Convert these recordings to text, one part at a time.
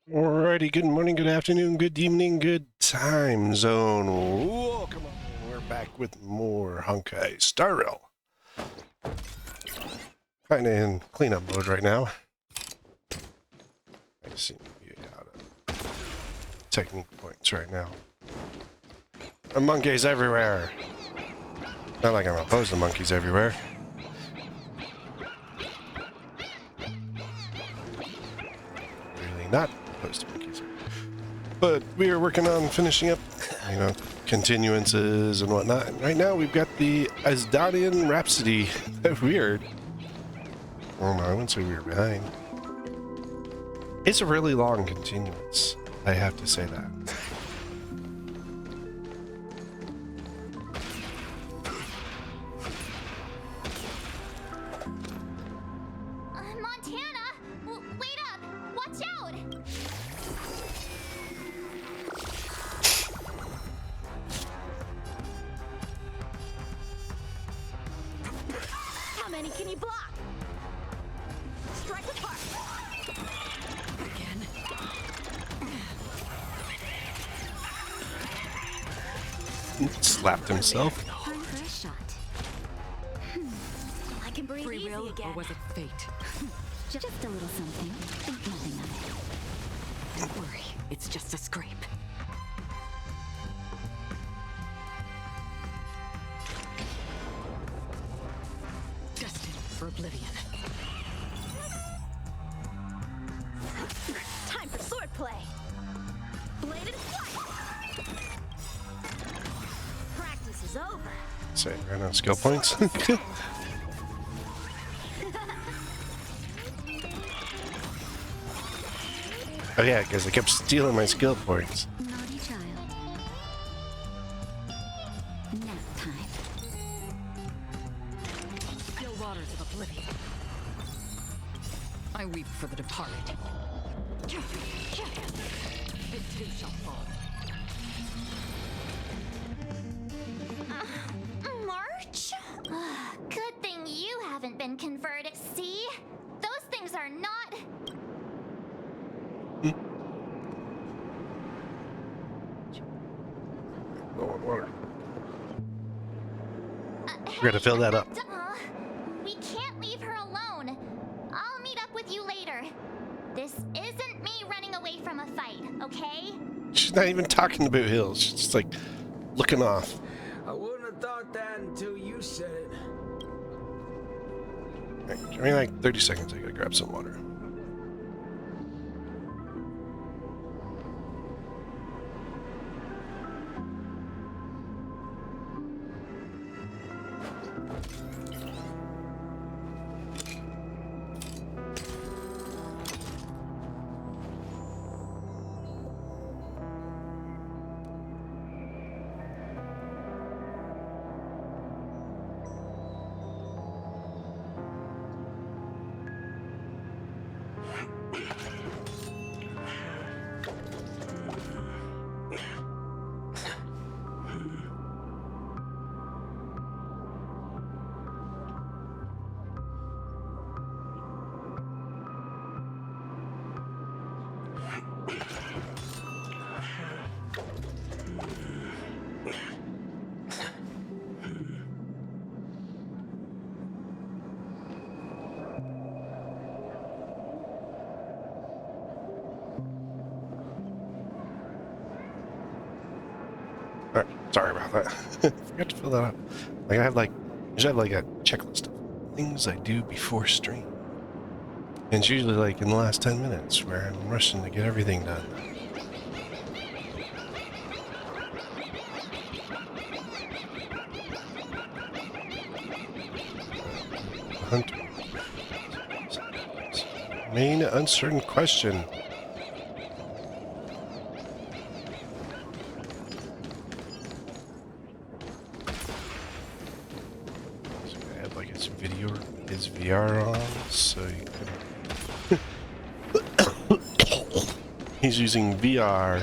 Alrighty, good morning, good afternoon, good evening, good time zone. Welcome on. We're back with more Honkai Star Rail. Kinda in cleanup mode right now. I seem to be out of technique points right now. The monkeys everywhere. Not like I'm opposed to monkeys everywhere. Really not. But we are working on finishing up, continuances and whatnot. And right now we've got the Aetherium Rhapsody. Weird. Oh no, I wouldn't say we were behind. It's a really long continuance. I have to say that. Slapped himself. I can breathe easy again. Or was it fate? Just a little something. Think nothing of it. Don't worry, it's just a scrape. Destined for oblivion. Time for swordplay. Bladed flight. Practice is over. Say, ran out of skill points. Oh yeah, because I kept stealing my skill points. Naughty child. Nap time. Still waters of oblivion. I weep for the departed. It too shall fall. March? Good thing you haven't been converted. See? Those things are not... Low on water. We're gonna fill that up. We can't leave her alone. I'll meet up with you later. This isn't me running away from a fight, okay? She's not even talking about hills. She's just like looking off. I wouldn't have thought that until you said it. Right, give me like 30 seconds. I gotta grab some water. Alright, sorry about that. Forgot to fill that up. Like I should have like a checklist of things I do before stream. And it's usually like in the last 10 minutes where I'm rushing to get everything done. Hunt. Main uncertain question. So I have like his VR on, so you can he's using VR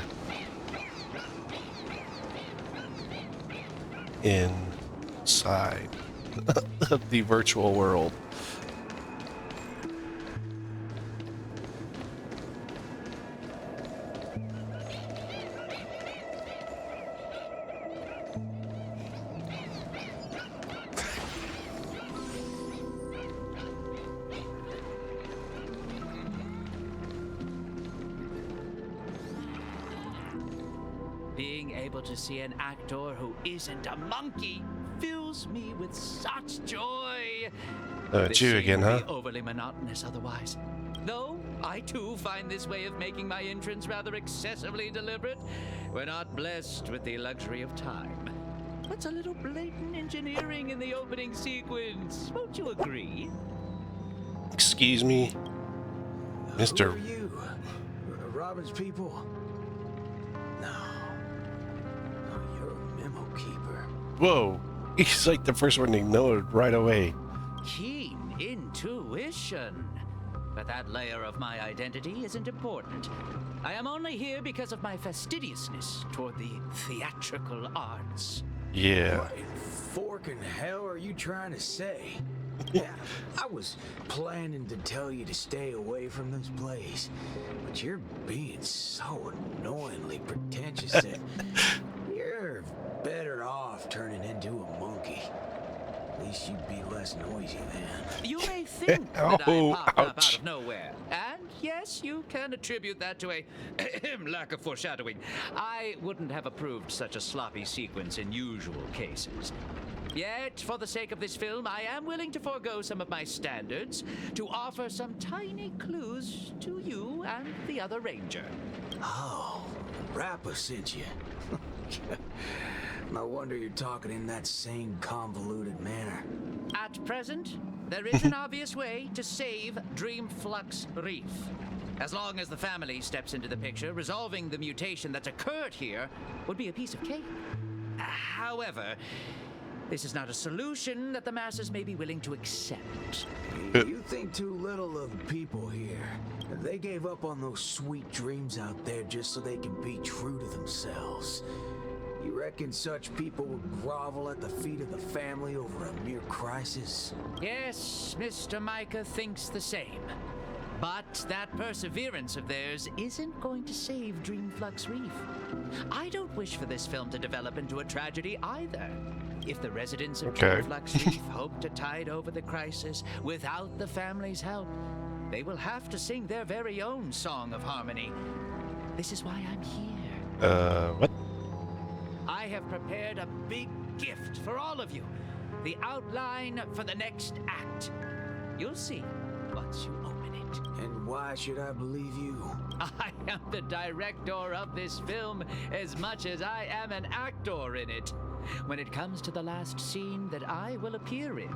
inside of the virtual world. Being able to see an actor who isn't a monkey fills me with such joy. It's you again, This huh? scene would be overly monotonous otherwise. Though I too find this way of making my entrance rather excessively deliberate. We're not blessed with the luxury of time. What's a little blatant engineering in the opening sequence? Won't you agree? Excuse me, Who Mr. are you? Robin's people? No. No, you're a memo keeper. Whoa, he's like the first one to know it right away. Keen intuition. But that layer of my identity isn't important. I am only here because of my fastidiousness toward the theatrical arts. Yeah. What in forking hell are you trying to say? Yeah, I was planning to tell you to stay away from this place, but you're being so annoyingly pretentious that you're better off turning into a monkey. At least you'd be less noisy then. You may think that Oh, I popped up out ouch. of nowhere. And yes, you can attribute that to a lack of foreshadowing. I wouldn't have approved such a sloppy sequence in usual cases. Yet, for the sake of this film, I am willing to forego some of my standards to offer some tiny clues to you and the other ranger. Oh, Rappa sent you. No wonder you're talking in that same convoluted manner. At present, there is an obvious way to save Dreamflux Reef. As long as the family steps into the picture, resolving the mutation that's occurred here would be a piece of cake. However, this is not a solution that the masses may be willing to accept. You think too little of the people here. They gave up on those sweet dreams out there just so they can be true to themselves. You reckon such people would grovel at the feet of the family over a mere crisis? Yes, Mr. Micah thinks the same. But that perseverance of theirs isn't going to save Dreamflux Reef. I don't wish for this film to develop into a tragedy either. If the residents of Okay. Dreamflux Reef hope to tide over the crisis without the family's help, they will have to sing their very own song of harmony. This is why I'm here. What? I have prepared a big gift for all of you. The outline for the next act. You'll see once you open it. And why should I believe you? I am the director of this film as much as I am an actor in it. When it comes to the last scene that I will appear in,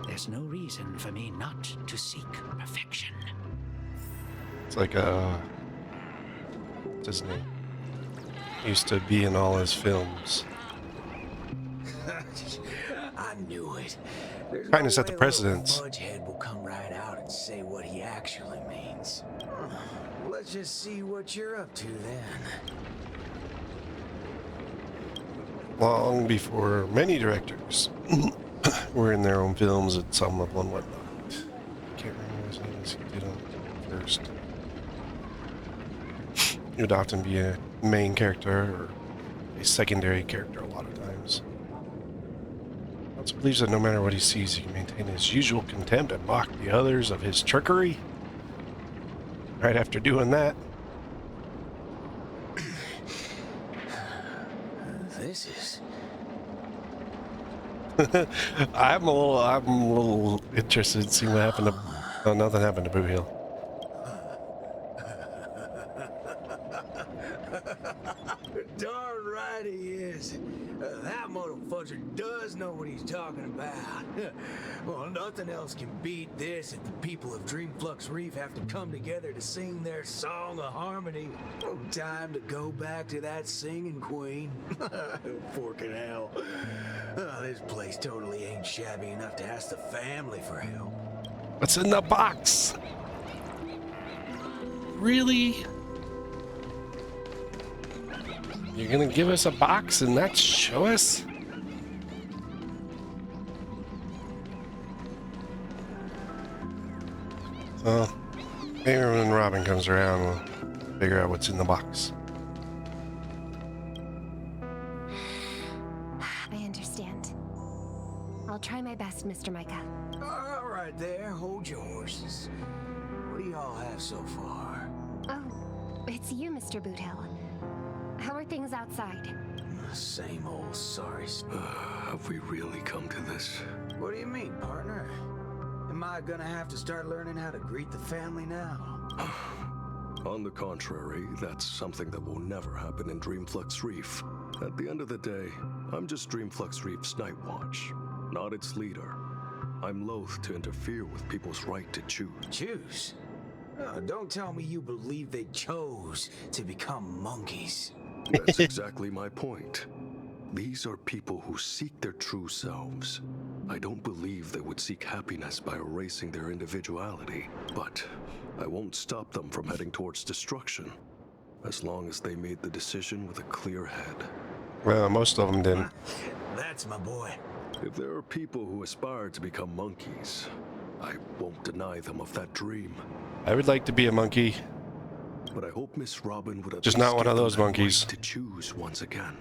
there's no reason for me not to seek perfection. It's like what's his name? Used to be in all his films. I knew it. There's Trying to no set the way precedence. little Fudgehead will come right out and say what he actually means. Let's just see what you're up to then. Long before many directors were in their own films at some level and whatnot. Can't remember his name as he did on first. He would often be a main character or a secondary character a lot of times. He also believes that no matter what he sees, he can maintain his usual contempt and mock the others of his trickery. Right after doing that, This is... I'm a little interested in seeing what happened to. Oh, nothing happened to Boo Hill. bet he is. That motherfucker does know what he's talking about. Well, nothing else can beat this if the people of Dreamflux Reef have to come together to sing their song of harmony. Oh, time to go back to that singing queen. Forking hell. This place totally ain't shabby enough to ask the family for help. What's in the box? Really? You're gonna give us a box and not show us? Well, maybe when Robin comes around, we'll figure out what's in the box. I understand. I'll try my best, Mr. Micah. All right there, hold your horses. What do y'all have so far? Oh, it's you, Mr. Boothill. How are things outside? Same old sorry. Have we really come to this? What do you mean, partner? Am I gonna have to start learning how to greet the family now? On the contrary, that's something that will never happen in Dreamflux Reef. At the end of the day, I'm just Dreamflux Reef's Night Watch, not its leader. I'm loath to interfere with people's right to choose. Choose? Don't tell me you believe they chose to become monkeys. That's exactly my point. These are people who seek their true selves. I don't believe they would seek happiness by erasing their individuality, but I won't stop them from heading towards destruction, as long as they made the decision with a clear head. Well, most of them didn't. That's my boy. If there are people who aspire to become monkeys, I won't deny them of that dream. I would like to be a monkey. But I hope Miss Robin would at Just least not one give of them those that monkeys. right to choose once again.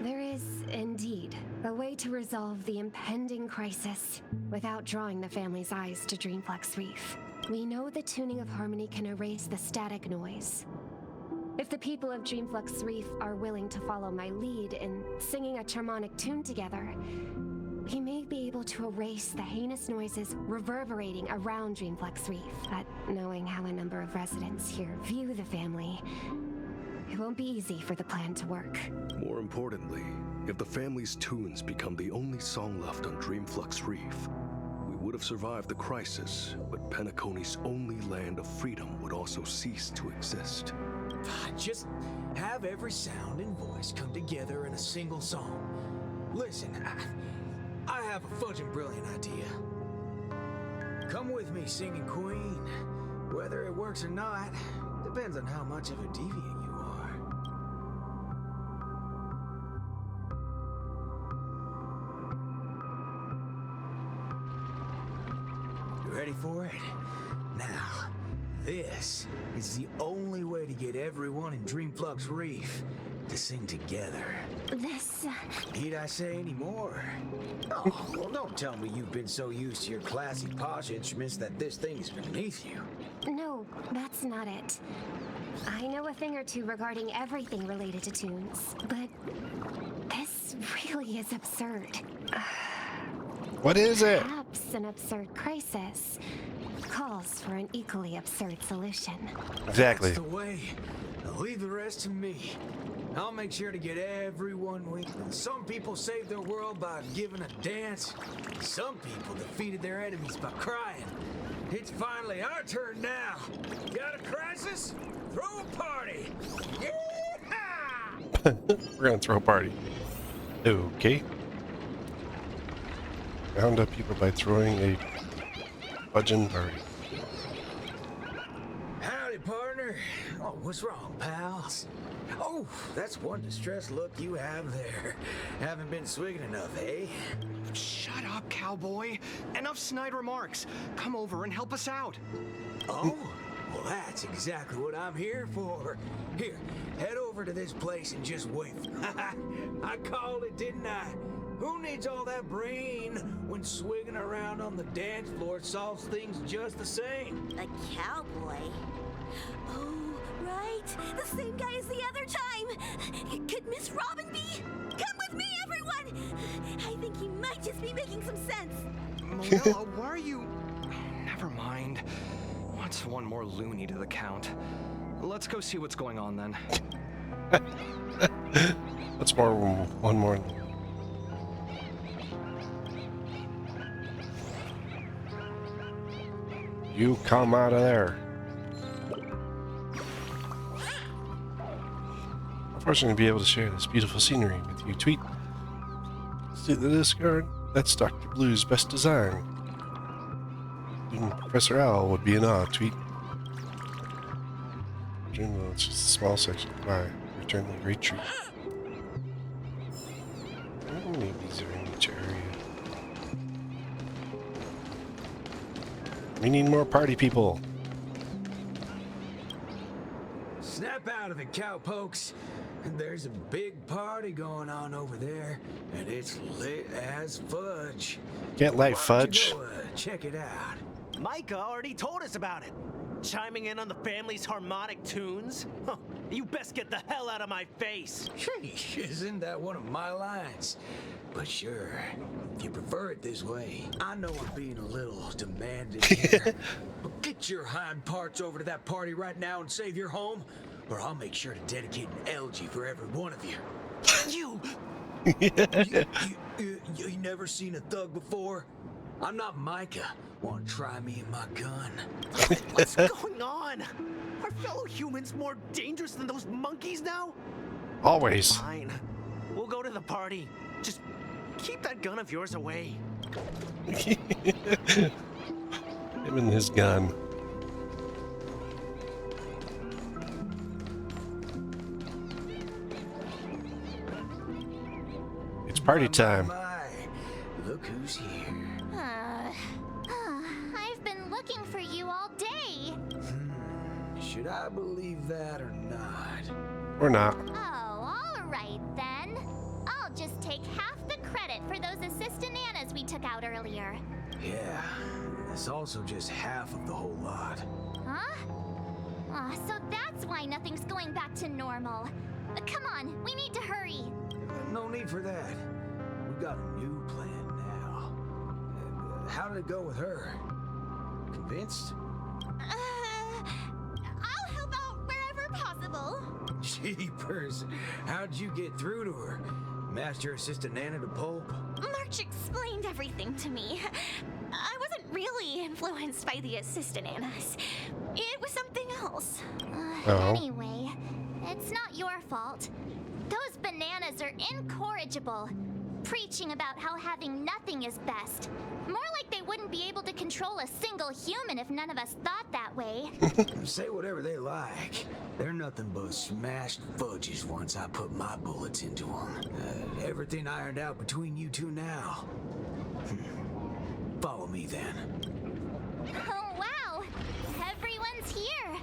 There is, indeed, a way to resolve the impending crisis without drawing the family's eyes to Dreamflux Reef. We know the tuning of harmony can erase the static noise. If the people of Dreamflux Reef are willing to follow my lead in singing a charmonic tune together, we may be able to erase the heinous noises reverberating around Dreamflux Reef. But knowing how a number of residents here view the family, it won't be easy for the plan to work. More importantly, if the family's tunes become the only song left on Dreamflux Reef, we would have survived the crisis, but Penacony's only land of freedom would also cease to exist. Just have every sound and voice come together in a single song. Listen, I have a fudging brilliant idea. Come with me, singing queen. Whether it works or not, depends on how much of a deviant you are. You ready for it? Now, this is the only way to get everyone in Dreamflux Reef to sing together. This... Need I say any more? Oh, well, don't tell me you've been so used to your classy posh instruments that this thing is beneath you. No, that's not it. I know a thing or two regarding everything related to tunes, but this really is absurd. What is it? Perhaps an absurd crisis calls for an equally absurd solution. Exactly. That's the way. Now leave the rest to me. I'll make sure to get everyone we... Some people saved their world by giving a dance. Some people defeated their enemies by crying. It's finally our turn now. Got a crisis? Throw a party. Yeah! We're gonna throw a party. Okay. Round up people by throwing a fudging party. Howdy, partner. Oh, what's wrong, pals? Oh, that's one distressed look you have there. Haven't been swigging enough, eh? Shut up, cowboy. Enough snide remarks. Come over and help us out. Oh, well, that's exactly what I'm here for. Here, head over to this place and just wait. I called it, didn't I? Who needs all that brain when swigging around on the dance floor solves things just the same? A cowboy? Oh, right. The same guy as the other time. Could Miss Robin be? Come with me, everyone. I think he might just be making some sense. Monella, why are you... Never mind. What's one more loony to the count? Let's go see what's going on then. What's more? One more. You come out of there. Unfortunately, to be able to share this beautiful scenery with you, Tweet. See the discard? That's Dr. Blue's best design. Even Professor Owl would be in awe, Tweet. It's just a small section. Why? Return the retreat. How many of these are in each area? We need more party people. Snap out of it, cowpokes. There's a big party going on over there, and it's lit as fudge. Can't light Why don't fudge. you go, check it out. Micah already told us about it. Chiming in on the family's harmonic tunes? Huh, you best get the hell out of my face. Sheesh, isn't that one of my lines? But sure, if you prefer it this way. I know I'm being a little demanding here, but get your hind parts over to that party right now and save your home, or I'll make sure to dedicate an elegy for every one of you. You never seen a thug before? I'm not Micah. Want to try me and my gun? What's going on? Are fellow humans more dangerous than those monkeys now? Always. Fine. We'll go to the party. Just keep that gun of yours away. Him and his gun. It's party time. My. Look who's here. I've been looking for you all day. Should I believe that or not? Or not. Oh, all right then. I'll just take half the credit for those assistant Annas we took out earlier. Yeah, it's also just half of the whole lot. Huh? So that's why nothing's going back to normal. Come on, we need to hurry. No need for that. We've got a new plan now. How did it go with her? Convinced? I'll help out wherever possible. Jeepers, how'd you get through to her? Master Assistant Nana to pulp? March explained everything to me. I wasn't really influenced by the assistant Annas. It was something else. Anyway, it's not your fault. Those bananas are incorrigible, preaching about how having nothing is best. More like they wouldn't be able to control a single human if none of us thought that way. Say whatever they like. They're nothing but smashed fudges once I put my bullets into them. Everything ironed out between you two now. Follow me then. Oh, wow. Everyone's here.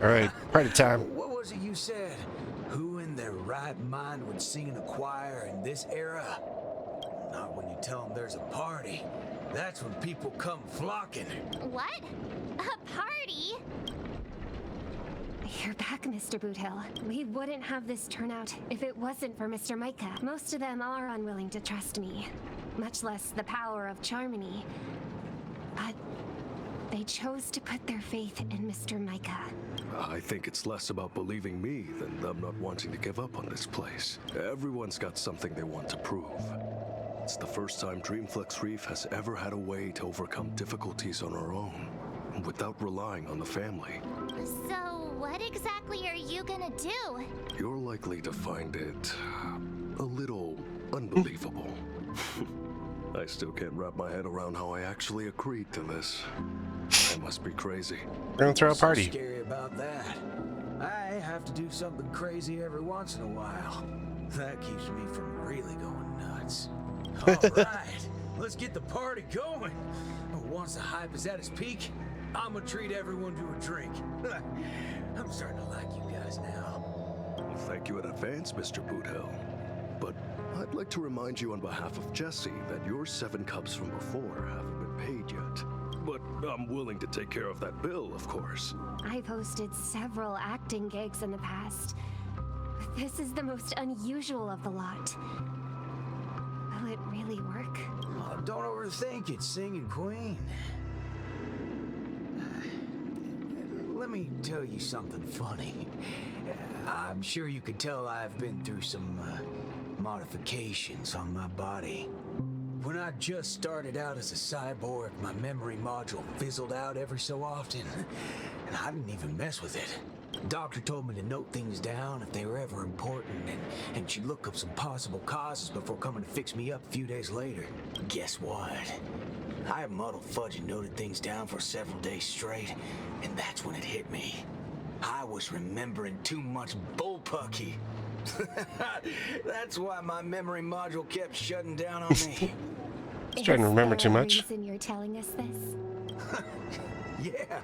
All right, party time. What was it you said? Who in their right mind would sing in a choir in this era? Not when you tell them there's a party. That's when people come flocking. What? A party? You're back, Mr. Boothill. We wouldn't have this turnout if it wasn't for Mr. Micah. Most of them are unwilling to trust me, much less the power of Charmony. But they chose to put their faith in Mr. Micah. I think it's less about believing me than them not wanting to give up on this place. Everyone's got something they want to prove. It's the first time Dreamflex Reef has ever had a way to overcome difficulties on our own, without relying on the family. So, what exactly are you gonna do? You're likely to find it a little unbelievable. I still can't wrap my head around how I actually agreed to this. I must be crazy. We're gonna throw a party. So scary about that. I have to do something crazy every once in a while. That keeps me from really going nuts. All right, let's get the party going. Once the hype is at its peak, I'm gonna treat everyone to a drink. I'm starting to like you guys now. Thank you in advance, Mr. Boothill. But I'd like to remind you on behalf of Jesse that your 7 cups from before haven't been paid yet. But I'm willing to take care of that bill, of course. I've hosted several acting gigs in the past. This is the most unusual of the lot. Will it really work? Don't overthink it, singing queen. Let me tell you something funny. I'm sure you could tell I've been through some modifications on my body. When I just started out as a cyborg, my memory module fizzled out every so often, and I didn't even mess with it. The doctor told me to note things down if they were ever important, and she'd look up some possible causes before coming to fix me up a few days later. Guess what? I muddled fudge and noted things down for several days straight, and that's when it hit me. I was remembering too much bullpucky. That's why my memory module kept shutting down on me. He's trying to remember too much. Is there a reason you're telling us this? Yeah,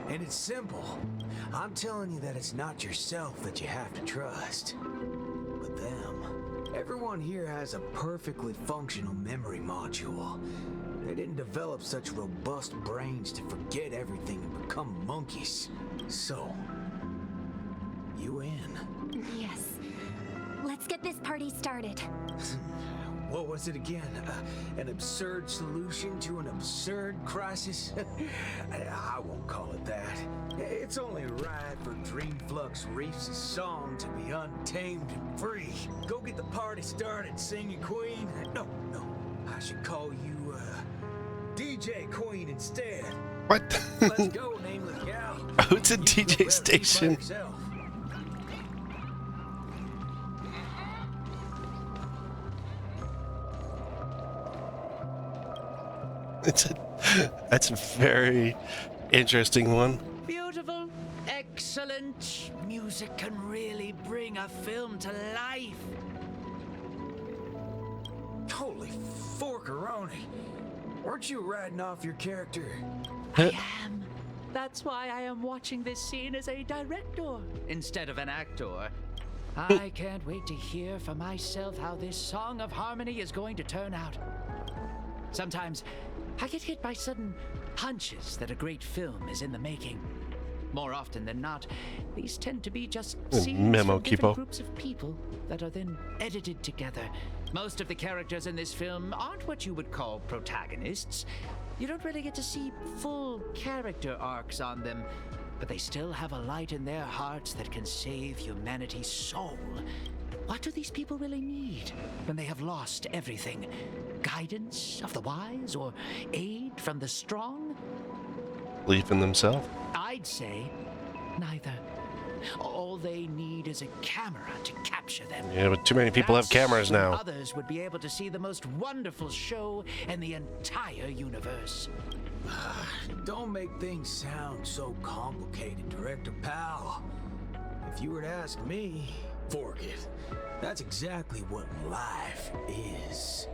and it's simple. I'm telling you that it's not yourself that you have to trust, but them. Everyone here has a perfectly functional memory module. They didn't develop such robust brains to forget everything and become monkeys. So, you in? Yes. Let's get this party started. What was it again? An absurd solution to an absurd crisis? I won't call it that. It's only right for Dreamflux Reefs' song to be untamed and free. Go get the party started, singing queen. No, I should call you, DJ Queen instead. What? Let's go, nameless gal. Oh, it's a DJ station. That's a very interesting one. Beautiful, excellent. Music can really bring a film to life. Holy forkeroni. Weren't you riding off your character? I am. That's why I am watching this scene as a director instead of an actor. I can't wait to hear for myself how this song of harmony is going to turn out. Sometimes I get hit by sudden hunches that a great film is in the making. More often than not, these tend to be just scenes Memo, from different Kipo. groups of people that are then edited together. Most of the characters in this film aren't what you would call protagonists. You don't really get to see full character arcs on them, but they still have a light in their hearts that can save humanity's soul. What do these people really need when they have lost everything? Guidance of the wise or aid from the strong? Belief in themselves. I'd say neither. All they need is a camera to capture them. Yeah, but too many people have cameras when now. Others would be able to see the most wonderful show in the entire universe. Don't make things sound so complicated, Director Pal. If you were to ask me, fork it. That's exactly what life is.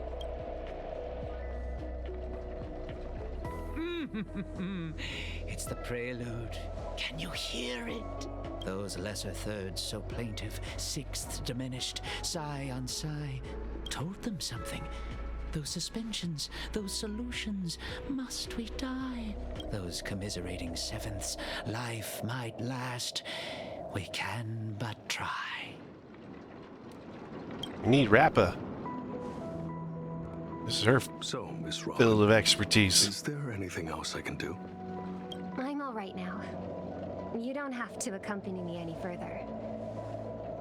It's the prelude. Can you hear it? Those lesser thirds so plaintive, sixths diminished, sigh on sigh, told them something. Those suspensions, those solutions, must we die? Those commiserating sevenths, life might last. We can but try. We need Rappa. This is her So, Miss Robin, field of expertise. is there anything else I can do? I'm all right now. You don't have to accompany me any further.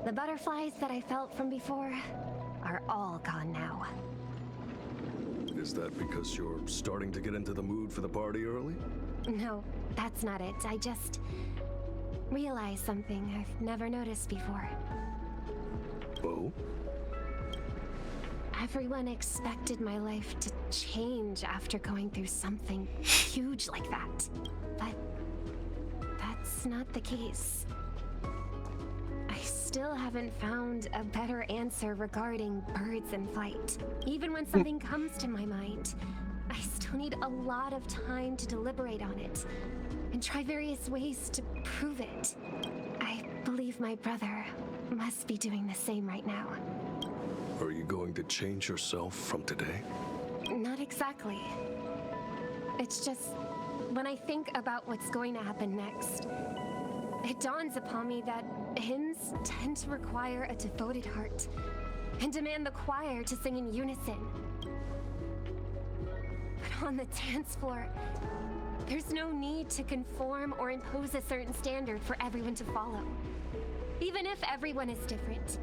The butterflies that I felt from before are all gone now. Is that because you're starting to get into the mood for the party early? No, that's not it. I just realized something I've never noticed before. Oh? Everyone expected my life to change after going through something huge like that. But that's not the case. I still haven't found a better answer regarding birds in flight. Even when something comes to my mind, I still need a lot of time to deliberate on it and try various ways to prove it. I believe my brother must be doing the same right now. Are you going to change yourself from today? Not exactly. It's just, when I think about what's going to happen next, it dawns upon me that hymns tend to require a devoted heart and demand the choir to sing in unison. But on the dance floor, there's no need to conform or impose a certain standard for everyone to follow. Even if everyone is different,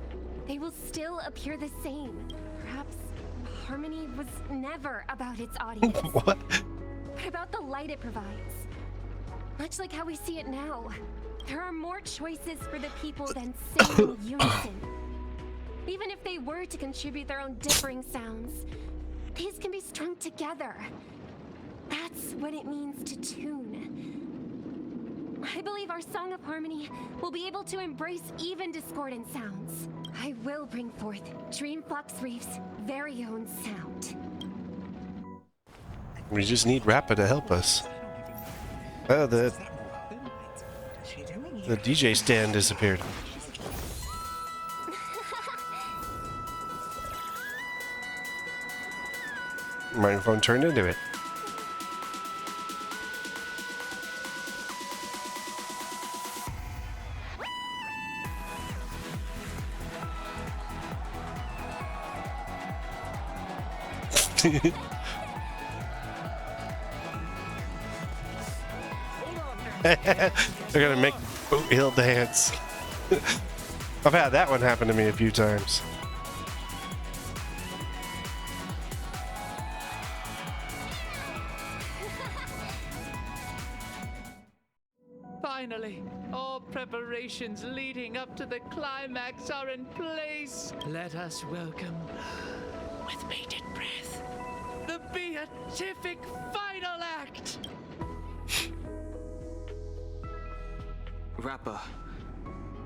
they will still appear the same. Perhaps Harmony was never about its audience. What? But about the light it provides. Much like how we see it now, there are more choices for the people than singing in unison. Even if they were to contribute their own differing sounds, these can be strung together. That's what it means to tune. I believe our Song of Harmony will be able to embrace even discordant sounds. I will bring forth Dreamflux Reef's very own sound. We just need Rappa to help us. Oh, the DJ stand disappeared. Microphone turned into it. They're gonna make Boot Hill dance. I've had that one happen to me a few times. Finally, all preparations leading up to the climax are in place. Let us welcome, with bated breath, the beatific final act. Rappa,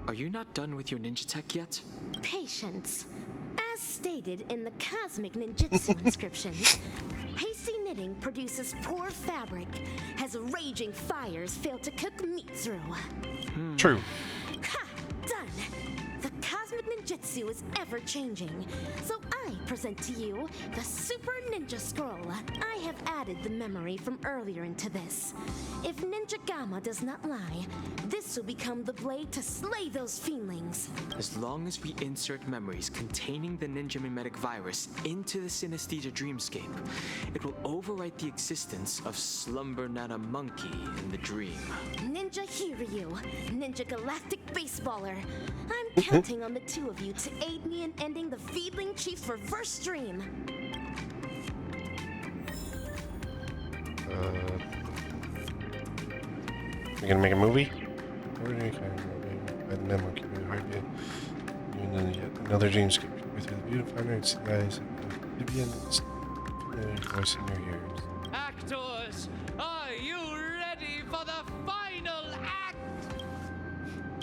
are you not done with your ninja tech yet? Patience. As stated in the Cosmic Ninjutsu inscription, hasty knitting produces poor fabric, as raging fires fail to cook meat through. True. Ha! Done! The Cosmic Ninjutsu is ever-changing, so I present to you the Super Ninja Scroll. I have added the memory from earlier into this. If Ninja Gamma does not lie, this will become the blade to slay those fiendlings. As long as we insert memories containing the ninja mimetic virus into the synesthesia dreamscape, it will overwrite the existence of Slumber Nana Monkey in the dream. Ninja Hiryu, Ninja Galactic Baseballer. I'm counting on the two of you to aid me in ending the Feedling Chief's reverse dream. We're gonna make a movie? Another dreamscape with the beautiful nights, guys. Voice in your ears. Actors, are you ready for the final act?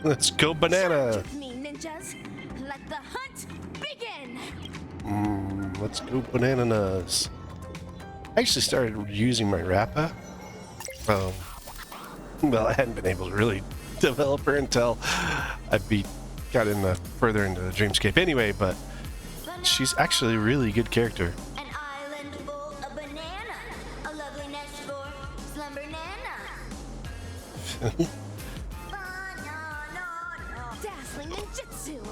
Let's go banana. Charge with me, ninjas. Let the hunt begin. Let's go bananas. I actually started using my Rappa. Well, I hadn't been able to really develop her until I got further into the dreamscape anyway, but she's actually a really good character. An island full of banana. A lovely nest for Slumber Nana. Dazzling ninjutsu.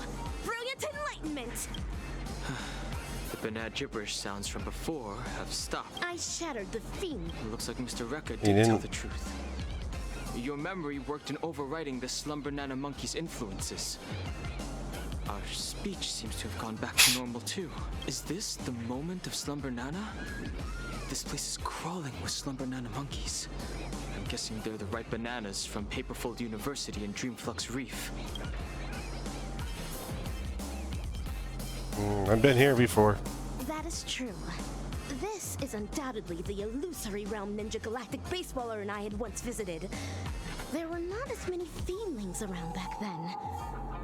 Brilliant enlightenment. The banana gibberish sounds from before have stopped. I shattered the fiend. It looks like Mr. Rekka He did tell didn't. the truth. Your memory worked in overriding the Slumber Nana Monkey's influences. Our speech seems to have gone back to normal too. Is this the moment of Slumber Nana? This place is crawling with Slumber Nana monkeys. I'm guessing they're the right bananas from Paperfold University and Dreamflux Reef. I've been here before. That is true. This is undoubtedly the illusory realm Ninja Galactic Baseballer and I had once visited. There were not as many fiendlings around back then.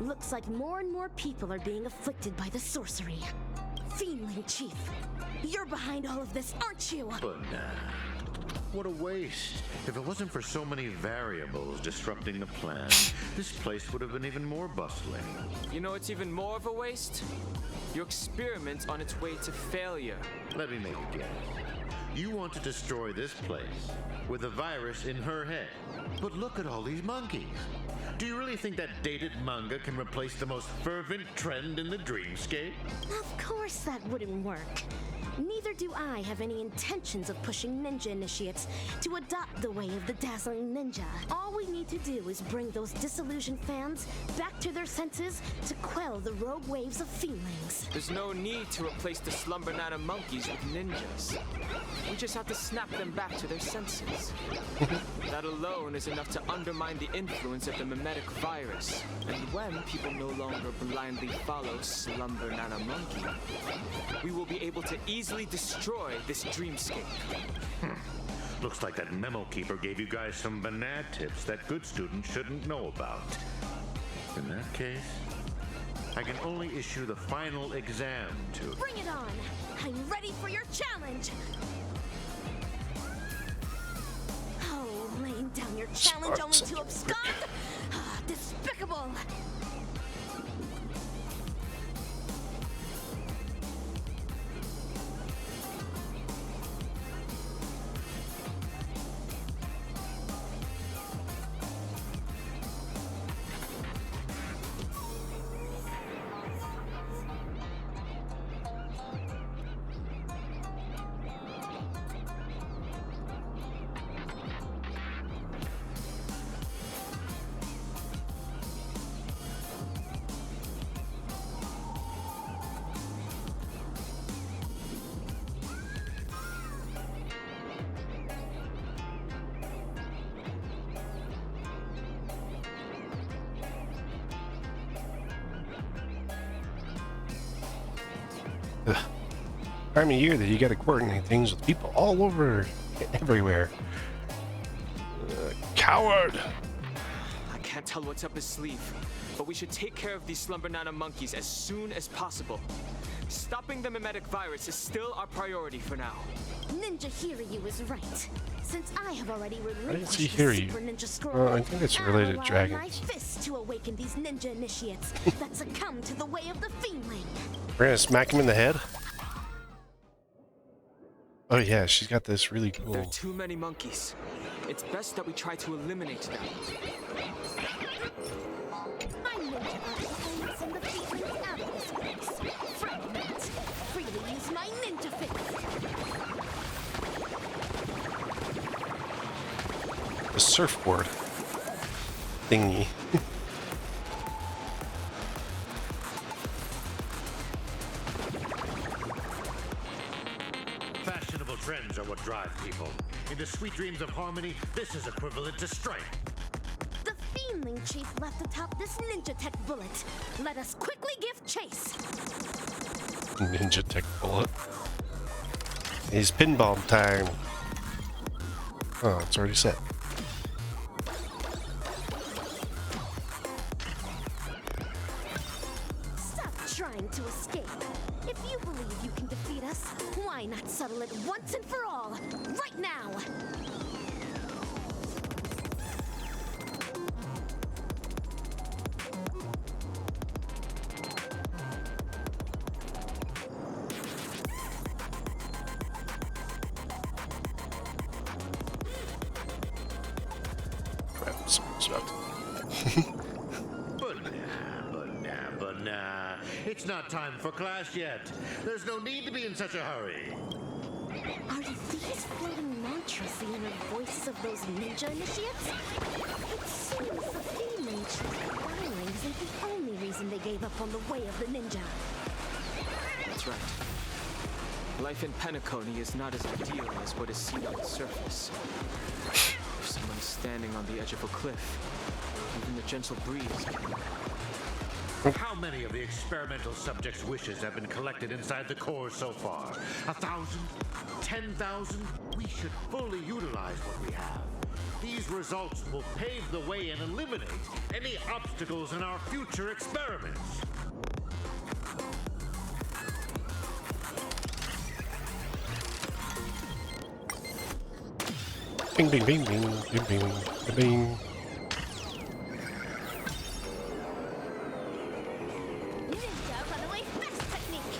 Looks like more and more people are being afflicted by the sorcery. Fiendling Chief, you're behind all of this, aren't you? But what a waste. If it wasn't for so many variables disrupting the plan, this place would have been even more bustling. You know it's even more of a waste? Your experiment's on its way to failure. Let me make a guess. You want to destroy this place with a virus in her head. But look at all these monkeys. Do you really think that dated manga can replace the most fervent trend in the dreamscape? Of course that wouldn't work. Neither do I have any intentions of pushing ninja initiates to adopt the way of the dazzling ninja. All we need to do is bring those disillusioned fans back to their senses to quell the rogue waves of feelings. There's no need to replace the Slumber Nana monkeys with ninjas. We just have to snap them back to their senses. That alone is enough to undermine the influence of the mimetic virus. And when people no longer blindly follow Slumber Nana monkey, we will be able to easily destroy this dreamscape. Looks like that memo keeper gave you guys some banana tips that good students shouldn't know about. In that case, I can only issue the final exam to... Bring it on! I'm ready for your challenge! Oh, laying down your challenge only to abscond? Despicable! Time of year that you got to coordinate things with people all over, everywhere. Coward! I can't tell what's up his sleeve, but we should take care of these Slumber Nana monkeys as soon as possible. Stopping the mimetic virus is still our priority for now. Ninja Hiryu is right. Since I have already relinquished see the Hiryu. Super Ninja Scroll, I think it's related to I'll allow dragons. my fist to awaken these ninja initiates that succumb to the way of the Fiendling. We're gonna smack him in the head? Oh yeah, she's got this really There cool... are too many monkeys. It's best that we try to eliminate them. My ninja army send the Fiendlings out of this place. Fragment. Freely use my ninja fist. The surfboard thingy. Fashionable trends are what drive people. In the sweet dreams of harmony, this is equivalent to strife. The Fiendling chief left atop this ninja tech bullet. Let us quickly give chase. Ninja tech bullet. It's pinball time. Oh, it's already set. Stop trying to escape. If you believe you can defeat us, why not settle it once and for all, right now? Crap, someone's about to... But nah. It's not time for class yet. There's no need to be in such a hurry. Are these floating mantras the inner voices of those ninja initiates? It seems the Fiendling chief Fiendling isn't the only reason they gave up on the way of the ninja. That's right. Life in Penacony is not as ideal as what is seen on the surface. If someone is standing on the edge of a cliff, even the gentle breeze can... How many of the experimental subjects' wishes have been collected inside the core so far? 1,000? 10,000? We should fully utilize what we have. These results will pave the way and eliminate any obstacles in our future experiments. Bing, bing, bing, bing, bing, bing, bing, bing. Ninja runaway fast technique.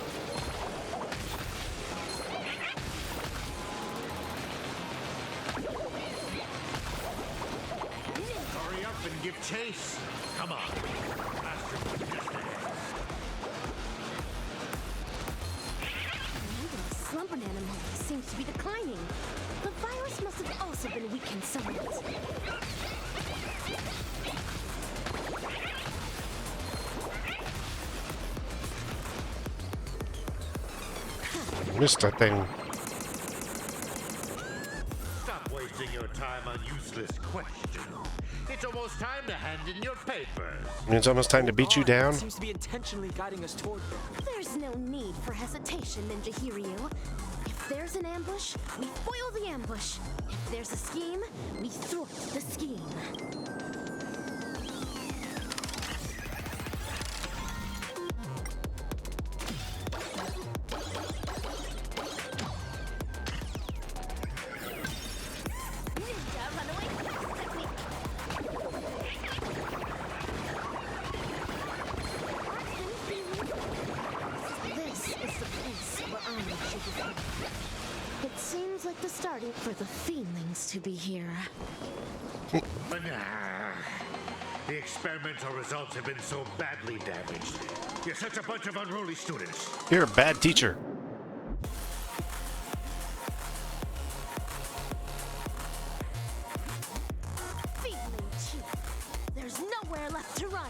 chase. Come on. Master, just ahead. The number of slumber nanomonkeys seems to be declining. The virus must have also been weakened somewhat. Missed that thing. Stop wasting your time on useless questions. It's almost time to hand in your papers. It's almost time to beat you down. Seems to be intentionally guiding us toward them. There's no need for hesitation, Ninja Hiryu. If there's an ambush, we foil the ambush. If there's a scheme, we thwart the scheme. Ninja runaway fast technique. This is the place where honor should be found. It seems like the starting for the feelings to be here. But the experimental results have been so badly damaged. You're such a bunch of unruly students. You're a bad teacher. Feeling cheap. There's nowhere left to run.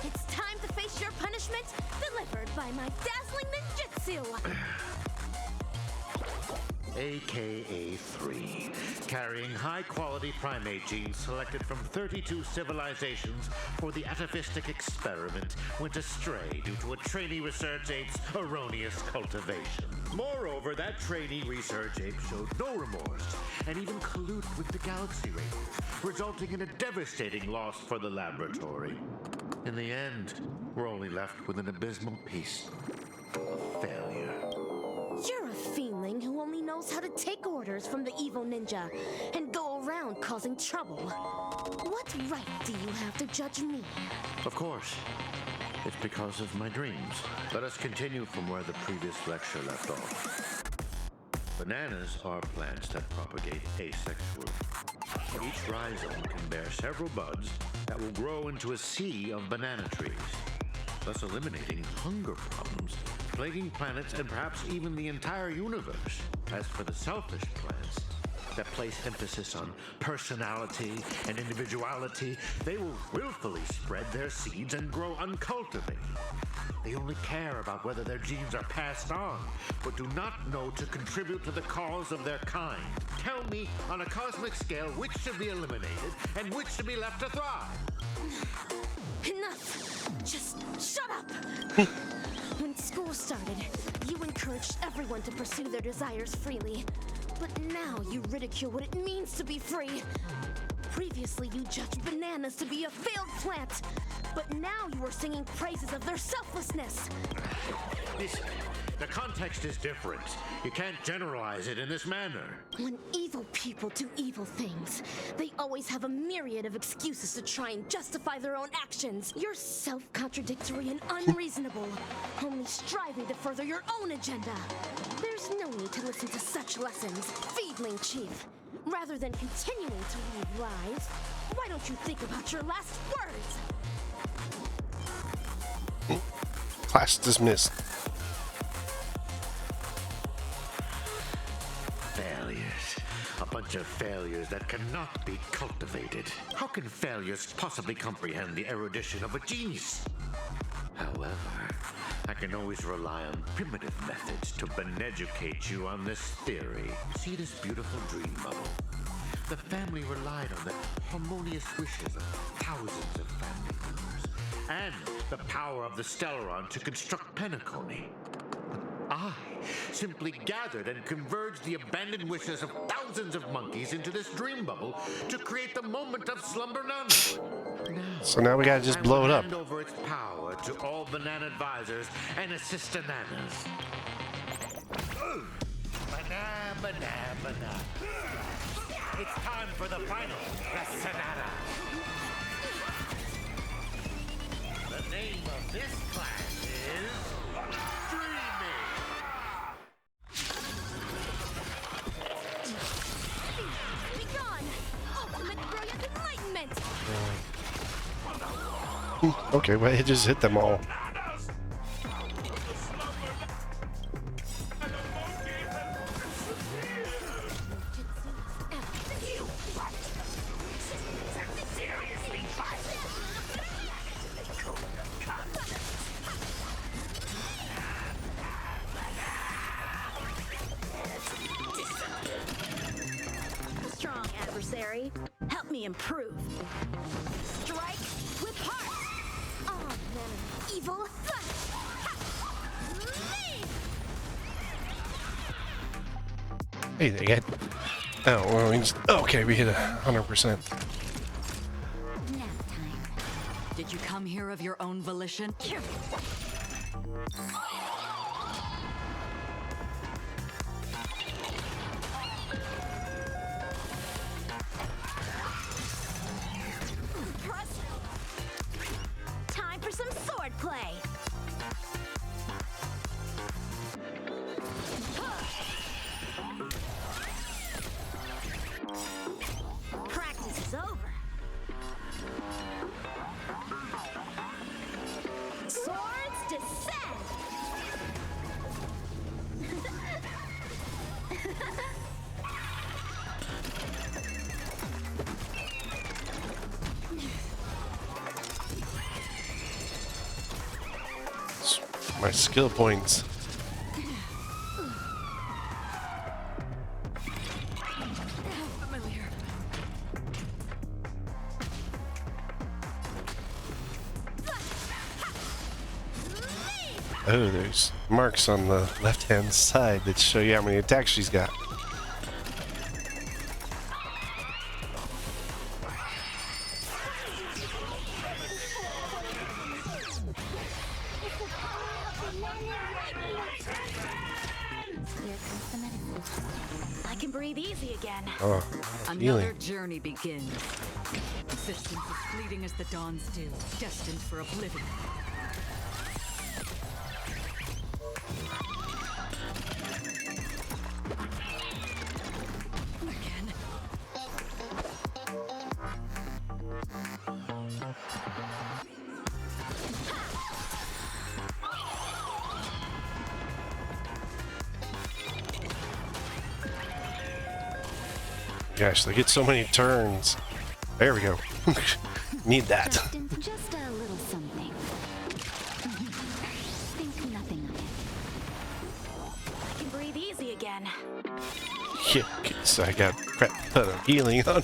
It's time to face your punishment, delivered by my dazzling ninjutsu. AKA 3, carrying high-quality primate genes selected from 32 civilizations for the atavistic experiment, went astray due to a trainee research ape's erroneous cultivation. Moreover, that trainee research ape showed no remorse and even colluded with the Galaxy Raiders, resulting in a devastating loss for the laboratory. In the end, we're only left with an abysmal piece of failure. You're a feeling who only knows how to take orders from the evil ninja and go around causing trouble. What right do you have to judge me? Of course. It's because of my dreams. Let us continue from where the previous lecture left off. Bananas are plants that propagate asexually. Each rhizome can bear several buds that will grow into a sea of banana trees, thus eliminating hunger problems plaguing planets and perhaps even the entire universe. As for the selfish plants that place emphasis on personality and individuality, they will willfully spread their seeds and grow uncultivated. They only care about whether their genes are passed on, but do not know to contribute to the cause of their kind. Tell me, on a cosmic scale, which should be eliminated and which should be left to thrive? Enough! Just shut up! When school started, you encouraged everyone to pursue their desires freely. But now you ridicule what it means to be free. Previously, you judged bananas to be a failed plant. But now you are singing praises of their selflessness. Listen, the context is different. You can't generalize it in this manner. When evil people do evil things, they always have a myriad of excuses to try and justify their own actions. You're self-contradictory and unreasonable, only striving to further your own agenda. There's no need to listen to such lessons, Feedling Chief. Rather than continuing to lead lies, why don't you think about your last words? Class dismissed. Failures. A bunch of failures that cannot be cultivated. How can failures possibly comprehend the erudition of a genius? However, I can always rely on primitive methods to beneducate you on this theory. See this beautiful dream bubble? The family relied on the harmonious wishes of thousands of family members and the power of the Stellaron to construct Penacony. I simply gathered and converged the abandoned wishes of thousands of monkeys into this dream bubble to create the moment of slumber none. So now we gotta just blow it up. Hand over its power to all banana advisors and assistananas. Banana. It's time for the final Sonata. The name of this class is Dreaming. Be gone! Ultimate brilliant enlightenment! Okay, well, it just hit them all. Strong adversary. Help me improve. Strike with heart. Oh, man, evil. Hey, they get. Oh, well, okay, we hit 100%. Did you come here of your own volition? Time for some sword play. Practice is over. Swords descend. My skill points. Oh, there's marks on the left-hand side that show you how many attacks she's got. I can breathe easy again. Oh, Another healing. journey begins. Existence is fleeting as the dawn still, destined for oblivion. Again. Gosh, they get so many turns. There we go. Need that. Just a little something. Think nothing of it. I can breathe easy again. Yeah, so I got crap ton of healing on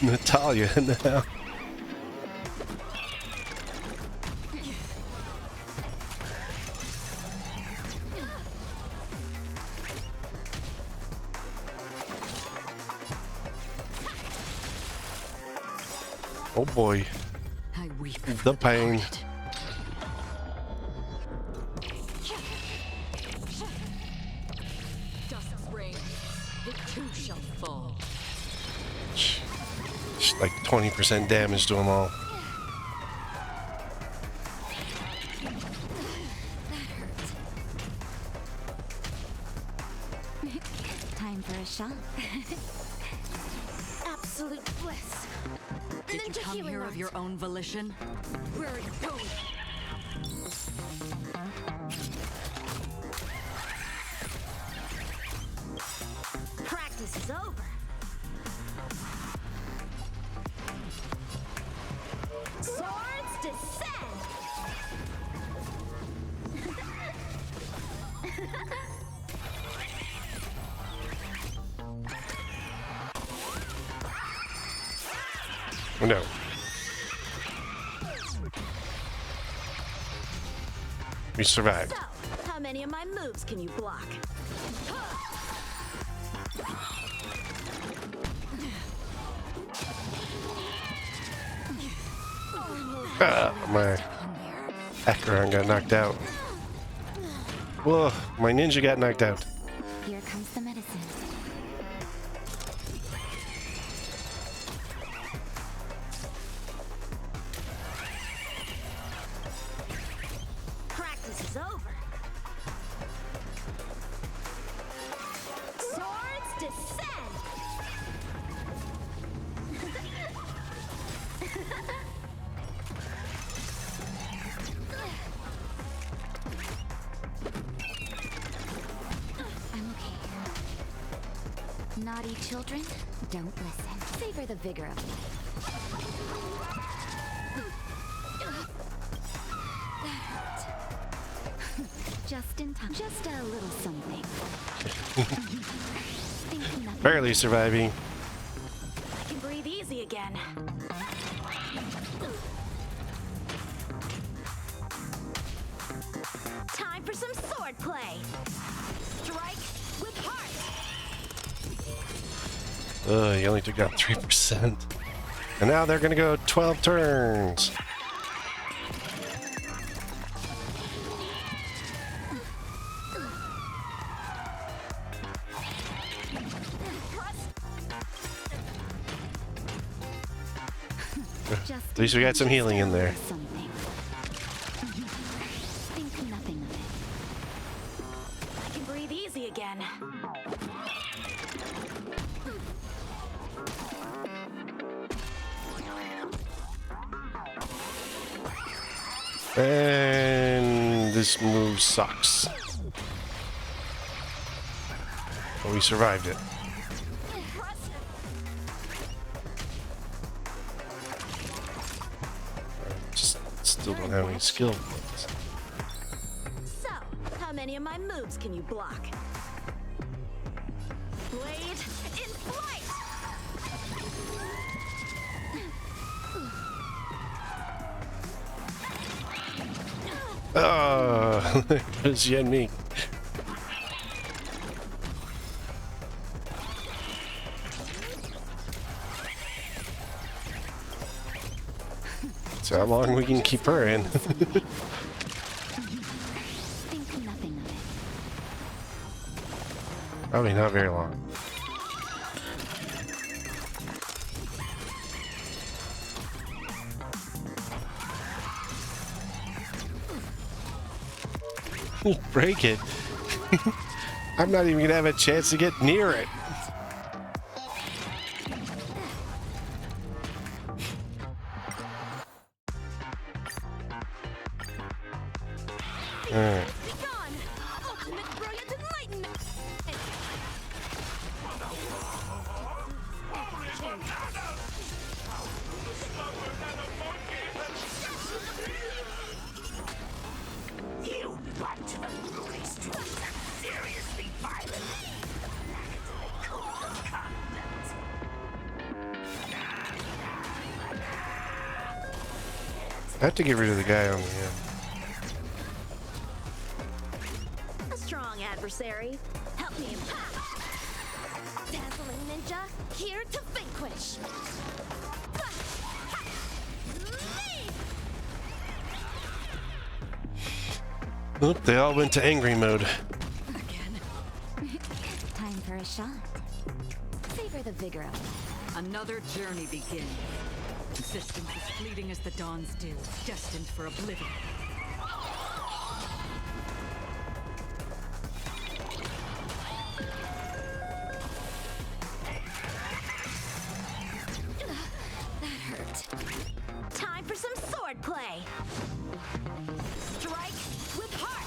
Natalia now. Oh boy, I weep the pain. Dust's rain, it too shall fall. Just like 20% damage to them all. Time for a shot. Absolute bliss. Did you come here of your own volition? Where are you going? Practice is over. Swords descend. Oh, no. We survived. So, how many of my moves can you block? My Aetherium got knocked out. Whoa, my ninja got knocked out. Here comes the medicine. Practice is over. Swords descend. Naughty children, don't listen. Savor the vigor of that hurt. Just in time. Just a little something. Think nothing. Barely surviving. I can breathe easy again. Time for some sword play. Strike with heart. You only took out 3%. And now they're gonna go 12 turns. At least we got some healing in there. Something. Think nothing of it. I can breathe easy again. And this move sucks. But we survived it. Just still don't have any skill points. So, how many of my moves can you block? Blade in flight! Oh, there's Yen Ming. So how long we can keep her in? Think nothing of it. Probably not very long. Break it. I'm not even gonna have a chance to get near it. Alright. Be gone! Ultimate brilliant enlightenment! You want to release to seriously violent code of conduct. I have to get rid of the guy on the end. A strong adversary. Help me impact. Dazzling ninja, here to vanquish. Oop, they all went to angry mode. Again. Time for a shot. Savor the vigor of it. Another journey begins. Existence is fleeting as the dawn's dew, destined for oblivion. That hurt. Time for some sword play. Strike with heart.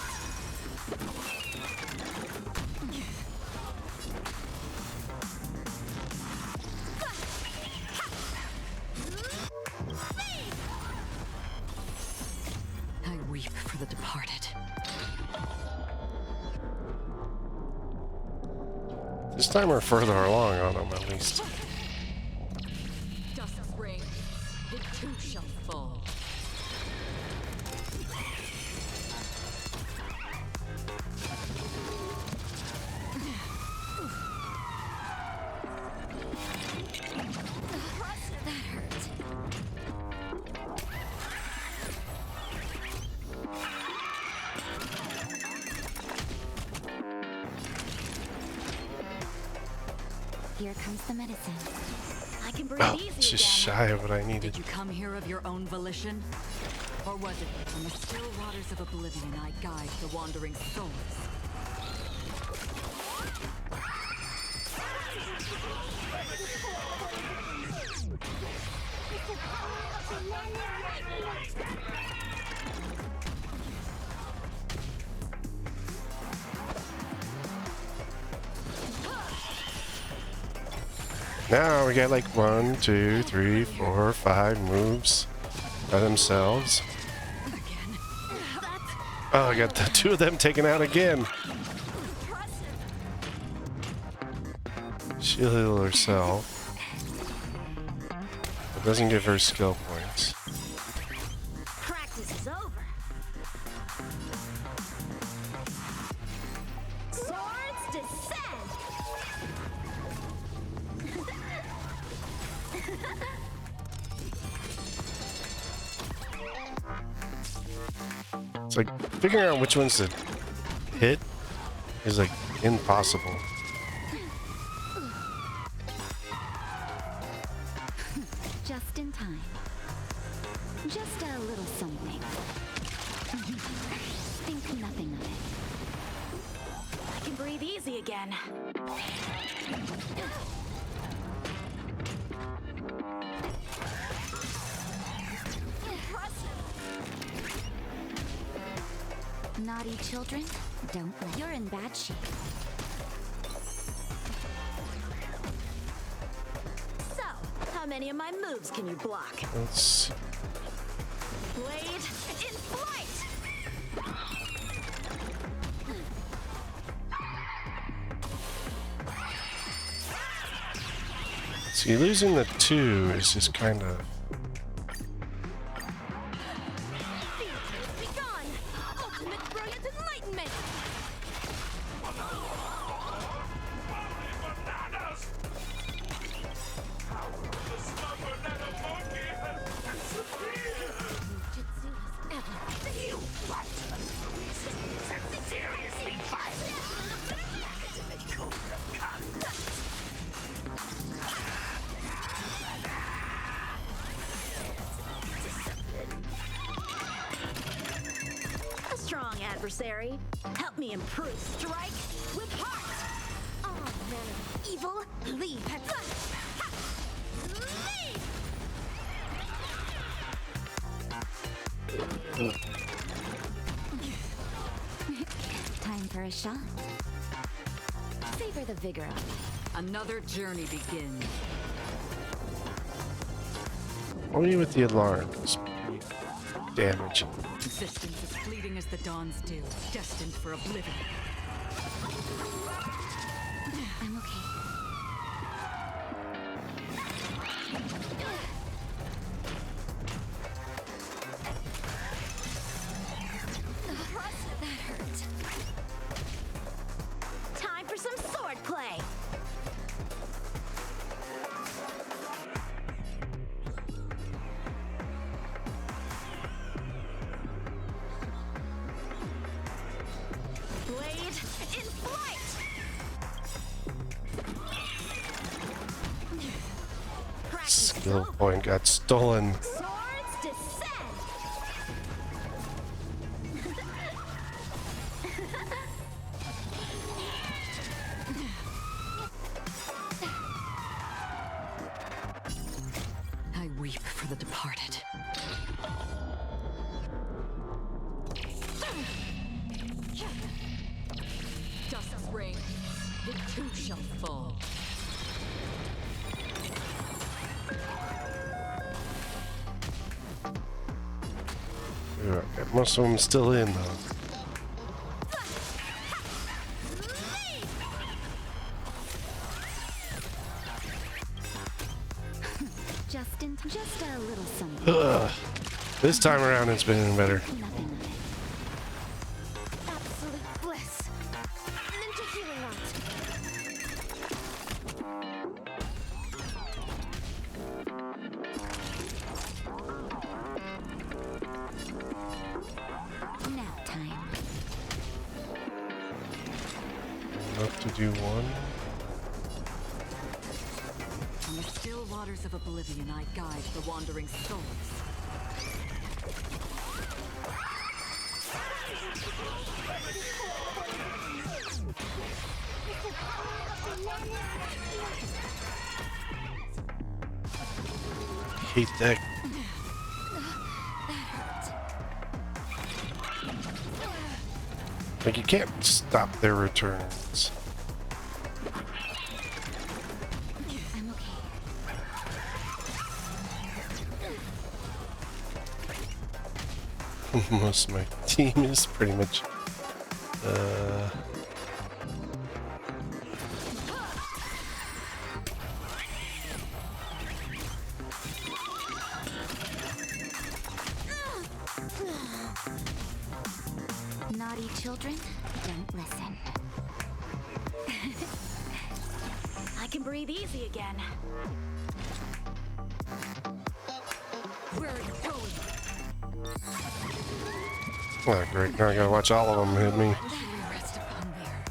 I weep for the departed. This time we're further along on them, at least. Dust reigns, it too shall fall. That hurt. Here comes the medicine. I can breathe Oh, easy it's just again. shy of what I Did needed. you come here of your own volition? Or was it from the still waters of oblivion I guide the wandering souls? Now we got like 1, 2, 3, 4, 5 moves by themselves. Oh, I got the 2 of them taken out again. She'll heal herself. It doesn't give her skill points. Practice is over. Swords descend. It's like figuring out which ones to hit is like impossible. Just in time. Just a little something. Think nothing of it. I can breathe easy again. Naughty children, don't let. You're in bad shape. So, how many of my moves can you block? Let's see. Blade in flight! See, losing the 2 is just kind of. Be gone! Ultimate brilliant enlightenment! You want seriously violent. Academic code of conduct. A strong adversary. Help me improve. Strike with heart! All manner of evil, leave. Leave! Time for a shot. Savor the vigor of it. Another journey begins. Only with the alarm. It's damage. Existence as fleeting as the dawn's dew, destined for oblivion. I'm okay. That hurt. Time for some sword play. Blade in flight. Practice Skill over. point got stolen. Swords descend. I weep for the departed. Dust's reign, the two shall fall. Yeah, most of them still in though. Just a little something. Ugh. This time around it's been better. Nothing of it. Absolute bliss. Ninja healing art. Nap time. Enough to do one. On the still waters of oblivion, I guide the wandering souls. Hate that. Like you can't stop their returns. I'm okay. Most of my team is pretty much Naughty children, don't listen. I can breathe easy again. Where are you going? oh, great. Now I gotta watch all of them hit me. Rest upon there.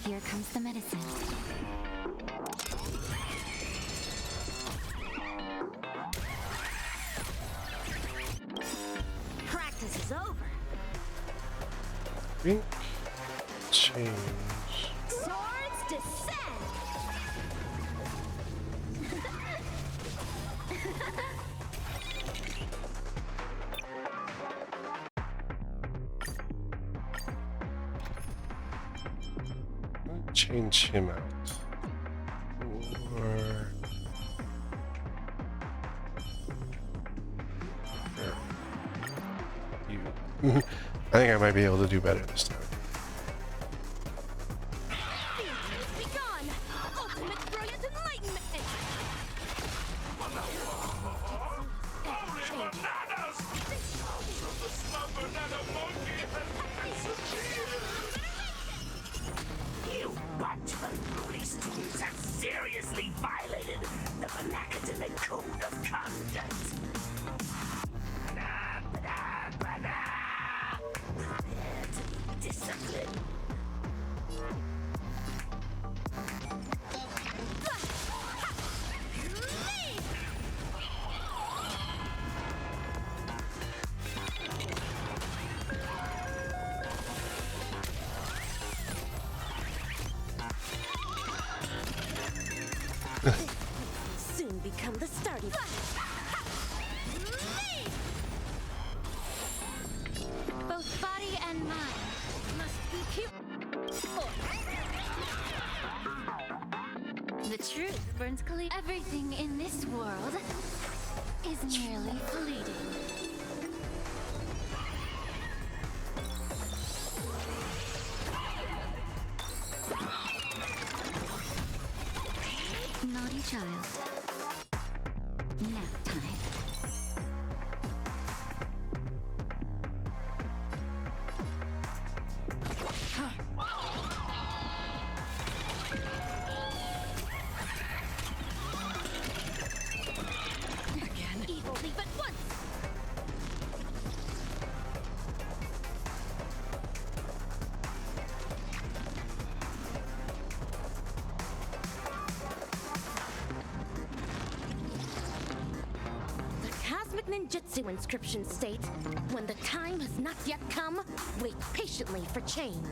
Here comes the medicine. Practice is over. Think change. Swords descend. Change him out. Or you. I think I might be able to do better this time. Be gone. Ultimate brilliant enlightenment. You bunch of loose students have seriously violated the Academic Code of Conduct. Prepare to be disciplined. Soon become the starting. Both body and mind must be pure. The truth burns clear. Everything in this world is merely fleeting. Naughty child. Nap time. Again. Evil leave at once. The Cosmic Ninjutsu inscription states, when the time has not yet come, wait patiently for change.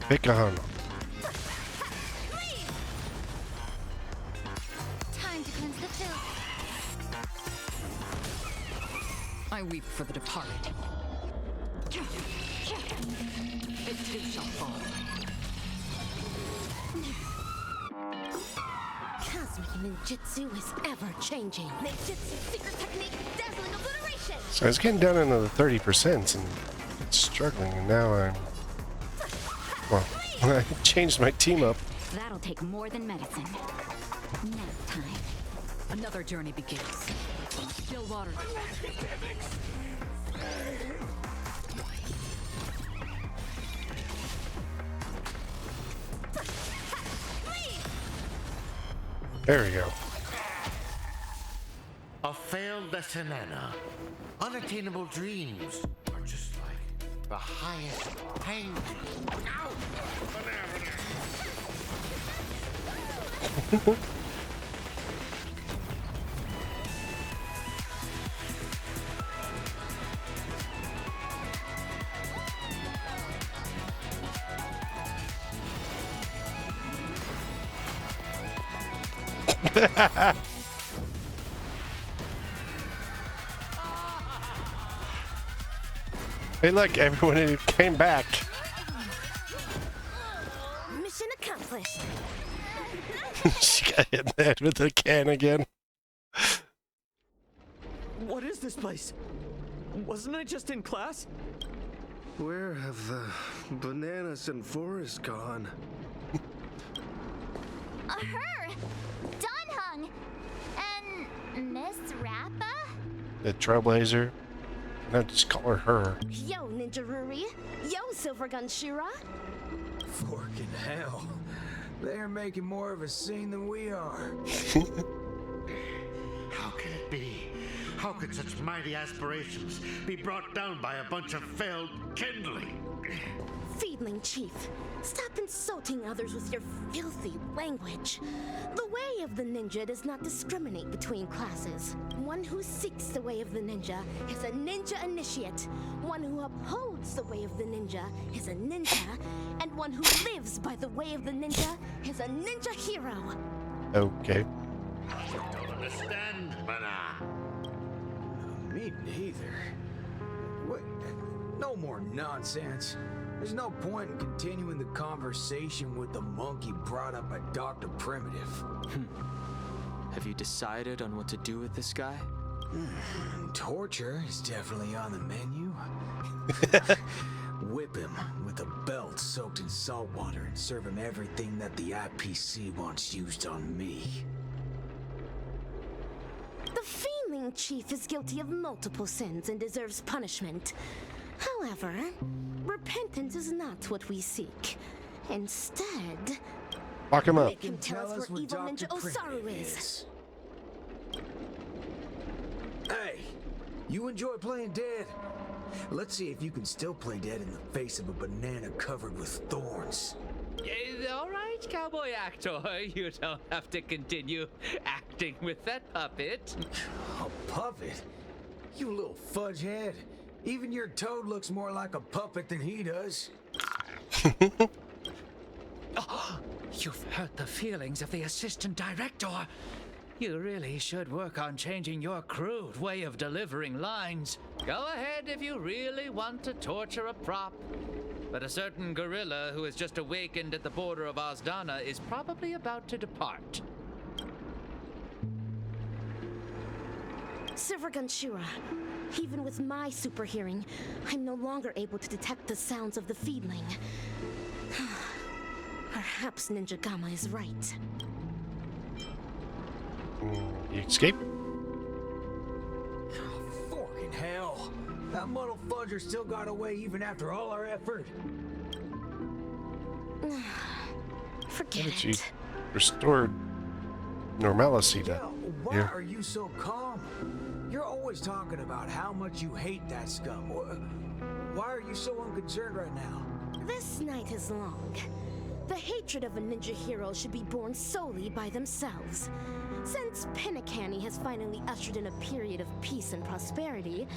Pick a Hana. Time to cleanse the filth. I weep for the departed. It too shall fall. Cosmic Ninjutsu is ever changing. Ninjutsu secret technique, dazzling obliteration. So I was getting down into the 30% and struggling, and now I'm. Well, I changed my team up. That'll take more than medicine. Nap time. Another journey begins. Still water. There we go. A failed lesson, Anna. Unattainable dreams are just like the highest hang. Ow! Hey, look, everyone came back. Mission accomplished. She got hit in the head with the can again. What is this place? Wasn't I just in class? Where have the bananas and forest gone? Her! Donhung! And Miss Rappa? The Trailblazer. Can I just call her? Yo, Ninja Ruri. Yo, Silvergun Shura. Forking hell. They're making more of a scene than we are. How can it be? How could such mighty aspirations be brought down by a bunch of failed kindling? Feedling Chief, stop insulting others with your filthy language. The way of the ninja does not discriminate between classes. One who seeks the way of the ninja is a ninja initiate. One who upholds the way of the ninja is a ninja. And one who lives by the way of the ninja is a ninja hero. Okay. Don't understand, Mana. Me neither. What? No more nonsense. There's no point in continuing the conversation with the monkey brought up by Dr. Primitive. Have you decided on what to do with this guy? Torture is definitely on the menu. Whip him with a belt soaked in salt water and serve him everything that the IPC wants used on me. The Feeling Chief is guilty of multiple sins and deserves punishment. However, repentance is not what we seek. Instead, lock him up. Make him tell us where evil Ninja Osaru is. Hey, you enjoy playing dead? Let's see if you can still play dead in the face of a banana covered with thorns. All right, cowboy actor. You don't have to continue acting with that puppet. A puppet? You little fudge head. Even your toad looks more like a puppet than he does. Oh, you've hurt the feelings of the assistant director. You really should work on changing your crude way of delivering lines. Go ahead if you really want to torture a prop. But a certain gorilla who has just awakened at the border of Ozdana is probably about to depart. Silvergun Shura, even with my super hearing, I'm no longer able to detect the sounds of the feedling. Perhaps Ninja Gamma is right. You escape? Forking hell. That muddle fudger still got away even after all our effort. Forget You it. restored normalcy to Why here. are you so calm? You're always talking about how much you hate that scum. Why are you so unconcerned right now? This night is long. The hatred of a ninja hero should be borne solely by themselves. Since Pinnacani has finally ushered in a period of peace and prosperity,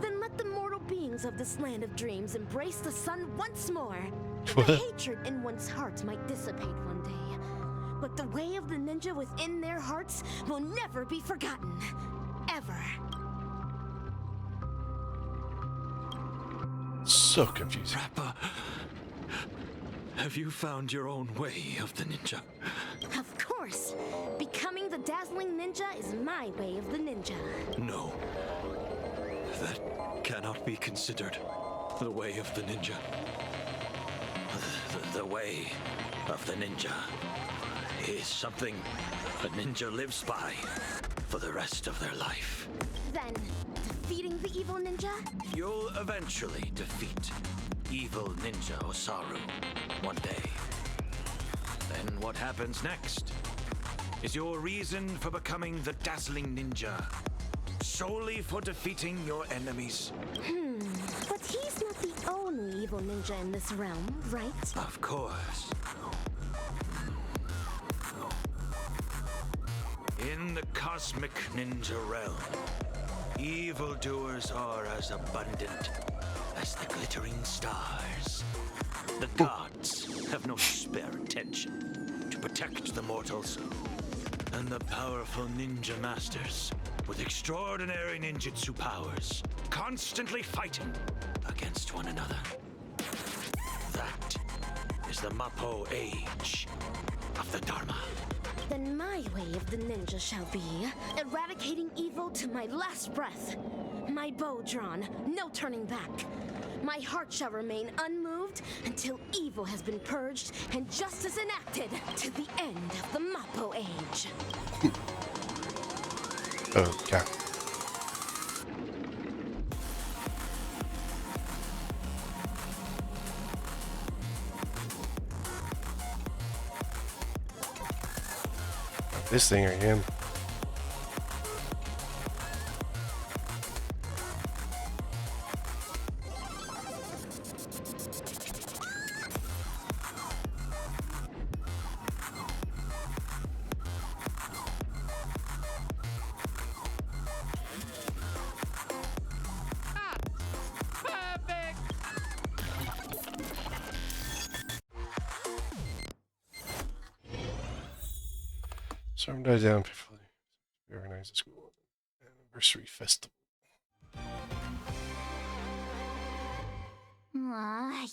then let the mortal beings of this land of dreams embrace the sun once more. The hatred in one's heart might dissipate one day, but the way of the ninja within their hearts will never be forgotten. Ever. So confusing. Rappa, have you found your own way of the ninja? Of course. Becoming the dazzling ninja is my way of the ninja. No. That cannot be considered the way of the ninja. The way of the ninja is something a ninja lives by for the rest of their life. Then, defeating the evil ninja? You'll eventually defeat evil Ninja Osaru one day. Then what happens next? Is your reason for becoming the dazzling ninja solely for defeating your enemies? But he's not the only evil ninja in this realm, right? Of course. In the cosmic ninja realm, evildoers are as abundant as the glittering stars. The gods have no spare attention to protect the mortals. and the powerful ninja masters with extraordinary ninjutsu powers, constantly fighting against one another. That is the Mappo age of the Dharma. Then my way of the ninja shall be eradicating evil to my last breath. My bow drawn, no turning back. My heart shall remain unmoved until evil has been purged and justice enacted to the end of the Mappo age. Oh, God. This thing again. Storm died down before we organized a school anniversary festival.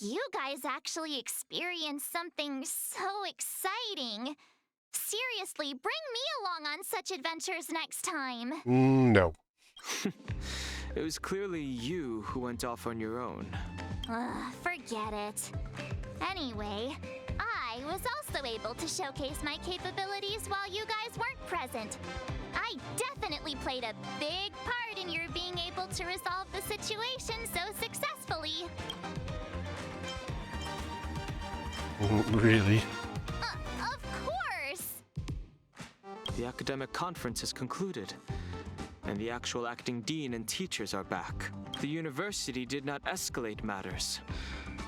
You guys actually experienced something so exciting. Seriously, bring me along on such adventures next time. No. It was clearly you who went off on your own. Forget it. Anyway, I was also able to showcase my capabilities while you guys weren't present. I definitely played a big part in your being able to resolve the situation so successfully. Really? Of course! The academic conference has concluded, and the actual acting dean and teachers are back. The university did not escalate matters.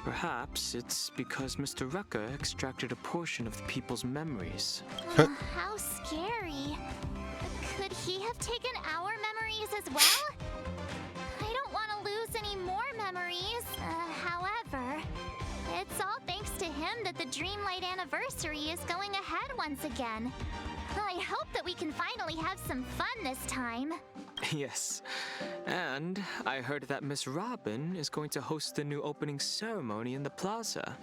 Perhaps it's because Mr. Rekka extracted a portion of the people's memories. How scary. Could he have taken our memories as well? I don't want to lose any more memories. However, it's all thanks to him that the Dreamlight anniversary is going ahead once again. I hope that we can finally have some fun this time. Yes, and I heard that Miss Robin is going to host the new opening ceremony in the plaza.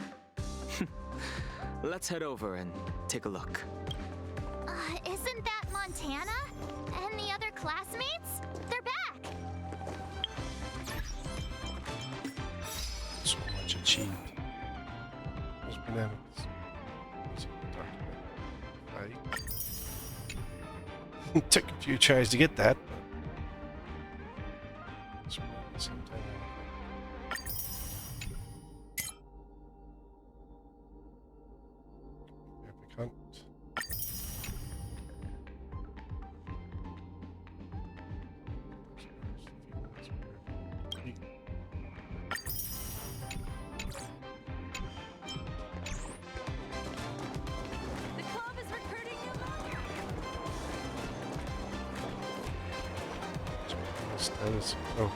Let's head over and take a look. Isn't that Montana? And the other classmates? They're back! So much achieved. Those bananas. Took a few tries to get that. Oh.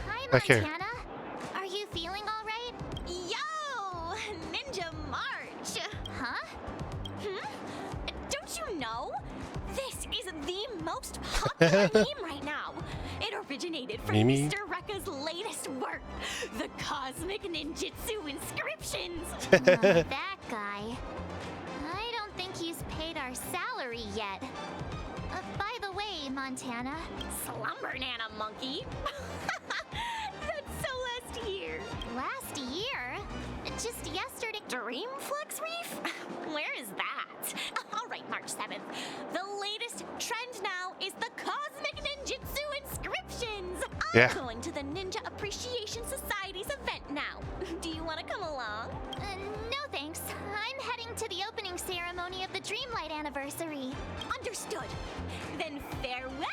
Hi, Montana. Are you feeling all right? Yo! Ninja March! Huh? Don't you know? This is the most popular meme right now. It originated from Mimi? Mr. Rekka's latest work, the Cosmic Ninjutsu Inscriptions. That guy. I don't think he's paid our salary yet. By the way, Montana. Slumber Nana Monkey. That's so last year. Last year? Just yesterday. Dreamflex Reef? Where is that? All right, March 7th. The latest trend now is the Cosmic Ninjutsu Inscriptions. I'm going to the Ninja Appreciation Society's event now. Do you want to come along? No thanks. I'm heading to the opening ceremony of the Dreamlight anniversary. Understood. Then farewell,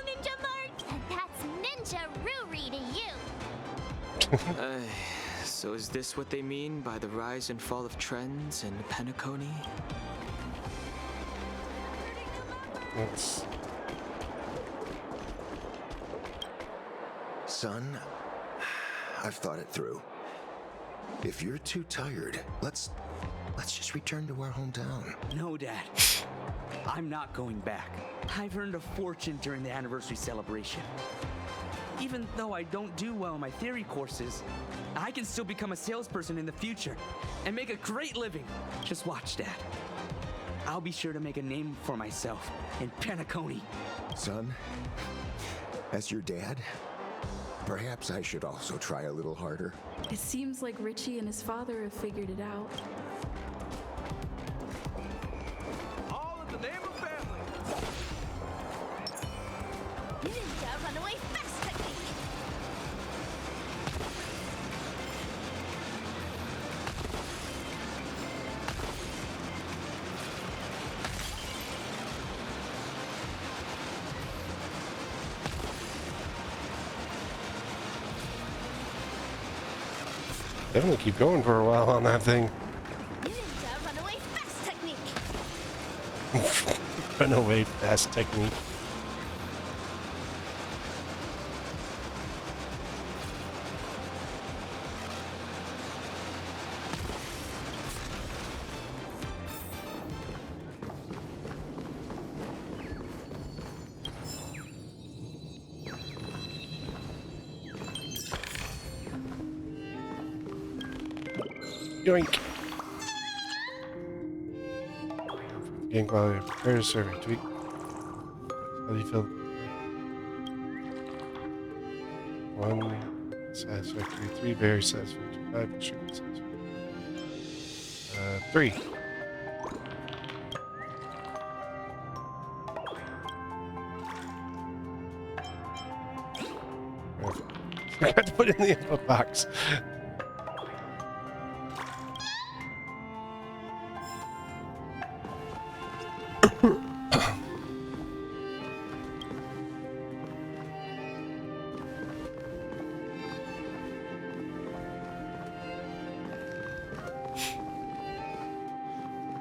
Ninja March. That's Ninja Ruri to you. So is this what they mean by the rise and fall of trends in Penacony? Son, I've thought it through. If you're too tired, let's Let's just return to our hometown. No, Dad. I'm not going back. I've earned a fortune during the anniversary celebration. Even though I don't do well in my theory courses, I can still become a salesperson in the future and make a great living. Just watch, Dad. I'll be sure to make a name for myself in Penacony. Son, as your dad, perhaps I should also try a little harder. It seems like Richie and his father have figured it out. All in the name of family. Ninja runaway fast technique. Definitely keep going for a while on that thing. Ninja runaway fast technique. Runaway fast technique. Yoink. Game quality. Prepare survey. Tweet. How do you feel? 1 satisfactory. 3 very satisfactory. 5 extremely satisfactory. 3. I forgot to put it in the input box.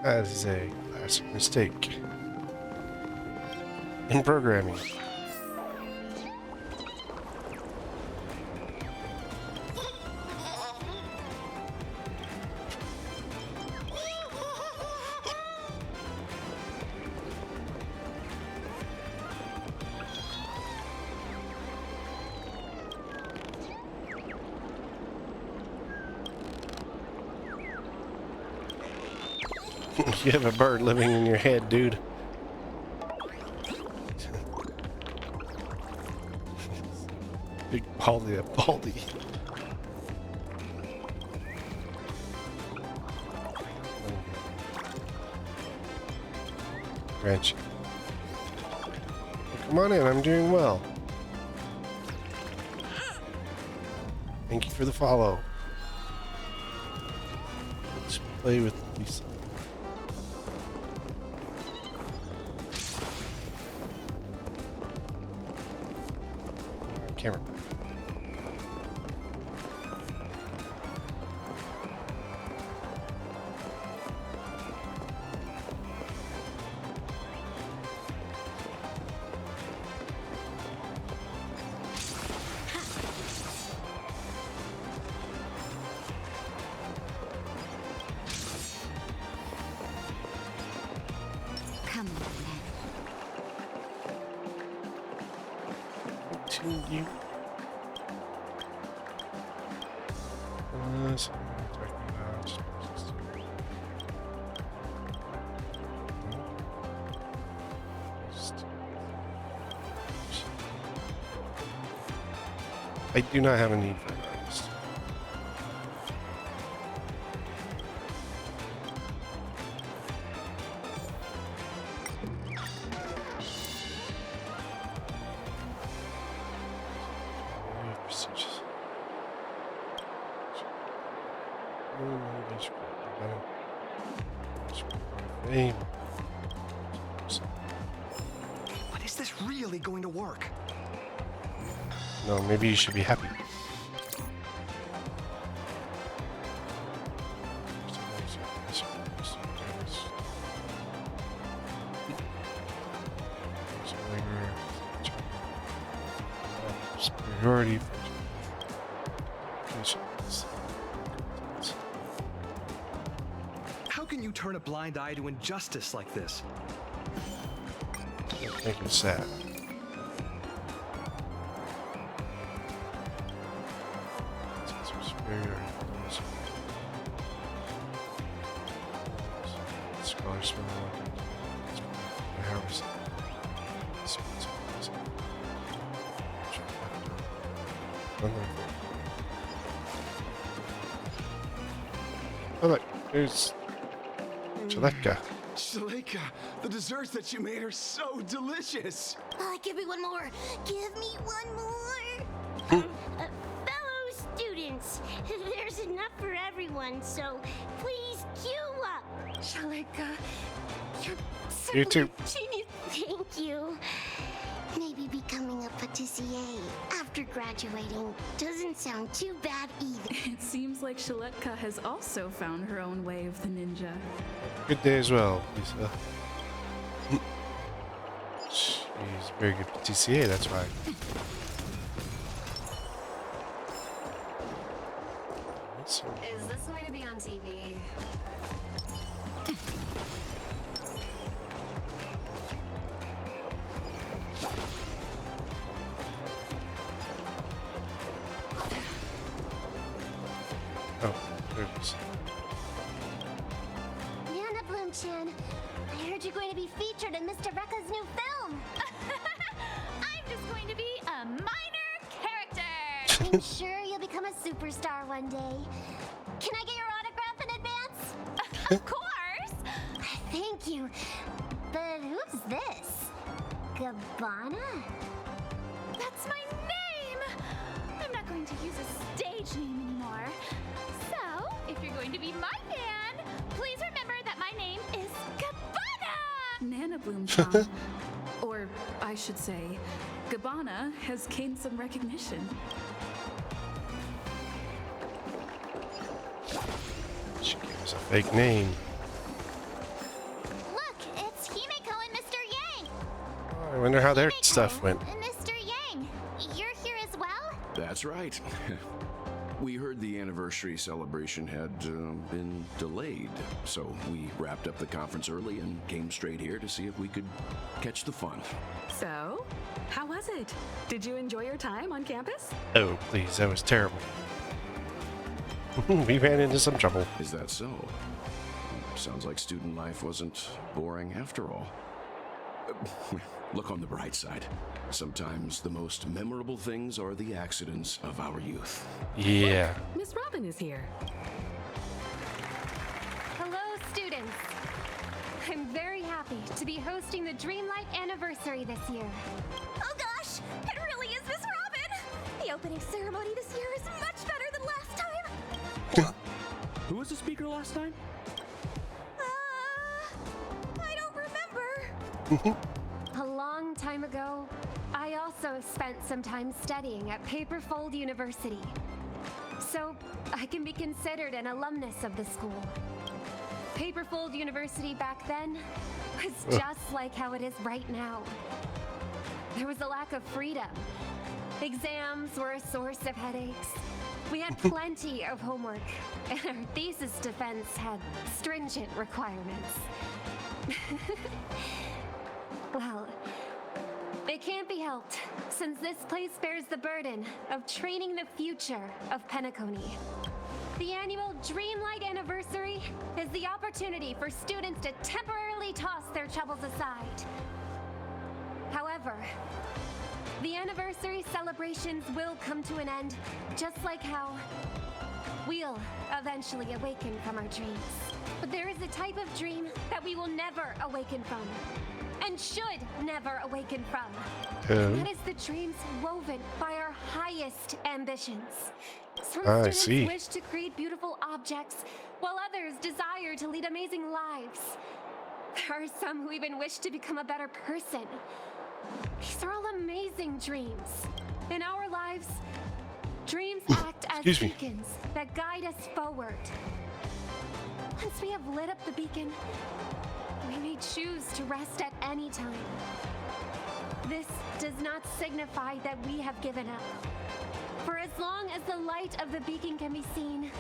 That is a classic mistake in programming. You have a bird living in your head, dude. Big baldy, that baldy. Ranch. Come on in, I'm doing well. Thank you for the follow. Let's play with Lisa. Camera. Come on, Continue. So I'm talking about I do not have a need for an artist. But is this really going to work? No, maybe you should be happy. Superiority. How turn a blind eye to injustice like this. Make me sad. Oh look, there's Shaleka. Shaleka, the desserts that you made are so delicious. Give me one more. Give me one more. Fellow students, there's enough for everyone, so please queue up. Shaleka, you're You too. genius. Thank you. Maybe becoming a patissier after graduating doesn't sound too bad either. It seems like Shaleka has also found her own way of the ninja. Good day as well, Lisa. She's a very good TCA, that's why. Is this going to be on TV? Oh, there it is. Nana Bloom-chan, I heard you're going to be featured in Mr. Rekka's new film. I'm just going to be a minor character. I'm sure you'll become a superstar one day. Can I get your autograph in advance? Of course. Thank you. But who's this? Gabbana? That's my name. I'm not going to use a stage name anymore. So, if you're going to be my fan, please remember that my name is Gabbana. Nana Bloom-chan, or I should say, Gabbana has gained some recognition. She gave us a fake name. Look, it's Himeko and Mr. Yang. I wonder how their stuff went. Mr. Yang, you're here as well? That's right. We heard the anniversary celebration had been delayed, so we wrapped up the conference early and came straight here to see if we could catch the fun. So, how was it? Did you enjoy your time on campus? Oh, please, that was terrible. We ran into some trouble. Is that so? Sounds like student life wasn't boring after all. Look on the bright side. Sometimes the most memorable things are the accidents of our youth. Yeah. Miss Robin is here. Hello, students. I'm very happy to be hosting the Dreamlight Anniversary this year. Oh gosh, it really is Miss Robin! The opening ceremony this year is much better than last time. Who was the speaker last time? I don't remember. A long time ago, I also spent some time studying at Paperfold University. So I can be considered an alumnus of the school. Paperfold University back then was just like how it is right now. There was a lack of freedom. Exams were a source of headaches. We had plenty of homework, and our thesis defense had stringent requirements. Well, it can't be helped, since this place bears the burden of training the future of Penacony. The annual Dreamlight Anniversary is the opportunity for students to temporarily toss their troubles aside. However, the anniversary celebrations will come to an end, just like how we'll eventually awaken from our dreams. But there is a type of dream that we will never awaken from, and should never awaken from. And that is the dreams woven by our highest ambitions. Some students wish to create beautiful objects, while others desire to lead amazing lives. There are some who even wish to become a better person. These are all amazing dreams. In our lives, dreams act as beacons that guide us forward. Once we have lit up the beacon, we may choose to rest at any time. This does not signify that we have given up. For as long as the light of the beacon can be seen,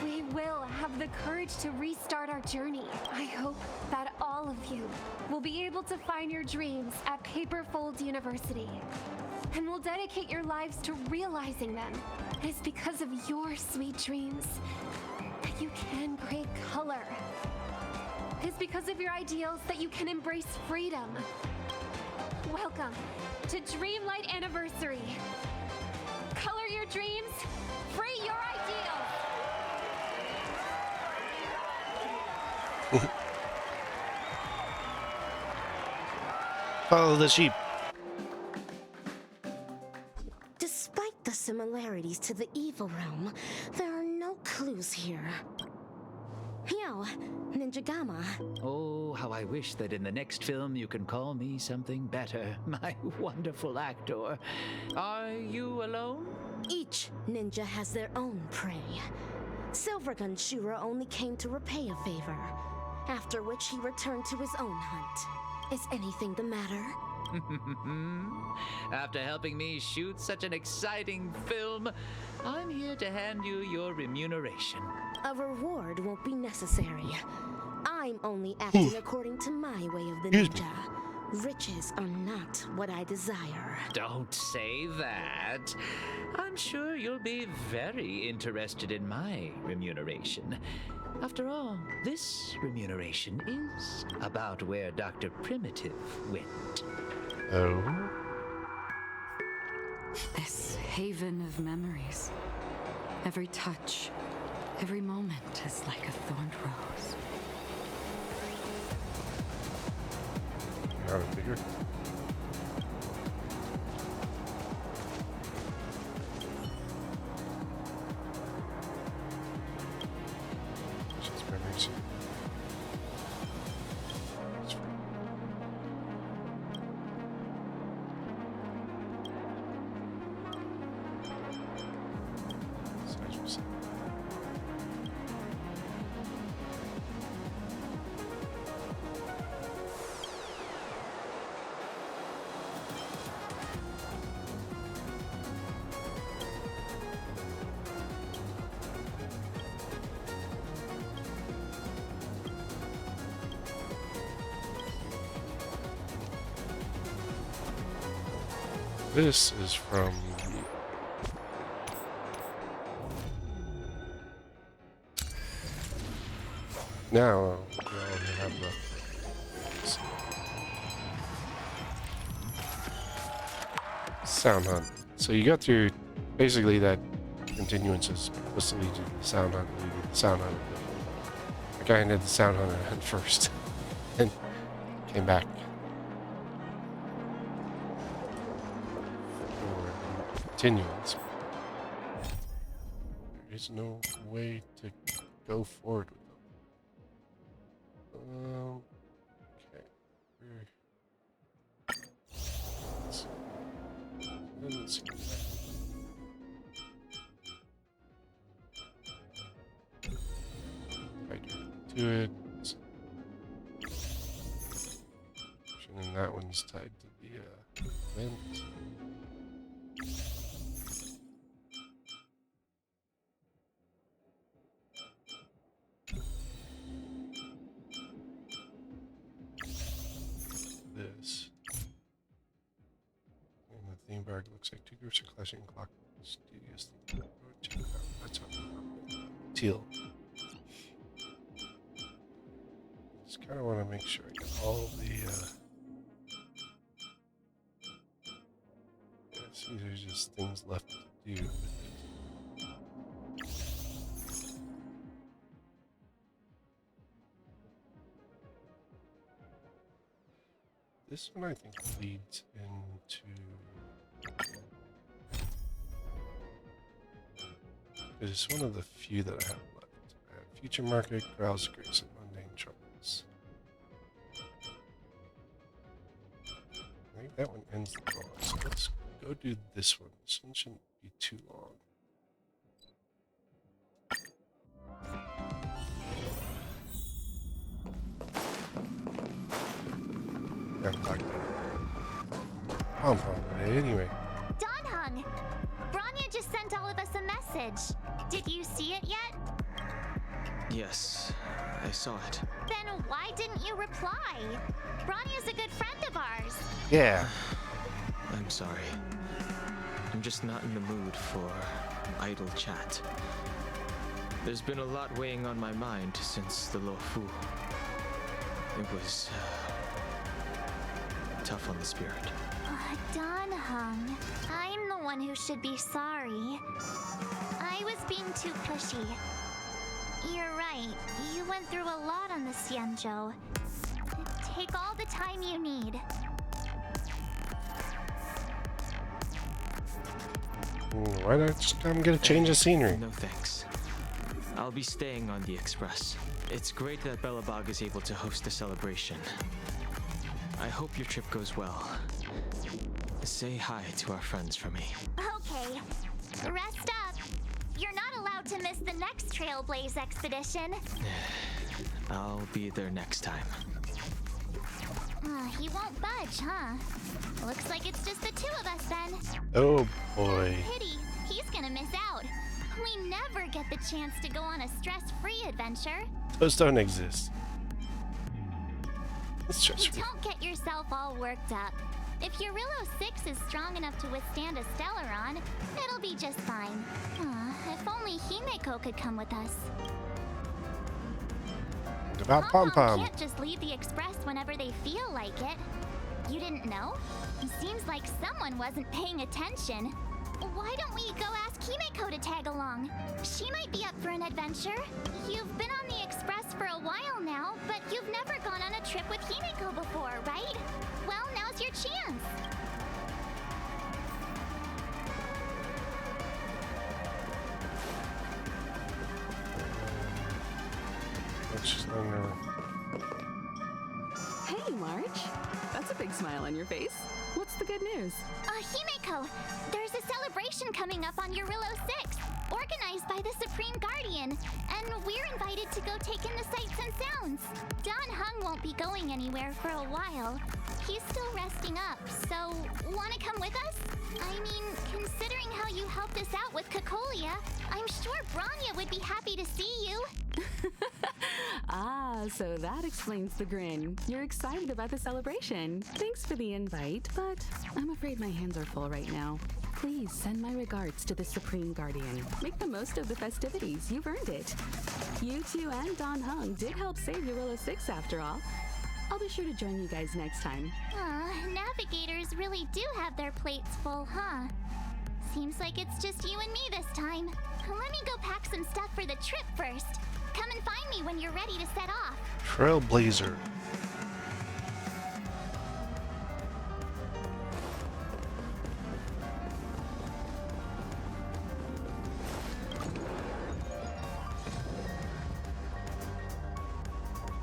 we will have the courage to restart our journey. I hope that all of you will be able to find your dreams at Paperfold University and will dedicate your lives to realizing them. It is because of your sweet dreams that you can create color. It is because of your ideals that you can embrace freedom. Welcome to Dreamlight Anniversary. Color your dreams, free your ideals. Follow the sheep. Despite the similarities to the evil realm, there are no clues here. Yo, Ninja Gamma. Oh, how I wish that in the next film you can call me something better, my wonderful actor. Are you alone? Each ninja has their own prey. Silvergun Shura only came to repay a favor, after which he returned to his own hunt. Is anything the matter? After helping me shoot such an exciting film, I'm here to hand you your remuneration. A reward won't be necessary. I'm only acting according to my way of the ninja. Riches are not what I desire. Don't say that. I'm sure you'll be very interested in my remuneration. After all, this remuneration is about where Dr. Primitive went. Oh? This haven of memories. Every touch, every moment is like a thorned rose. Got it bigger. Just memories. This is from now we only have the sound hunt. So you got through basically that continuance is supposed to lead you to the sound hunt. You did the sound hunt. I guy did the sound hunt first and came back. Continuance. There is no way to go forward with them. Okay. Let's see. Do it. And that one's tied to the event. This. And the theme park looks like two groups of clashing clock studios. Check it out. That's how teal. Just kind of want to make sure I get all the yeah, see, there's just things left to do with it. This one I think leads into it's one of the few that I have left. Future Market, Growls, Grace, and Mundane Troubles. I think that one ends the draw, so let's go do this one. This one shouldn't be too long. Anyway. Donhung! Branya just sent all of us a message. Did you see it yet? Yes, I saw it. Then why didn't you reply? Bronya's a good friend of ours. Yeah. I'm sorry. I'm just not in the mood for idle chat. There's been a lot weighing on my mind since the Lofu. It was tough on the spirit. Don Hung, I'm the one who should be sorry. I was being too pushy. You're right. You went through a lot on the Xianzhou. Take all the time you need. Why not just come get a change of scenery? No thanks. I'll be staying on the Express. It's great that Belobog is able to host a celebration. I hope your trip goes well. Say hi to our friends for me. Okay. Rest up. You're not allowed to miss the next Trailblaze expedition. I'll be there next time. He won't budge, huh? Looks like it's just the two of us then. Oh boy. Pity. He's gonna miss out. We never get the chance to go on a stress-free adventure. Those don't exist. It's stress-free. Don't get yourself all worked up. If Eurillo 6 is strong enough to withstand a Stellaron, it'll be just fine. If only Himeko could come with us. About Pom Pom. Can't just leave the Express whenever they feel like it. You didn't know? Seems like someone wasn't paying attention. Why don't we go ask Himeko to tag along? She might be up for an adventure. You've been on the Express for a while now, but you've never gone on a trip with Himeko before, right? Well, now's your chance. Hey, March. That's a big smile on your face. What's the good news? Himeko, there's a celebration coming up on Eurillo 6, organized by the Supreme Guardian, and we're invited to go take in the sights and sounds. Don Hung won't be going anywhere for a while. He's still resting up, so wanna come with us? I mean, considering how you helped us out with Cocolia, I'm sure Bronya would be happy to see you. So that explains the grin. You're excited about the celebration. Thanks for the invite, but I'm afraid my hands are full right now. Please send my regards to the Supreme Guardian. Make the most of the festivities. You've earned it. You two and Don Hung did help save Eurillo 6 after all. I'll be sure to join you guys next time. Navigators really do have their plates full, huh? Seems like it's just you and me this time. Let me go pack some stuff for the trip first. Come and find me when you're ready to set off. Trailblazer.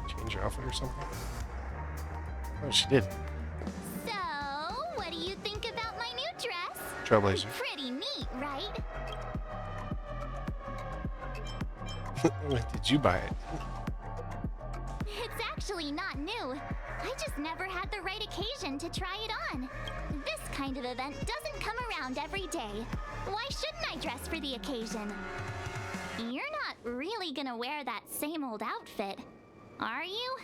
Change your outfit or something? Oh, she did. So, what do you think about my new dress? Trailblazer. Pretty neat, right? When did you buy it? It's actually not new. I just never had the right occasion to try it on. This kind of event doesn't come around every day. Why shouldn't I dress for the occasion? You're not really gonna wear that same old outfit, are you?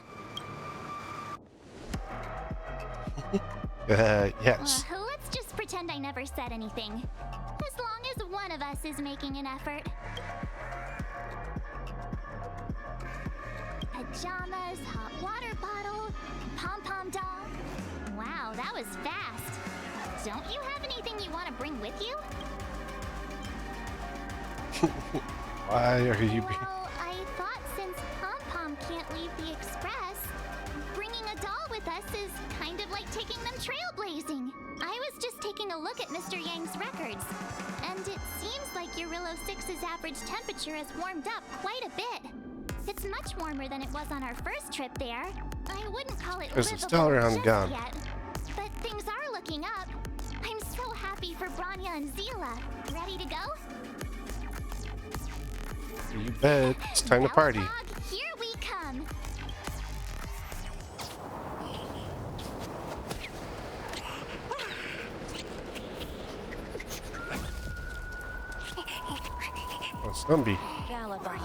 Yes. Let's just pretend I never said anything. As long as one of us is making an effort. Pajamas, hot water bottle, pom-pom doll. Wow, that was fast. Don't you have anything you want to bring with you? Why are you being... Well, I thought since Pom-Pom can't leave the Express, bringing a doll with us is kind of like taking them trailblazing. I was just taking a look at Mr. Yang's records, and it seems like Eurillo 6's average temperature has warmed up quite a bit. It's much warmer than it was on our first trip there. I wouldn't call it There's a livable Stellaron just gone. yet, but things are looking up. I'm so happy for Bronya and Zila. Ready to go? You bet. It's time to party. Belobog, here we come. Oh, Snumby. Belobog.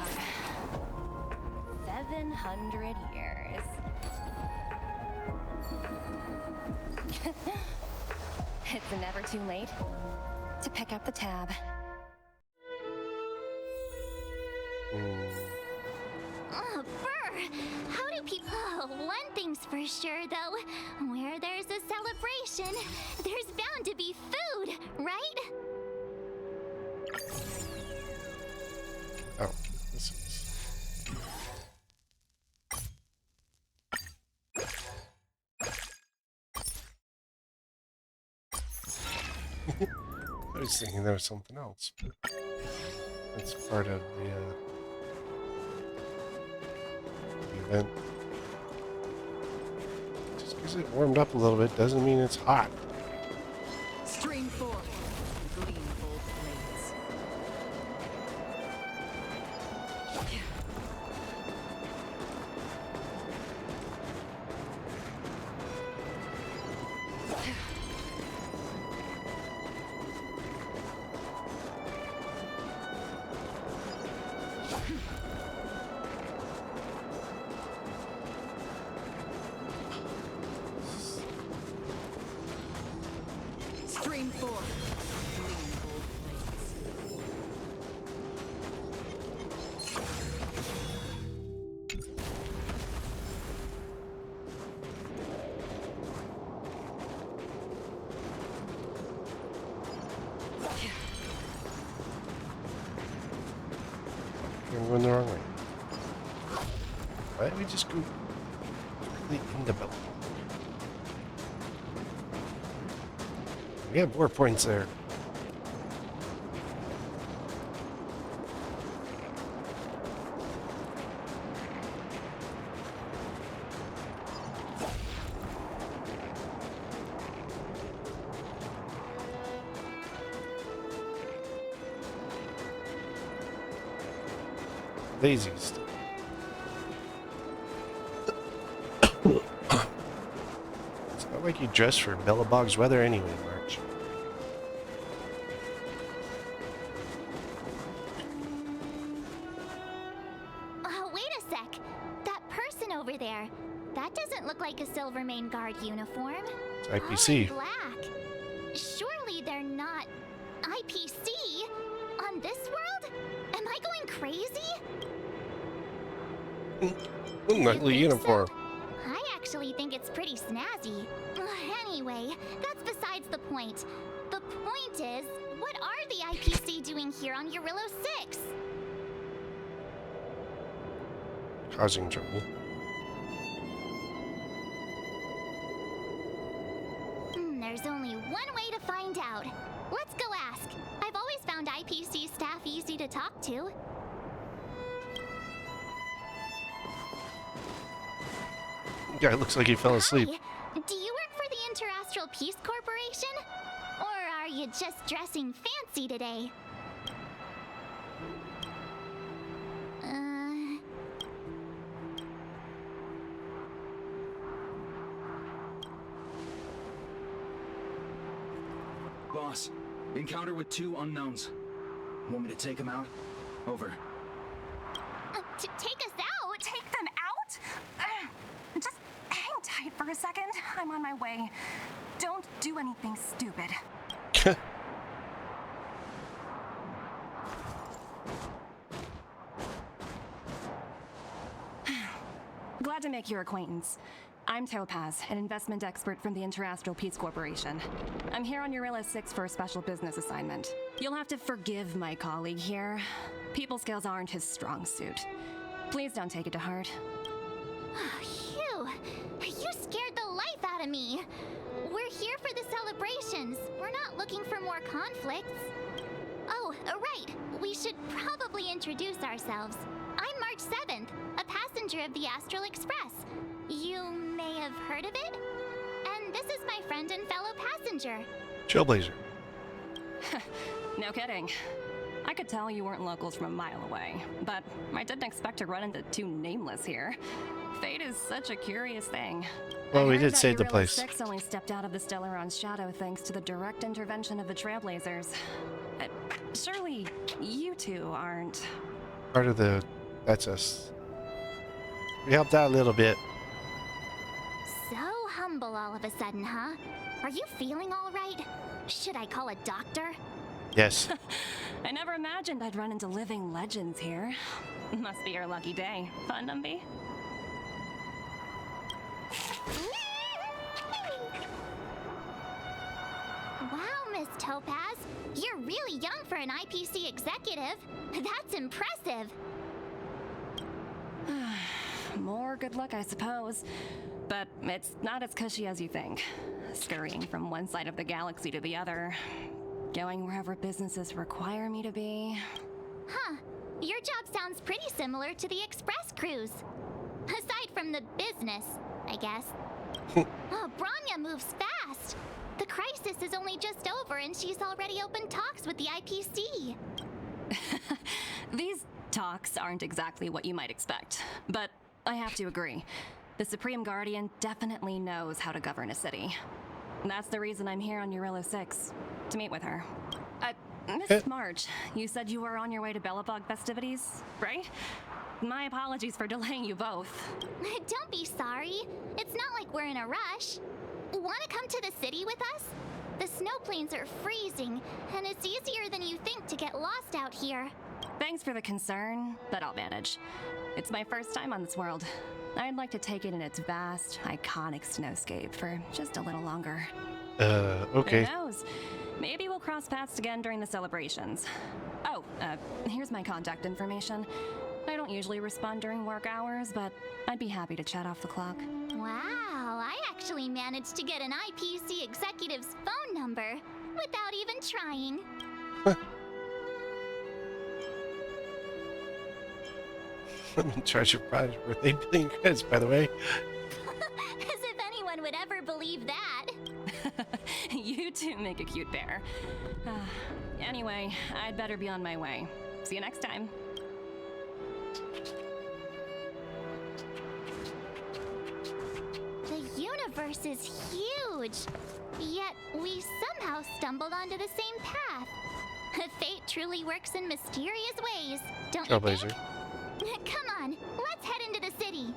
It's never too late to pick up the tab. Oh, Burr! How do people... Oh, one thing's for sure, though. Where there's a celebration, there's bound to be food, right? Oh, this is... I was thinking there was something else, but that's part of the event. Just because it warmed up a little bit doesn't mean it's hot. Stream 4. Gleam both blades. Stream 4. Gleam both blades. I'm going the wrong way. Why don't we just go directly into Bella? We have more points there. Daisies. It's not like you dress for Bella Bog's weather anyway, March. Oh, wait a sec. That person over there, that doesn't look like a Silvermane Guard uniform. It's IPC. All black. Surely they're not IPC on this world? Am I going crazy? Ugly uniform. I actually think it's pretty snazzy. Anyway, that's besides the point. The point is, what are the IPC doing here on Eurillo 6? Causing trouble. There's only one way to find out. Let's go ask. I've always found IPC staff easy to talk to. Yeah, it looks like he fell asleep. Hi. Do you work for the Interastral Peace Corporation? Or are you just dressing fancy today? Boss, encounter with 2 unknowns. Want me to take them out? Over. To take us out? Take them out? Just hang tight for a second. I'm on my way. Don't do anything stupid. Glad to make your acquaintance. I'm Topaz, an investment expert from the Interastral Peace Corporation. I'm here on Eurillo 6 for a special business assignment. You'll have to forgive my colleague here. People skills aren't his strong suit. Please don't take it to heart. Phew! You scared the life out of me! We're here for the celebrations. We're not looking for more conflicts. Oh, right. We should probably introduce ourselves. I'm March 7th, a passenger of the Astral Express. You may have heard of it? And this is my friend and fellow passenger. Trailblazer. No kidding. I could tell you weren't locals from a mile away, but I didn't expect to run into 2 nameless here. Fate is such a curious thing. Well, we I heard did that save the Eurillo place. 6 only stepped out of the Stellaron's shadow thanks to the direct intervention of the Trailblazers. Surely you 2 aren't... Part of the... That's us. We helped out a little bit. So, humble all of a sudden, huh? Are you feeling all right? Should I call a doctor? Yes. I never imagined I'd run into living legends here. Must be your lucky day. Fun, Dumby? Wow, Miss Topaz. You're really young for an IPC executive. That's impressive. More good luck, I suppose. But it's not as cushy as you think. Scurrying from one side of the galaxy to the other. Going wherever businesses require me to be. Huh. Your job sounds pretty similar to the express cruise. Aside from the business, I guess. Oh, Branya moves fast. The crisis is only just over and she's already opened talks with the IPC. These talks aren't exactly what you might expect, but I have to agree. The Supreme Guardian definitely knows how to govern a city. That's the reason I'm here on Eurilla 6, to meet with her. Miss March, you said you were on your way to Belobog festivities, right? My apologies for delaying you both. Don't be sorry. It's not like we're in a rush. Want to come to the city with us? The snow plains are freezing, and it's easier than you think to get lost out here. Thanks for the concern, but I'll manage. It's my first time on this world. I'd like to take it in its vast, iconic snowscape for just a little longer. Okay. Who knows? Maybe we'll cross paths again during the celebrations. Oh, here's my contact information. I don't usually respond during work hours, but I'd be happy to chat off the clock. Wow, I actually managed to get an IPC executive's phone number without even trying. I'm in charge of project worth 8 billion credits, by the way. As if anyone would ever believe that. You two make a cute pair. Anyway, I'd better be on my way. See you next time. The universe is huge, yet we somehow stumbled onto the same path. Fate truly works in mysterious ways, don't you think? Trailblazer. Come on, let's head into the city.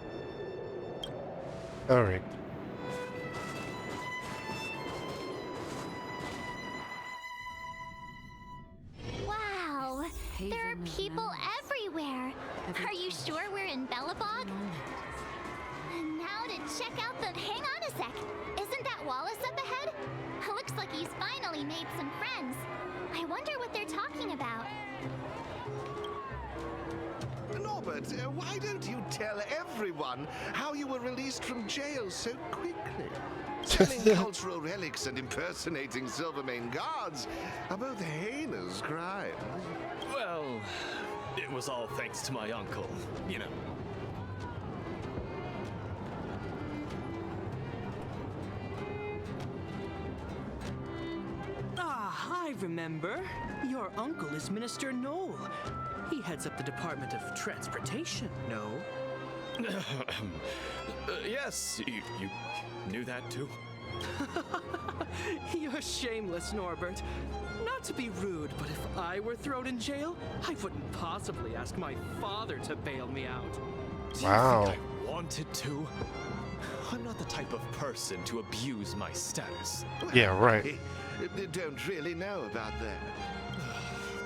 All right. Wow, there are people everywhere. Are you sure we're in Belobog? And now to check out the... Hang on a sec. Isn't that Wallace up ahead? Looks like he's finally made some friends. I wonder what they're talking about. Norbert, why don't you tell everyone how you were released from jail so quickly? Selling cultural relics and impersonating Silvermane guards are both heinous crimes. Well, it was all thanks to my uncle, you know. Ah, I remember. Your uncle is Minister Knoll. He heads up the Department of Transportation, no? Yes, you knew that too? You're shameless, Norbert. Not to be rude, but if I were thrown in jail, I wouldn't possibly ask my father to bail me out. Wow. Do you think I wanted to? I'm not the type of person to abuse my status. Yeah, right. Don't really know about that.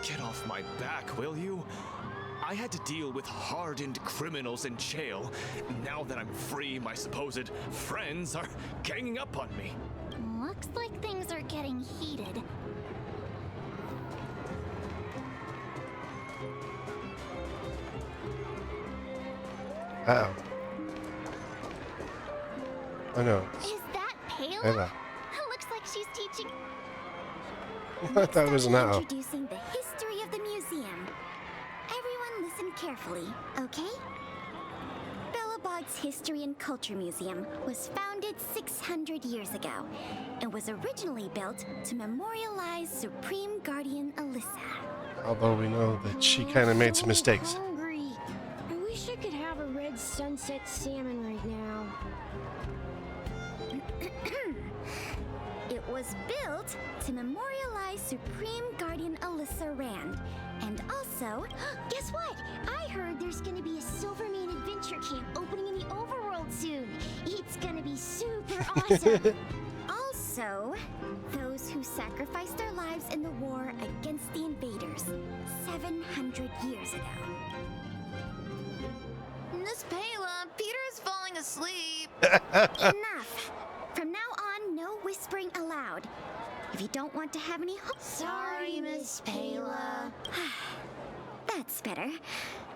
Get off my back, will you? I had to deal with hardened criminals in jail. Now that I'm free, my supposed friends are ganging up on me. Looks like things are getting heated. Uh-oh. Oh no. Is that Payla? Payla. Looks like she's teaching... I thought it was an uh-oh. Introducing the history of the museum. Everyone listen carefully, okay? Belobog's History and Culture Museum was founded 600 years ago and was originally built to memorialize Supreme Guardian Alyssa. Although we know that she kind of made some mistakes. Hungry. I wish I could have a red sunset salmon right now. It was built to memorialize Supreme Guardian Alyssa Rand. And also, guess what? I heard there's gonna be a Silvermane adventure camp opening in the overworld soon. It's gonna be super awesome. Also, those who sacrificed their lives in the war against the invaders 700 years ago. Miss Payla, Peter is falling asleep. Enough. From now on, no whispering aloud. If you don't want to have any Sorry, Miss Payla. That's better.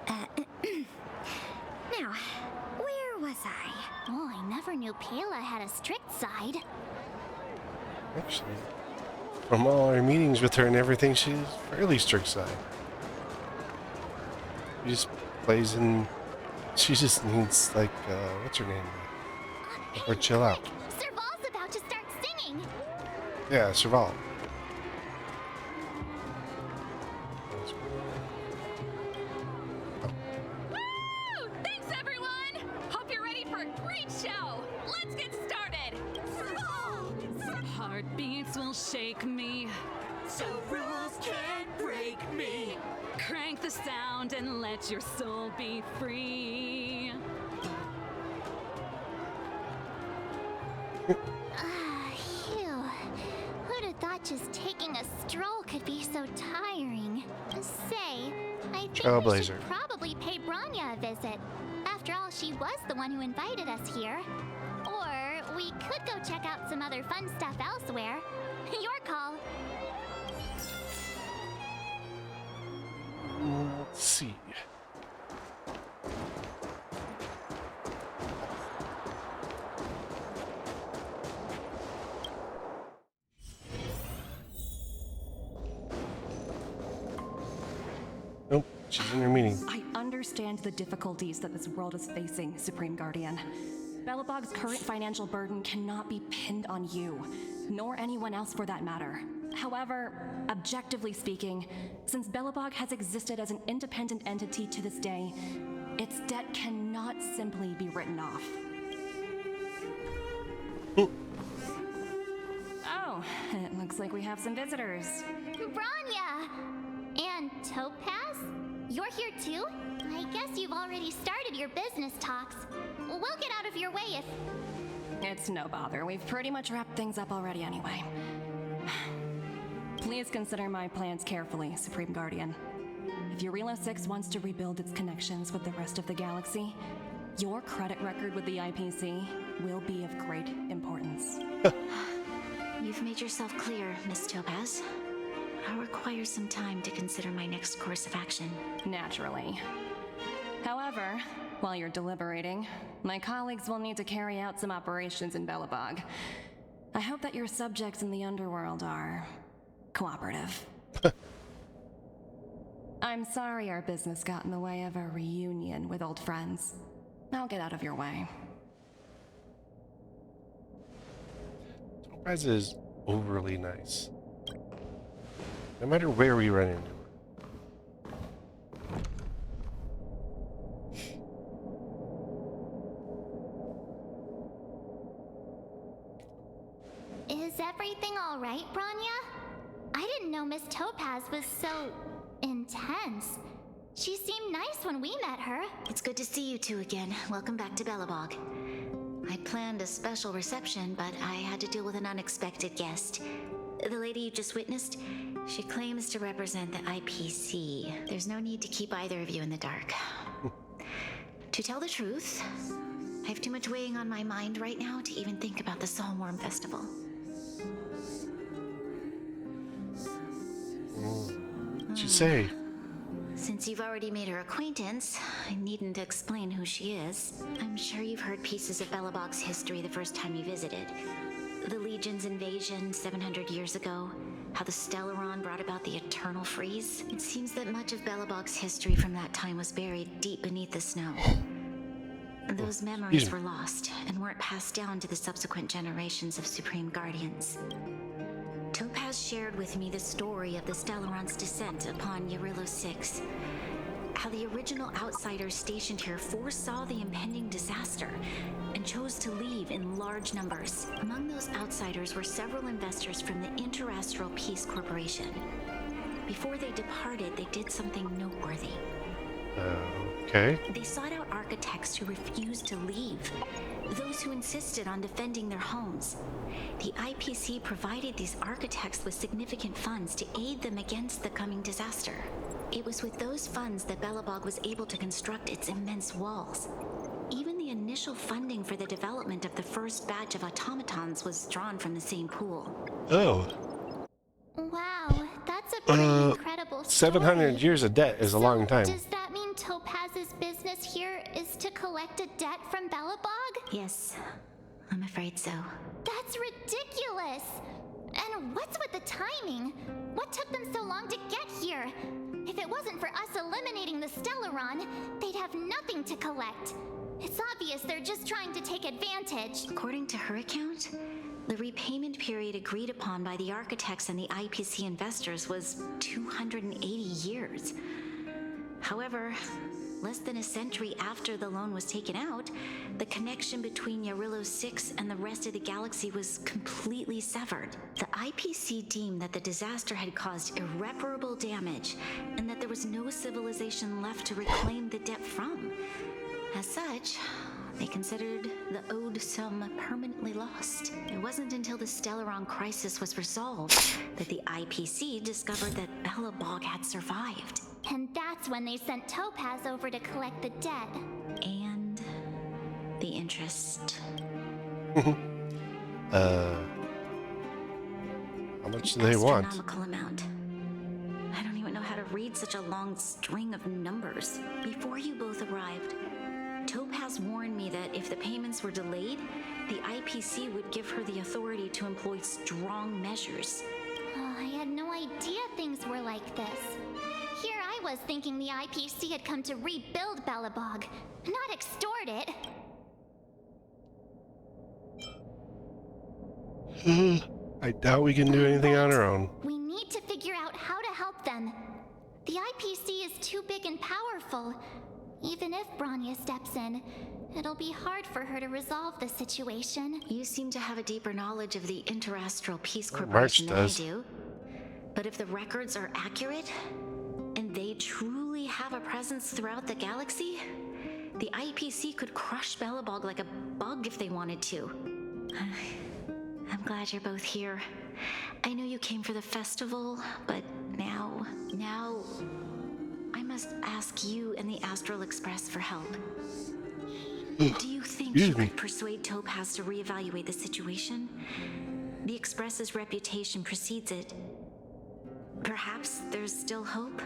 Now, where was I? Oh, I never knew Payla had a strict side. Actually, from all our meetings with her and everything, she's fairly strict side. She just plays in. She just needs, like, what's her name? Or chill out. Serval's about to start singing. Yeah, Serval. Woo! Thanks, everyone! Hope you're ready for a great show. Let's get started. Heartbeats will shake me, so rules can't break me. Crank the sound and let your soul be free. Phew. Who'd have thought just taking a stroll could be so tiring? Say, I think we Trailblazer. should probably pay Bronya a visit. After all, she was the one who invited us here. Or we could go check out some other fun stuff elsewhere. Your call. Let's see. Nope, she's in her meeting. I understand the difficulties that this world is facing, Supreme Guardian. Belobog's current financial burden cannot be pinned on you, nor anyone else for that matter. However, objectively speaking, since Belobog has existed as an independent entity to this day, its debt cannot simply be written off. Oh, it looks like we have some visitors. Bronya! And Topaz? You're here too? I guess you've already started your business talks. We'll get out of your way if... It's no bother. We've pretty much wrapped things up already anyway. Please consider my plans carefully, Supreme Guardian. If Eurelo 6 wants to rebuild its connections with the rest of the galaxy, your credit record with the IPC will be of great importance. You've made yourself clear, Miss Topaz. I'll require some time to consider my next course of action. Naturally. However, while you're deliberating, my colleagues will need to carry out some operations in Belobog. I hope that your subjects in the underworld are cooperative. I'm sorry our business got in the way of a reunion with old friends. I'll get out of your way. Topaz is overly nice. No matter where we run into her. Is everything all right, Bronya? I didn't know Miss Topaz was so... intense. She seemed nice when we met her. It's good to see you two again. Welcome back to Belobog. I planned a special reception, but I had to deal with an unexpected guest. The lady you just witnessed, she claims to represent the IPC. There's no need to keep either of you in the dark. To tell the truth, I have too much weighing on my mind right now to even think about the Soulworm Festival. What'd you say? Since you've already made her acquaintance, I needn't explain who she is. I'm sure you've heard pieces of Belobog's history the first time you visited. The Legion's invasion 700 years ago, how the Stellaron brought about the Eternal Freeze. It seems that much of Belobog's history from that time was buried deep beneath the snow. Those memories were lost and weren't passed down to the subsequent generations of Supreme Guardians. Topaz shared with me the story of the Stellaron's descent upon Eurelo 6. How the original outsiders stationed here foresaw the impending disaster and and chose to leave in large numbers. Among those outsiders were several investors from the Interastral Peace Corporation. Before they departed, they did something noteworthy. Okay. They sought out architects who refused to leave, those who insisted on defending their homes. The IPC provided these architects with significant funds to aid them against the coming disaster. It was with those funds that Belobog was able to construct its immense walls. Even the initial funding for the development of the first batch of automatons was drawn from the same pool. Oh. Wow, that's a pretty incredible story. 700 years of debt is a long time. Does that mean Topaz's business here is to collect a debt from Belobog? Yes, I'm afraid so. That's ridiculous! And what's with the timing? What took them so long to get here? If it wasn't for us eliminating the Stellaron, they'd have nothing to collect. It's obvious they're just trying to take advantage. According to her account, the repayment period agreed upon by the architects and the IPC investors was 280 years. However, less than a century after the loan was taken out, the connection between Yarillo 6 and the rest of the galaxy was completely severed. The IPC deemed that the disaster had caused irreparable damage and that there was no civilization left to reclaim the debt from. As such, they considered the owed sum permanently lost. It wasn't until the Stellaron crisis was resolved that the IPC discovered that Belobog had survived. And that's when they sent Topaz over to collect the debt. And the interest. How much do they want? Astronomical amount. I don't even know how to read such a long string of numbers. Before you both arrived, Topaz warned me that if the payments were delayed, the IPC would give her the authority to employ strong measures. Oh, I had no idea things were like this. Here I was thinking the IPC had come to rebuild Belobog, not extort it. I doubt we can do anything on our own. We need to figure out how to help them. The IPC is too big and powerful. Even if Bronya steps in, it'll be hard for her to resolve the situation. You seem to have a deeper knowledge of the Interastral Peace March Corporation than I does. do. But if the records are accurate, and they truly have a presence throughout the galaxy, the IPC could crush Belobog like a bug if they wanted to. I'm glad you're both here. I know you came for the festival, but now I must ask you and the Astral Express for help. Do you think you could persuade Topaz to reevaluate the situation? The Express's reputation precedes it. Perhaps there's still hope?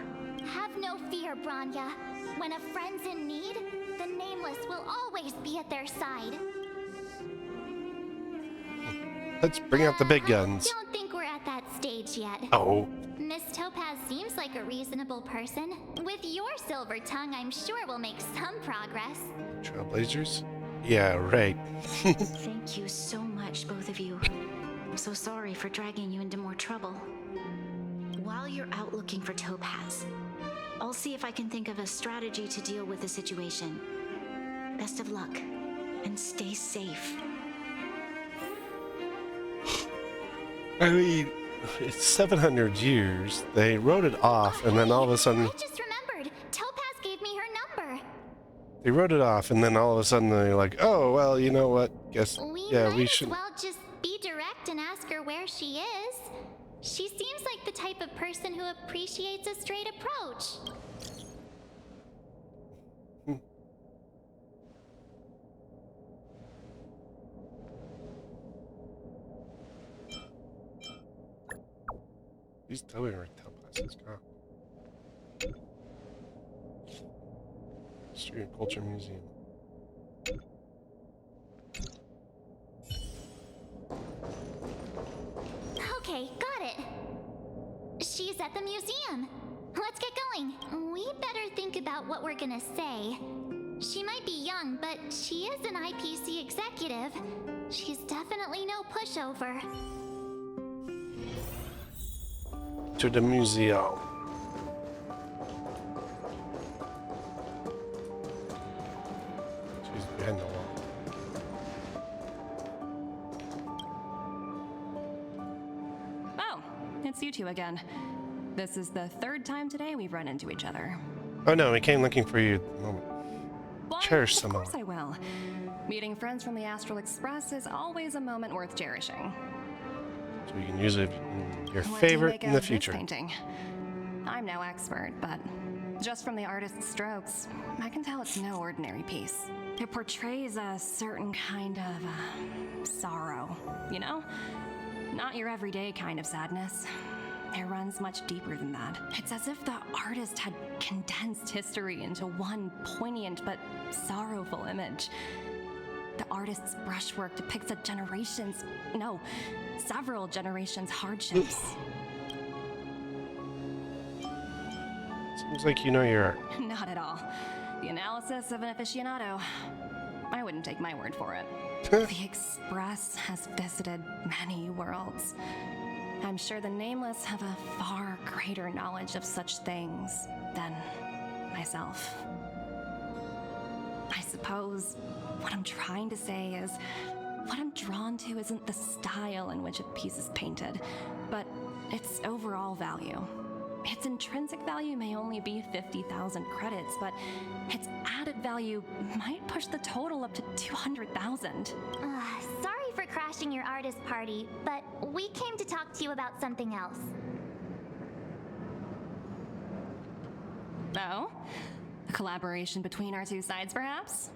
Have no fear, Bronya. When a friend's in need, the Nameless will always be at their side. Let's bring out the big guns. I don't think we're at that stage yet. Oh. Miss Topaz seems like a reasonable person. With your silver tongue, I'm sure we'll make some progress. Trailblazers? Yeah, right. Thank you so much, both of you. I'm so sorry for dragging you into more trouble. While you're out looking for Topaz, I'll see if I can think of a strategy to deal with the situation. Best of luck, and stay safe. I mean, it's 700 years. They wrote it off, and then all of a sudden... I just remembered. Topaz gave me her number. They wrote it off, and then all of a sudden they're like, oh, well, you know what? Guess, we should... Well, just be direct and ask her where she is. She seems like the type of person who appreciates a straight approach. Please tell me where Topaz is gone. History and Culture Museum. Okay, got it. She's at the museum. Let's get going. We better think about what we're gonna say. She might be young, but she is an IPC executive. She's definitely no pushover. To the museum. She's behind the wall. it's you two again. This is the third time today we've run into each other. Oh no, we came looking for you at the moment. Why, Cherish of some course I will. Meeting friends from the Astral Express is always a moment worth cherishing. So we can use it your What do you favorite make in out the of this future. painting? I'm no expert, but just from the artist's strokes, I can tell it's no ordinary piece. It portrays a certain kind of sorrow, you know? Not your everyday kind of sadness. It runs much deeper than that. It's as if the artist had condensed history into one poignant but sorrowful image. The artist's brushwork depicts several generations' hardships. Seems like you know your art. Not at all. The analysis of an aficionado. I wouldn't take my word for it. The Express has visited many worlds. I'm sure the Nameless have a far greater knowledge of such things than myself. I suppose what I'm trying to say is, what I'm drawn to isn't the style in which a piece is painted, but its overall value. Its intrinsic value may only be 50,000 credits, but its added value might push the total up to 200,000. Sorry for crashing your artist party, but we came to talk to you about something else. Oh? A collaboration between our two sides, perhaps?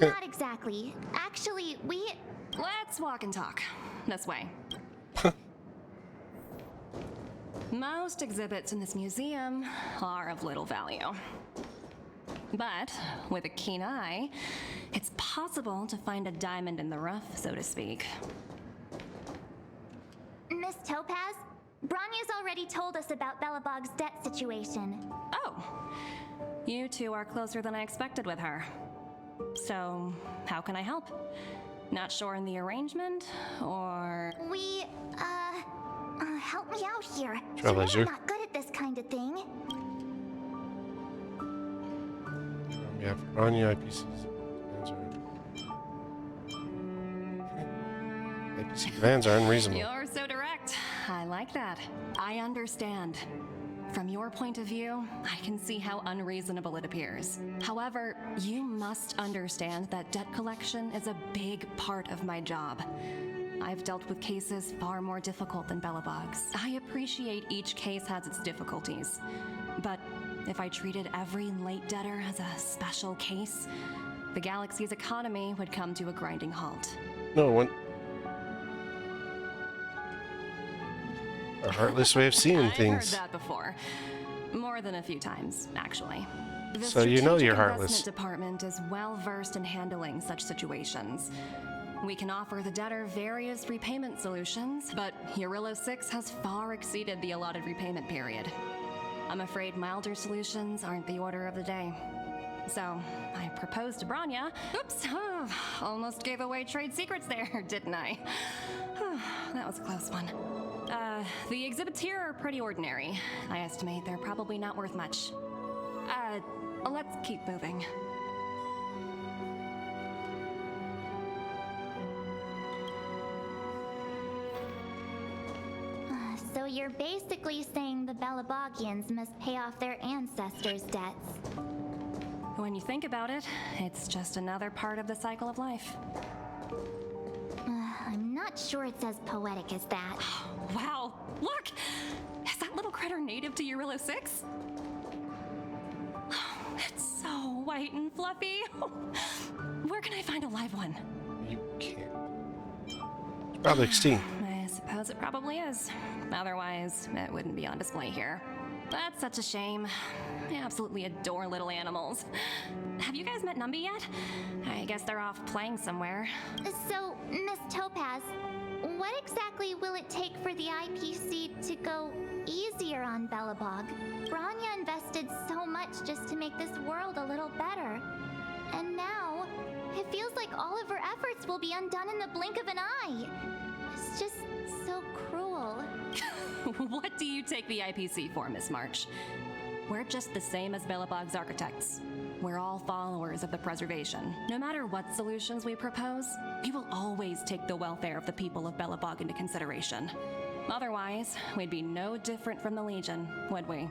Not exactly. Actually, Let's walk and talk. This way. Most exhibits in this museum are of little value. But with a keen eye, it's possible to find a diamond in the rough, so to speak. Miss Topaz, Bronya's already told us about Belobog's debt situation. Oh, you two are closer than I expected with her. So, how can I help? Not sure in the arrangement, or... Help me out here. Trailblaze, I'm not good at this kind of thing. We have Bronya IPCs. IPC demands are unreasonable. You're so direct. I like that. I understand. From your point of view, I can see how unreasonable it appears. However, you must understand that debt collection is a big part of my job. I've dealt with cases far more difficult than Belobog's. I appreciate each case has its difficulties. But if I treated every late debtor as a special case, the galaxy's economy would come to a grinding halt. No one. A heartless way of seeing things. I've heard that before. More than a few times, actually. The So you know you're Strategic heartless. Investment Department is well versed in handling such situations. We can offer the debtor various repayment solutions, but Eurilo 6 has far exceeded the allotted repayment period. I'm afraid milder solutions aren't the order of the day. So, I proposed to Bronya. Oops, almost gave away trade secrets there, didn't I? That was a close one. The exhibits here are pretty ordinary. I estimate they're probably not worth much. Let's keep moving. So you're basically saying the Belobogians must pay off their ancestors' debts. When you think about it, it's just another part of the cycle of life. I'm not sure it's as poetic as that. Wow, look! Is that little critter native to Eurilo 6? It's so white and fluffy. Where can I find a live one? You can't. It's probably extinct. I suppose it probably is. Otherwise, it wouldn't be on display here. That's such a shame. I absolutely adore little animals. Have you guys met Numby yet? I guess they're off playing somewhere. So, Miss Topaz, what exactly will it take for the IPC to go easier on Belobog? Bronya invested so much just to make this world a little better. And now, it feels like all of her efforts will be undone in the blink of an eye. It's just so cruel. What do you take the IPC for, Miss March? We're just the same as Belobog's architects. We're all followers of the preservation. No matter what solutions we propose, we will always take the welfare of the people of Belobog into consideration. Otherwise, we'd be no different from the Legion, would we?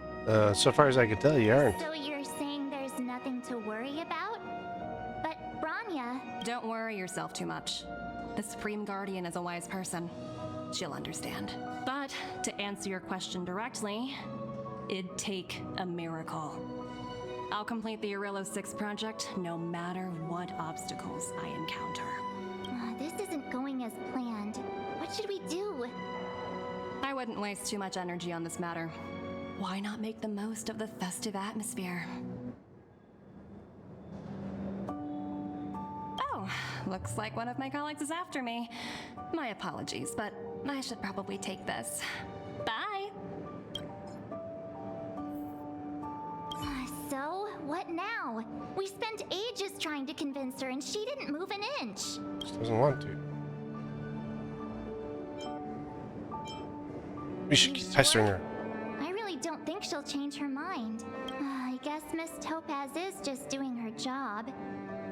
So far as I can tell, you aren't. So you're saying there's nothing to worry about? But Branya... Don't worry yourself too much. The Supreme Guardian is a wise person. She'll understand. But to answer your question directly, it'd take a miracle. I'll complete the Aurilla 6 project no matter what obstacles I encounter. This isn't going as planned. What should we do? I wouldn't waste too much energy on this matter. Why not make the most of the festive atmosphere? Oh, looks like one of my colleagues is after me. My apologies, but I should probably take this. Bye! So, what now? We spent ages trying to convince her and she didn't move an inch. She doesn't want to. We should keep pestering her. I really don't think she'll change her mind. I guess Miss Topaz is just doing her job.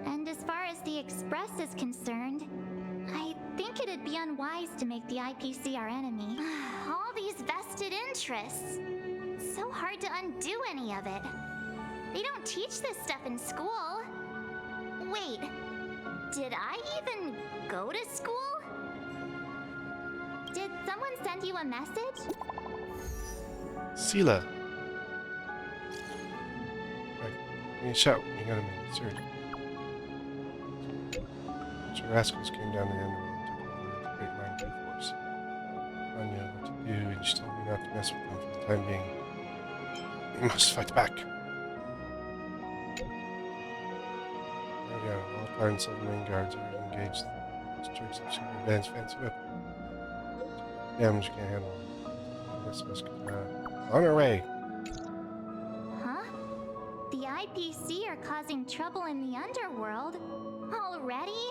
And as far as the Express is concerned, I think it'd be unwise to make the IPC our enemy. All these vested interests. So hard to undo any of it. They don't teach this stuff in school. Wait, did I even go to school? Did someone send you a message? Sela. Right. You shout. You got a minute, sir. Some rascals came down the underworld and took over the Great Mind by force. Anya, what to do, and she told me not to mess with them for the time being. We must fight back. Yeah, all fire and Silvermane guards are engaged. This church of super advanced fancy weapon. Damage can't handle it. This must get on our way. Huh? The IPC are causing trouble in the underworld? Already?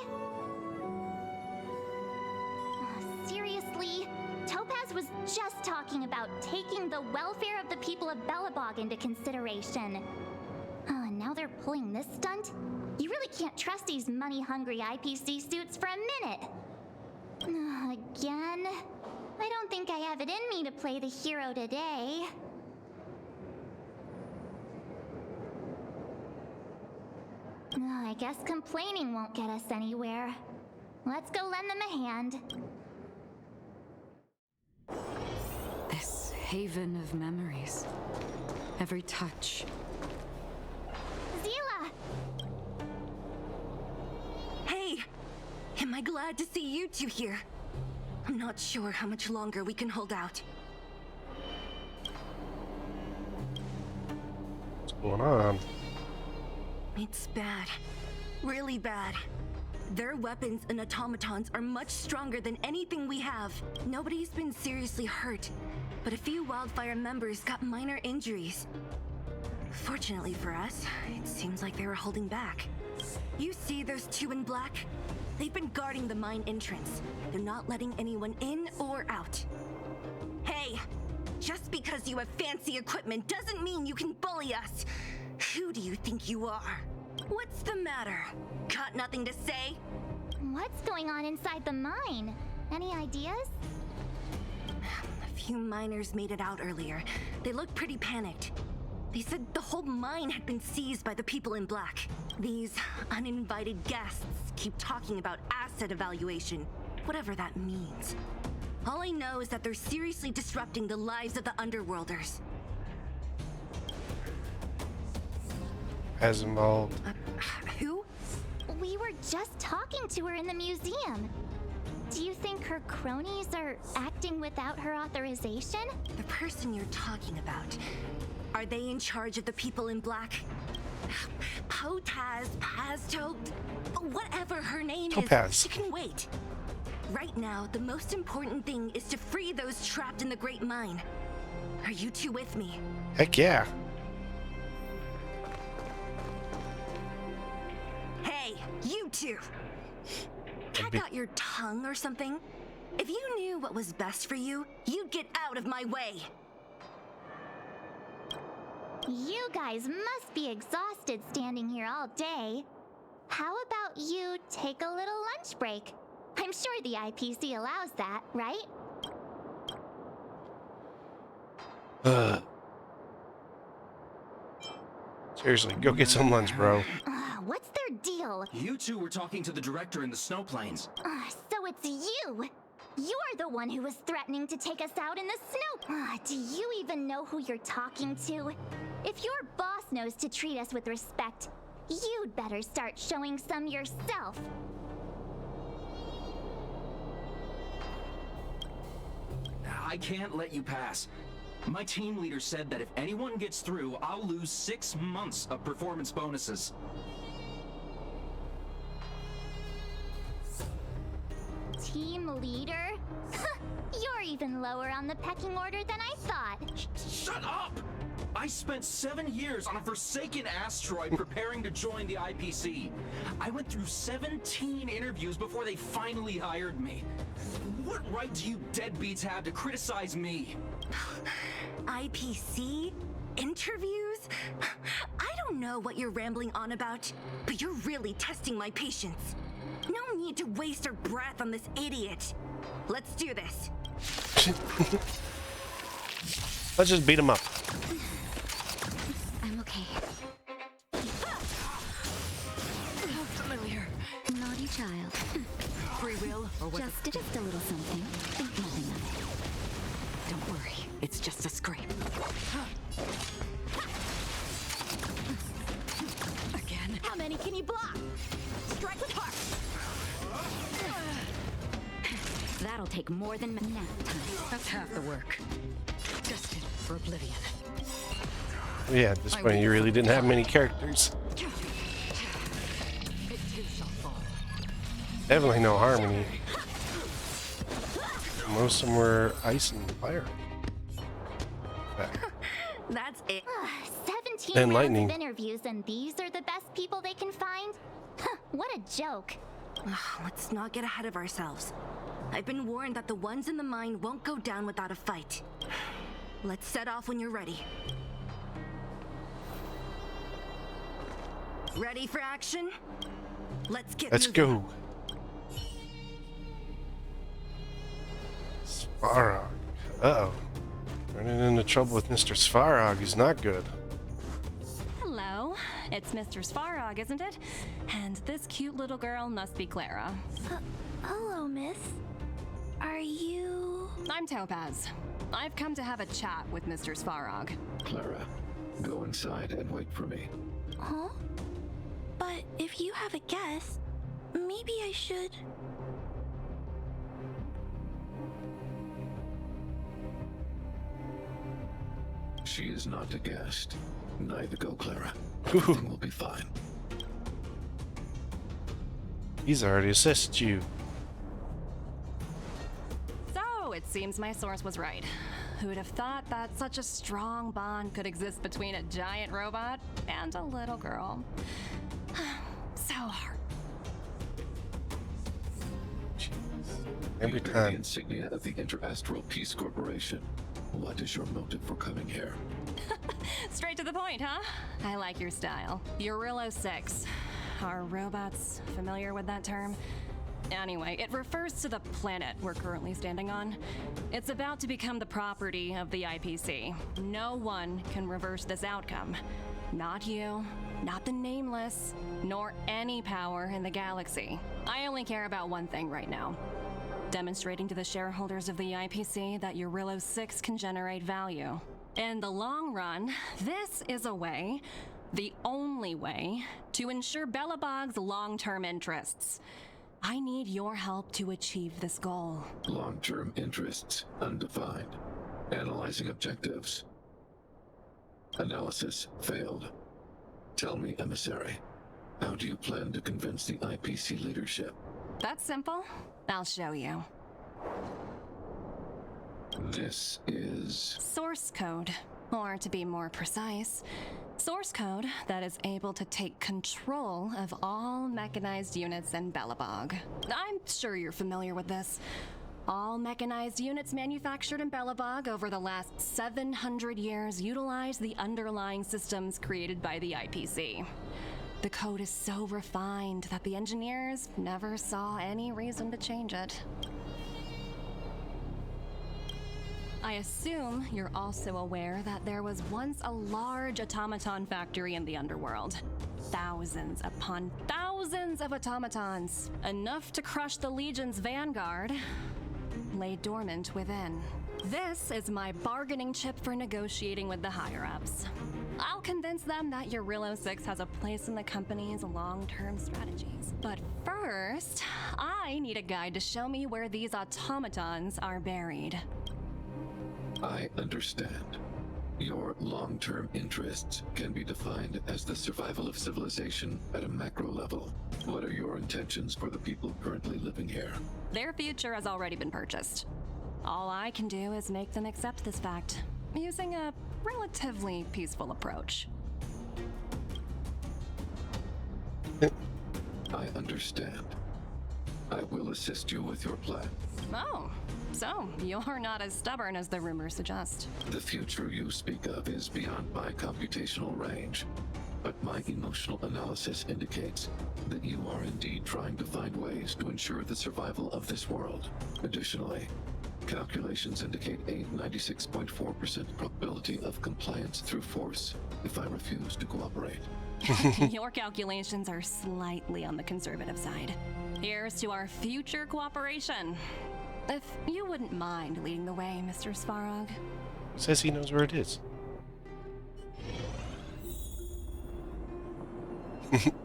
Seriously? Topaz was just talking about taking the welfare of the people of Belobog into consideration. And now they're pulling this stunt? You really can't trust these money-hungry IPC suits for a minute. Again? I don't think I have it in me to play the hero today. I guess complaining won't get us anywhere. Let's go lend them a hand. This haven of memories. Every touch. Zila! Hey! Am I glad to see you two here? I'm not sure how much longer we can hold out. What's going on? It's bad. Really bad. Their weapons and automatons are much stronger than anything we have. Nobody's been seriously hurt, but a few Wildfire members got minor injuries. Fortunately for us, it seems like they were holding back. You see those two in black? They've been guarding the mine entrance. They're not letting anyone in or out. Hey! Just because you have fancy equipment doesn't mean you can bully us! Who do you think you are? What's the matter? Got nothing to say? What's going on inside the mine? Any ideas? A few miners made it out earlier. They looked pretty panicked. They said the whole mine had been seized by the people in black. These uninvited guests keep talking about asset evaluation, whatever that means. All I know is that they're seriously disrupting the lives of the Underworlders. As involved. Who? We were just talking to her in the museum. Do you think her cronies are acting without her authorization? The person you're talking about. Are they in charge of the people in black? Potaz, Pazto, whatever her name is, she can wait. Right now, the most important thing is to free those trapped in the Great Mine. Are you two with me? Heck yeah. Hey, you two! Pack out your tongue or something. If you knew what was best for you, you'd get out of my way. You guys must be exhausted standing here all day. How about you take a little lunch break? I'm sure the IPC allows that, right? Seriously, go get some lunch, bro. What's their deal? You two were talking to the director in the snow plains. So it's you! You're the one who was threatening to take us out in the snow! Do you even know who you're talking to? If your boss knows to treat us with respect, you'd better start showing some yourself. I can't let you pass. My team leader said that if anyone gets through, I'll lose 6 months of performance bonuses. Team leader? You're even lower on the pecking order than I thought. Shut up! I spent 7 years on a forsaken asteroid preparing to join the IPC. I went through 17 interviews before they finally hired me. What right do you deadbeats have to criticize me? IPC? Interviews? I don't know what you're rambling on about, but you're really testing my patience. No need to waste our breath on this idiot. Let's do this. Let's just beat him up. I'm okay. Familiar. Naughty child. Free will or what? Just a little something. Think nothing of it. Don't worry, it's just a scrape. Again. How many can you block? Strike with heart. That'll take more than nap time. That's half the work. Destined for oblivion. Yeah, at this point, you really didn't have many characters. It too shall fall. Definitely no harmony. Most of them were ice and fire. That's it. 17 And rounds lightning. of interviews, and these are the best people they can find? What a joke. Let's not get ahead of ourselves. I've been warned that the ones in the mine won't go down without a fight. Let's set off when you're ready. Ready for action? Let's Let's moving. go. Svarog. Uh-oh. Running into trouble with Mr. Svarog is not good. Hello, it's Mr. Svarog, isn't it? And this cute little girl must be Clara. Hello, miss. Are you... I'm Topaz. I've come to have a chat with Mr. Svarog. Clara, go inside and wait for me. Huh? But if you have a guest, maybe I should... She is not a guest. Neither go, Clara. Everything will be fine. He's already assisted you. So, it seems my source was right. Who would have thought that such a strong bond could exist between a giant robot and a little girl? So hard. Every You bear time. the insignia of the Interastral Peace Corporation. What is your motive for coming here? Straight to the point, huh? I like your style. Eurillo 6. Are robots familiar with that term? Anyway, it refers to the planet we're currently standing on. It's about to become the property of the IPC. No one can reverse this outcome. Not you, not the Nameless, nor any power in the galaxy. I only care about one thing right now. Demonstrating to the shareholders of the IPC that Eurillo 6 can generate value. In the long run, this is a way, the only way, to ensure Belobog's long-term interests. I need your help to achieve this goal. Long-term interests, undefined. Analyzing objectives. Analysis failed. Tell me, emissary, how do you plan to convince the IPC leadership? That's simple. I'll show you. This is... Source code, or to be more precise, source code that is able to take control of all mechanized units in Belobog. I'm sure you're familiar with this. All mechanized units manufactured in Belobog over the last 700 years utilize the underlying systems created by the IPC. The code is so refined that the engineers never saw any reason to change it. I assume you're also aware that there was once a large automaton factory in the underworld. Thousands upon thousands of automatons, enough to crush the Legion's vanguard, lay dormant within. This is my bargaining chip for negotiating with the higher-ups. I'll convince them that Eurillo 6 has a place in the company's long-term strategies. But first, I need a guide to show me where these automatons are buried. I understand. Your long-term interests can be defined as the survival of civilization at a macro level. What are your intentions for the people currently living here? Their future has already been purchased. All I can do is make them accept this fact, using a relatively peaceful approach. I understand. I will assist you with your plan. Oh, so you're not as stubborn as the rumors suggest. The future you speak of is beyond my computational range, but my emotional analysis indicates that you are indeed trying to find ways to ensure the survival of this world. Additionally, calculations indicate a 96.4% probability of compliance through force if I refuse to cooperate. Your calculations are slightly on the conservative side. Here's to our future cooperation. If you wouldn't mind leading the way, Mr. Svarog. Says he knows where it is.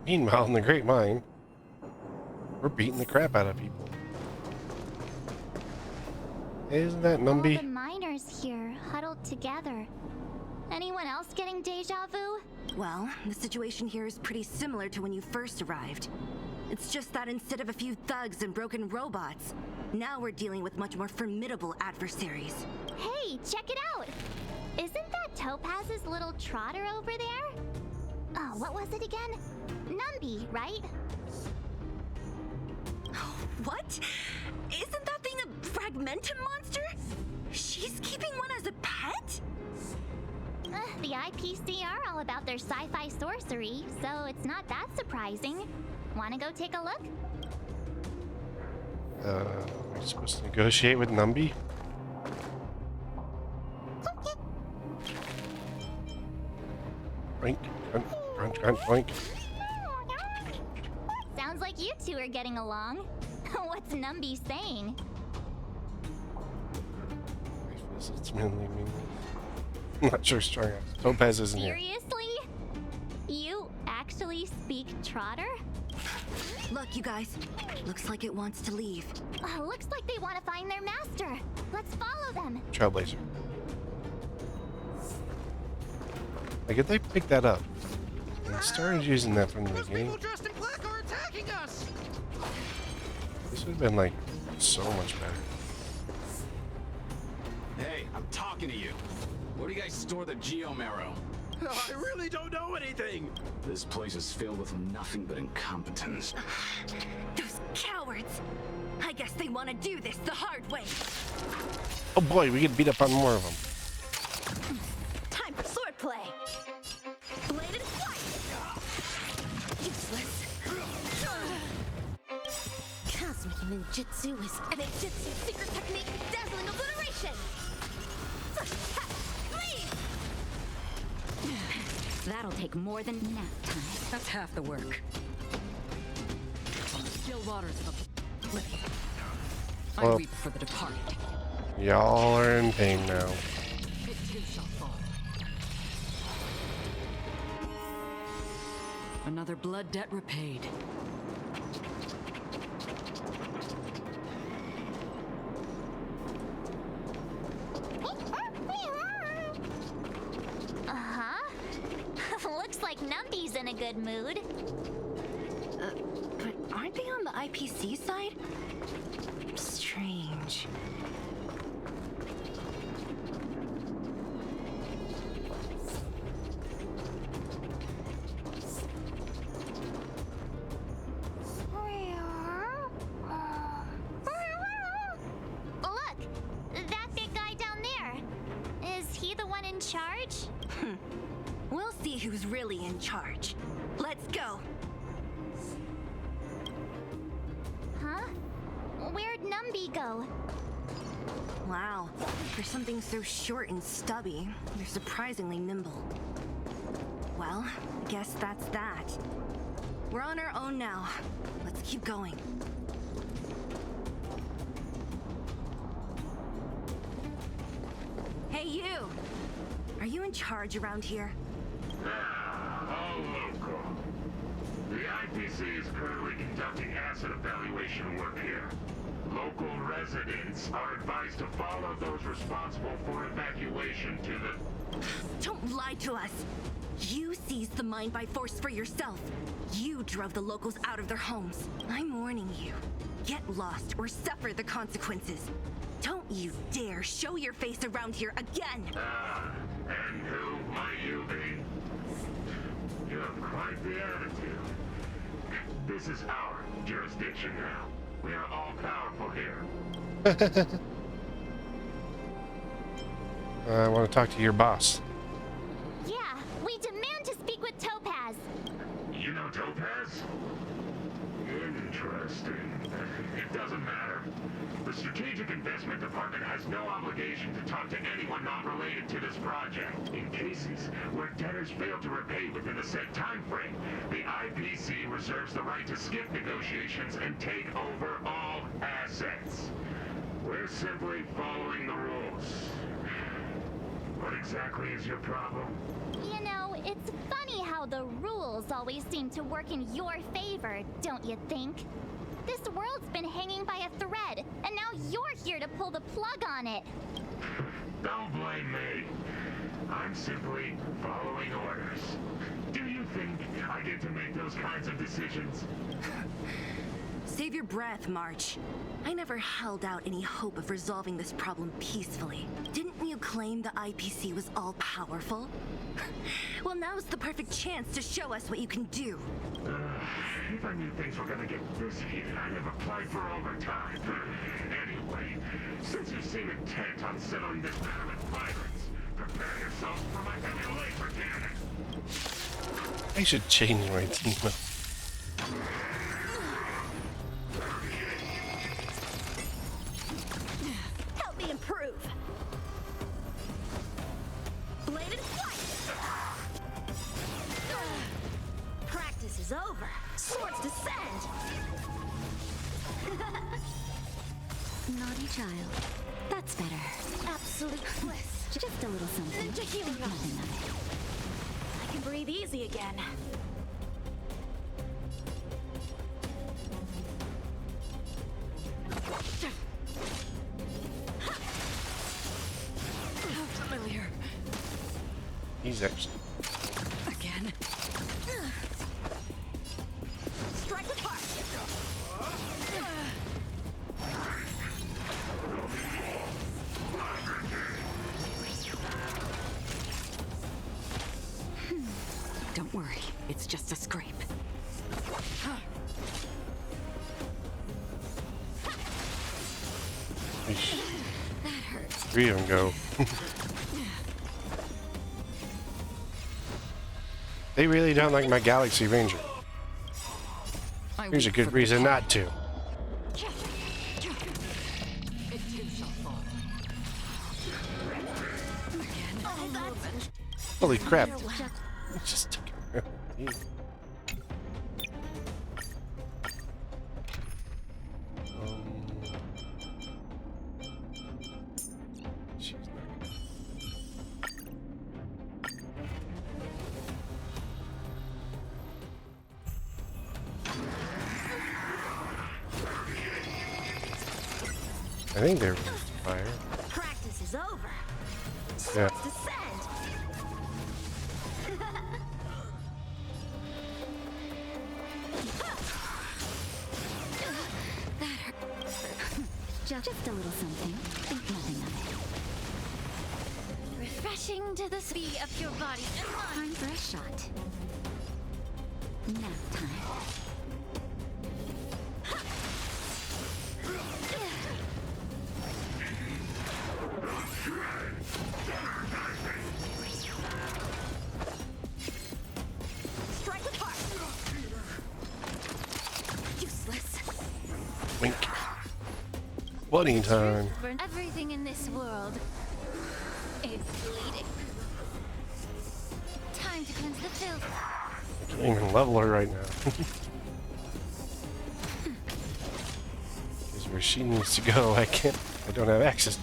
Meanwhile, in the Great Mine, we're beating the crap out of people. Isn't that Numby? All the miners here, huddled together. Anyone else getting deja vu? Well, the situation here is pretty similar to when you first arrived. It's just that instead of a few thugs and broken robots, now we're dealing with much more formidable adversaries. Hey, check it out! Isn't that Topaz's little trotter over there? Oh, what was it again? Numby, right? What? Isn't that thing a fragmentum monster? She's keeping one as a pet? The IPC are all about their sci-fi sorcery, so it's not that surprising. Wanna go take a look? Are we supposed to negotiate with Numby? Boink, crunch, crunch, boink. Sounds like you two are getting along. What's Numby saying? It's mainly mean. I'm not sure strong enough. Topaz isn't here. Seriously? You actually speak Trotter? Look, you guys. Looks like it wants to leave. Looks like they want to find their master. Let's follow them. Trailblazer. Like, if they picked that up and started using that from the beginning, Dressed in black are attacking us! this would have been, like, so much better. Hey, I'm talking to you. Where do you guys store the geomarrow? I really don't know anything! This place is filled with nothing but incompetence. Those cowards! I guess they want to do this the hard way. Oh boy, we get beat up on more of them. Time for swordplay. Bladed flight. Useless. Cosmic ninjutsu is An Egyptian secret technique, dazzling obliteration. That'll take more than nap time. That's half the work. Still waters of oblivion. I Well, weep for the departed. y'all are in pain now. It too shall fall. Another blood debt repaid. Looks like Numby's in a good mood. But aren't they on the IPC side? Strange. Look, that big guy down there. Is he the one in charge? We'll see who's really in charge. Let's go. Huh? Where'd Numby go? Wow, for something so short and stubby, you're surprisingly nimble. Well, I guess that's that. We're on our own now. Let's keep going. Hey, you! Are you in charge around here? All local. The IPC is currently conducting asset evaluation work here. Local residents are advised to follow those responsible for evacuation to the... Don't lie to us! You seized the mine by force for yourself. You drove the locals out of their homes. I'm warning you. Get lost or suffer the consequences. Don't you dare show your face around here again! And who might you be? You have quite the attitude. This is our jurisdiction now. We are all powerful here. I want to talk to your boss. Yeah, we demand to speak with Topaz. You know Topaz? Interesting. It doesn't matter. The Strategic Investment Department has no obligation to talk to anyone not related to this project. In cases where debtors fail to repay within a set time frame, the IPC reserves the right to skip negotiations and take over all assets. We're simply following the rules. What exactly is your problem? You know, it's funny how the rules always seem to work in your favor, don't you think? This world's been hanging by a thread, and now you're here to pull the plug on it. Don't blame me. I'm simply following orders. Do you think I get to make those kinds of decisions? Save your breath, March. I never held out any hope of resolving this problem peacefully. Didn't you claim the IPC was all-powerful? Well, now's the perfect chance to show us what you can do. If I knew things were gonna get this heated, I'd have applied for overtime. Anyway, since you seem intent on settling this matter with violence, prepare yourself for my heavy laser cannon. I should change my team. Help me improve. Bladed flight. Practice is over. Swords descend. Naughty child. That's better. Absolute bliss. Just a little something. Ninja healing up. Nothing of it. I can breathe easy again. Familiar. He's actually. Again. Strike with heart. Don't worry, it's just a scrape. That hurts. 3 of them go. They really don't like my Galaxy Ranger. Here's a good reason not to. Holy crap. Just took it. I think they're fire. Practice is over. Yeah. Swords descend. Just a little something. Think nothing of it. Refreshing to the speed of your body and Time mind. for a shot. Nap time. Strike with heart. Useless. Wink. Bunny time. For everything in this world is bleeding. Time to cleanse the filth. I can't even level her right now. Because where she needs to go, I don't have access to.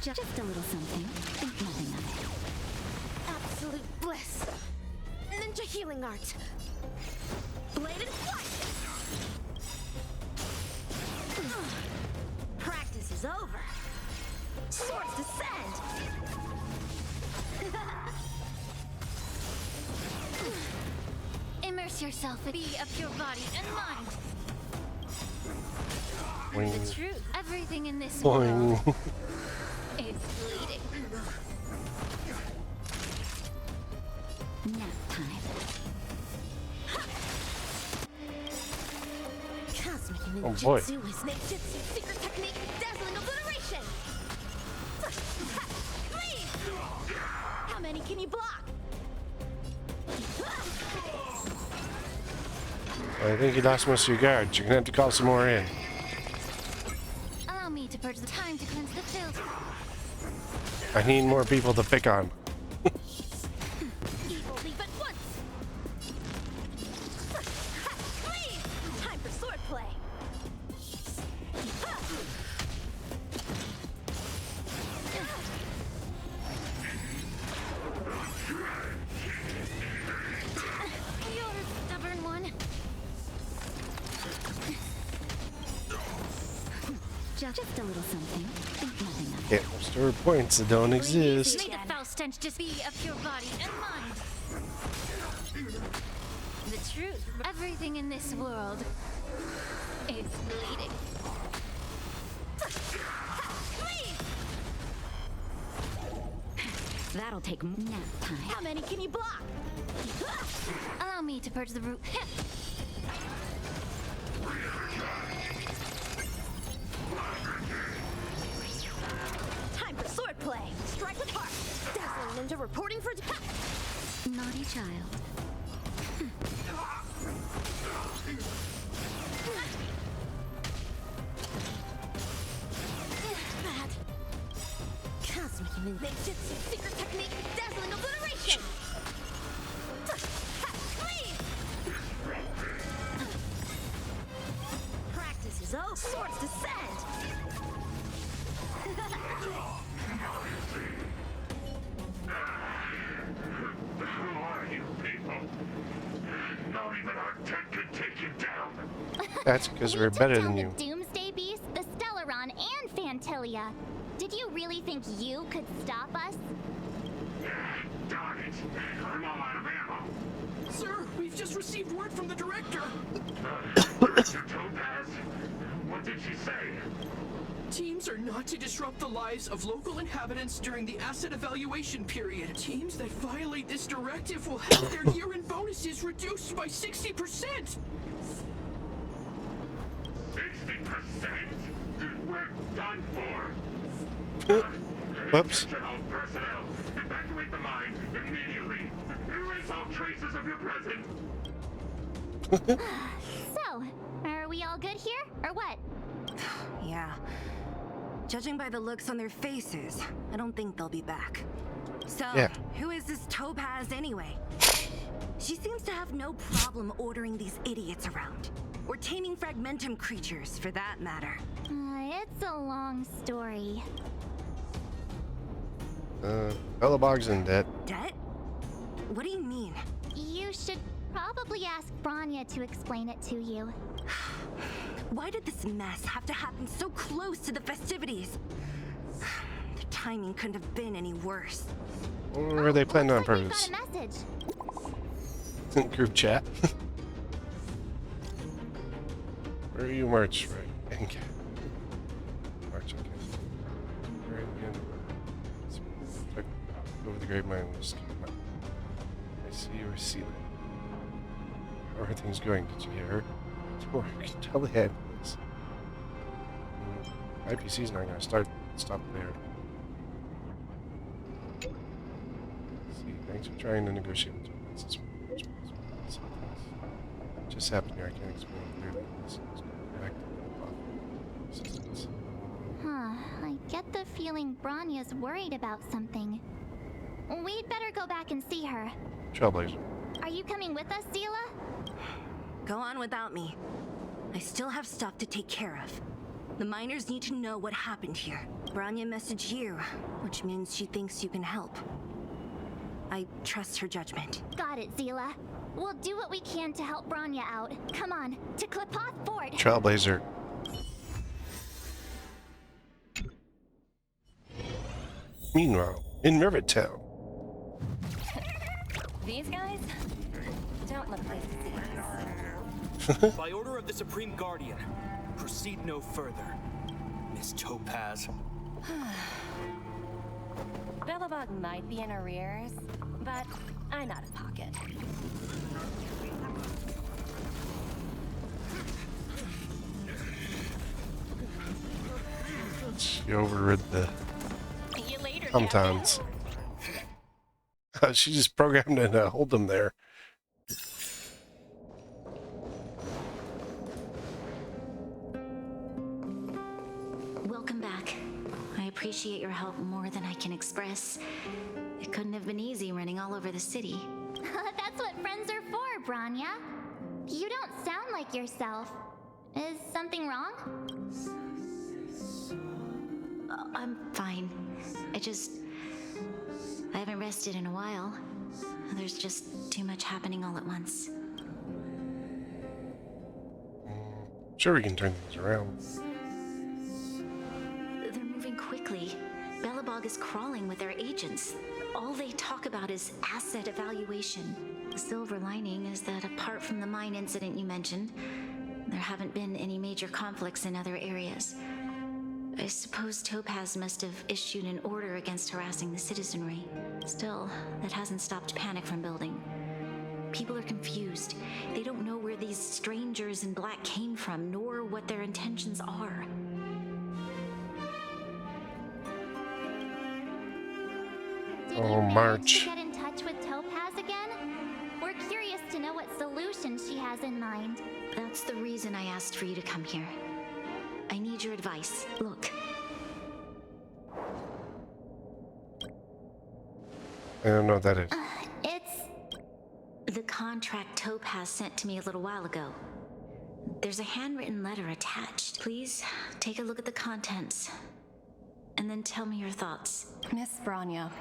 Just a little something. Think nothing of it. Absolute bliss. Ninja healing art. Bladed flight. Practice is over. Swords descend. Immerse yourself and be a pure body and mind. Boing. The truth, everything in this Boing. world is bleeding. Nap time. Cosmic Oh boy. ninjutsu is ninjutsu secret technique, dazzling obliteration. Please! How many can you block? I think you lost most of your guards. You're gonna have to call some more in. Allow me to purge the time to cleanse the filth. I need more people to pick on. Evil leave at once. Please! Time for swordplay. You're a stubborn one. Just a little something. Think nothing of it. Can't restore points that don't exist. May the foul stench just be of pure body and mind. The truth, everything in this world is bleeding. That'll take nap time. How many can you block? Allow me to purge the root. Time for swordplay. Strike with heart. Dazzling ninja reporting for attack. Naughty child. Bad. Cosmic ninjutsu secret technique, dazzling obliteration. Please! Practice is over. Swords descend. Who are you people? Not even our tech could take you down. That's because we're better than you. Doomsday Beast, the Stellaron, and Fantilia. Did you really think you could stop us? Darn it. I'm all out of ammo. Sir, we've just received word from the director. Director Topaz? What did she say? Teams are not to disrupt the lives of local inhabitants during the asset evaluation period. Teams that violate this directive will have their year-end bonuses reduced by 60%. 60%? We're done for. Whoops. All personnel, evacuate the mine immediately. Erase all traces of your presence. So, are we all good here, or what? Yeah. Judging by the looks on their faces, I don't think they'll be back. So, Yeah. who is this Topaz anyway? She seems to have no problem ordering these idiots around. Or taming fragmentum creatures, for that matter. It's a long story. Bellabog's in debt. Debt? What do you mean? You should probably ask Branya to explain it to you. Why did this mess have to happen so close to the festivities? The timing couldn't have been any worse. Or are they planning on Got purpose? a message. Group chat. Where are you, March? Right. Okay. March, okay. Right again. Over the Great Mine. I see you see them. How are things going? Did you hear? Or you can tell the head this. IPC's not gonna stop there. Thanks for trying to negotiate with Topaz as much as possible. Just happened here. I can't explain it clearly. This is correct. Assistance. Huh. I get the feeling Bronya's worried about something. We'd better go back and see her. Trailblazer. Are you coming with us, Zila? Go on without me. I still have stuff to take care of. The miners need to know what happened here. Bronya messaged you, which means she thinks you can help. I trust her judgment. Got it, Zila. We'll do what we can to help Bronya out. Come on, to Klipoth Fort. Trailblazer. Meanwhile, in Rivet Town. These guys don't look pleased to see us. By order of the Supreme Guardian, proceed no further, Miss Topaz. Belobog might be in arrears, but I'm out of pocket. She overrid the Tomtons. She just programmed to hold them there. Welcome back. I appreciate your help more than I can express. It couldn't have been easy running all over the city. That's what friends are for, Bronya. You don't sound like yourself. Is something wrong? I'm fine. I haven't rested in a while. There's just too much happening all at once. Sure, we can turn things around. They're moving quickly. Belobog is crawling with their agents. All they talk about is asset evaluation. The silver lining is that apart from the mine incident you mentioned, there haven't been any major conflicts in other areas. I suppose Topaz must have issued an order against harassing the citizenry. Still, that hasn't stopped panic from building. People are confused. They don't know where these strangers in black came from, nor what their intentions are. Oh, March. Get in touch with Topaz again? We're curious to know what solution she has in mind. That's the reason I asked for you to come here. I need your advice. Look. I don't know what that is. It's the contract Topaz sent to me a little while ago. There's a handwritten letter attached. Please take a look at the contents, and then tell me your thoughts. Miss Bronya,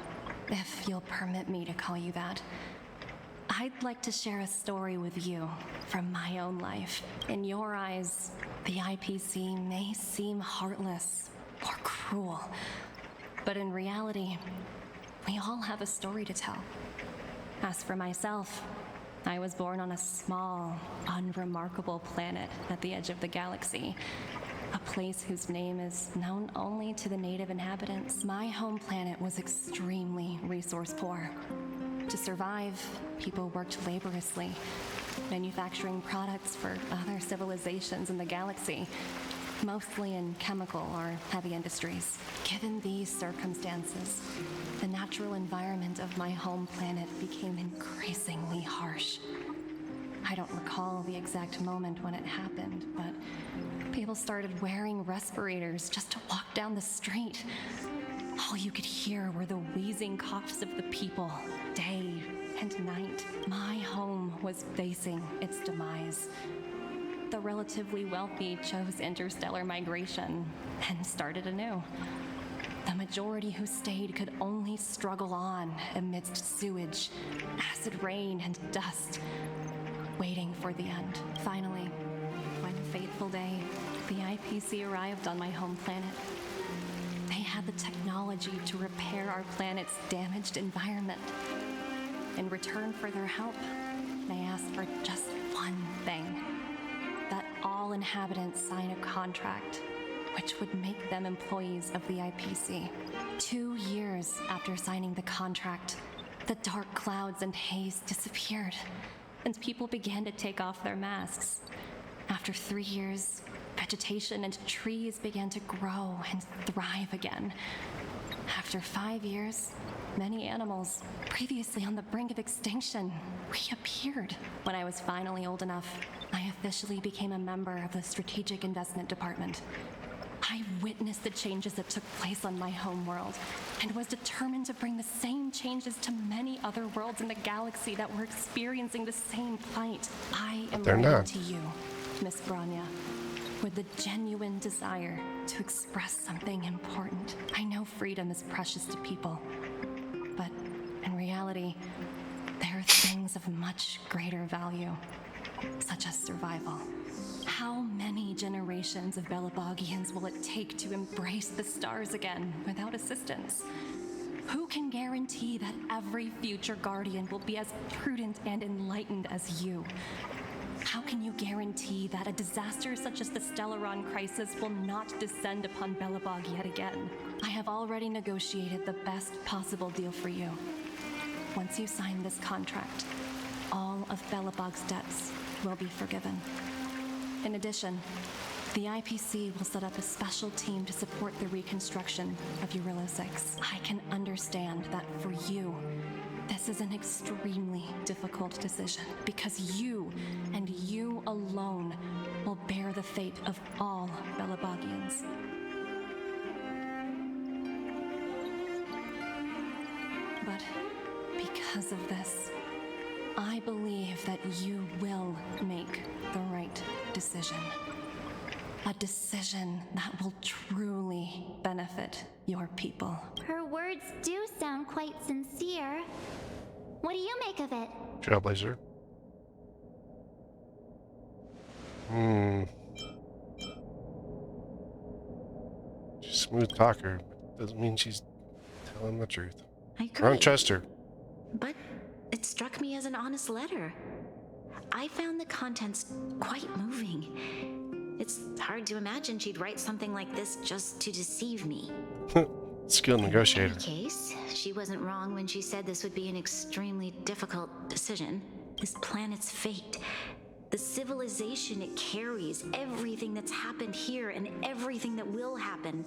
if you'll permit me to call you that, I'd like to share a story with you from my own life. In your eyes, the IPC may seem heartless or cruel, but in reality, we all have a story to tell. As for myself, I was born on a small, unremarkable planet at the edge of the galaxy, a place whose name is known only to the native inhabitants. My home planet was extremely resource poor. To survive, people worked laboriously, manufacturing products for other civilizations in the galaxy, mostly in chemical or heavy industries. Given these circumstances, the natural environment of my home planet became increasingly harsh. I don't recall the exact moment when it happened, but people started wearing respirators just to walk down the street. All you could hear were the wheezing coughs of the people, day and night. My home was facing its demise. The relatively wealthy chose interstellar migration and started anew. The majority who stayed could only struggle on amidst sewage, acid rain, and dust, waiting for the end. Finally, one fateful day, the IPC arrived on my home planet. They had the technology to repair our planet's damaged environment. In return for their help, they asked for just one thing: that all inhabitants sign a contract which would make them employees of the IPC. 2 years after signing the contract, the dark clouds and haze disappeared, and people began to take off their masks. After 3 years, vegetation and trees began to grow and thrive again. After 5 years, Many animals, previously on the brink of extinction, reappeared. When I was finally old enough, I officially became a member of the Strategic Investment Department. I witnessed the changes that took place on my home world, and was determined to bring the same changes to many other worlds in the galaxy that were experiencing the same plight. I am writing to you, Miss Branya, with the genuine desire to express something important. I know freedom is precious to people, but in reality, there are things of much greater value, such as survival. How many generations of Belabogians will it take to embrace the stars again without assistance? Who can guarantee that every future Guardian will be as prudent and enlightened as you? How can you guarantee that a disaster such as the Stellaron crisis will not descend upon Belobog yet again? I have already negotiated the best possible deal for you. Once you sign this contract, all of Belobog's debts will be forgiven. In addition, the IPC will set up a special team to support the reconstruction of Eurilla 6. I can understand that for you, this is an extremely difficult decision, because you, and you alone, will bear the fate of all Belabogians. But because of this, I believe that you will make the right decision. A decision that will truly benefit your people. Her words do sound quite sincere. What do you make of it? Trailblazer. She's a smooth talker, but doesn't mean she's telling the truth. I agree. Wrong Chester. But it struck me as an honest letter. I found the contents quite moving. It's hard to imagine she'd write something like this just to deceive me. Skilled negotiator. In any case, she wasn't wrong when she said this would be an extremely difficult decision. This planet's fate, the civilization it carries, everything that's happened here and everything that will happen,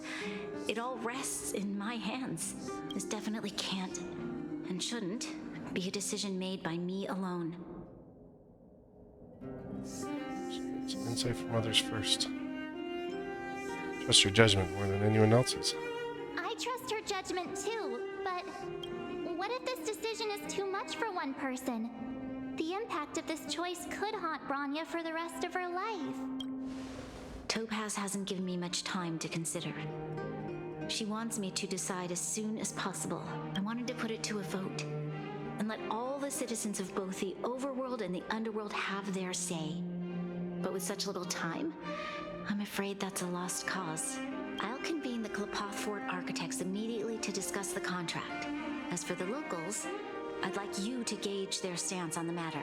it all rests in my hands. This definitely can't and shouldn't be a decision made by me alone. Some insight from others first. Trust your judgment more than anyone else's. I trust her judgment too, but what if this decision is too much for one person? The impact of this choice could haunt Branya for the rest of her life. Topaz hasn't given me much time to consider. She wants me to decide as soon as possible. I wanted to put it to a vote and let all the citizens of both the overworld and the underworld have their say. But with such little time, I'm afraid that's a lost cause. I'll convene the Klapoth Fort architects immediately to discuss the contract. As for the locals, I'd like you to gauge their stance on the matter.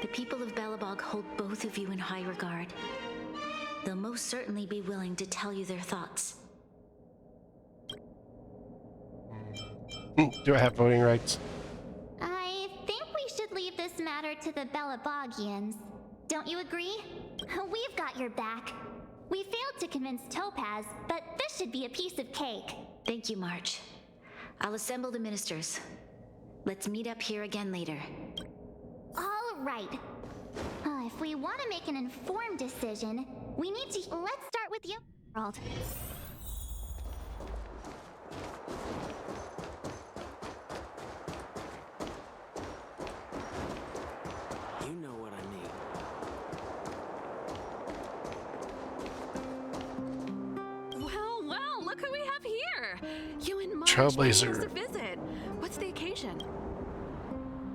The people of Belobog hold both of you in high regard. They'll most certainly be willing to tell you their thoughts. Do I have voting rights? I think we should leave this matter to the Belabogians. Don't you agree? We've got your back. We failed to convince Topaz, but this should be a piece of cake. Thank you, March. I'll assemble the ministers. Let's meet up here again later. All right. If we want to make an informed decision, we need to... Let's start with you, world. You know what I mean. Well, look who we have here. You and March Trailblazer. to visit. What's the occasion?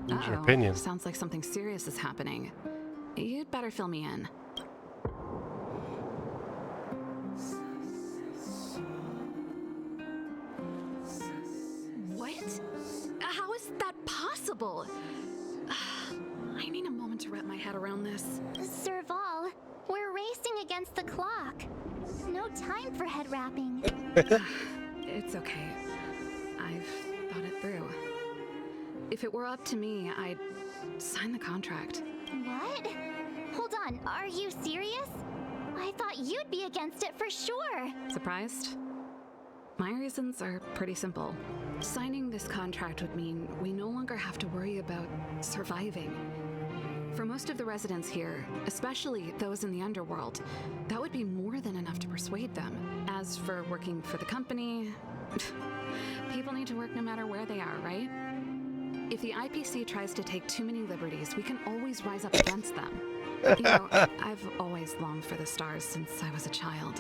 What's your opinion? Sounds like something serious is happening. You'd better fill me in. What? How is that possible? I need a moment to wrap my head around this. Serval, we're racing against the clock. No time for head wrapping. It's okay. I've thought it through. If it were up to me, I'd sign the contract. What? Hold on, are you serious? I thought you'd be against it for sure. Surprised? My reasons are pretty simple. Signing this contract would mean we no longer have to worry about surviving. For most of the residents here, especially those in the underworld, that would be more than enough to persuade them. As for working for the company, people need to work no matter where they are, right? If the IPC tries to take too many liberties, we can always rise up against them. You know, I've always longed for the stars since I was a child,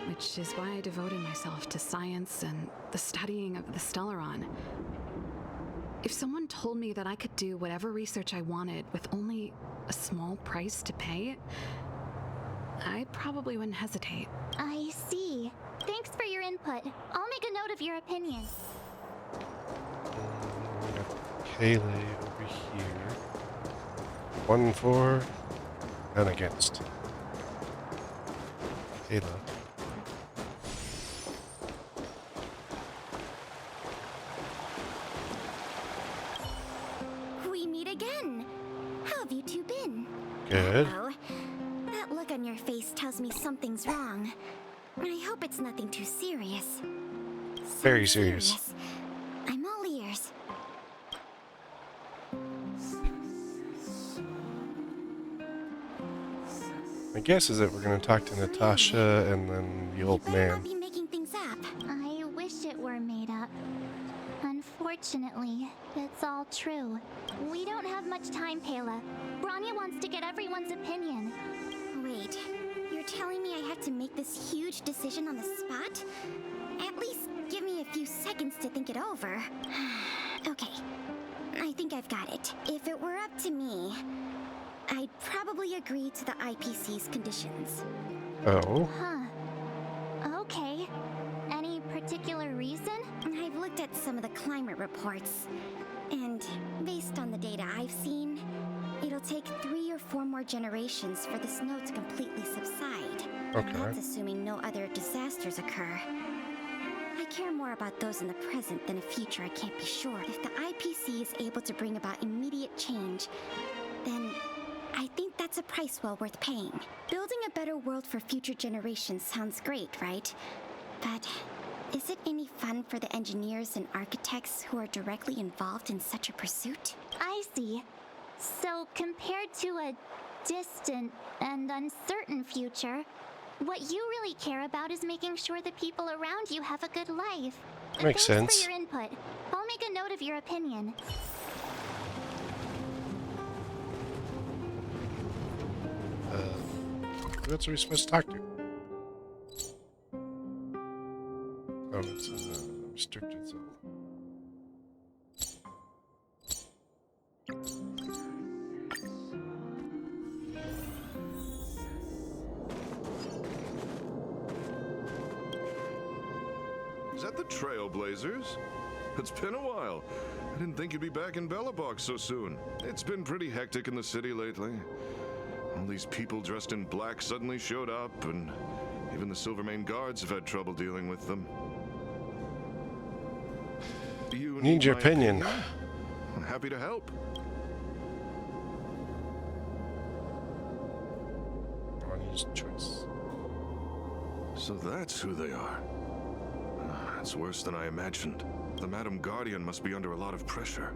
which is why I devoted myself to science and the studying of the Stellaron. If someone told me that I could do whatever research I wanted with only a small price to pay, I probably wouldn't hesitate. I see. Thanks for your input. I'll make a note of your opinion. Kaylee over here. 1 for and against. Kayla. We meet again. How have you two been? Good. Uh-oh. That look on your face tells me something's wrong. I hope it's nothing too serious. Very serious. I'm all ears. My guess is that we're going to talk to Natasha and then the old man. Be making things up. I wish it were made up. Unfortunately, it's all true. We don't have much time, Pela. Branya wants to get everyone's opinion. Wait, you're telling me I have to make this huge decision on the spot? At least give me a few seconds to think it over. Okay, I think I've got it. If it were up to me, I'd probably agree to the IPC's conditions. Oh. Huh. Okay. Any particular reason? I've looked at some of the climate reports, and based on the data I've seen, it'll take 3 or 4 more generations for the snow to completely subside. Okay. That's assuming no other disasters occur. I care more about those in the present than a future I can't be sure. If the IPC is able to bring about immediate change, then I think that's a price well worth paying. Building a better world for future generations sounds great, right? But is it any fun for the engineers and architects who are directly involved in such a pursuit? I see. So, compared to a distant and uncertain future, what you really care about is making sure the people around you have a good life. Makes sense. Thanks for your input. I'll make a note of your opinion. Who else are we supposed to talk to? Oh, it's in the restricted zone. Is that the Trailblazers? It's been a while. I didn't think you'd be back in Bellabox so soon. It's been pretty hectic in the city lately. All these people dressed in black suddenly showed up, and even the Silvermane guards have had trouble dealing with them. You Need your my opinion. I'm happy to help. Ronnie's choice. So that's who they are. It's worse than I imagined. The Madam Guardian must be under a lot of pressure.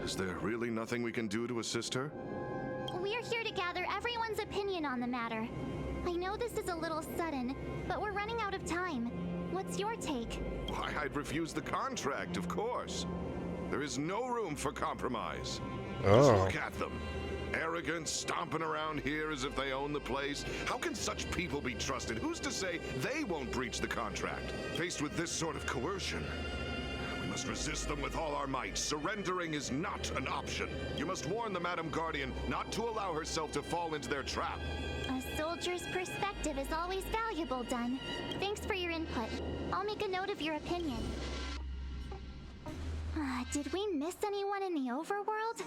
Is there really nothing we can do to assist her? We're here to gather everyone's opinion on the matter. I know this is a little sudden, but we're running out of time. What's your take? Why, I'd refuse the contract, of course. There is no room for compromise. Just Oh. look at them. Arrogant, stomping around here as if they own the place. How can such people be trusted? Who's to say they won't breach the contract? Faced with this sort of coercion, we must resist them with all our might. Surrendering is not an option. You must warn the Madam Guardian not to allow herself to fall into their trap. A soldier's perspective is always valuable, Dunn. Thanks for your input. I'll make a note of your opinion. Did we miss anyone in the overworld?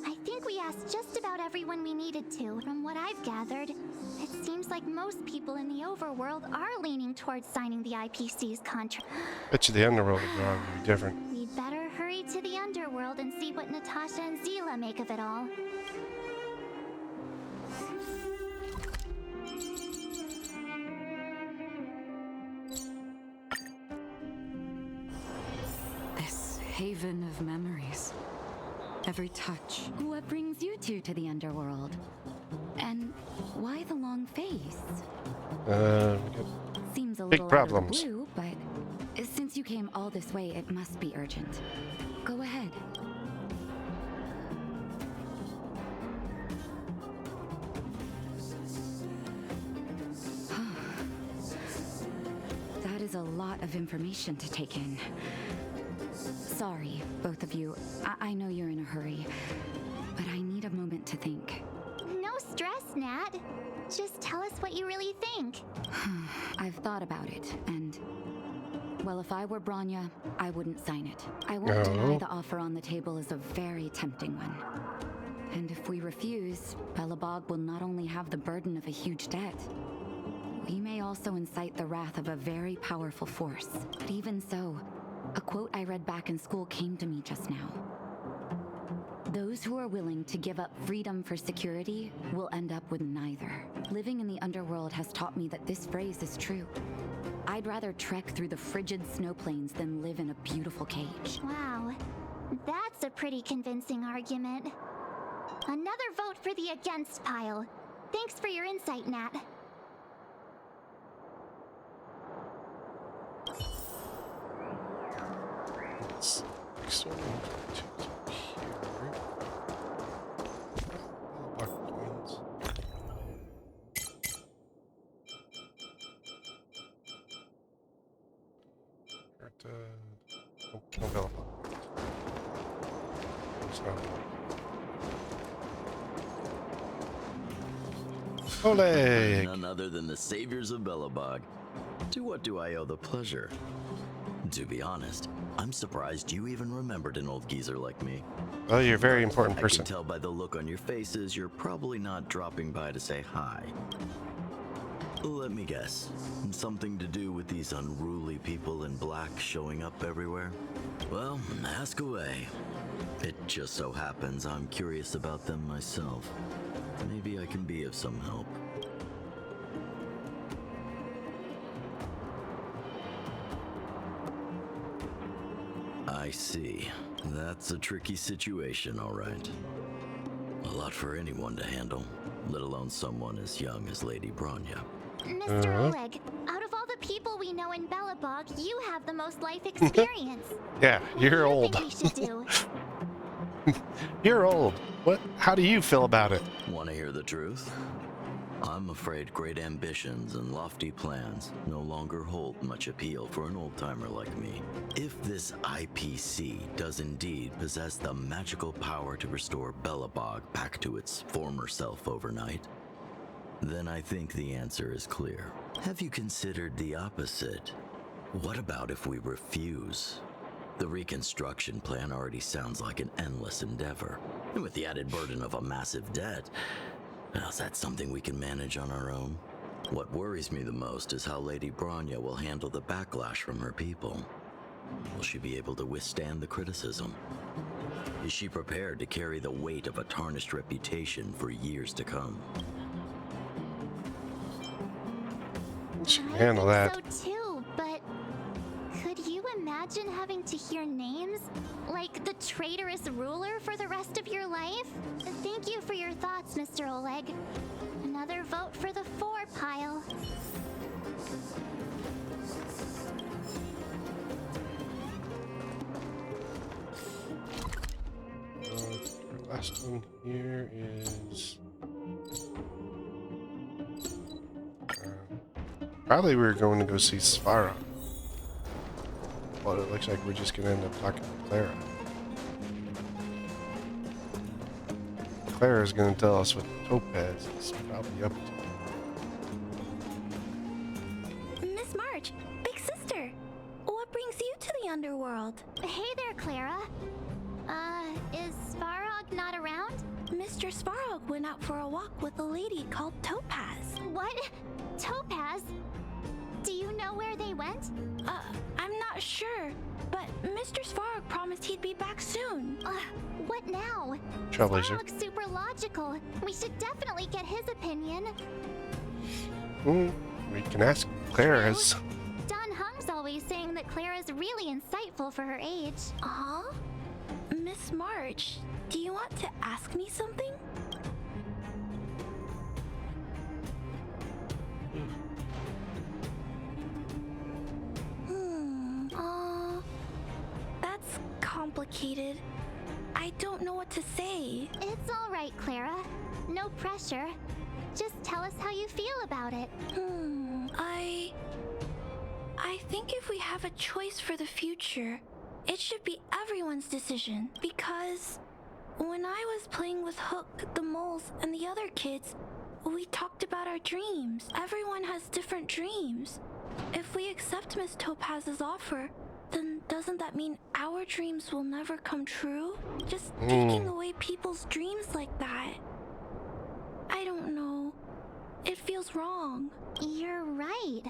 I think we asked just about everyone we needed to. From what I've gathered, it seems like most people in the overworld are leaning towards signing the IPC's contract. Bet you the underworld would probably be different. We'd better hurry to the underworld and see what Natasha and Zila make of it all. haven of memories. Every touch. What brings you two to the underworld? And why the long face? Seems a big little problems. out of the blue, but since you came all this way, it must be urgent. Go ahead. That is a lot of information to take in. Sorry, both of you. I know you're in a hurry, but I need a moment to think. No stress, Nat. Just tell us what you really think. I've thought about it, and... well, if I were Bronya, I wouldn't sign it. I won't deny the offer on the table is a very tempting one. And if we refuse, Belobog will not only have the burden of a huge debt, we may also incite the wrath of a very powerful force. But even so, a quote I read back in school came to me just now. Those who are willing to give up freedom for security will end up with neither. Living in the underworld has taught me that this phrase is true. I'd rather trek through the frigid snow plains than live in a beautiful cage. Wow, that's a pretty convincing argument. Another vote for the against pile. Thanks for your insight, Nat. Ole! None other than the saviors of Belobog. To what do I owe the pleasure? To be honest, I'm surprised you even remembered an old geezer like me. Well, you're a very important person. I can tell by the look on your faces you're probably not dropping by to say hi. Let me guess. Something to do with these unruly people in black showing up everywhere? Well, ask away. It just so happens I'm curious about them myself. Maybe I can be of some help. I see. That's a tricky situation, all right. A lot for anyone to handle, let alone someone as young as Lady Bronya. Mr. Oleg, out of all the people we know in Belobog, you have the most life experience. Yeah, you're old. What do you think we should do? You're old. What? How do you feel about it? Want to hear the truth? I'm afraid great ambitions and lofty plans no longer hold much appeal for an old-timer like me. If this IPC does indeed possess the magical power to restore Belobog back to its former self overnight, then I think the answer is clear. Have you considered the opposite? What about if we refuse? The reconstruction plan already sounds like an endless endeavor. And with the added burden of a massive debt, well, is that something we can manage on our own? What worries me the most is how Lady Bronya will handle the backlash from her people. Will she be able to withstand the criticism? Is she prepared to carry the weight of a tarnished reputation for years to come? She can handle that. So too, but could you imagine having to hear names like the traitorous ruler for the rest of your life? Thank you for your thoughts, Mr. Oleg. Another vote for the 4 pile. Last one here is probably we were going to go see Svarog. But it looks like we're just going to end up talking to Clara. Clara's going to tell us what Topaz is probably up to. Miss March, big sister, what brings you to the underworld? Hey there, Clara. Is Svarog not around? Mr. Svarog went out for a walk with a lady called Topaz. What? Topaz? Do you know where they went? I'm not sure, but Mr. Svarog promised he'd be back soon. What now? Trailblazer. Svarog's super logical. We should definitely get his opinion. We can ask Clara's. Don Hung's always saying that Clara's really insightful for her age. Huh? Miss March, do you want to ask me something? That's complicated. I don't know what to say. It's all right, Clara. No pressure. Just tell us how you feel about it. I think if we have a choice for the future, it should be everyone's decision. Because when I was playing with Hook, the moles, and the other kids, we talked about our dreams. Everyone has different dreams. If we accept Miss Topaz's offer, then doesn't that mean our dreams will never come true? Just taking away people's dreams like that. I don't know. It feels wrong. You're right.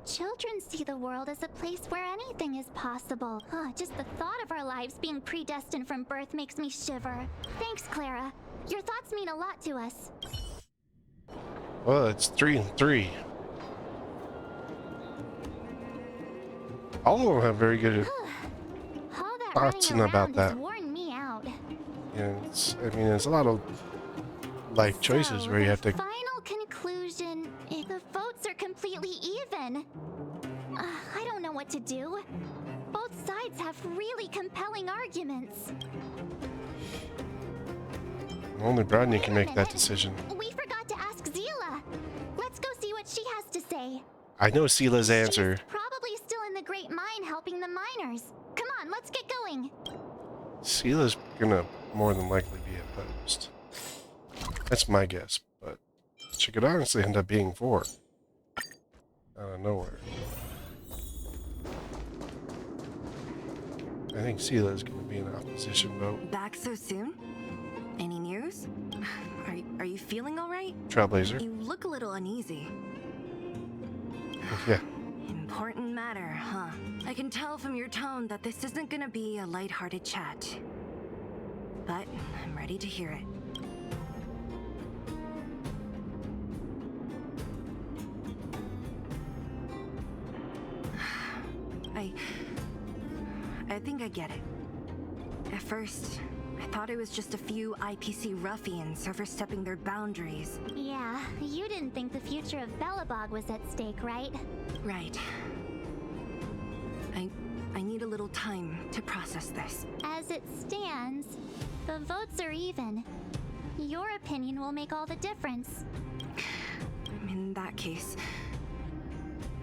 Children see the world as a place where anything is possible. Just the thought of our lives being predestined from birth makes me shiver. Thanks, Clara. Your thoughts mean a lot to us. Well, it's 3-3. All of them have very good thoughts about that. Worn me out. Yeah, I mean, it's a lot of life choices where you have to. Final conclusion: the votes are completely even. I don't know what to do. Both sides have really compelling arguments. Only Bronya can make that decision. We forgot to ask Zila. Let's go see what she has to say. I know Sila's answer. Probably still in the Great Mine helping the miners. Come on, let's get going. Sila's gonna more than likely be opposed. That's my guess, but she could honestly end up being for out of nowhere. I think Sila's gonna be an opposition vote. Back so soon? Any news? Are you feeling all right? Trailblazer. You look a little uneasy. Yeah. Important matter, huh? I can tell from your tone that this isn't gonna be a lighthearted chat. But I'm ready to hear it. I think I get it. At first, I thought it was just a few IPC ruffians overstepping their boundaries. Yeah, you didn't think the future of Belobog was at stake, right? Right. I need a little time to process this. As it stands, the votes are even. Your opinion will make all the difference. In that case,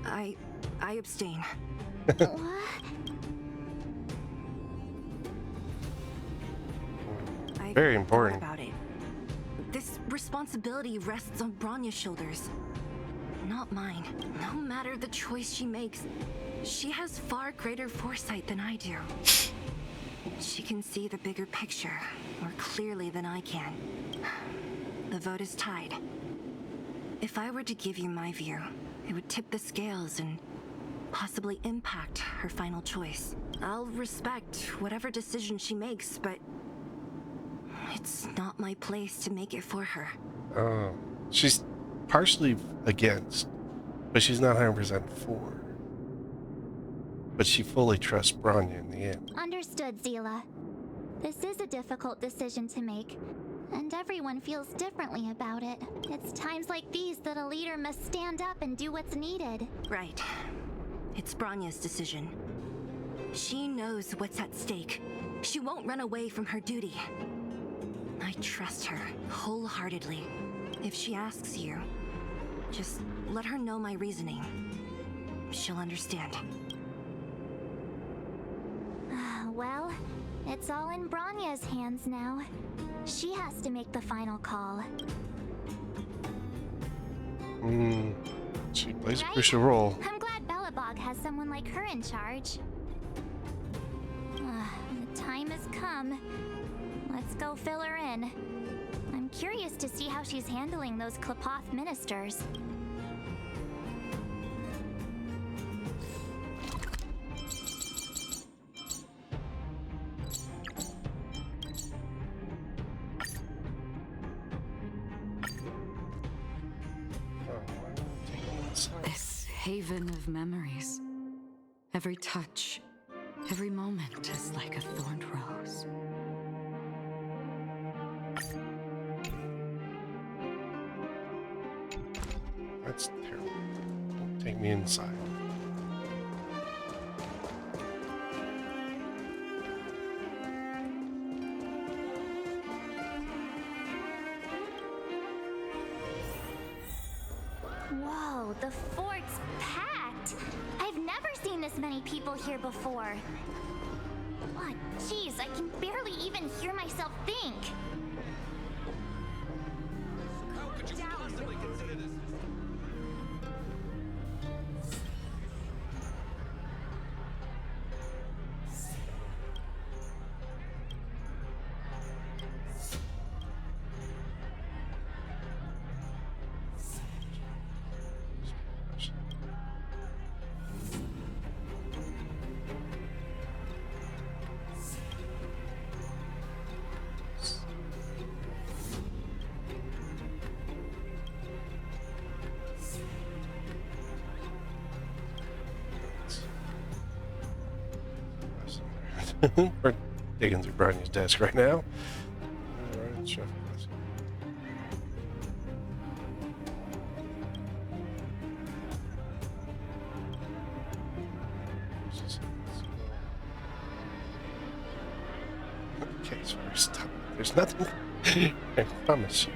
I abstain. Very important. About it. This responsibility rests on Bronya's shoulders, not mine. No matter the choice she makes, she has far greater foresight than I do. She can see the bigger picture more clearly than I can. The vote is tied. If I were to give you my view, it would tip the scales and possibly impact her final choice. I'll respect whatever decision she makes, but it's not my place to make it for her. She's partially against, but she's not 100% for. But she fully trusts Bronya in the end. Understood, Zila. This is a difficult decision to make, and everyone feels differently about it. It's times like these that a leader must stand up and do what's needed. Right. It's Bronya's decision. She knows what's at stake. She won't run away from her duty. I trust her wholeheartedly. If she asks you, just let her know my reasoning. She'll understand. Well, it's all in Bronya's hands now. She has to make the final call. She plays a crucial role. I'm glad Belobog has someone like her in charge. The time has come. Let's go fill her in. I'm curious to see how she's handling those Klapoth ministers. This haven of memories. Every touch, every moment is like a thorned rose. That's terrible. Take me inside. Whoa, the fort's packed. I've never seen this many people here before. What? Jeez, I can barely even hear myself think. How could you possibly consider this? We're digging through Barney's desk right now. Okay, so stop. There's nothing. I promise you.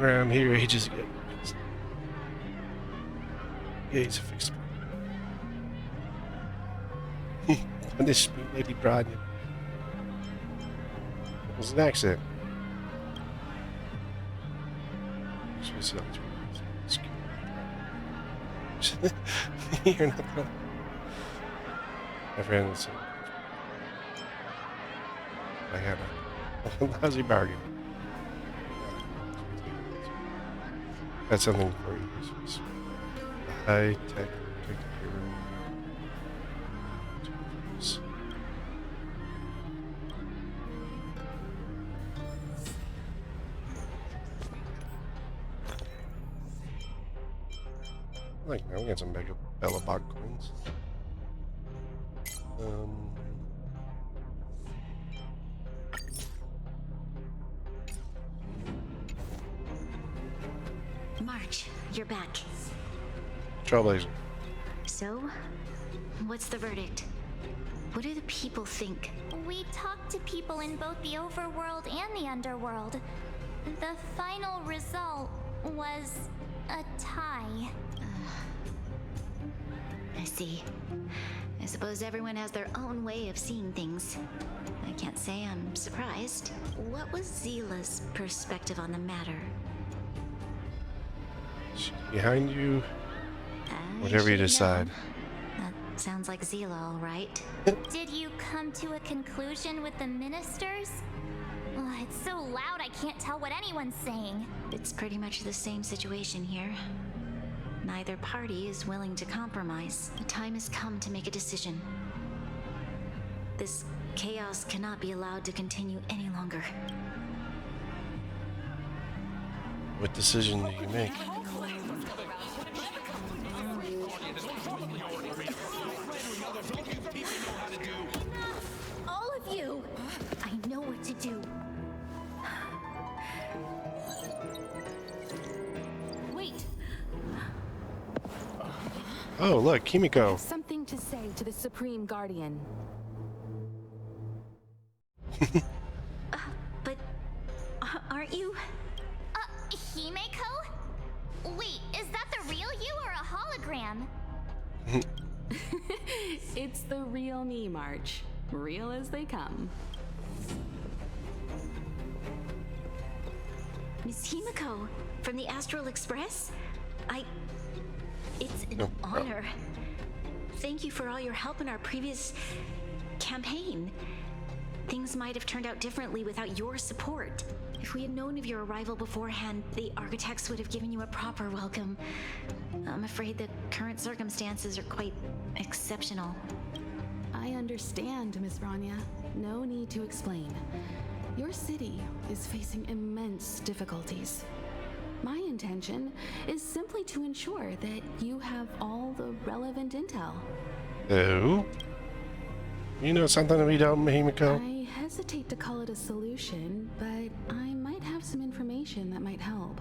Around here ages ago. Yeah, he's a fixed. Punish me, Lady Bronya. It was an accident. You're not gonna... My friend is... I had a lousy bargain. That's something for you. High-tech computer. Like, now we got some mega Bellabog coins. March, you're back. Trailblazer. So, what's the verdict? What do the people think? We talked to people in both the overworld and the underworld. The final result was a tie. I see. I suppose everyone has their own way of seeing things. I can't say I'm surprised. What was Zila's perspective on the matter? Behind you. Whatever you decide. That sounds like Zila, all right. Did you come to a conclusion with the ministers? Oh, it's so loud I can't tell what anyone's saying. It's pretty much the same situation here. Neither party is willing to compromise. The time has come to make a decision. This chaos cannot be allowed to continue any longer. What decision do you make? All of you! I know what to do. Wait. Oh, look, Kimiko. I have something to say to the Supreme Guardian. But aren't you? Himeko? Wait, is that the real you or a hologram? It's the real me, March. Real as they come. Miss Himiko, from the Astral Express? It's an honor. Thank you for all your help in our previous campaign. Things might have turned out differently without your support. If we had known of your arrival beforehand, the architects would have given you a proper welcome. I'm afraid the current circumstances are quite exceptional. I understand, Miss Bronya. No need to explain. Your city is facing immense difficulties. My intention is simply to ensure that you have all the relevant intel. Oh? You know something we don't, Himiko? I hesitate to call it a solution, but I might have some information that might help.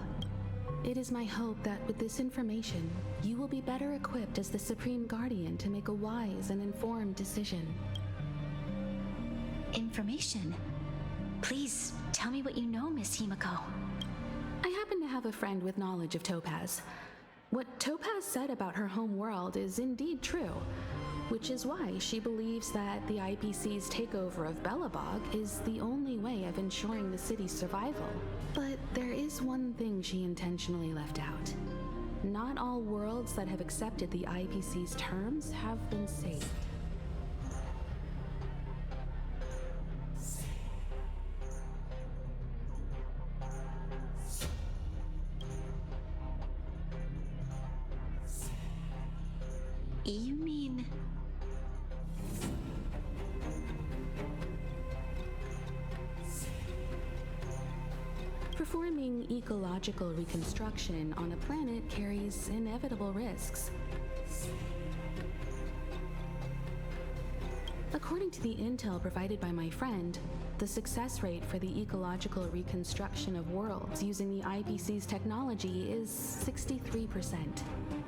It is my hope that with this information, you will be better equipped as the Supreme Guardian to make a wise and informed decision. Information? Please, tell me what you know, Miss Himiko. I happen to have a friend with knowledge of Topaz. What Topaz said about her home world is indeed true, which is why she believes that the IPC's takeover of Belobog is the only way of ensuring the city's survival. But there is one thing she intentionally left out. Not all worlds that have accepted the IPC's terms have been saved. You mean... Performing ecological reconstruction on a planet carries inevitable risks. According to the intel provided by my friend, the success rate for the ecological reconstruction of worlds using the IPC's technology is 63%.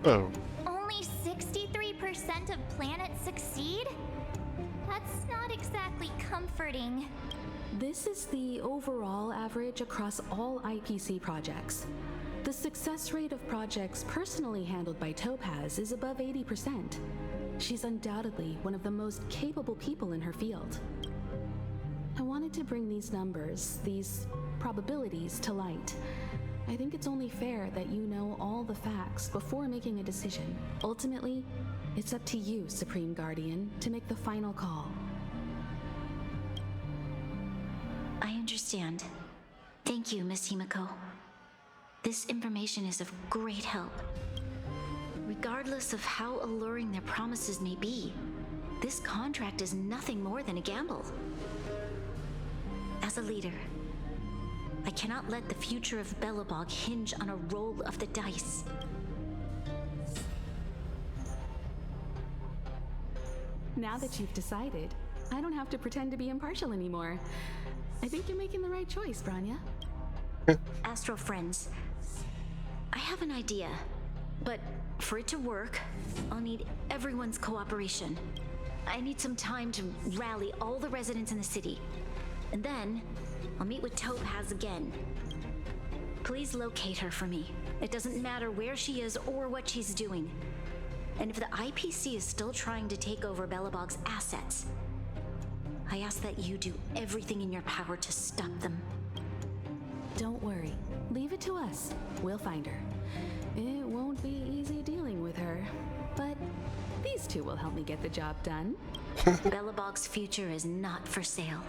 Oh. Only 63% of planets succeed? That's not exactly comforting. This is the overall average across all IPC projects. The success rate of projects personally handled by Topaz is above 80%. She's undoubtedly one of the most capable people in her field. I wanted to bring these numbers, these probabilities, to light. I think it's only fair that you know all the facts before making a decision. Ultimately, it's up to you, Supreme Guardian, to make the final call. I understand. Thank you, Miss Himiko. This information is of great help. Regardless of how alluring their promises may be, this contract is nothing more than a gamble. As a leader, I cannot let the future of Belobog hinge on a roll of the dice. Now that you've decided, I don't have to pretend to be impartial anymore. I think you're making the right choice, Branya. Astro friends, I have an idea, but for it to work, I'll need everyone's cooperation. I need some time to rally all the residents in the city, and then I'll meet with Topaz again. Please locate her for me. It doesn't matter where she is or what she's doing. And if the IPC is still trying to take over Belobog's assets, I ask that you do everything in your power to stop them. Don't worry. Leave it to us. We'll find her. It won't be easy dealing with her, but these two will help me get the job done. Belobog's future is not for sale.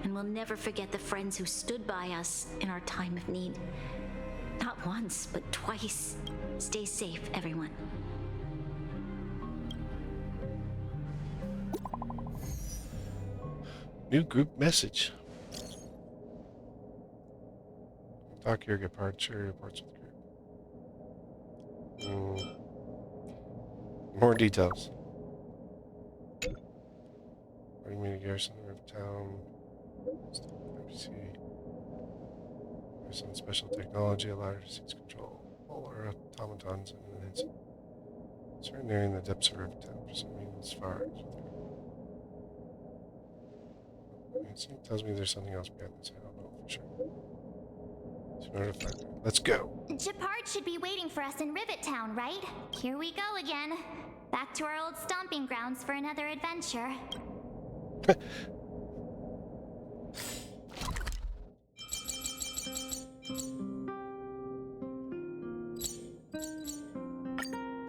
And we'll never forget the friends who stood by us in our time of need. Not once, but twice. Stay safe, everyone. New group message. Talk your Gepard, share reports with group. More details. Bring me to garrison the roof town. Some special technology allowed her to seize control. All our automatons in an instant. Surrendering the depths of roof town for some reason as far as it tells me there's something else behind this. I don't know for sure. So in order to find her, let's go. Gepard should be waiting for us in Rivet Town, right? Here we go again. Back to our old stomping grounds for another adventure.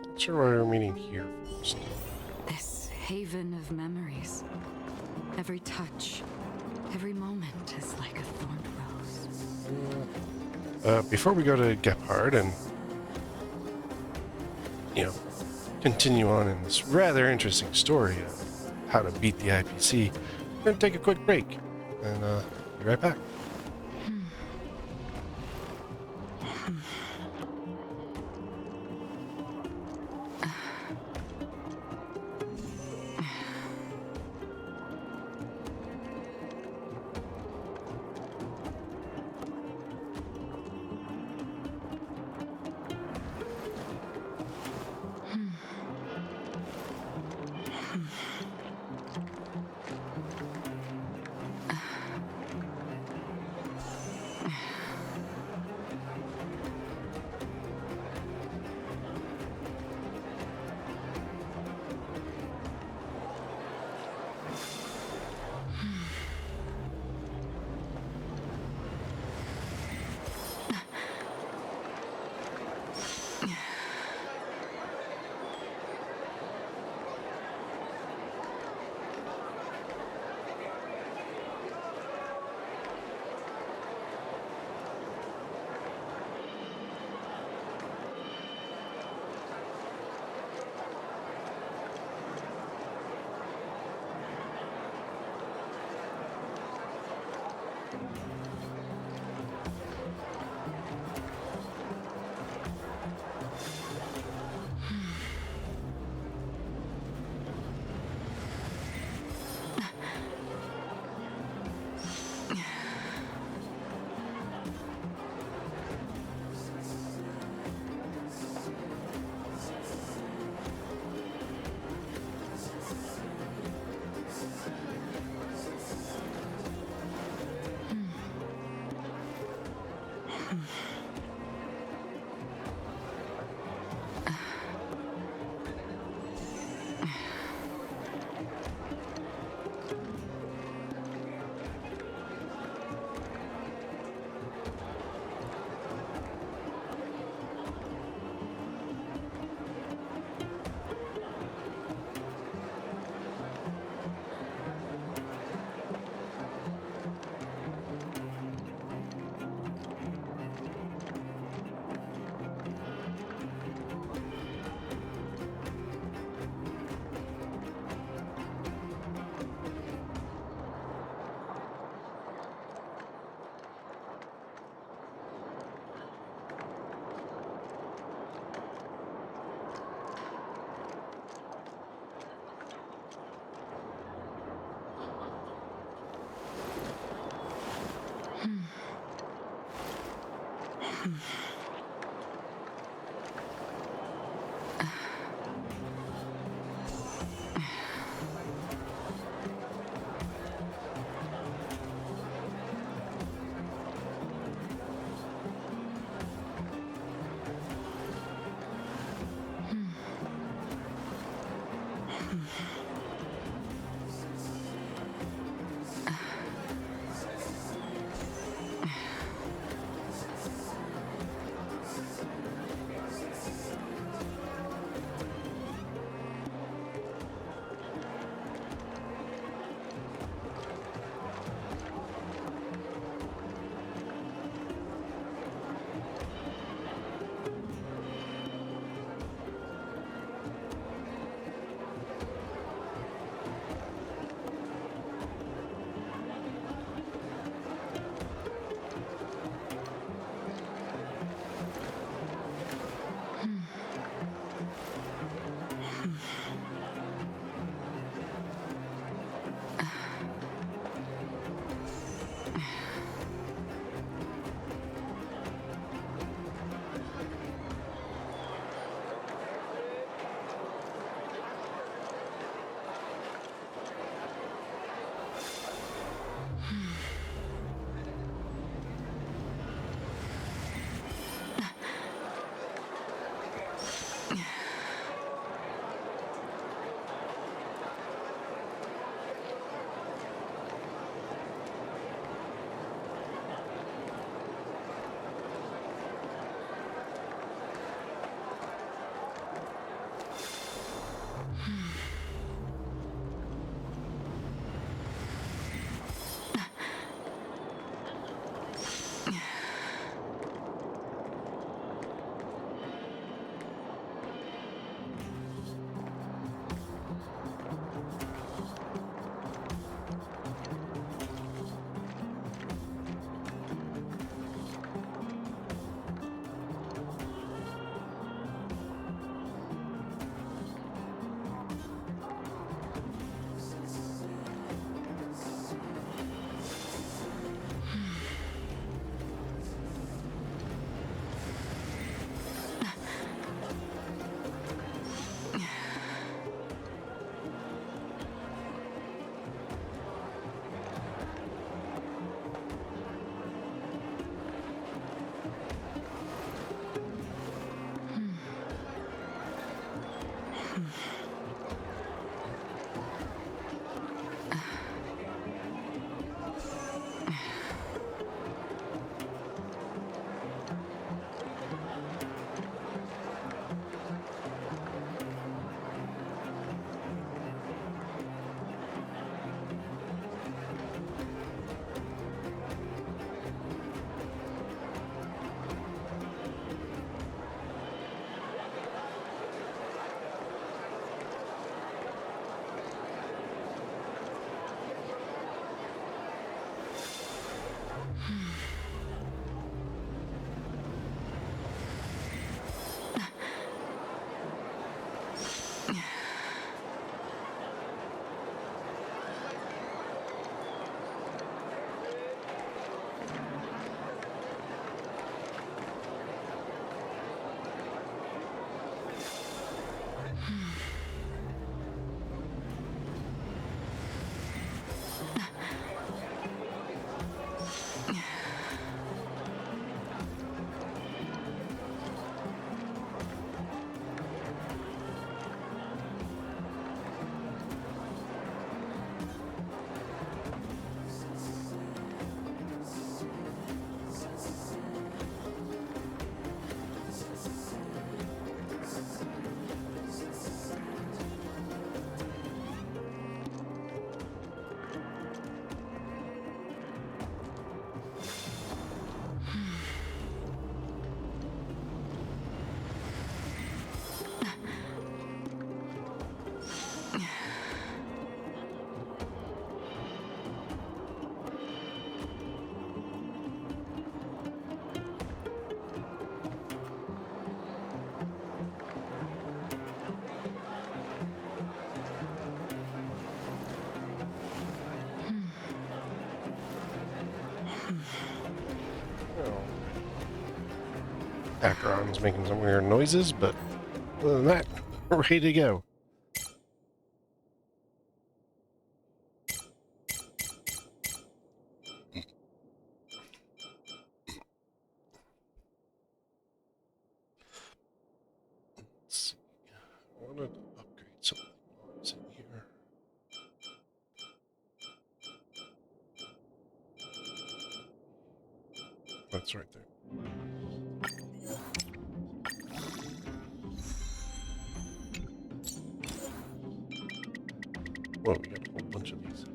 Not sure why we're meeting here first. This haven of memories. Every touch, every moment is like a thorned rose. Before we go to Gepard and, continue on in this rather interesting story of how to beat the IPC, we're going to take a quick break and be right back. Background's making some weird noises, but other than that, we're ready to go. Let's see. I wanted to upgrade something while I was in here. That's right there. Whoa, we got a whole bunch of these.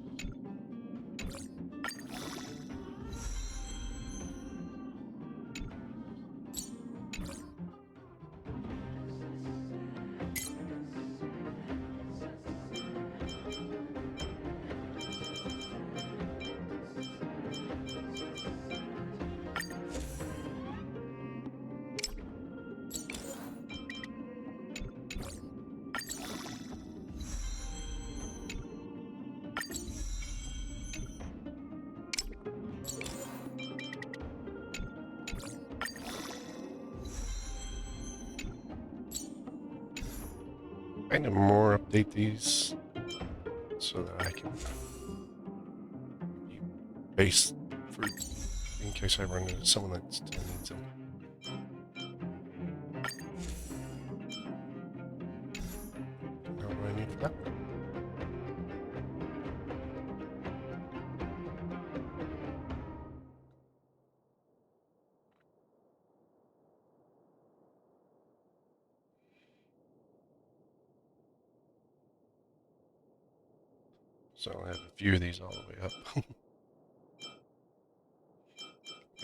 Kind of more update these so that I can be base for in case I run into someone that still needs them. What do I need for that? So I have a few of these all the way up.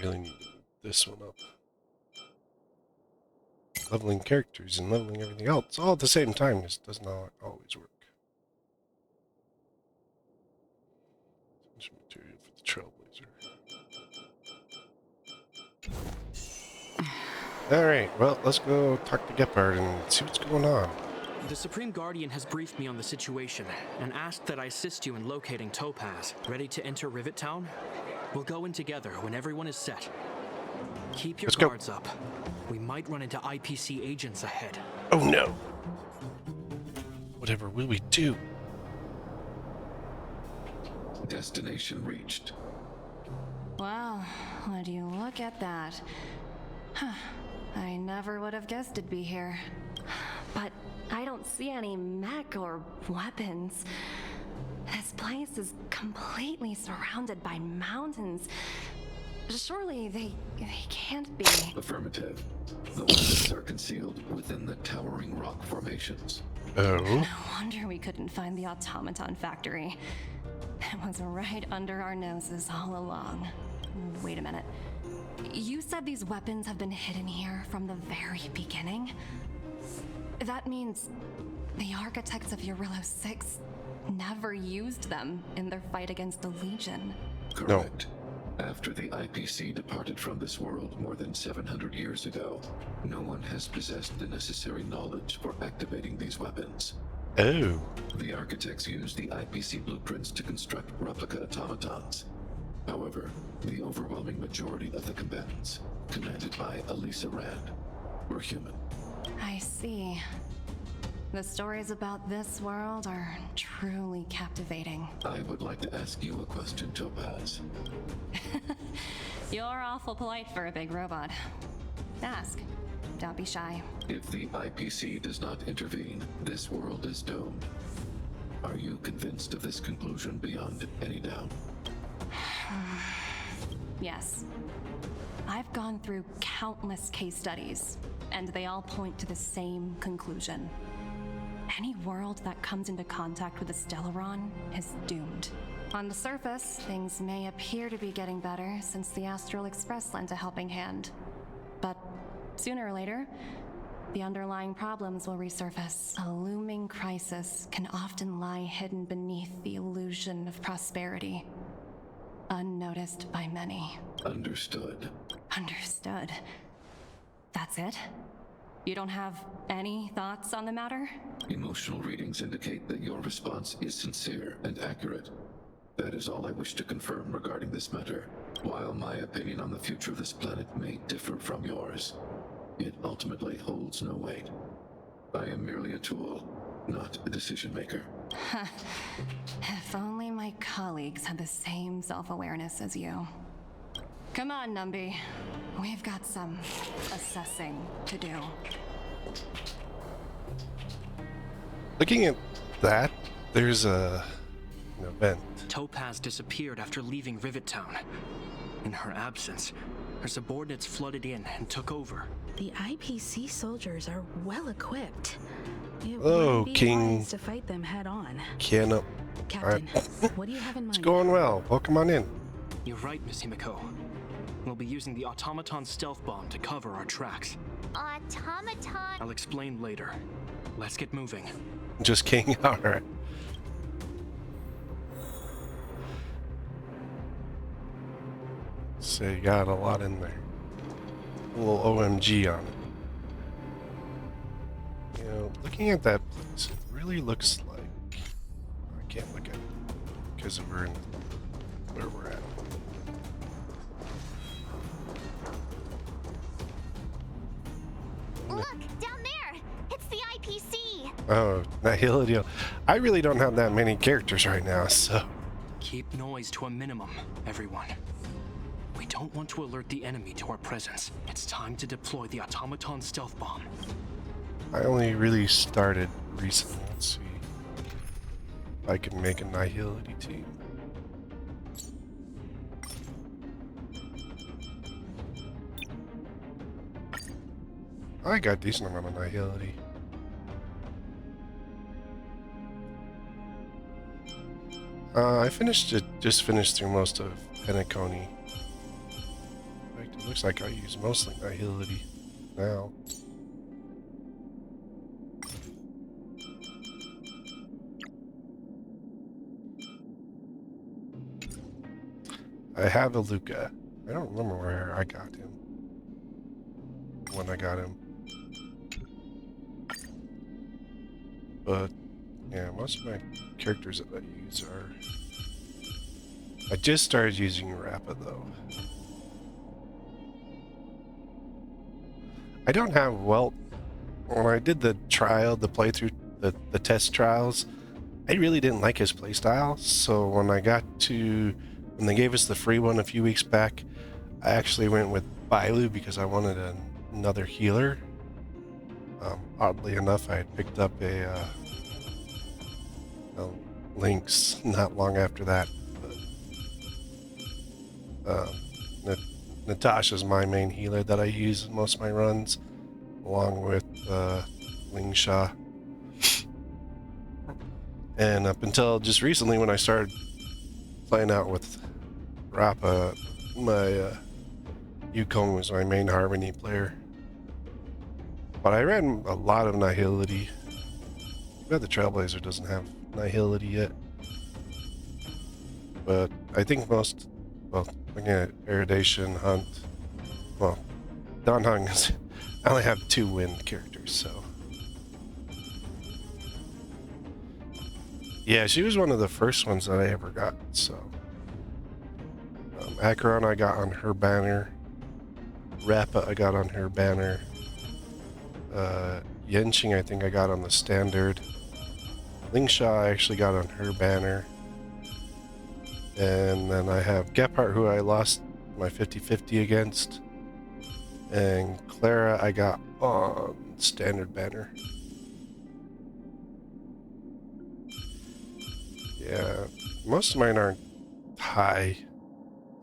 Really need to move this one up. Leveling characters and leveling everything else all at the same time just does not always work. Material for the Trailblazer. Alright, well, let's go talk to Gepard and see what's going on. The Supreme Guardian has briefed me on the situation and asked that I assist you in locating Topaz. Ready to enter Rivet Town? We'll go in together when everyone is set. Keep your guards up. We might run into IPC agents ahead. Oh no! Whatever will we do? Destination reached. Wow, would you look at that? Huh. I never would have guessed it'd be here. But I don't see any mech or weapons. This place is completely surrounded by mountains. Surely they can't be. Affirmative. The weapons are concealed within the towering rock formations. Oh. No wonder we couldn't find the automaton factory. It was right under our noses all along. Wait a minute. You said these weapons have been hidden here from the very beginning? That means the architects of Eurillo 6 never used them in their fight against the Legion. Correct. No. After the IPC departed from this world more than 700 years ago, no one has possessed the necessary knowledge for activating these weapons. Oh. The architects used the IPC blueprints to construct replica automatons. However, the overwhelming majority of the combatants, commanded by Elisa Rand, were human. I see. The stories about this world are truly captivating. I would like to ask you a question, Topaz. You're awful polite for a big robot. Ask. Don't be shy. If the IPC does not intervene, this world is doomed. Are you convinced of this conclusion beyond any doubt? Yes. I've gone through countless case studies, and they all point to the same conclusion. Any world that comes into contact with a Stellaron is doomed. On the surface, things may appear to be getting better since the Astral Express lent a helping hand. But sooner or later, the underlying problems will resurface. A looming crisis can often lie hidden beneath the illusion of prosperity, unnoticed by many. Understood. Understood. That's it? You don't have any thoughts on the matter? Emotional readings indicate that your response is sincere and accurate. That is all I wish to confirm regarding this matter. While my opinion on the future of this planet may differ from yours, it ultimately holds no weight. I am merely a tool, not a decision maker. If only my colleagues had the same self-awareness as you. Come on, Numby. We've got some assessing to do. Looking at that, there's an event. Topaz disappeared after leaving Rivet Town. In her absence, her subordinates flooded in and took over. The IPC soldiers are well equipped. It Oh, would be King. wise to fight them head on. Can't. Captain, what do you have in mind? It's going well. Welcome on in. You're right, Miss Himiko. We'll be using the automaton stealth bomb to cover our tracks. Automaton? I'll explain later. Let's get moving. Just King. All right. So you got a lot in there. A little OMG on it. You know, looking at that place, it really looks like... I can't look at it because we're in where we're at. Look, down there! It's the IPC! Oh, Nihility. I really don't have that many characters right now, so... Keep noise to a minimum, everyone. We don't want to alert the enemy to our presence. It's time to deploy the automaton stealth bomb. I only really started recently. Let's see if I can make a Nihility team. I got a decent amount of Nihility. I just finished through most of Penacony. In fact, it looks like I use mostly Nihility now. I have a Luca. I don't remember where I got him. When I got him. But, yeah, most of my characters that I use are... I just started using Rappa, though. I don't have, well... When I did the trial, the playthrough, the test trials, I really didn't like his playstyle, so when I got to... When they gave us the free one a few weeks back, I actually went with Bailu because I wanted another healer. Oddly enough, I had picked up a Lynx not long after that. But, Natasha's my main healer that I use in most of my runs, along with Lingsha. And up until just recently, when I started playing out with Rappa, my Yukong was my main Harmony player. But I ran a lot of Nihility. But the Trailblazer doesn't have Nihility yet. But I think most, well, looking at Eridation, Hunt, well, Don Hung is, I only have 2 wind characters, so. Yeah, she was one of the first ones that I ever got, so. Acheron I got on her banner. Rappa I got on her banner. Yenching I think I got on the standard. Lingsha I actually got on her banner. And then I have Gephardt, who I lost my 50-50 against. And Clara I got on standard banner. Yeah, most of mine aren't high.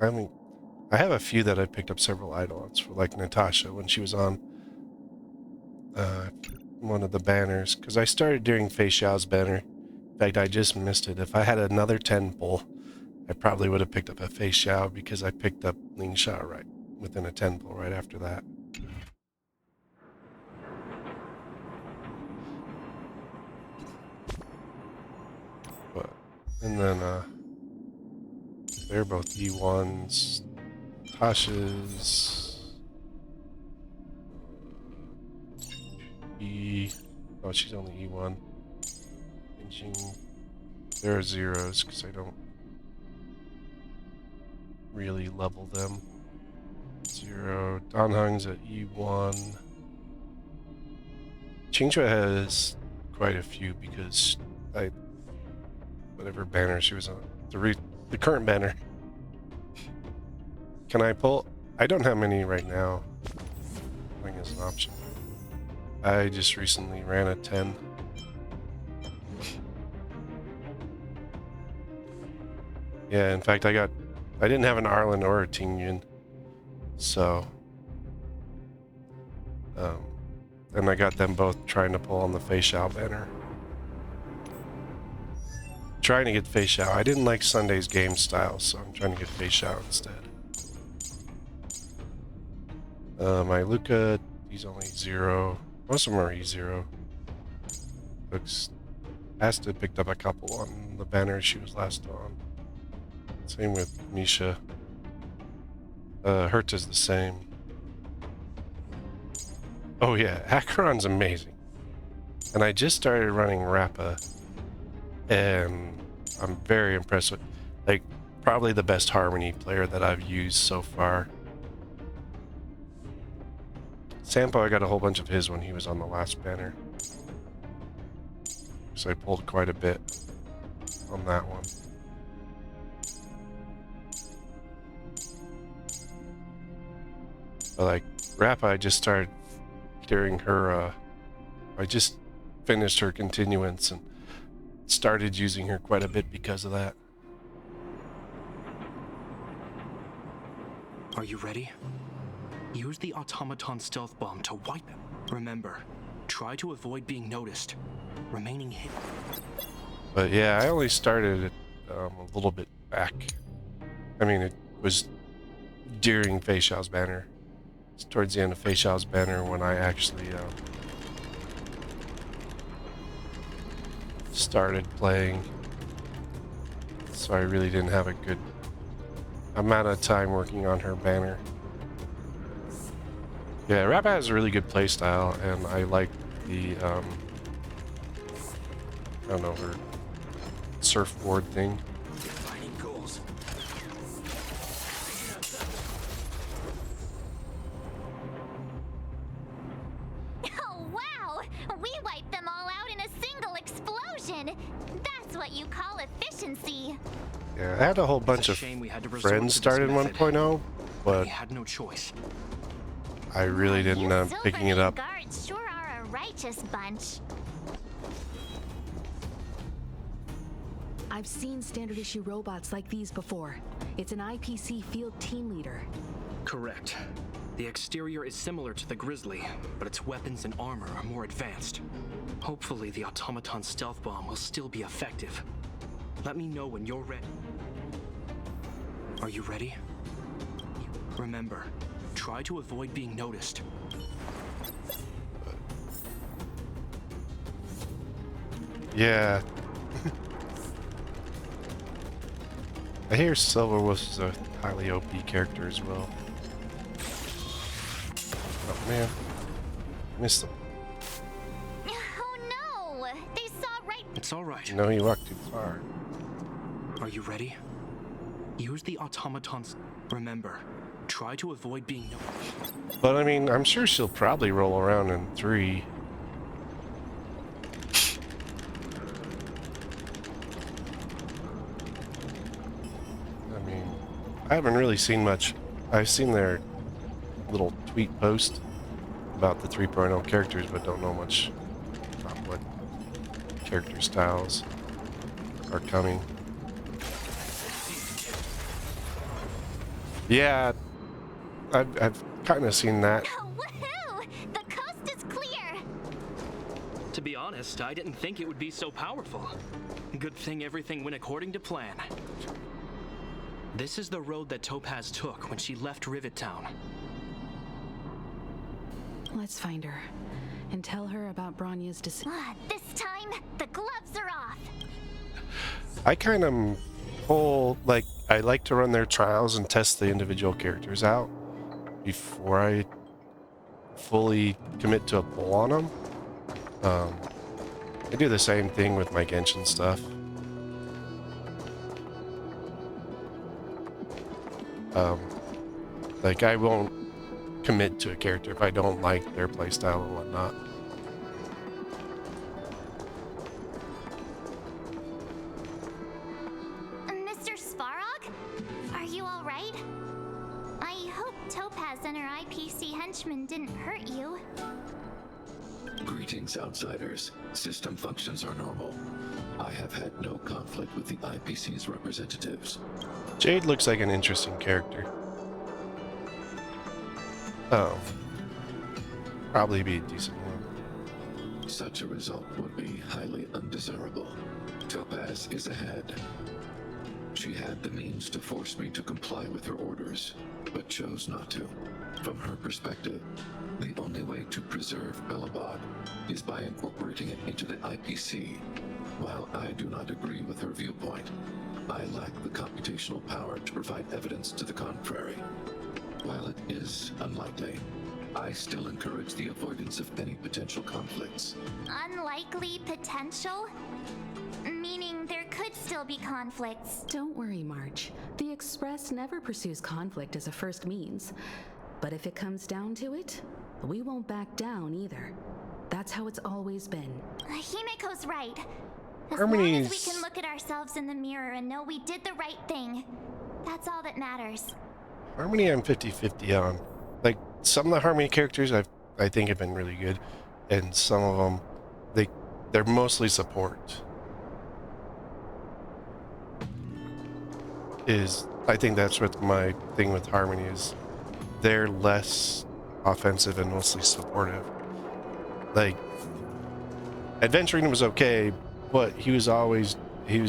I mean, I have a few that I picked up several Eidolons for, like Natasha when she was on one of the banners. Because I started doing Fei Xiao's banner. In fact, I just missed it. If I had another 10 pull, I probably would have picked up a Fei Xiao because I picked up Lingsha right within a 10 pull right after that. But, and then they're both E1s. Tasha's E. Oh, she's only E1. There are zeros because I don't really level them. 0. Don Hung's at E1. Qingxue has quite a few because whatever banner she was on, the current banner. Can I pull? I don't have many right now. I think it's an option. I just recently ran a 10. Yeah, in fact, I didn't have an Arlen or a Tingyun, so, and I got them both trying to pull on the Fei Xiao banner. Trying to get Fei Xiao. I didn't like Sunday's game style, so I'm trying to get Fei Xiao instead. My Luca, he's only 0. Most of them are E0. Looks, Asta picked up a couple on the banner she was last on. Same with Misha. Herta's the same. Oh yeah, Acheron's amazing. And I just started running Rappa, and I'm very impressed with, like, probably the best Harmony player that I've used so far. Sampo, I got a whole bunch of his when he was on the last banner. So I pulled quite a bit on that one. But like Rappa, I just started during her, I just finished her continuance and started using her quite a bit because of that. Are you ready? Use the automaton stealth bomb to wipe him. Remember, try to avoid being noticed, remaining hidden. But yeah, I only started it a little bit back. I mean, it was during Fei Xiao's banner. It's towards the end of Fei Xiao's banner when I actually started playing. So I really didn't have a good amount of time working on her banner. Yeah, Rappa has a really good playstyle, and I like the, I don't know, her surfboard thing. Oh, wow! We wiped them all out in a single explosion! That's what you call efficiency! Yeah, I had a whole bunch of friends start in 1.0, but we had no choice. I really didn't end up picking it up. Guards sure are a righteous bunch. I've seen standard issue robots like these before. It's an IPC field team leader. Correct. The exterior is similar to the Grizzly, but its weapons and armor are more advanced. Hopefully the automaton stealth bomb will still be effective. Let me know when you're ready. Are you ready? Remember, try to avoid being noticed. Yeah. I hear Silverwolf is a highly OP character as well. Oh man, missed him. Oh no! They saw right. It's all right. No, you walked too far. Are you ready? Use the automatons. Remember, try to avoid being noticed. But I mean, I'm sure she'll probably roll around in 3. I mean, I haven't really seen much. I've seen their little tweet post about the 3.0 characters, but don't know much about what character styles are coming. Yeah, I've kind of seen that. Woohoo! The coast is clear! To be honest, I didn't think it would be so powerful. Good thing everything went according to plan. This is the road that Topaz took when she left Rivet Town. Let's find her and tell her about Bronya's decision. This time, the gloves are off. I kind of I like to run their trials and test the individual characters out before I fully commit to a pull on them. I do the same thing with my Genshin stuff. Like I won't commit to a character if I don't like their playstyle and whatnot. Mr. Svarog? Are you alright? I hope Topaz and her IPC henchmen didn't hurt you. Greetings, outsiders. System functions are normal. I have had no conflict with the IPC's representatives. Jade looks like an interesting character. Oh. Probably be a decent one. Such a result would be highly undesirable. Topaz is ahead. She had the means to force me to comply with her orders, but chose not to. From her perspective, the only way to preserve Belobog is by incorporating it into the IPC. While I do not agree with her viewpoint, I lack the computational power to provide evidence to the contrary. While it is unlikely, I still encourage the avoidance of any potential conflicts. Unlikely potential? Meaning there could still be conflicts. Don't worry, March. The Express never pursues conflict as a first means. But if it comes down to it, we won't back down either. That's how it's always been. Himiko's right. As Harmony's... long as we can look at ourselves in the mirror and know we did the right thing, that's all that matters. Harmony I'm 50-50 on. Like, some of the Harmony characters I think have been really good, and some of them, they're mostly support. I think that's what my thing with Harmony is. They're less offensive and mostly supportive. Like, Adventuring was okay, but he was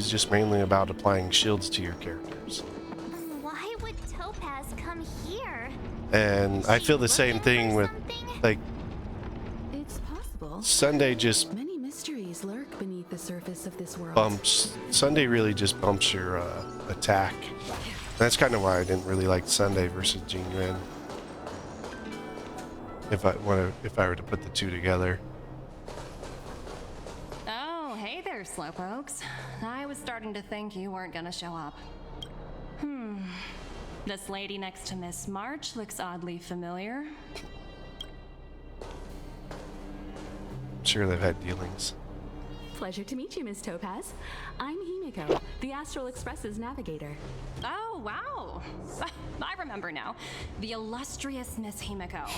just mainly about applying shields to your characters. Why would Topaz come here? And I feel the same thing with, like, It's possible. Sunday just Many mysteries lurk beneath the surface of this world. Sunday really just bumps your attack. That's kind of why I didn't really like Sunday versus Jin Yuan. If I were to put the two together. Oh, hey there, slowpokes. I was starting to think you weren't gonna show up. This lady next to Miss March looks oddly familiar. I'm sure they've had dealings. Pleasure to meet you, Miss Topaz. I'm Himiko, the Astral Express's navigator. Oh, wow. I remember now. The illustrious Miss Himiko.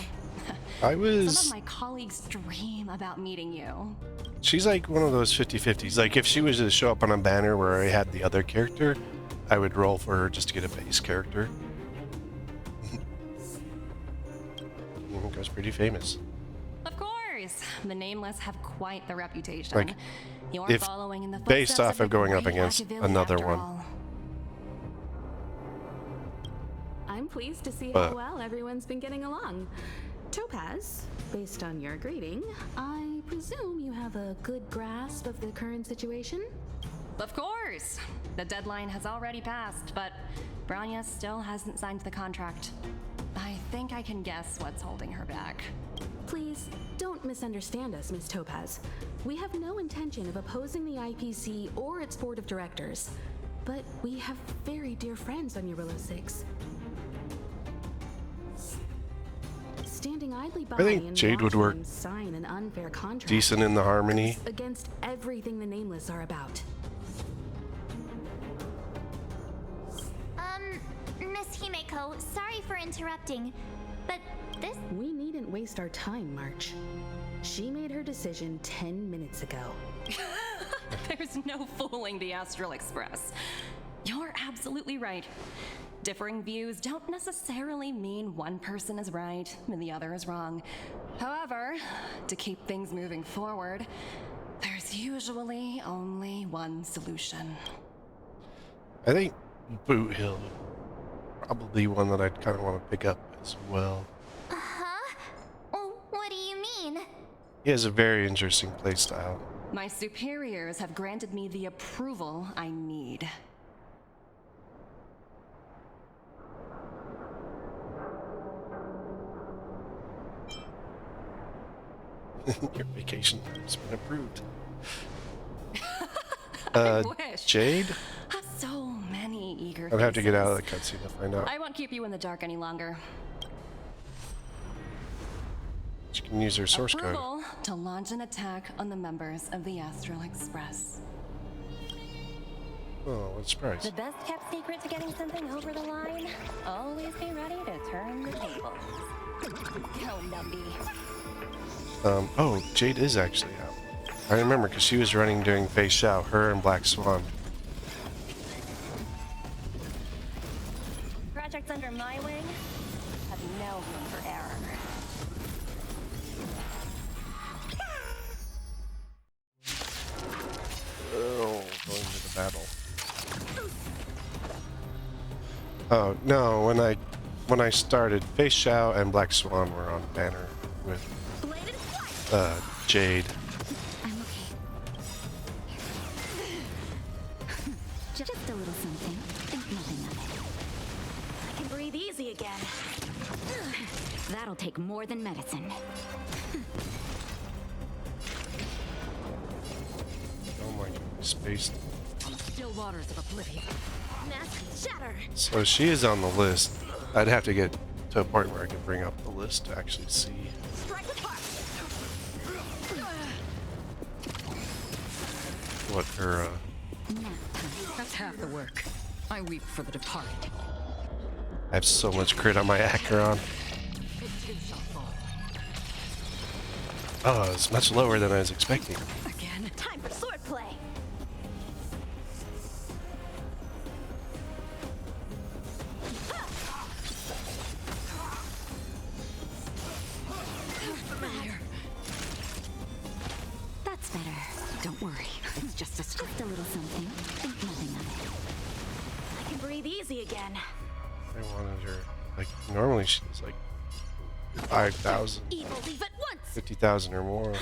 I was... Some of my colleagues dream about meeting you. She's like one of those 50-50s. Like, if she was to show up on a banner where I had the other character, I would roll for her just to get a base character. Himiko's pretty famous. Of course. The Nameless have quite the reputation. Like, You're if following in the based footsteps off of going up great against Machiavelli another after one. all. I'm pleased to see But- how well everyone's been getting along. Topaz, based on your greeting, I presume you have a good grasp of the current situation? Of course. The deadline has already passed, but Bronya still hasn't signed the contract. I think I can guess what's holding her back. Please, don't misunderstand us, Miss Topaz. We have no intention of opposing the IPC or its board of directors, but we have very dear friends on Eurilla 6. Standing idly by I think and Jade would watching work them sign an unfair contract decent in the harmony. against everything the Nameless are about. Miss Himeko, sorry for interrupting, but this... We needn't waste our time, March. She made her decision 10 minutes ago. There's no fooling the Astral Express. You're absolutely right. Differing views don't necessarily mean one person is right and the other is wrong. However, to keep things moving forward, there's usually only one solution. I think Boot Hill probably one that I'd kind of want to pick up as well. Huh? Oh, what do you mean? He has a very interesting playstyle. My superiors have granted me the approval I need. Your vacation has been approved. I wish. Jade? So many eager I'd have to get out of the faces. cutscene to find out. I won't keep you in the dark any longer. She can use her source code. Approval to launch an attack on the members of the Astral Express. Oh, what a surprise. The best kept secret to getting something over the line? Always be ready to turn the tables. Go, Numby. Oh, Jade is actually out. I remember because she was running during Fei Xiao, her and Black Swan. Projects under my wing have no room for error. Oh, going to the battle. Oh no! When I started, Fei Xiao and Black Swan were on banner with Jade. I'm okay. Just a little something. Think nothing of it. I can breathe easy again. That'll take more than medicine. Oh my God, space. On the still waters of oblivion. Mass shatter. So she is on the list. I'd have to get to a point where I could bring up the list to actually see Strike apart. what her. That's half the work. I weep for the departed. I have so much crit on my Acheron. It too shall fall. Oh, it's much lower than I was expecting. Again. Time for swordplay. That's better. Don't worry. It's just a little something. Think nothing of it. I can breathe easy again. I wanted her. Like, normally she's like 5,000, Evil leave at once. 50,000 or more. And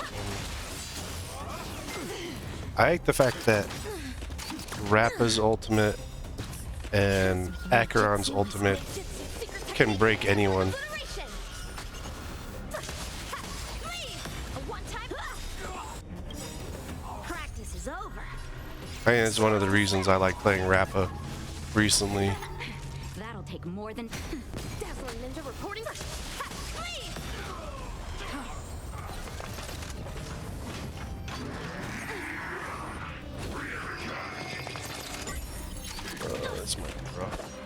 I like the fact that Rappa's ultimate and Acheron's ultimate can break anyone. Practice is over. I think it's one of the reasons I like playing Rappa recently. That'll take more than... Dazzling ninja reporting. That's my rough.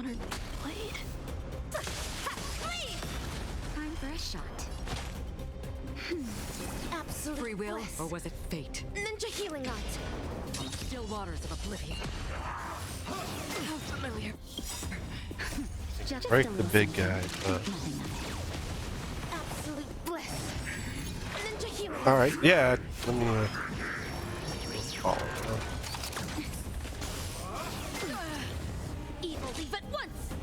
honored blade. Time for a shot. Absolute Free will, bliss. or was it fate? Ninja healing art. On the still waters of oblivion. How familiar. Break the big guy. Absolute bliss. Ninja healing. All right, yeah. Let me. Evil, leave at once.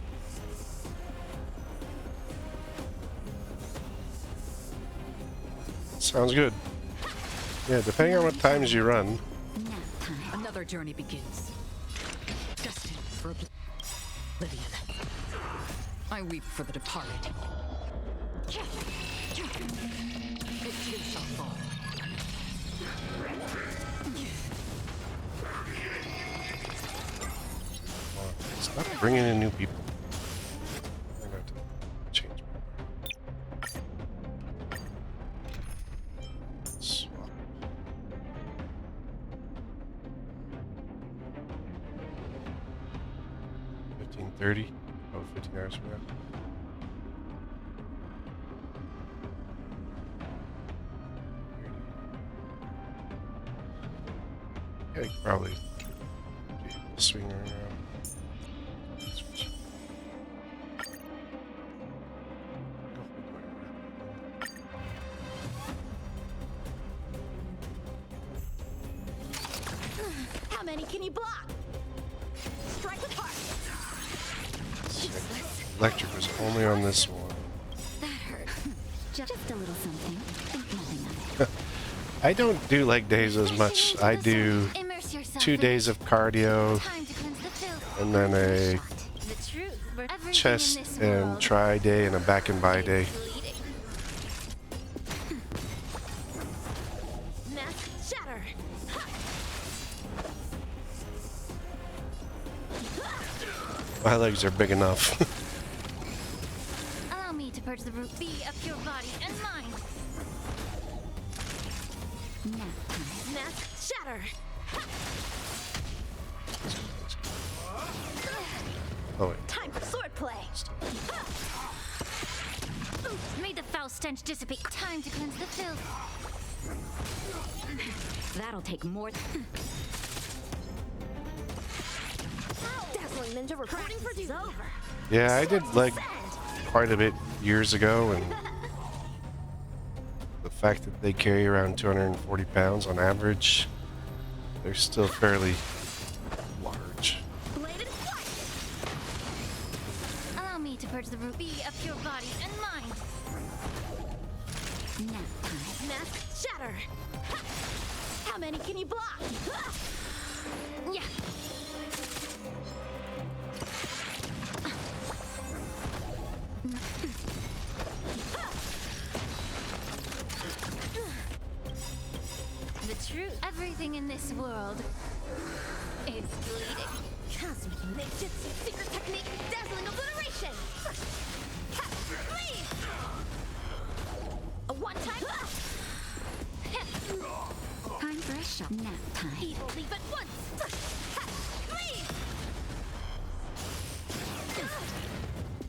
Sounds good. Yeah, depending on what times you run. Another journey begins. Destined for oblivion. I weep for the departed. It too shall fall. Stop bringing in new people. I'm going to change. Swap. $15.30. Oh, 15 hours from now. Yeah, you could probably swing around. How many can you block? Strike with heart. Electric was only on this one. That hurt. Just a little something. Think nothing of it. I don't do leg days as much. I do 2 days of cardio and then a chest and try day and a back and by day. Nest shatter. My legs are big enough. Allow me to purge the root B of your body and mind. Nest shatter. Oh wait. Time for swordplay. May the foul stench dissipate. Time to cleanse the filth. That'll take more. Dazzling ninja reporting for duty. Over. Yeah, I did leg quite a bit years ago, and the fact that they carry around 240 pounds on average, they're still fairly large. Allow me to purge the root B of your body and mind. Nest shatter. How many can you block? Yeah. The truth. Everything in this world is bleeding. Cosmic ninjutsu secret technique, dazzling obliteration. Leave. A one-time. Time for a shot. Nap time. Evil leave at once.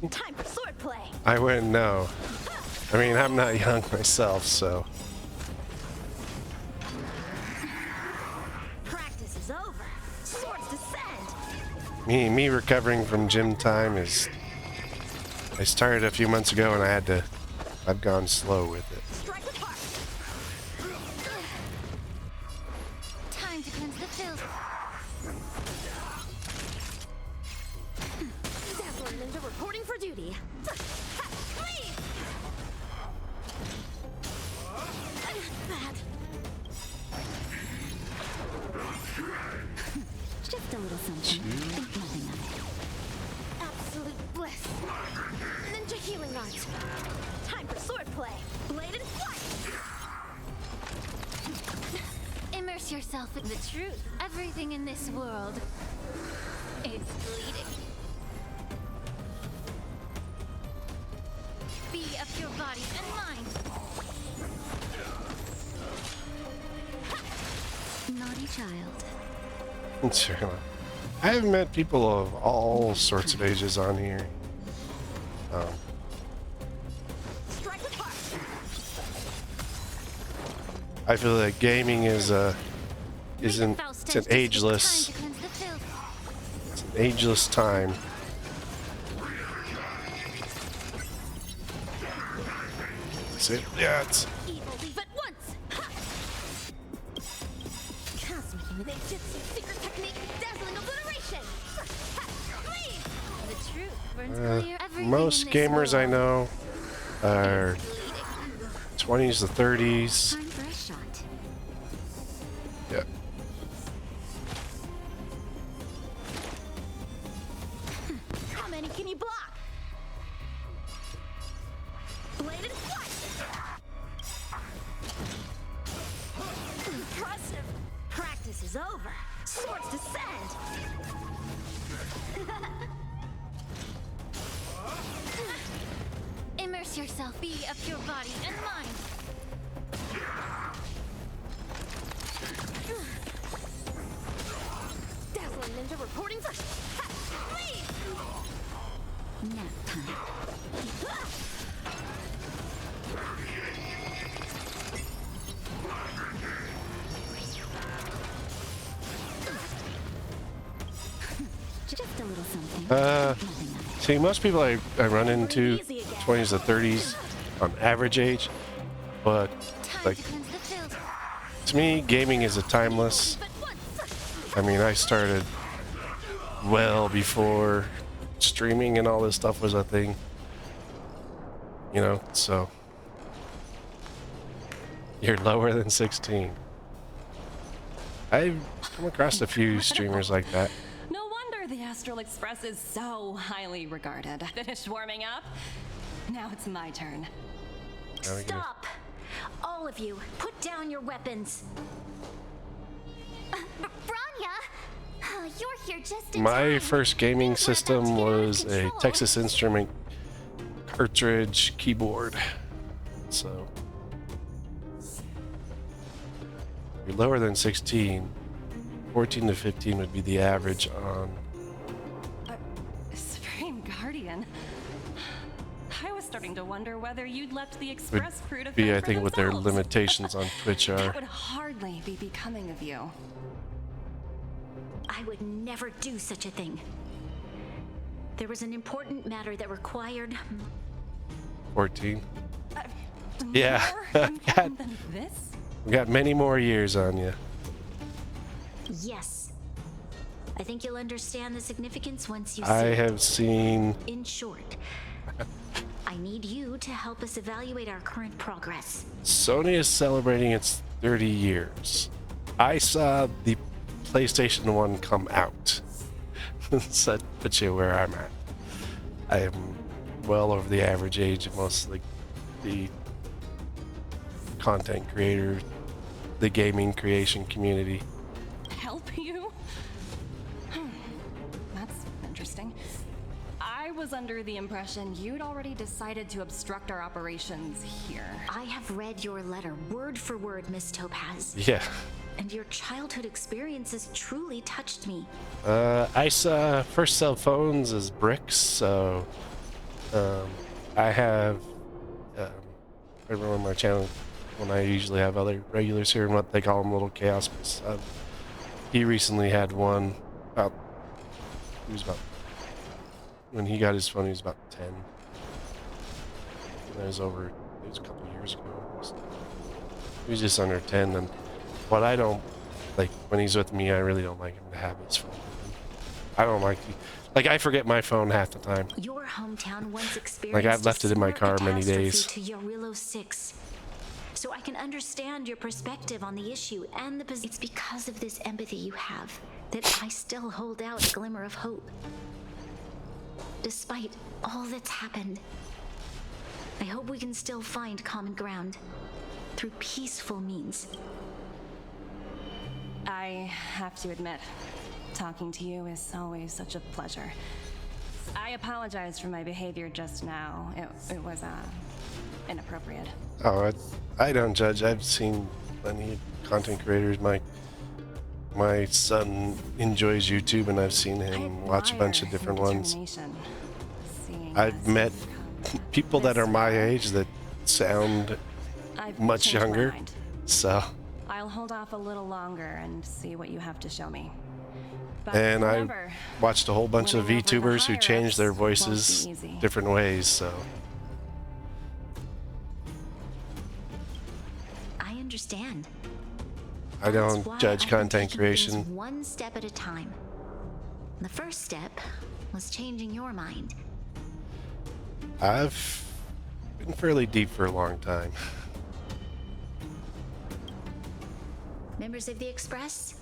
Leave. Time for swordplay. I wouldn't know. I mean, I'm not young myself, so. Practice is over. Swords descend. Me recovering from gym time is. I started a few months ago and I've gone slow with it. Strike with heart. Time to cleanse the filth. Dazzling ninja reporting for duty. Leave. Bad. Just a little something. Think nothing of it. Absolute bliss. Ninja healing art. Time for swordplay. Blade and flight. Immerse yourself in the truth. Everything in this world is bleeding. Be of your body and mind. Naughty child. Sure. I've met people of all sorts of ages on here. I feel like gaming is it's an ageless time. That's it. Yeah, it's. Leave at once. Cosmic ninjutsu, secret technique, dazzling obliteration. The truth burns clear. Most gamers I know are 20s to 30s. Time for a shot. Yeah. How many can you block? Bladed flight. Impressive. Practice is over. Swords descend. Immerse yourself, be of your body and mind. Dazzling ninja reporting for. Leave. Nap time. Just a little something. See, most people I run into 20s to 30s on average age, but like to me, gaming is a timeless. I mean, I started well before streaming and all this stuff was a thing, you know. So you're lower than 16. I've come across a few streamers like that. No wonder the Astral Express is so highly regarded. Finished warming up? Now it's my turn. Stop! All of you, put down your weapons. Branya, you're here just in My time. first gaming system was a Texas Instrument cartridge keyboard. So you're lower than 16. 14 to 15 would be the average on. Supreme Guardian. I was starting to wonder whether you'd left the Express crew to Be, fend I for think, what their themselves. limitations on Twitch are. That would hardly be becoming of you. I would never do such a thing. There was an important matter that required 14. Yeah, More important than this? we got many more years on you. yes. I think you'll understand the significance once you see I it. have seen. In short, I need you to help us evaluate our current progress. Sony is celebrating its 30 years. I saw the PlayStation 1 come out. So that puts you where I'm at. I am well over the average age of most of the content creators, the gaming creation community. Help you? That's interesting. I was under the impression you'd already decided to obstruct our operations here. I have read your letter word for word, Miss Topaz. Yeah. And your childhood experiences truly touched me. I saw first cell phones as bricks, so I have everyone on my channel when I usually have other regulars here and what they call them little chaos. He recently had one when he got his phone he was about 10. And that was it was a couple years ago almost. He was just under 10 and what I don't like when he's with me, I really don't like him to have his phone. I don't like I forget my phone half the time. Your hometown once experienced Like I've left it in my car many days. to Yorillo 6. So I can understand your perspective on the issue and it's because of this empathy you have that I still hold out a glimmer of hope. Despite all that's happened, I hope we can still find common ground through peaceful means. I have to admit, talking to you is always such a pleasure. I apologize for my behavior just now. It was inappropriate. Oh, I don't judge. I've seen plenty of content creators. my son enjoys YouTube, and I've seen him watch a bunch of different ones. I've met people that are my age that sound much younger, so. I'll hold off a little longer and see what you have to show me. But And remember, I watched a whole bunch of winning over the VTubers who changed their higher-ups won't voices be easy. different ways, so. I understand. I don't That's why judge I've been content taking creation. things one step at a time. The first step was changing your mind. I've been fairly deep for a long time. Members of the Express,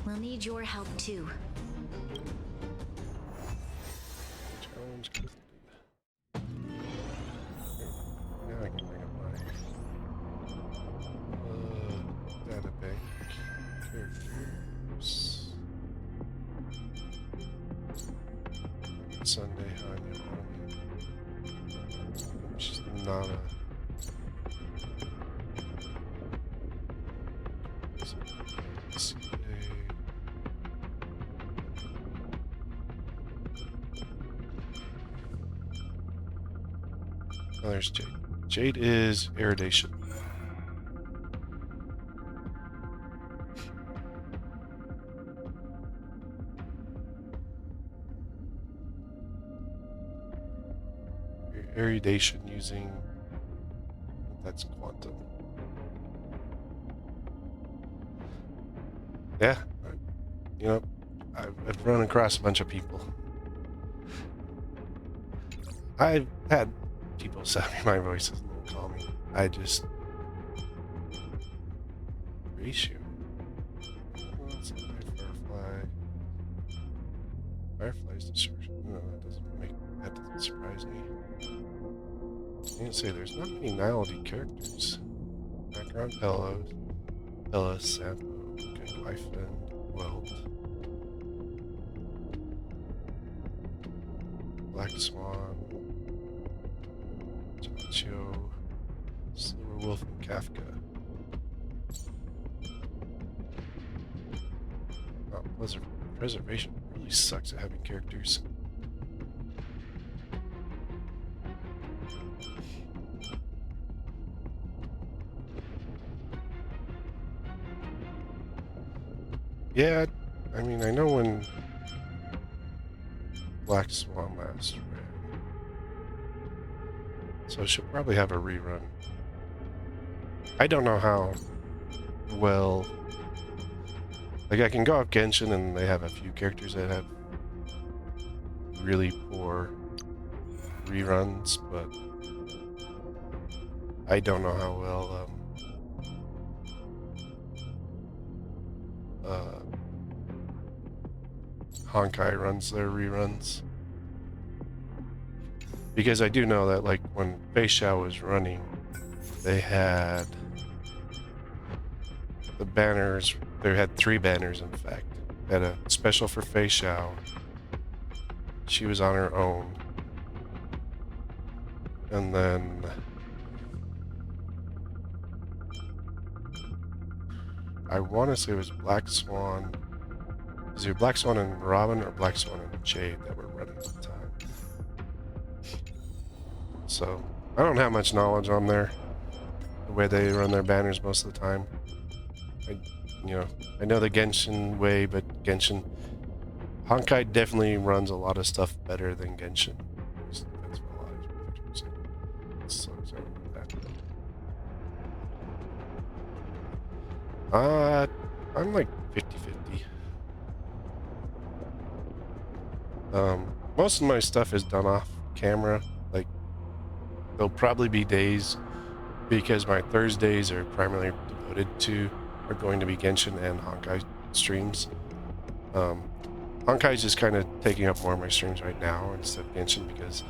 we'll need your help too. Challenge completed. Now I can bring up my data bank. Characters. Sunday Honey. She's not a. Oh, there's Jade. Jade is Eridation. Eridation using, that's quantum. Yeah, you know, I've run across a bunch of people. I've had people say my voice is a little calming. I just ratio. Firefly's destruction. No, that doesn't surprise me. I didn't say there's not many Nilody characters. Background Ella, Sampo, Good Wife, and Welt. Black Swan, Chacho, Silver Wolf, and Kafka. Oh, Preservation really sucks at having characters. Yeah, I mean, I know when Black Swan last ran, so she'll probably have a rerun. I don't know how well, like I can go up Genshin and they have a few characters that have really poor reruns, but I don't know how well Honkai runs their reruns. Because I do know that, like, when Fei Xiao was running, they had the banners, they had 3 banners, in fact. They had a special for Fei Xiao. She was on her own. And then I want to say it was Black Swan. Is it Black Swan and Robin or Black Swan and Jade that were running at the time? So, I don't have much knowledge on there, the way they run their banners most of the time. I know the Genshin way, but Honkai definitely runs a lot of stuff better than Genshin. So, that. I'm like 50-50. Most of my stuff is done off camera. Like, there'll probably be days, because my Thursdays are primarily are going to be Genshin and Honkai streams. Honkai's just kind of taking up more of my streams right now instead of Genshin, because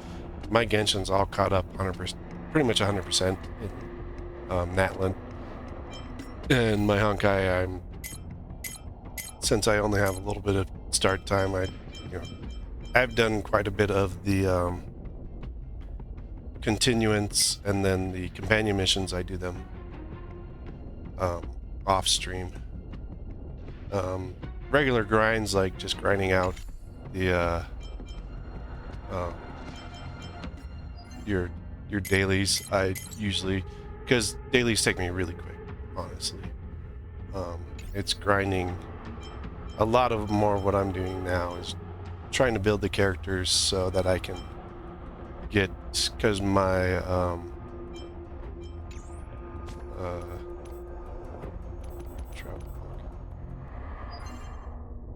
my Genshin's all caught up 100%, pretty much 100% in Natlan. And my Honkai, since I only have a little bit of start time, I've done quite a bit of the continuance, and then the companion missions, I do them off stream. Regular grinds, like just grinding out the your dailies, I usually, because dailies take me really quick, honestly. It's grinding. A lot of more what I'm doing now is trying to build the characters so that I can get, because my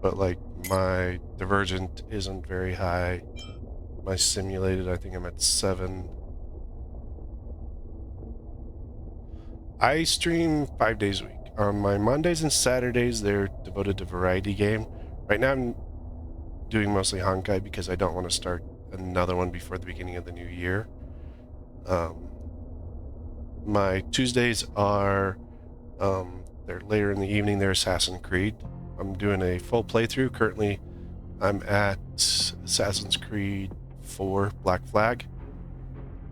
but like my divergent isn't very high. My simulated, I think I'm at 7. I stream 5 days a week. On my Mondays and Saturdays, they're devoted to variety game. Right now, I'm doing mostly Honkai because I don't want to start another one before the beginning of the new year. My Tuesdays are, they're later in the evening, they're Assassin's Creed. I'm doing a full playthrough. Currently, I'm at Assassin's Creed 4 Black Flag.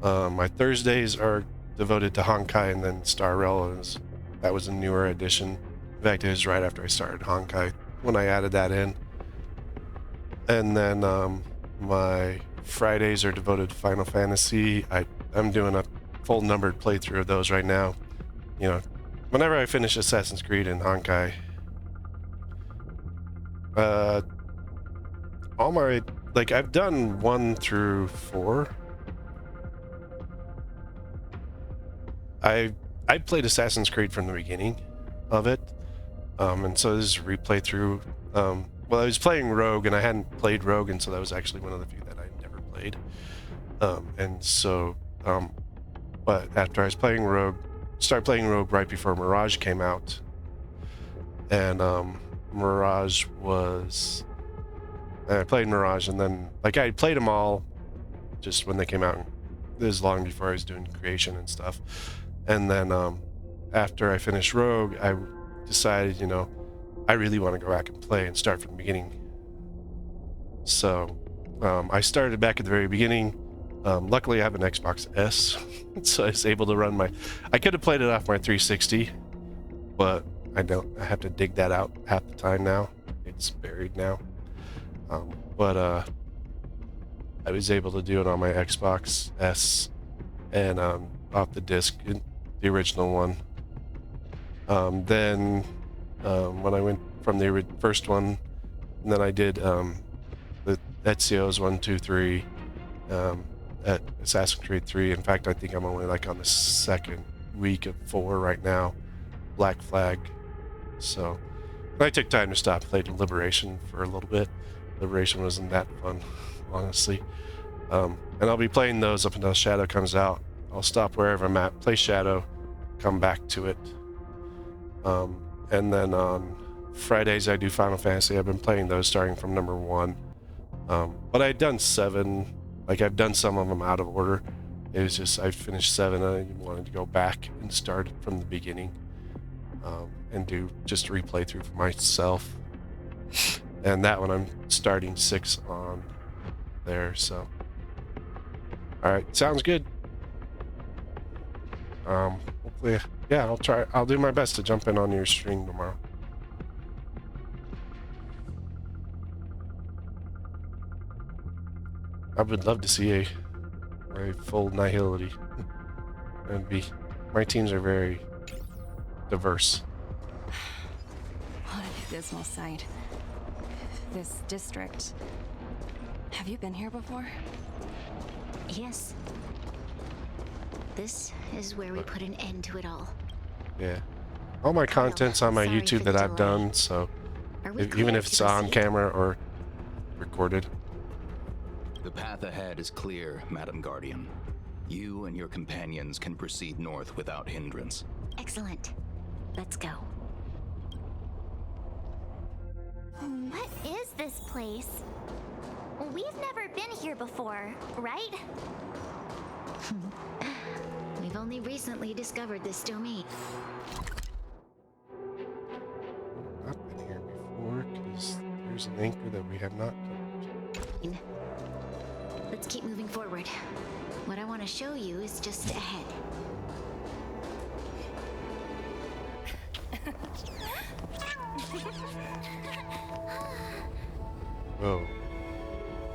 My Thursdays are devoted to Honkai, and then Star Rail, that was a newer addition. In fact, it was right after I started Honkai when I added that in. And then my Fridays are devoted to Final Fantasy. I'm doing a full numbered playthrough of those right now. You know, whenever I finish Assassin's Creed and Honkai, all my, like, I've done 1 through 4. I played Assassin's Creed from the beginning of it, and so this is a replay through. Well, I was playing Rogue, and I hadn't played Rogue, and so that was actually one of the few that I never played. And so, but after I was playing Rogue, started playing Rogue right before Mirage came out, and Mirage was, I played Mirage, and then like I played them all just when they came out. This is long before I was doing creation and stuff. And then after I finished Rogue, I decided, you know, I really want to go back and play and start from the beginning. So I started back at the very beginning. Luckily, I have an Xbox S, so I was able to run my... I could have played it off my 360, but I don't. I have to dig that out half the time now. It's buried now. But I was able to do it on my Xbox S and off the disc, the original one. Then when I went from the first one, and then I did the Ezio's 1, 2, 3, at Assassin's Creed 3. In fact, I think I'm only like on the second week of 4 right now, Black Flag. So I took time to stop, played Liberation for a little bit. Liberation wasn't that fun, honestly. And I'll be playing those up until Shadow comes out. I'll stop wherever I'm at, play Shadow, come back to it. And then on Fridays I do Final Fantasy. I've been playing those starting from number 1. But I'd done 7. Like, I've done some of them out of order. It was just I finished 7 and I wanted to go back and start from the beginning, and do just a replay through for myself. And that one I'm starting 6 on there. So, all right, sounds good. Hopefully, yeah, I'll do my best to jump in on your stream tomorrow. I would love to see a full Nihility. My teams are very diverse. What a dismal sight. This district. Have you been here before? Yes. This is where we put an end to it all. Yeah. All my content's on my YouTube that I've done, so even if it's on camera or recorded. The path ahead is clear, Madam Guardian. You and your companions can proceed north without hindrance. Excellent. Let's go. What is this place? We've never been here before, right? We've only recently discovered this domain. Not been here before, because there's an anchor that we have not covered. Let's keep moving forward. What I want to show you is just ahead. Whoa.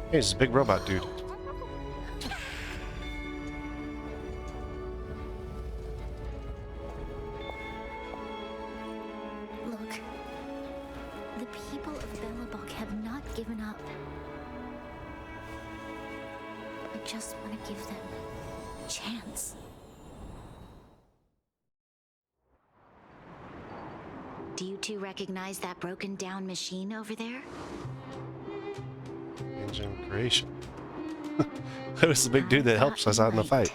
Hey, this is a big robot dude. Look, the people of Belobog have not given up. I just want to give them a chance. Do you two recognize that broken down machine over there? Engine creation. That was the big dude that helps us out in the fight.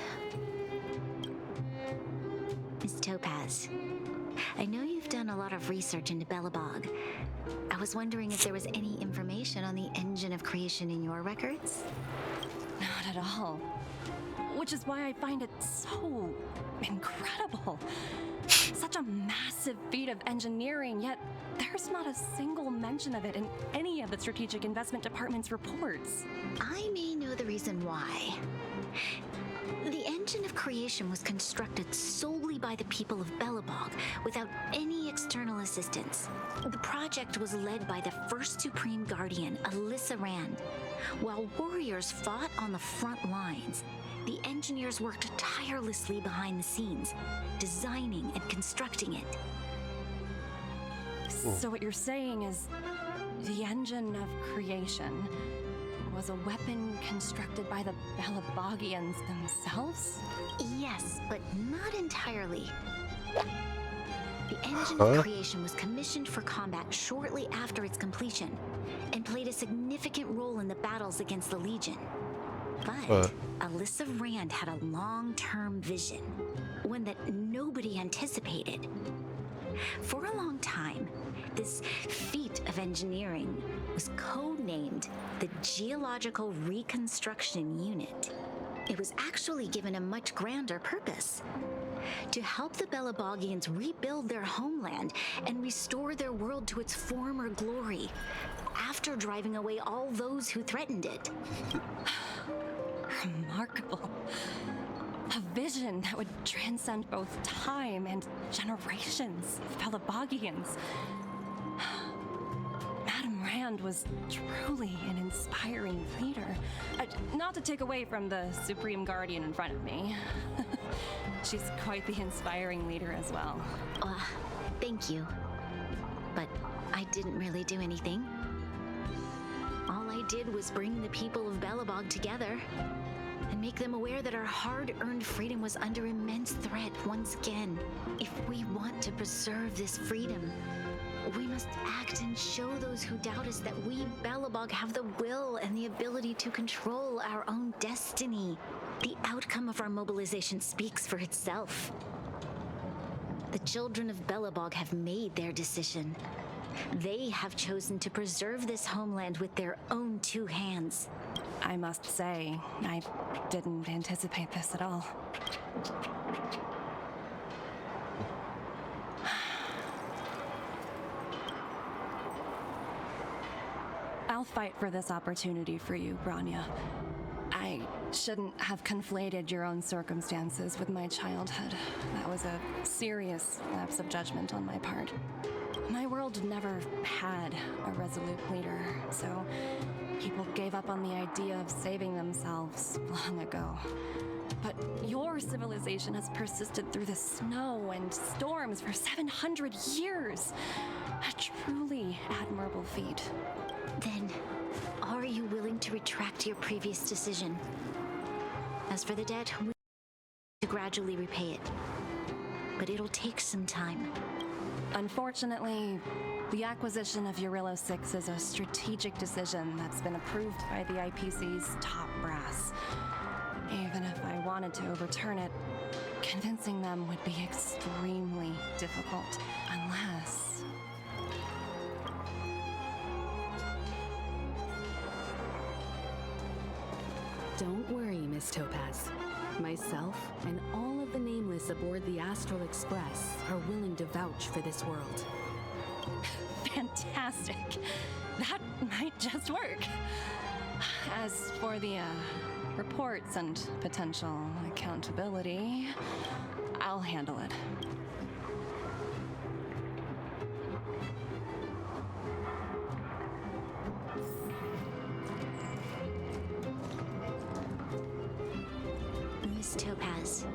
Miss Topaz, I know you've done a lot of research into Belobog. I was wondering if there was any information on the engine of creation in your records? Not at all. Which is why I find it so incredible. Such a massive feat of engineering, yet there's not a single mention of it in any of the Strategic Investment Department's reports. I may know the reason why. The engine of creation was constructed solely by the people of Belobog, without any external assistance. The project was led by the first Supreme Guardian, Alyssa Rand. While warriors fought on the front lines, the engineers worked tirelessly behind the scenes, designing and constructing it. So what you're saying is, the engine of creation was a weapon constructed by the Belabogians themselves? Yes, but not entirely. The engine of creation was commissioned for combat shortly after its completion, and played a significant role in the battles against the Legion. But Alyssa Rand had a long-term vision, one that nobody anticipated. For a long time, this feat of engineering was codenamed the Geological Reconstruction Unit. It was actually given a much grander purpose: to help the Belabogians rebuild their homeland and restore their world to its former glory, after driving away all those who threatened it. Remarkable. A vision that would transcend both time and generations of Belabogians. Madame Rand was truly an inspiring leader. Not to take away from the Supreme Guardian in front of me. She's quite the inspiring leader as well. Thank you. But I didn't really do anything. All I did was bring the people of Belobog together and make them aware that our hard-earned freedom was under immense threat once again. If we want to preserve this freedom, we must act and show those who doubt us that we, Belobog, have the will and the ability to control our own destiny. The outcome of our mobilization speaks for itself. The children of Belobog have made their decision. They have chosen to preserve this homeland with their own two hands. I must say, I didn't anticipate this at all. I'll fight for this opportunity for you, Branya. I shouldn't have conflated your own circumstances with my childhood. That was a serious lapse of judgment on my part. My world never had a resolute leader, so people gave up on the idea of saving themselves long ago. But your civilization has persisted through the snow and storms for 700 years. A truly admirable feat. Then, are you willing to retract your previous decision? As for the debt, we to gradually repay it. But it'll take some time. Unfortunately, the acquisition of Urilla 6 is a strategic decision that's been approved by the IPC's top brass. Even if I wanted to overturn it, convincing them would be extremely difficult, unless... Don't worry, Miss Topaz. Myself and all of the nameless aboard the Astral Express are willing to vouch for this world. Fantastic. That might just work. As for the reports and potential accountability, I'll handle it. Miss Topaz,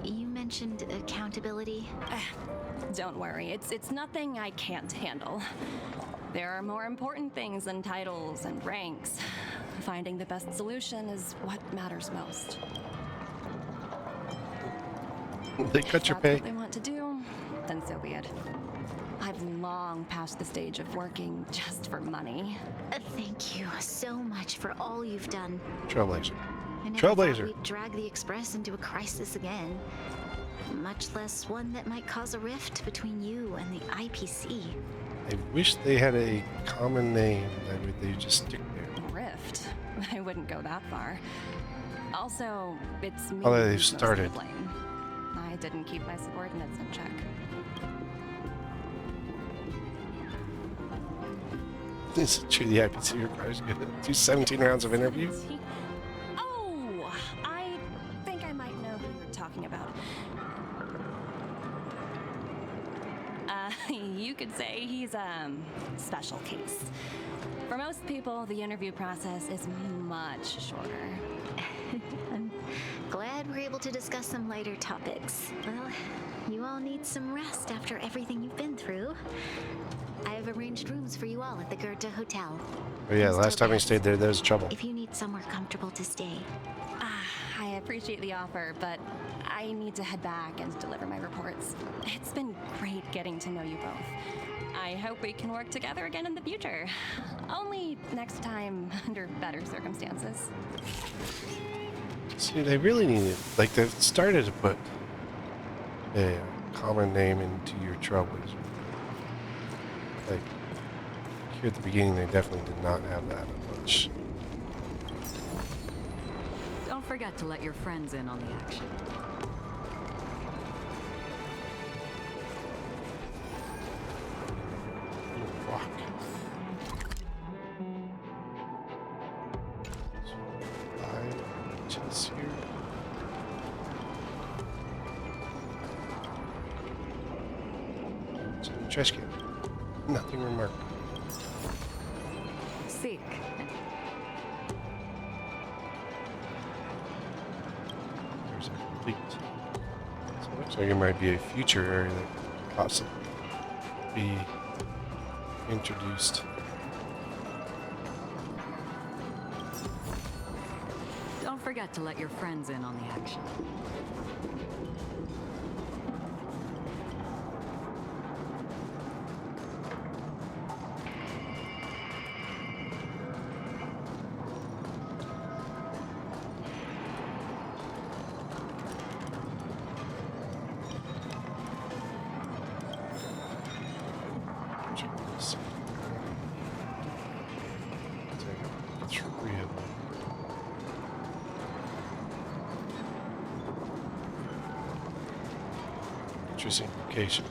you mentioned accountability. Don't worry, it's nothing I can't handle. There are more important things than titles and ranks. Finding the best solution is what matters most. They cut your If that's pay. what they want to do, then so be it. I've long passed the stage of working just for money. Thank you so much for all you've done. Trailblazer. I never thought Trailblazer. we'd drag the Express into a crisis again. Much less one that might cause a rift between you and the IPC. I wish they had a common name that they just stick there. Rift? I wouldn't go that far. Also, it's me Although they've who's most to started. blame. I didn't keep my subordinates in check. Is it true the IPC requires you to do 17 rounds of interviews? Oh, I think I might know who you're talking about. You could say he's a special case. For most people, the interview process is much shorter. I'm glad we're able to discuss some lighter topics. Well, you all need some rest after everything you've been through. I've arranged rooms for you all at the Goethe Hotel. Oh yeah, Miss last time we Topaz, stayed there was trouble. If you need somewhere comfortable to stay. I appreciate the offer, but I need to head back and deliver my reports. It's been great getting to know you both. I hope we can work together again in the future. Only next time under better circumstances. See, they really need it. Like, they've started to put a common name into your Trailblazer. Like, here at the beginning, they definitely did not have that much. Don't forget to let your friends in on the action. Rock. Chest here. It's in the trash can. Nothing remarkable. Seek. There's a complete. So it looks like it might be a future area that could possibly be introduced. Don't forget to let your friends in on the action. Interesting location.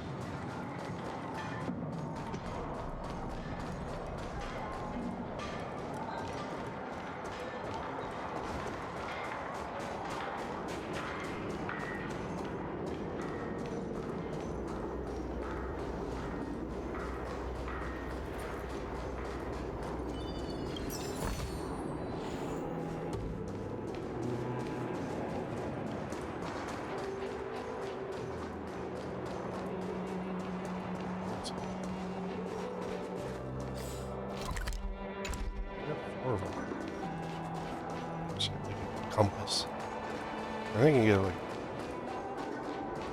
Compass. I think you get like.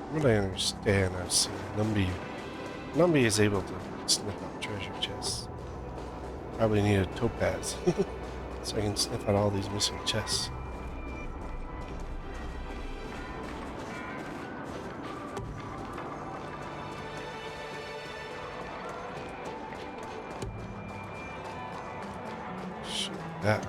From what I understand, I've seen Numby is able to sniff out treasure chests. Probably need a topaz so I can sniff out all these missing chests. Shoot that.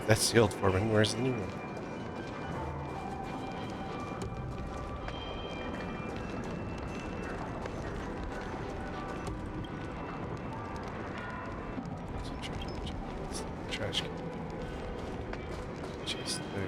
That's the old foreman. Where's the new one? trash can. Just there.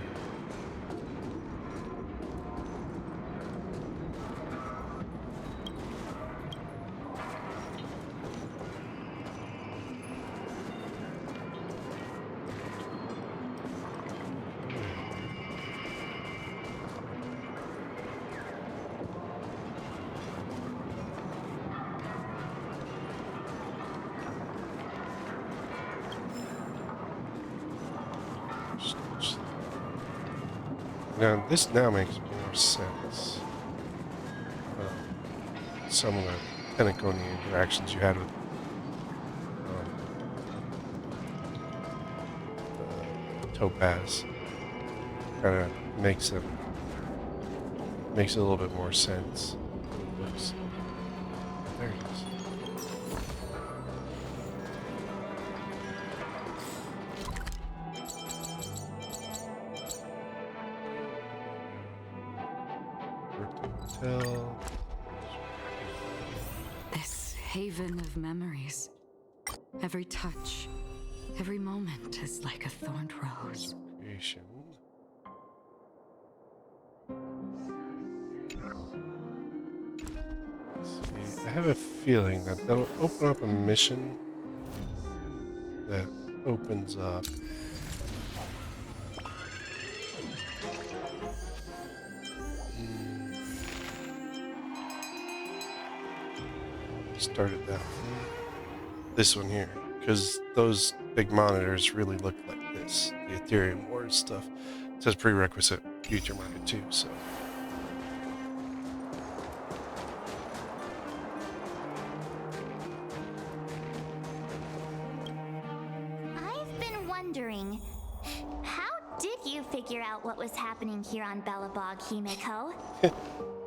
Now, this now makes more sense. Some of the Pentaconian interactions you had with Topaz kind of makes it a little bit more sense. There it is. This haven of memories. Every touch, every moment is like a thorned rose. Creation. See, I have a feeling that they'll open up a mission that opens up started that one. This one here, because those big monitors really look like this. The Aetherium Wars stuff. It says prerequisite future market too, so. I've been wondering, how did you figure out what was happening here on Belobog, Himiko?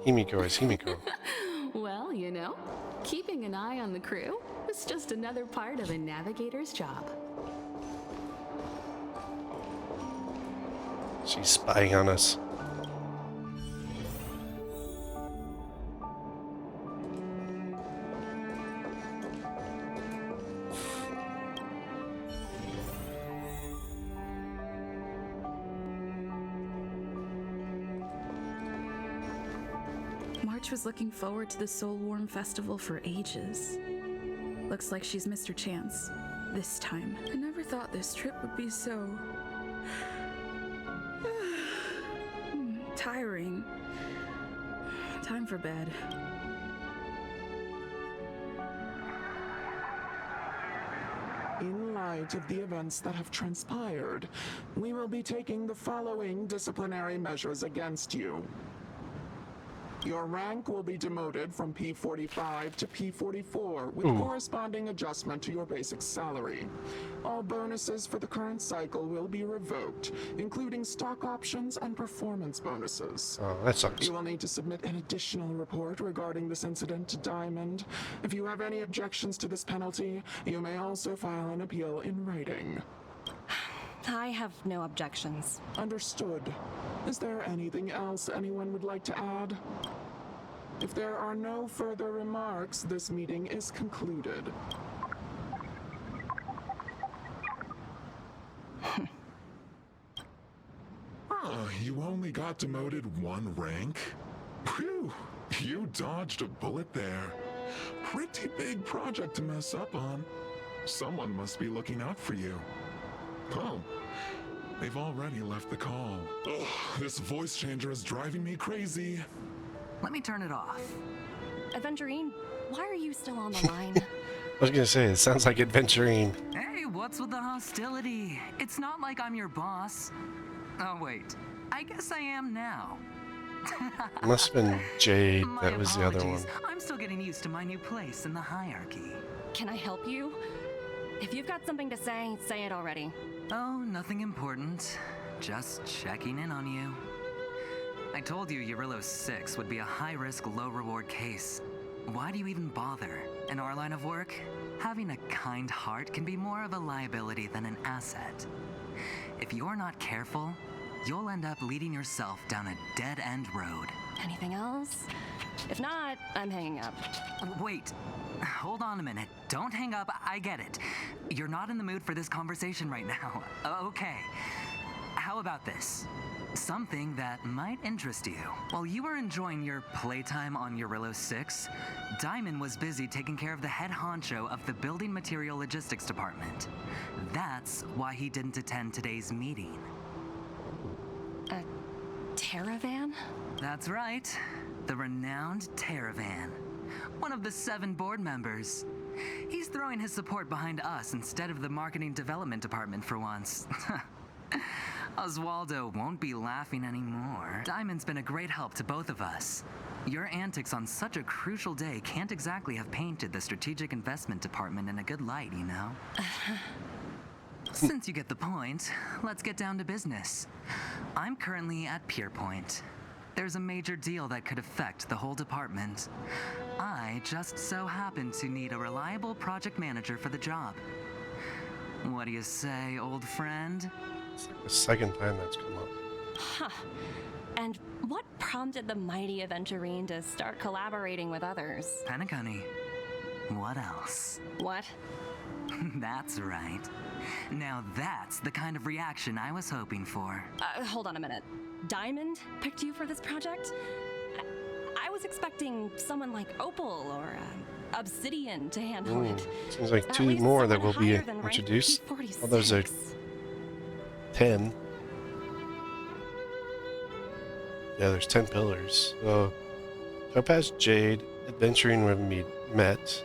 Himiko is Himiko. Well, you know, keeping an eye on the crew is just another part of a navigator's job. She's spying on us. March was looking forward to the Soul Warm Festival for ages. Looks like she's missed her chance. This time. I never thought this trip would be so... tiring. Time for bed. In light of the events that have transpired, we will be taking the following disciplinary measures against you. Your rank will be demoted from P45 to P44 with corresponding adjustment to your basic salary. All bonuses for the current cycle will be revoked, including stock options and performance bonuses. Oh, that sucks. You will need to submit an additional report regarding this incident to Diamond. If you have any objections to this penalty, you may also file an appeal in writing. I have no objections. Understood. Is there anything else anyone would like to add? If there are no further remarks, this meeting is concluded. You only got demoted one rank? Phew, you dodged a bullet there. Pretty big project to mess up on. Someone must be looking out for you. Oh, they've already left the call. Ugh, this voice changer is driving me crazy. Let me turn it off. Aventurine, why are you still on the line? I was gonna say, it sounds like Adventurine. Hey, what's with the hostility? It's not like I'm your boss. Oh, wait. I guess I am now. Must have been Jade. My That was the other one. apologies. I'm still getting used to my new place in the hierarchy. Can I help you? If you've got something to say it already. Oh, nothing important. Just checking in on you. I told you Eurylos 6 would be a high-risk, low-reward case. Why do you even bother? In our line of work, having a kind heart can be more of a liability than an asset. If you're not careful, you'll end up leading yourself down a dead-end road. Anything else? If not, I'm hanging up. Wait. Hold on a minute. Don't hang up. I get it. You're not in the mood for this conversation right now. Okay. How about this? Something that might interest you. While you were enjoying your playtime on Eurillo 6, Diamond was busy taking care of the head honcho of the Building Material Logistics Department. That's why he didn't attend today's meeting. A Terravan? That's right. The renowned Terravan. One of the 7 board members. He's throwing his support behind us instead of the Marketing Development Department for once. Oswaldo won't be laughing anymore. Diamond's been a great help to both of us. Your antics on such a crucial day can't exactly have painted the Strategic Investment Department in a good light, you know? Since you get the point, let's get down to business. I'm currently at Pierpoint. There's a major deal that could affect the whole department. I just so happen to need a reliable project manager for the job. What do you say, old friend? It's like the second time that's come up. Huh. And what prompted the mighty Aventurine to start collaborating with others? Penacony. What else? What? That's right. Now that's the kind of reaction I was hoping for. Hold on a minute. Diamond picked you for this project? I was expecting someone like Opal or Obsidian to handle it. Seems like 2 more that will be introduced. Well, those are 10. Yeah, there's 10 pillars. So, Topaz, Jade, Adventuring we've met.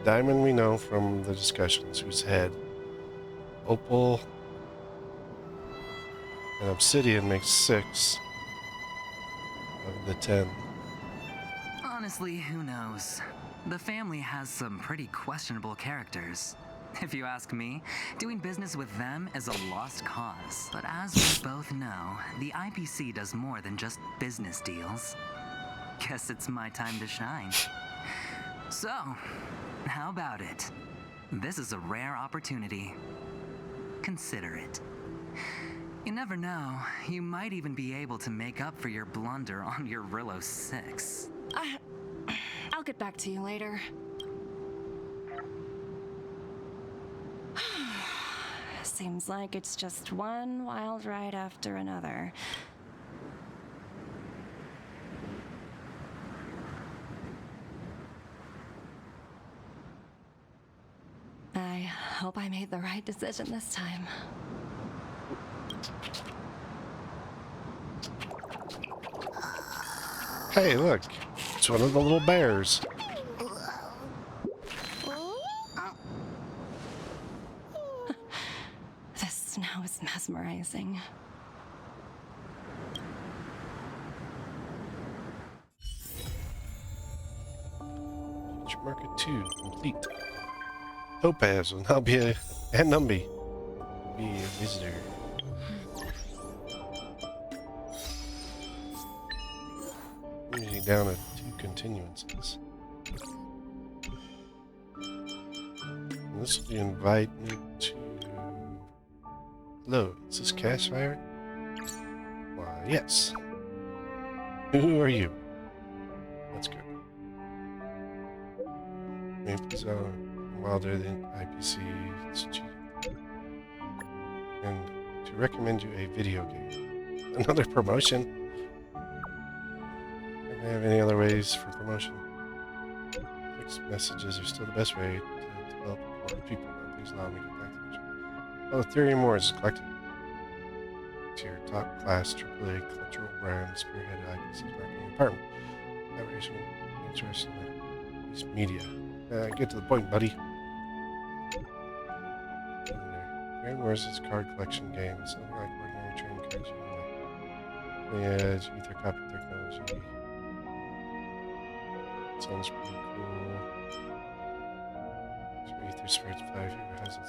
Diamond we know from the discussions who's head. Opal and Obsidian makes 6 of the 10. Honestly, who knows? The family has some pretty questionable characters. If you ask me, doing business with them is a lost cause. But as we both know, the IPC does more than just business deals. Guess it's my time to shine. So, how about it? This is a rare opportunity. Consider it. You never know, you might even be able to make up for your blunder on your Eurillo 6. I'll get back to you later. Seems like it's just one wild ride after another. I hope I made the right decision this time. Hey, look. It's one of the little bears. This snow is mesmerizing. Future Market 2 complete. Topaz will now be and Numby will be a visitor. Usually down at 2 continuances. And this will invite me to. Hello, is this Cashfire? Why, yes. Who are you? That's good. Maybe so. Wilder than IPC Institute. And to recommend you a video game. Another promotion? Do they have any other ways for promotion? Text messages are still the best way to develop rapport with people. Please allow me to get back to you. Oh, Aetherium Wars is collected. It's your top class AAA cultural brand spearheaded IPC's marketing department. Collaboration interest in these media. Get to the point, buddy. Aetherium Wars is a card collection game. Something like ordinary trading cards using the edge, ether copy technology. Sounds pretty cool. So Ether Spirits 5 here has it.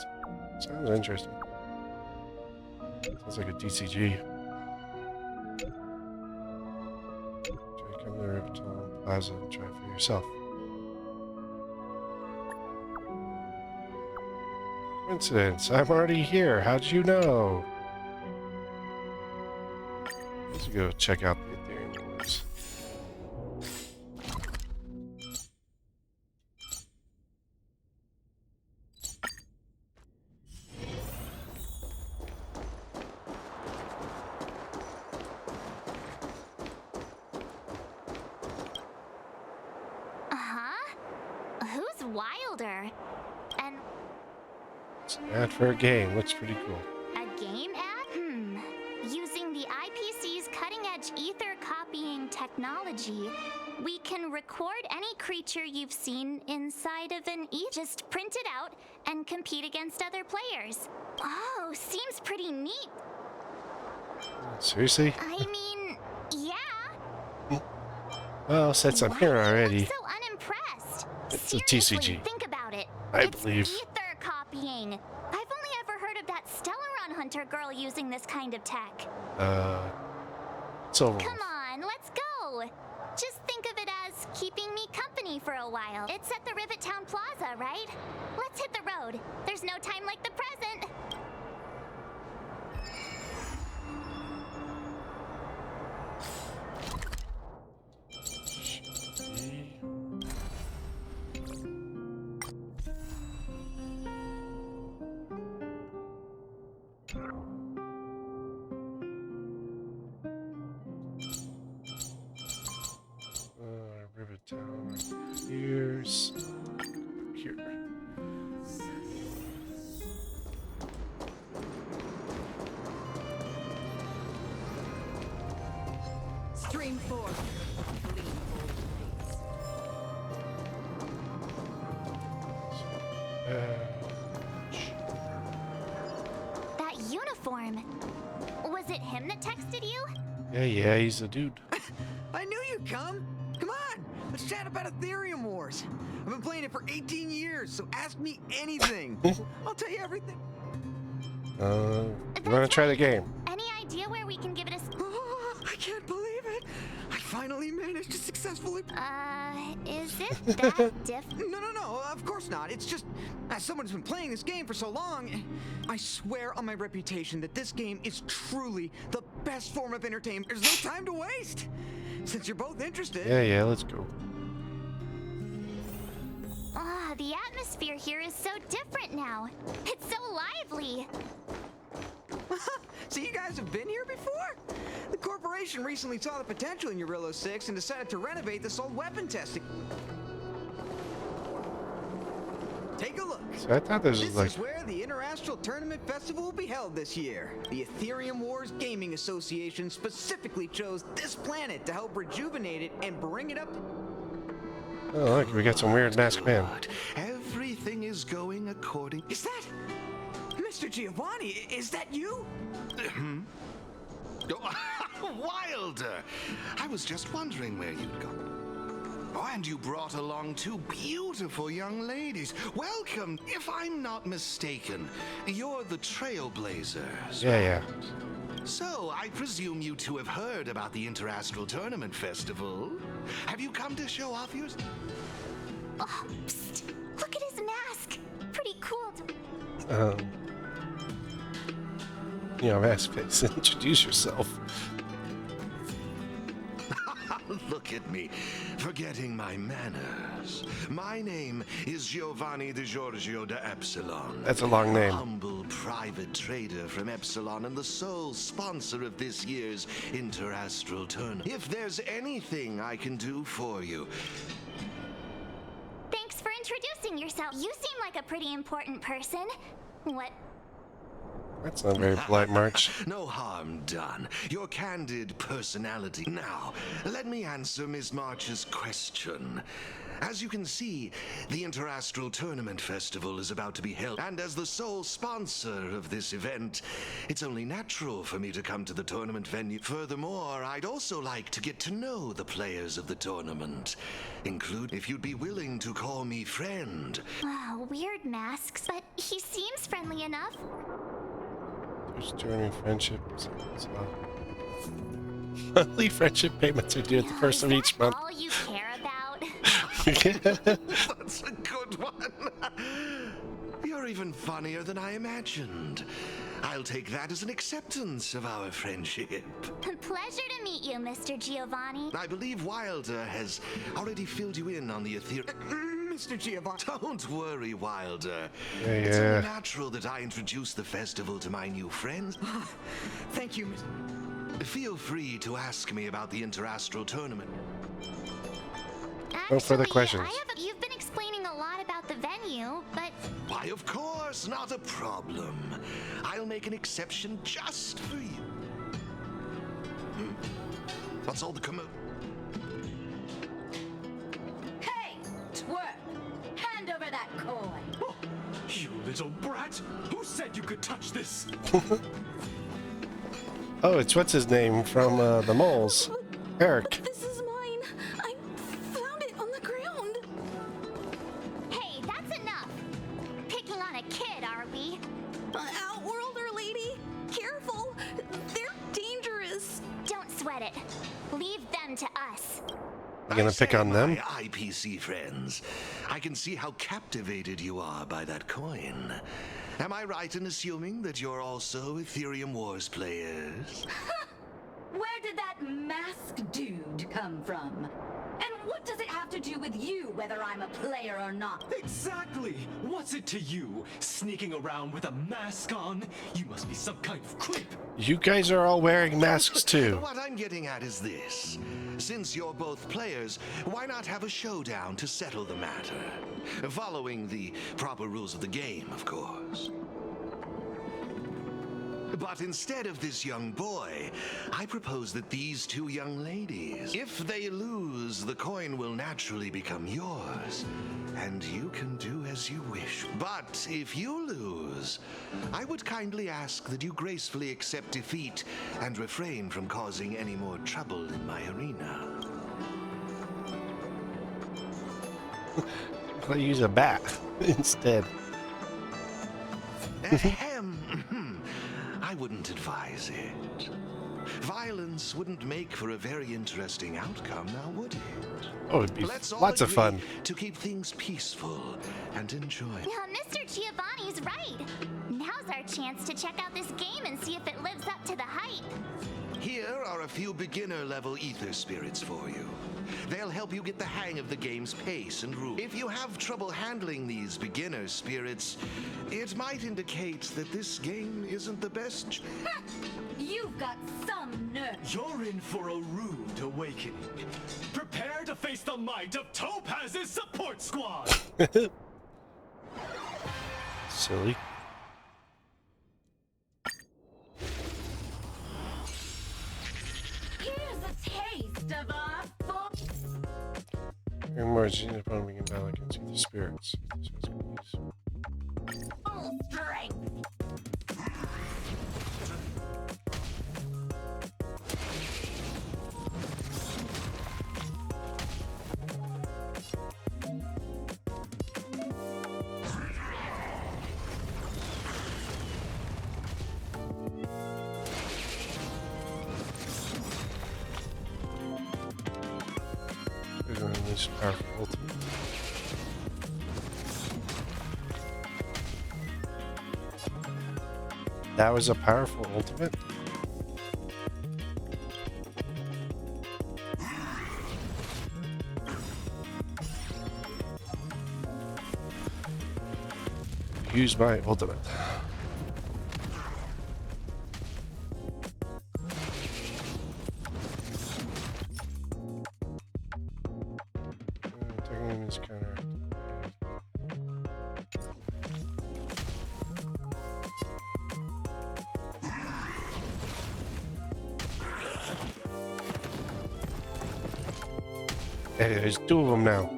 Sounds interesting. Sounds like a DCG. Try to come to Riverton Plaza and try it for yourself. Coincidence, I'm already here. How'd you know? Let's go check out the Aetherium Wars. It's an ad for a game. Looks pretty cool. A game ad? Using the IPC's cutting-edge ether copying technology, we can record any creature you've seen inside of an just print it out and compete against other players. Oh, seems pretty neat. Seriously? I mean, yeah. Well, since I'm here already, So unimpressed. it's a Seriously, TCG. think about it. I It's believe. ether copying. I've only ever heard of that Stellaron Hunter girl using this kind of tech. It's over. Come on, let's go. Just think of it as keeping me company for a while. It's at the Rivet Town Plaza, right? Let's hit the road. There's no time like the present. Rivertown. Here's here. Stream 4. That uniform. Was it him that texted you? Yeah, he's a dude. I knew you'd come. Come on, let's chat about Aetherium Wars. I've been playing it for 18 years, so ask me anything. I'll tell you everything. You want to try the game? Any idea where we can give it a... I can't believe it. I finally managed to successfully... Is it that No, of course not. It's just, as someone who's been playing this game for so long, I swear on my reputation that this game is truly the best form of entertainment. There's no time to waste. Since you're both interested... Yeah, let's go. The atmosphere here is so different now. It's so lively. So you guys have been here before? The corporation recently saw the potential in Eurillo 6 and decided to renovate this old weapon testing. Take a look. So I thought this was like... is where the Interastral Tournament Festival will be held this year. The Aetherium Wars Gaming Association specifically chose this planet to help rejuvenate it and bring it up. Oh, look, we got some weird masked man. Everything is going according... Is that... Mr. Giovanni, is that you? Wilder! I was just wondering where you'd gone. Oh, and you brought along two beautiful young ladies. Welcome. If I'm not mistaken, you're the Trailblazers. Yeah. So, I presume you two have heard about the Interastral Tournament Festival. Have you come to show off yours? Oh, psst. Look at his mask. Pretty cool. Mask face. Introduce yourself. Look at me, forgetting my manners. My name is Giovanni Di Giorgio de Epsilon. That's a long name. Humble private trader from Epsilon and the sole sponsor of this year's Interastral Tournament. If there's anything I can do for you... Thanks for introducing yourself. You seem like a pretty important person. What? That's not very polite, March. No harm done. Your candid personality. Now, let me answer Ms. March's question. As you can see, the Interastral Tournament Festival is about to be held, and as the sole sponsor of this event, it's only natural for me to come to the tournament venue. Furthermore, I'd also like to get to know the players of the tournament, include if you'd be willing to call me friend. Wow, weird masks, but he seems friendly enough. There's joining friendship. Monthly friendship payments are due at the first of each month. All you care about? That's a good one. You're even funnier than I imagined. I'll take that as an acceptance of our friendship. Pleasure to meet you, Mr. Giovanni. I believe Wilder has already filled you in on the Aetherium... Mr. Giovanni. Don't worry, Wilder. Yeah. It's only natural that I introduce the festival to my new friends. Thank you, Mr. Feel free to ask me about the Interastral Tournament. No further questions. You've been explaining a lot about the venue, but... Why, of course, not a problem. I'll make an exception just for you. What's all the Hey, twerp! Hand over that coin. Oh, you little brat! Who said you could touch this? Oh, it's what's his name from the moles, Eric. This is mine. I found it on the ground. Hey, that's enough. Picking on a kid, are we? Outworlder lady, careful. They're dangerous. Don't sweat it. Leave them to us. You gonna pick on them? My IPC friends, I can see how captivated you are by that coin. Am I right in assuming that you're also Aetherium Wars players? Where did that masked dude come from? And what does it have to do with you, whether I'm a player or not? Exactly! What's it to you? Sneaking around with a mask on? You must be some kind of creep. You guys are all wearing masks too. What I'm getting at is this. Since you're both players, why not have a showdown to settle the matter? Following the proper rules of the game, of course. But instead of this young boy, I propose that these two young ladies, if they lose, the coin will naturally become yours, and you can do as you wish. But if you lose, I would kindly ask that you gracefully accept defeat and refrain from causing any more trouble in my arena. I'll use a bat instead. Ahem. I wouldn't advise it. Violence wouldn't make for a very interesting outcome, now would it? Oh, it'd be Let's all lots of agree fun. to keep things peaceful and enjoy. Now, Mr. Giovanni's right. Now's our chance to check out this game and see if it lives up to the hype. Here are a few beginner-level ether spirits for you. They'll help you get the hang of the game's pace and rules. If you have trouble handling these beginner spirits, it might indicate that this game isn't the best. You've got some nerve. You're in for a rude awakening. Prepare to face the might of Topaz's support squad! Silly. Here's a taste of our full... You're more genius upon we can battle against the spirits. So it's gonna use. full strength. There's one of these powerful ultimate. That was a powerful ultimate? Use my ultimate. Taking his counter. Hey, there's two of them now.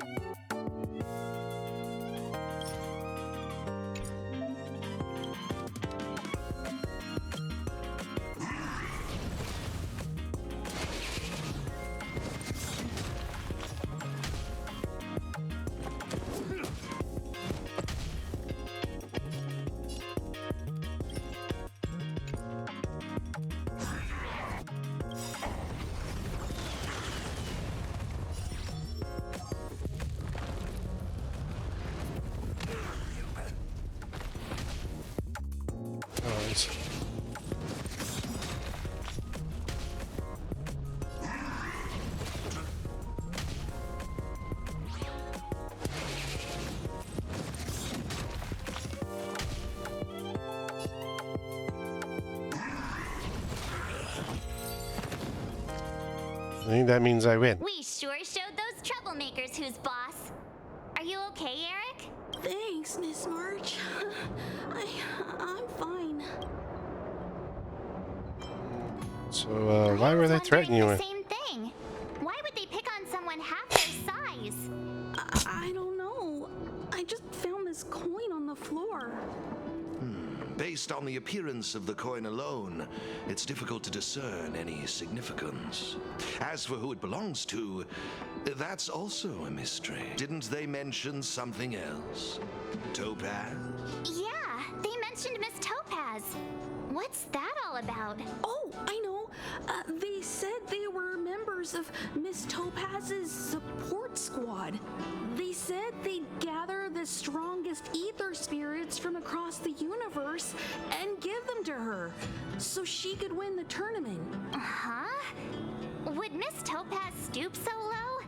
Nice. I think that means I win. We sure showed those troublemakers who's boss. Are you okay, Eric? Thanks, Miss March. I'm fine. So, why were they threatening you? Same thing. Why would they pick on someone half their size? I don't know. I just found this coin on the floor. Based on the appearance of the coin alone, it's difficult to discern any significance. As for who it belongs to, that's also a mystery. Didn't they mention something else? Topaz? Yeah, they mentioned Miss Topaz. What's that all about? Oh, I know. They said they were members of Miss Topaz's support squad. They said they'd gather the strongest ether spirits from across the universe and give them to her so she could win the tournament. Huh? Would Miss Topaz stoop so low?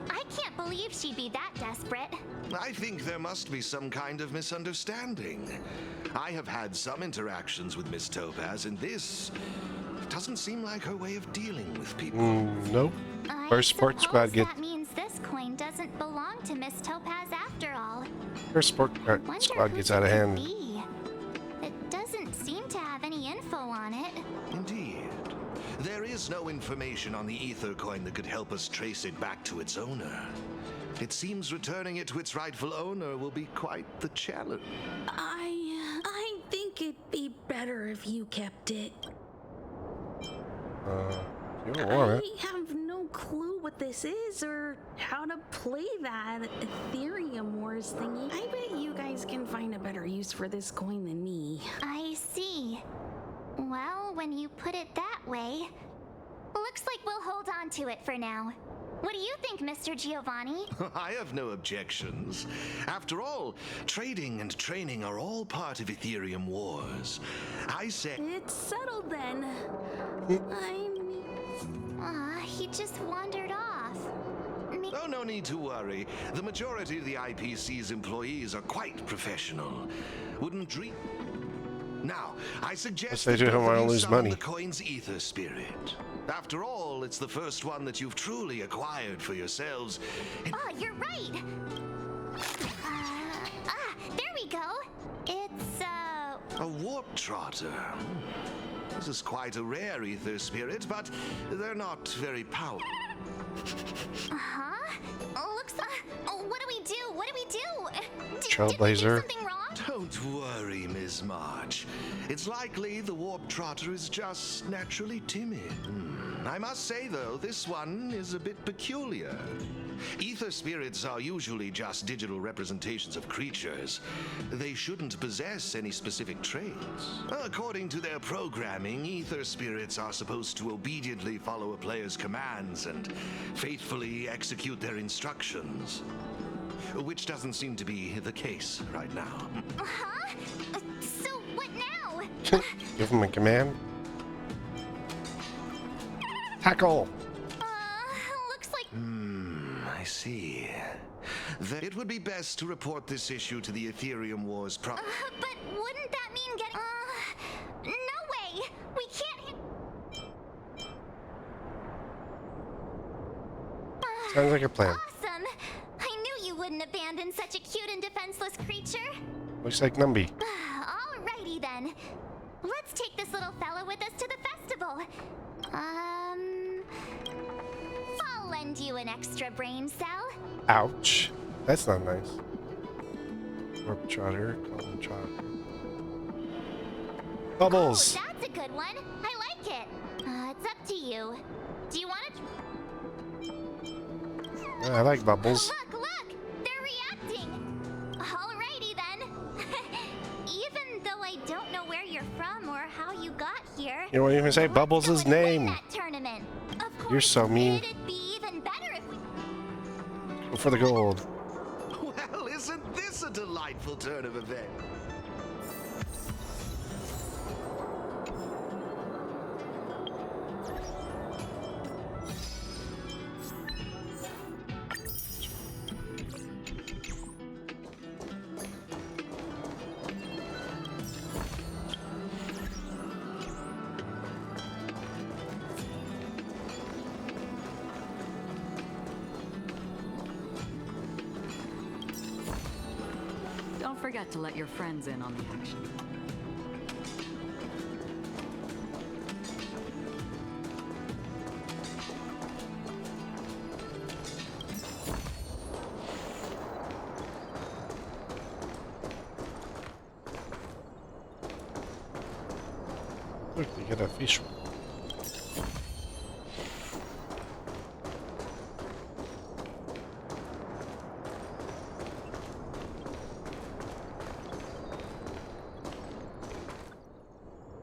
I can't believe she'd be that desperate. I think there must be some kind of misunderstanding. I have had some interactions with Miss Topaz, and this doesn't seem like her way of dealing with people. Nope. Her sports squad gets. That means this coin doesn't belong to Miss Topaz after all. Her squad gets out of hand. It doesn't seem to have any info on it. Indeed. There is no information on the ether coin that could help us trace it back to its owner. It seems returning it to its rightful owner will be quite the challenge. I think it'd be better if you kept it. You don't want it. I have no clue what this is or how to play that Aetherium Wars thingy. I bet you guys can find a better use for this coin than me. I see. Well, when you put it that way, looks like we'll hold on to it for now. What do you think, Mr. Giovanni? I have no objections. After all, trading and training are all part of Aetherium Wars. I say... It's settled then. He just wandered off. Oh, no need to worry. The majority of the IPC's employees are quite professional. Wouldn't dream... Now, I suggest they do don't want to lose money. The coin's ether spirit. After all, it's the first one that you've truly acquired for yourselves. You're right. There we go. It's a warp trotter. This is quite a rare ether spirit, but they're not very powerful. Looks what do we do? What do we do? Trailblazer. Something wrong? Don't worry, Ms. March. It's likely the warp trotter is just naturally timid. I must say, though, this one is a bit peculiar. Ether spirits are usually just digital representations of creatures. They shouldn't possess any specific traits. According to their programming, ether spirits are supposed to obediently follow a player's commands and faithfully execute their instructions. Which doesn't seem to be the case right now. So what now? Give him a command. Tackle! Looks like... I see. It would be best to report this issue to the Aetherium Wars but wouldn't that mean getting... no way! We can't... Sounds like a plan. Awesome! I knew you wouldn't abandon such a cute and defenseless creature. Looks like Numby. Alrighty then. Let's take this little fella with us to the festival. I'll lend you an extra brain cell. Ouch. That's not nice. Warp trotter, column trotter. Bubbles! Oh, that's a good one. I like it. It's up to you. Do you want to... I like bubbles. Look! They're reacting! Alrighty then. Even though I don't know where you're from or how you got here... You don't even say Bubbles' name. That tournament. Of course, You're so mean. It'd be even better if we... Go for the gold. Well, isn't this a delightful turn of events? forget to let your friends in on the action. Look, they get a fish.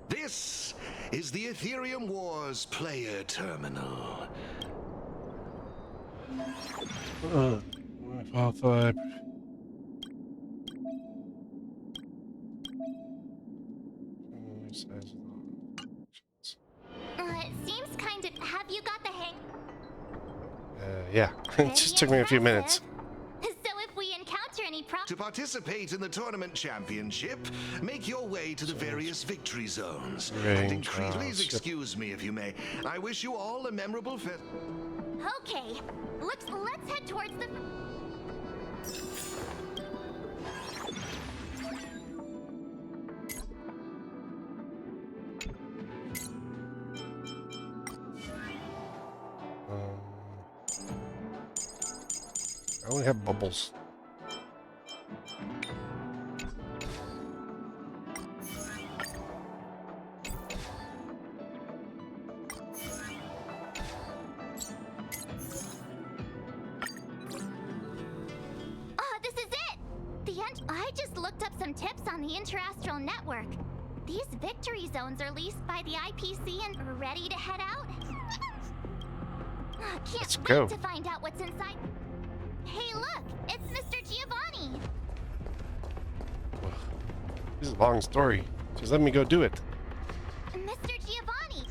This is the Aetherium Wars player terminal. It seems kind of. Have you got the hang? Yeah, it just took me a few minutes. So if we encounter any To participate in the tournament championship, make your way to the various victory zones. Range, Please excuse me if you may. I wish you all a memorable Okay, let's head towards the. I only have bubbles. This is it! I just looked up some tips on the Interastral Network. These victory zones are leased by the IPC and are ready to head out. Can't wait to find out what's inside. Hey, look! It's Mr. Giovanni! This is a long story. Just let me go do it. Mr. Giovanni!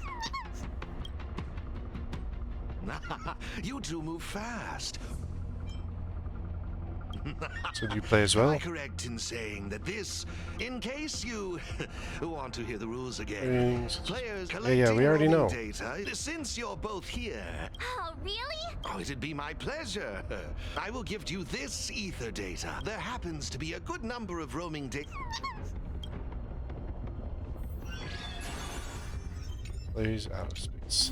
You two move fast. So do you play as well? Am I correct in saying that this, in case you want to hear the rules again, players Yeah, we already know. data, since you're both here. Oh, really? Oh, it'd be my pleasure. I will gift you this ether data. There happens to be a good number of roaming data. Plays out of space.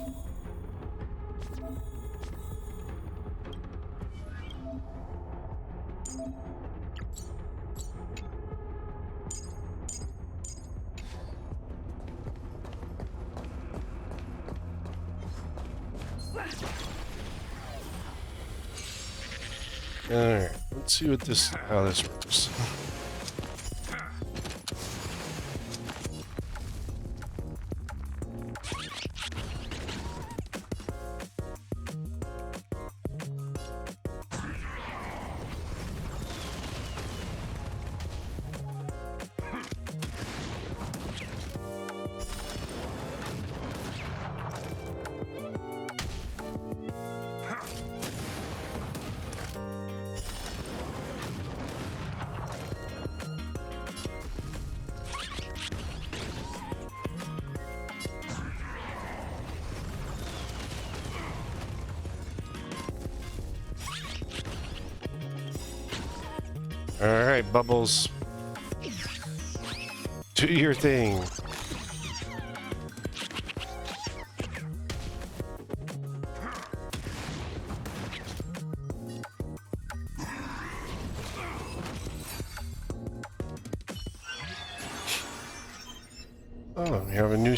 Alright, let's see how this works. Alright, Bubbles. Do your thing. Oh, we have a new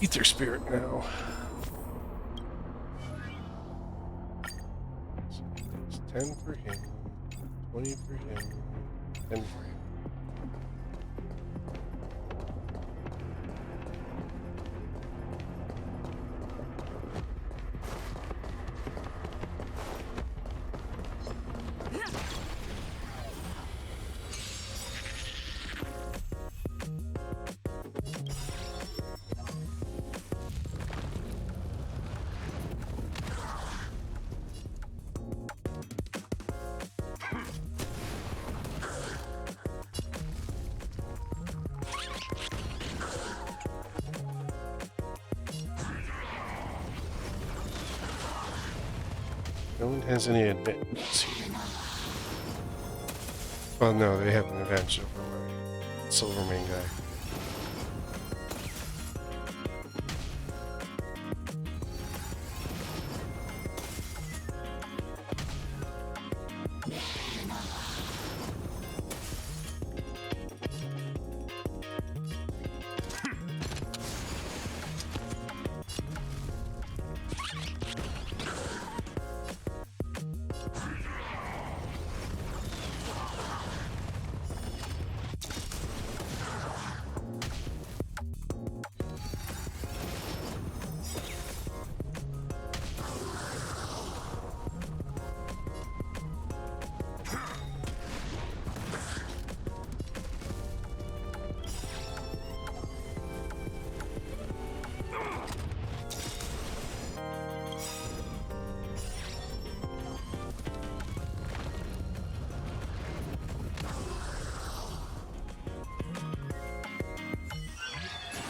ether spirit now. So it's 10 for him, 20 for him, 10 for him. No one has any admittance here. Well, no, they have an advantage over my Silvermane guy.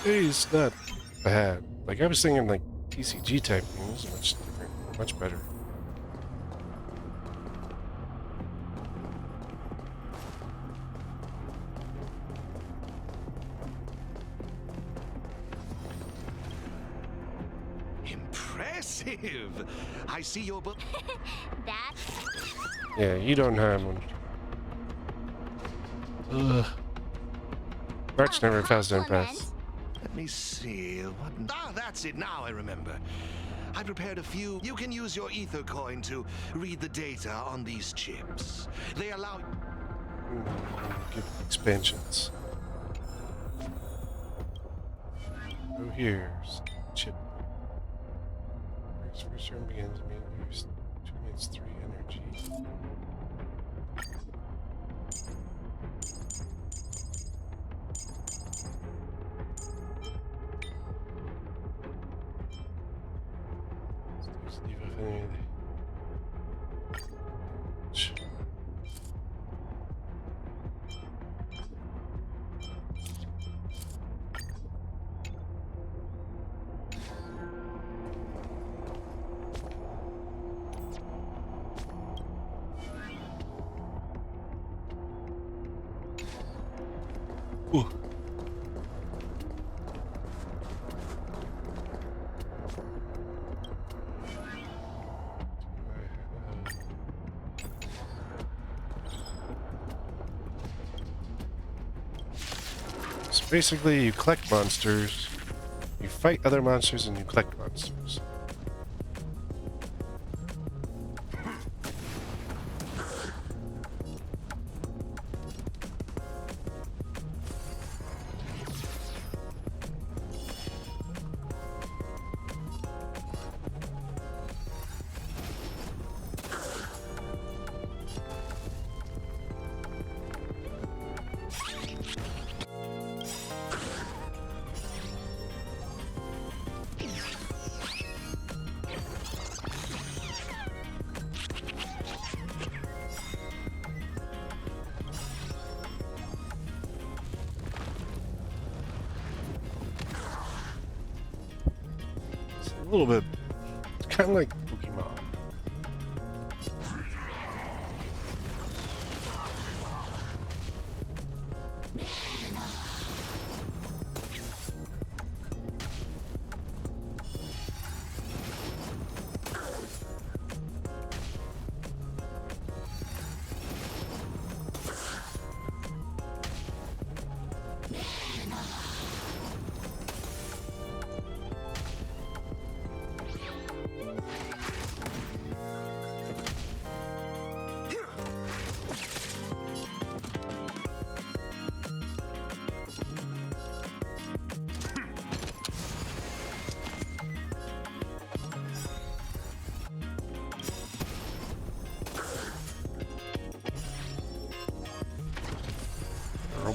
It's not bad. Like, I was thinking, like, TCG type thing. This is much different, much better. Impressive! I see your book. That's... Yeah, you don't have one. Ugh. Art's never fast and fast. Let me see. That's it. Now I remember. I prepared a few. You can use your ether coin to read the data on these chips. They allow. Give expansions. Oh, here's chip. First turn begins. Use 2 minutes 3 energy. Ooh. So basically, you collect monsters, you fight other monsters, and you collect monsters. A little bit, kind of like Pokemon.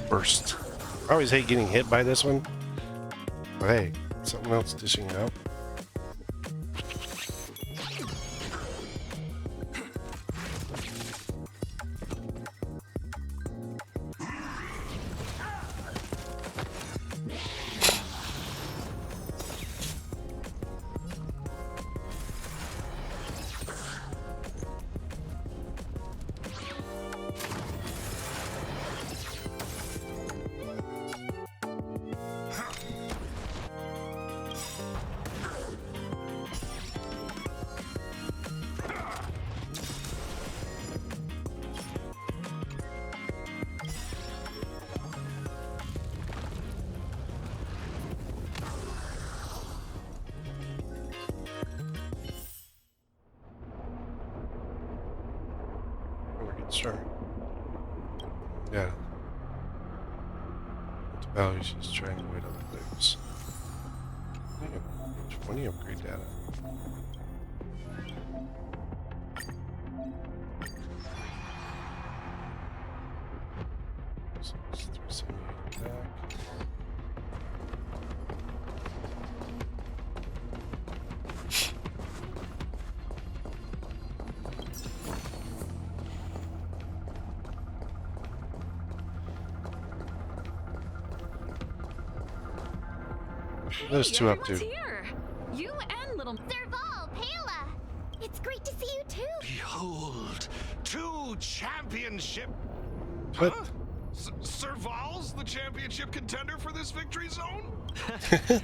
Burst. I always hate getting hit by this one. But hey, something else dishing it out. Yeah. Oh, he's just trying to avoid other things. I got 20 upgrade data. So it's 378 attack. Those two up to. Here. You and little Serval, Pela! It's great to see you too! Behold, 2 championship. What? Huh? Serval's the championship contender for this victory zone?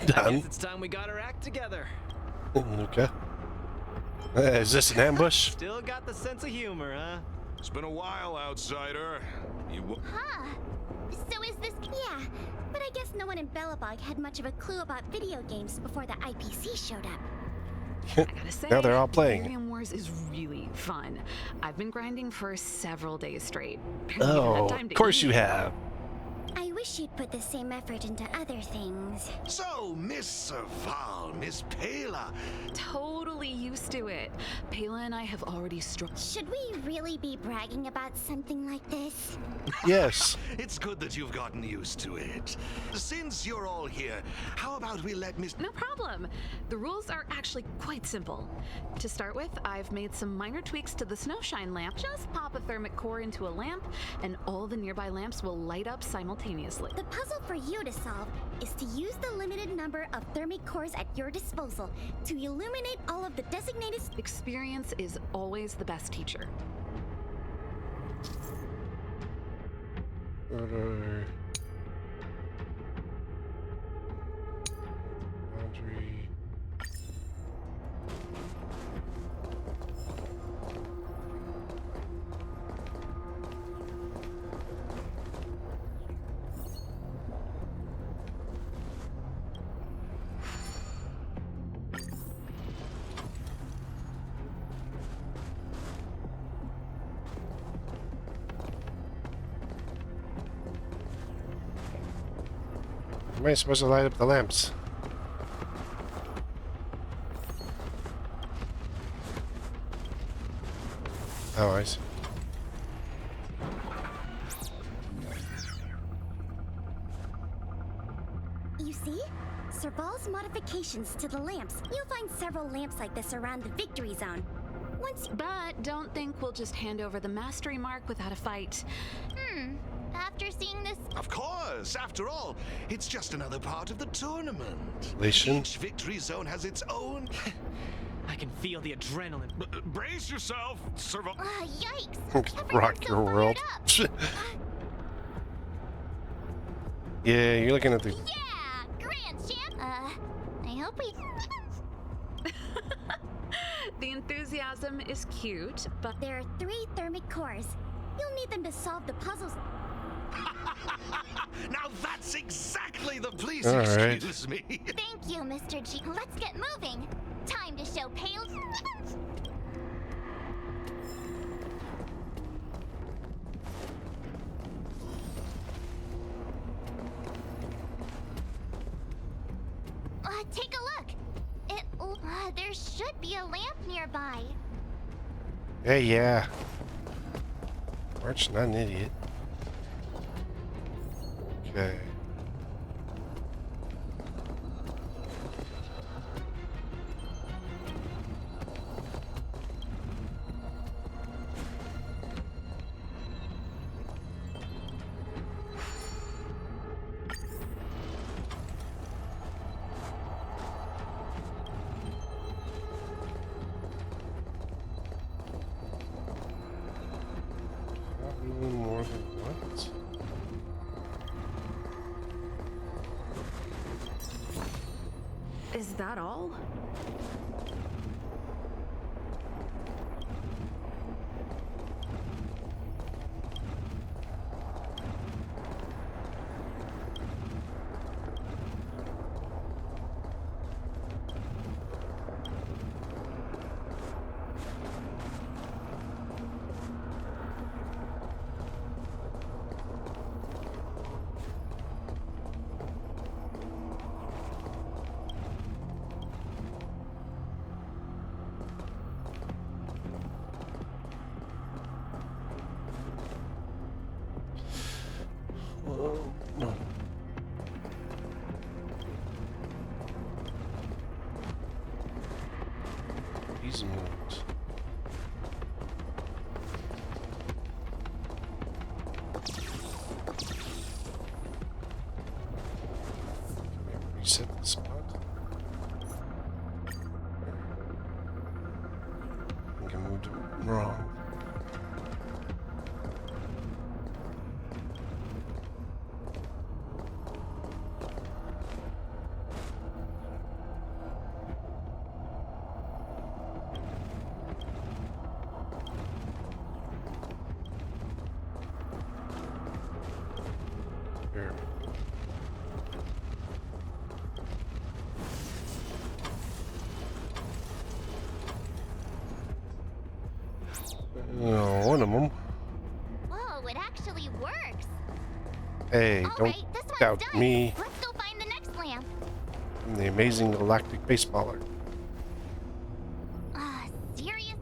Done. I guess it's time we got our act together. Okay. Is this an ambush? Still got the sense of humor, huh? It's been a while, outsider. Huh. So is this... Yeah, but I guess no one in Belobog had much of a clue about video games before the IPC showed up. I gotta say, Now they're all playing. Aetherium Wars is really fun. I've been grinding for several days straight. Oh, of course you have. I wish you'd put the same effort into other things. So, Miss Serval, Miss Pela. Totally used to it. Pela and I have already struck. Should we really be bragging about something like this? Yes. It's good that you've gotten used to it. Since you're all here, how about we let Miss... No problem. The rules are actually quite simple. To start with, I've made some minor tweaks to the snowshine lamp. Just pop a thermic core into a lamp, and all the nearby lamps will light up simultaneously. The puzzle for you to solve is to use the limited number of thermic cores at your disposal to illuminate all of the designated... Experience is always the best teacher. Order. Boundary. Am I supposed to light up the lamps? Oh, I see. You see? Serval's modifications to the lamps. You'll find several lamps like this around the victory zone. But don't think we'll just hand over the mastery mark without a fight. After seeing this... Of course! After all, it's just another part of the tournament. Relation? Each victory zone has its own... I can feel the adrenaline. Brace yourself, Serval. Yikes! Rock your world. Yeah, you're looking at the... Yeah! Grand champ! I hope we... The enthusiasm is cute, but... There are 3 thermic cores. You'll need them to solve the puzzles. Now that's exactly the... Please All excuse me. Thank you, Mr. G. Let's get moving. Time to show Pale... Take a look. There should be a lamp nearby. Hey, yeah. March, not an idiot. Okay. More than once. Is that all? No. He's moved. Reset the spot. I think I moved it wrong. Here. Oh, one of them. Whoa, it actually works. Hey, All don't right, this one's doubt done. me. Let's go find the next lamp. I'm the amazing galactic baseballer. Serious?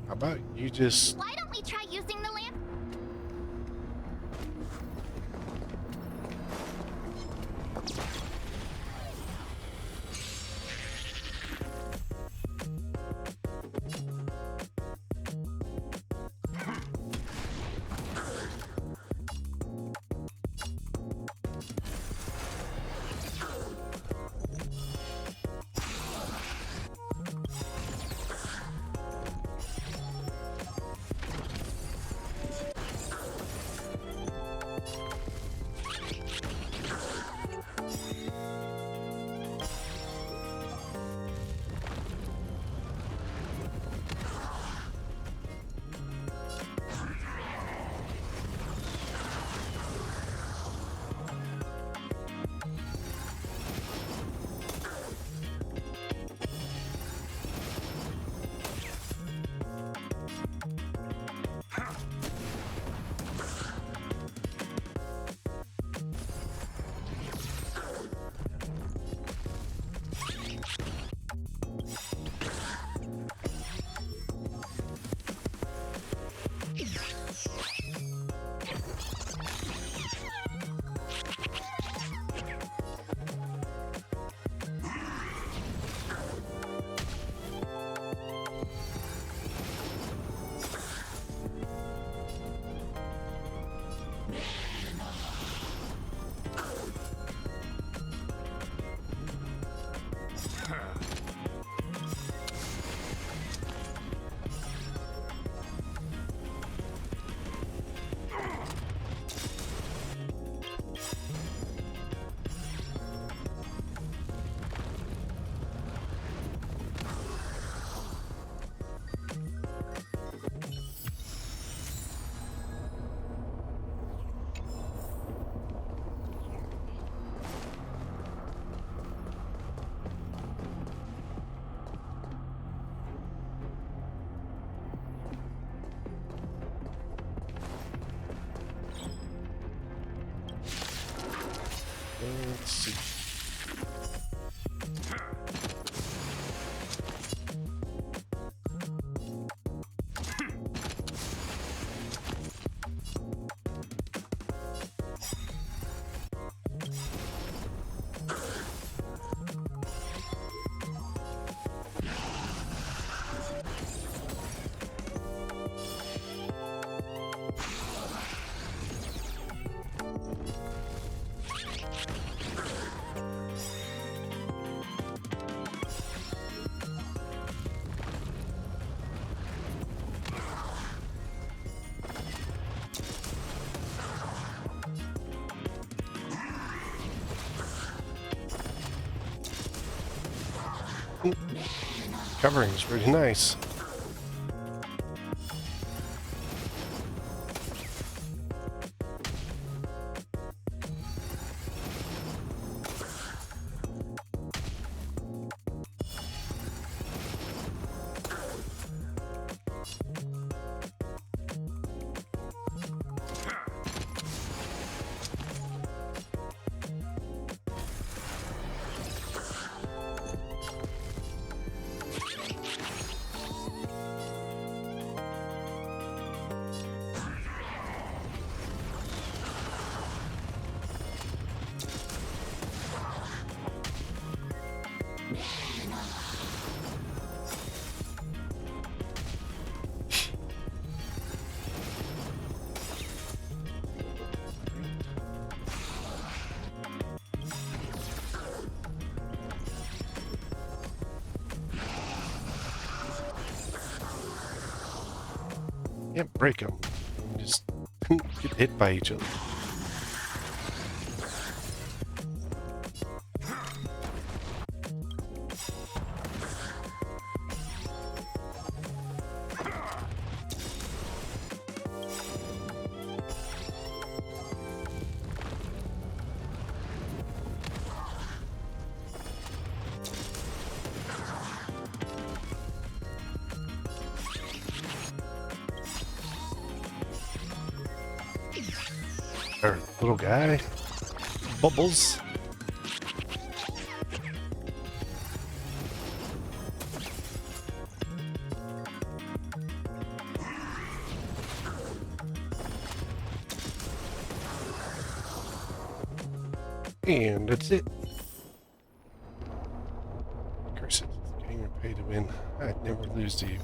How about you just... Why don't we try using the lamp? Let's see. Covering is pretty nice. Can't break them. Just get hit by each other. Our little guy. Bubbles. And that's it. Curses, getting your pay to win. I'd never lose to you.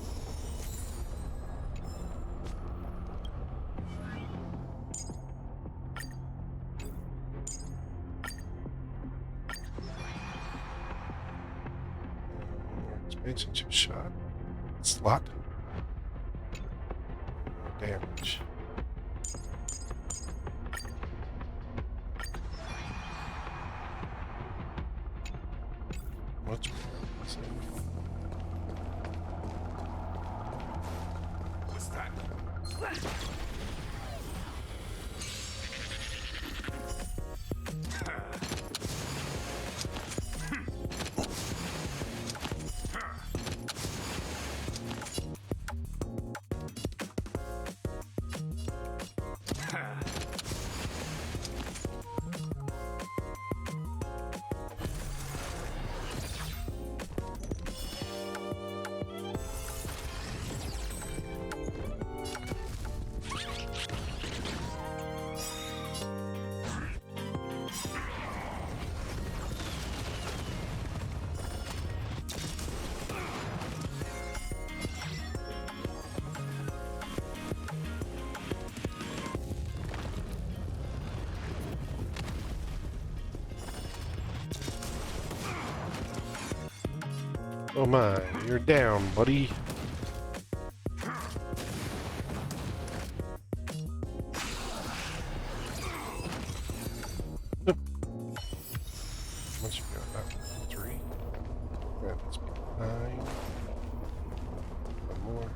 Expansion chip shot. Slot. Damage. Much more. What's that? Oh my, you're down, buddy. Nope. Once you got about 3. That must be 9. One more.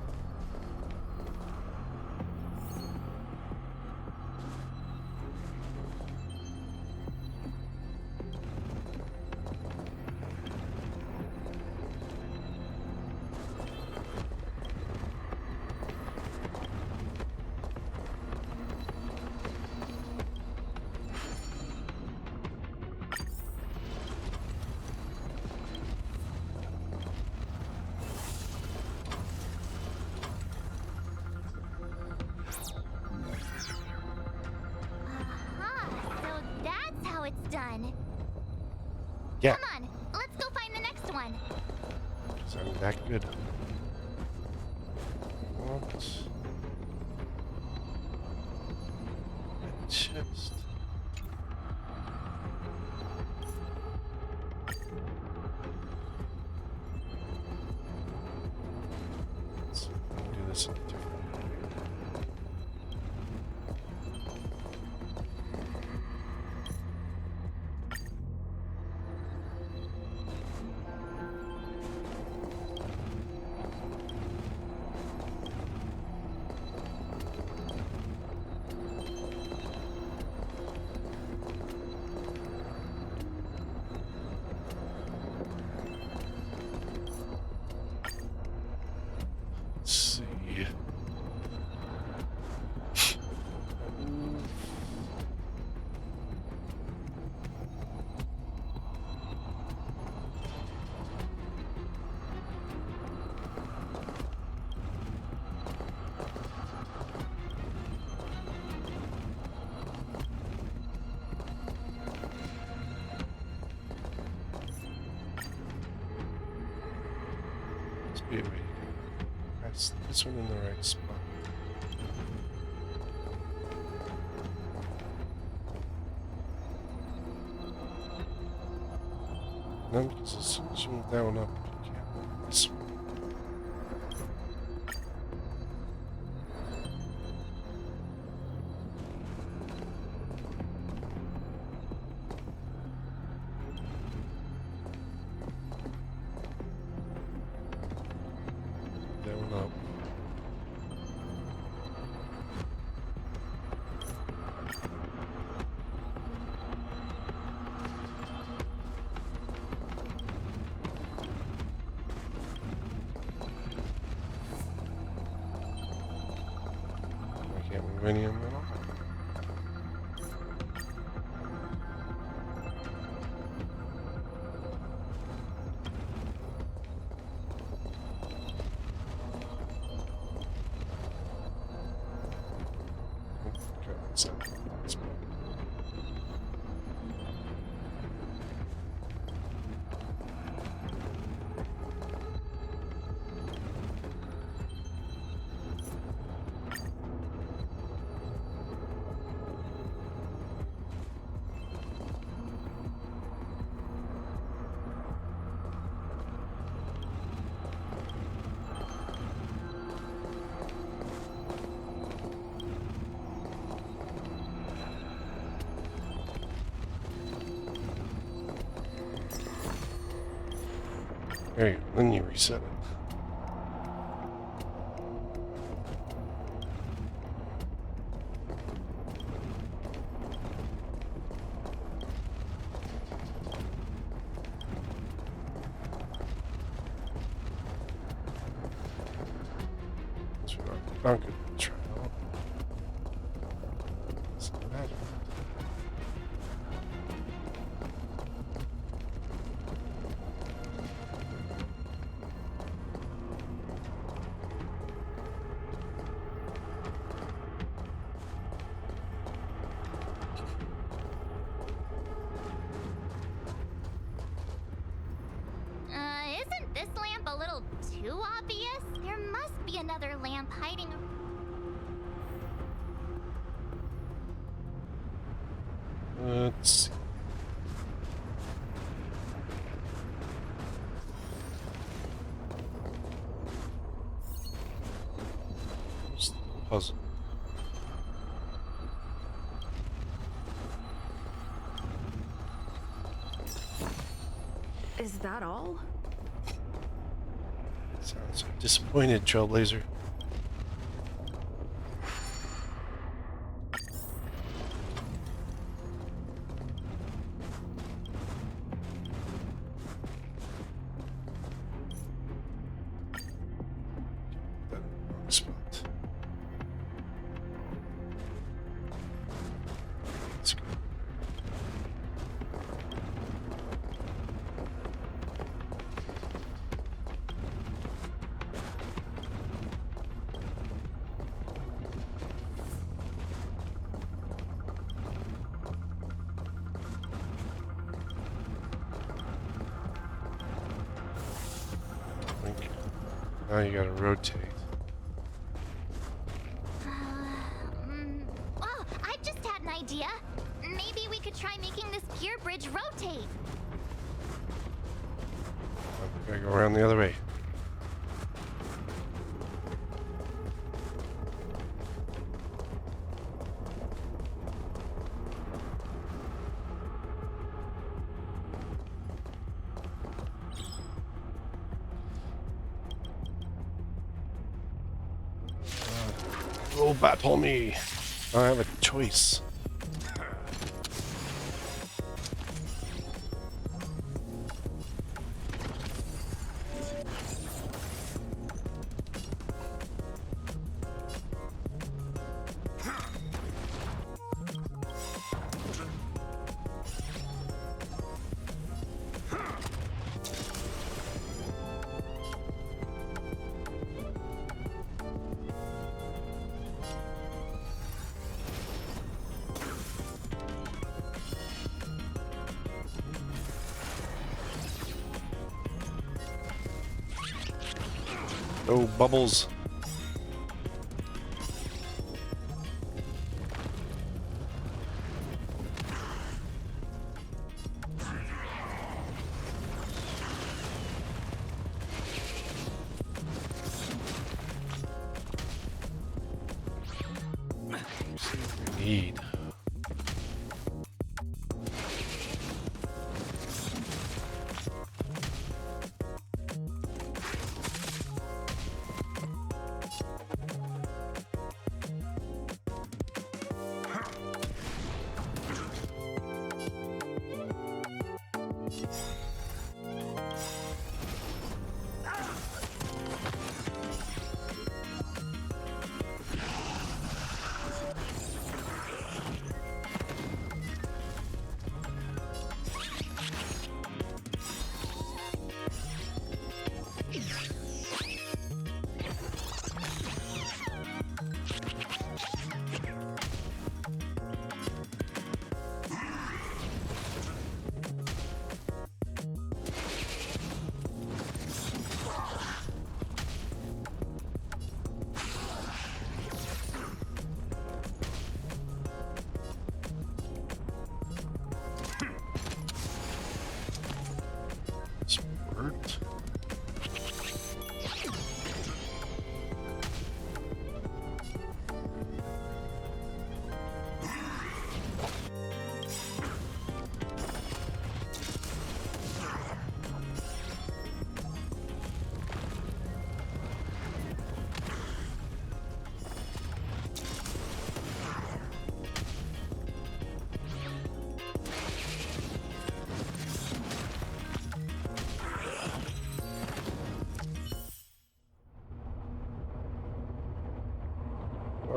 It's done. Yeah. Come on, let's go find the next one. Sounded that good. What? Chest. Let's do this in a different way. Be a way to do it. That's this one in the right spot. No, because as soon as you move that one up, you can't move this one. any in the middle. There you go, then you reset it. Conquered the trial. What's the matter? Isn't this lamp a little too obvious? There must be another lamp hiding. Let's see. Where's the puzzle? Is that all? Sounds disappointed, Trailblazer. Spot. Let's go. Now you gotta rotate. Oh, I just had an idea. Maybe we could try making this pier bridge rotate. Gotta go around the other way. Oh, battle me. I have a choice. Oh, bubbles. Indeed.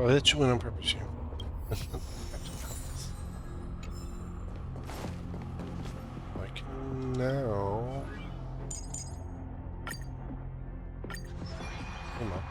Oh, I hit you on purpose, you. I can now. Come on.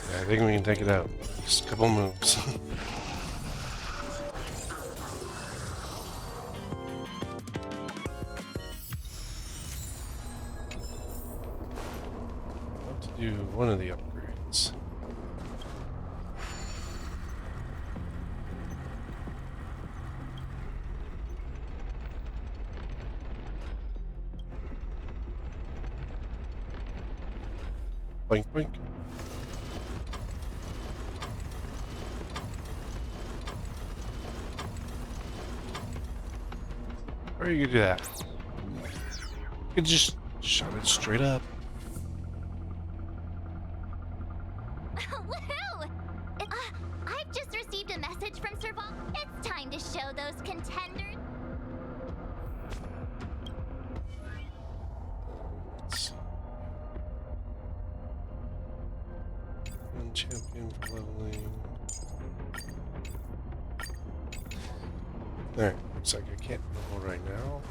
I think we can take it out. Just a couple moves. I'll have to do one of the upgrades. Boink, boink. Or you could do that. You could just shot it straight up. Woohoo! I've just received a message from Serval. It's time to show those contenders. One champion for leveling. Alright, looks like I can't level right now.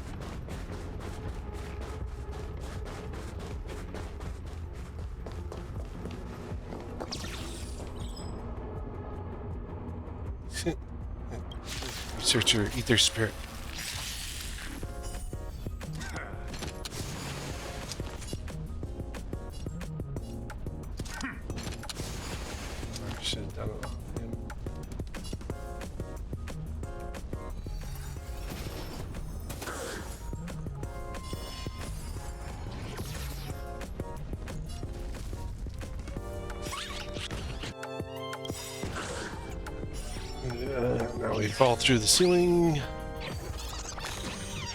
Research your ether spirit. I should have done it on him. Now we fall through the ceiling.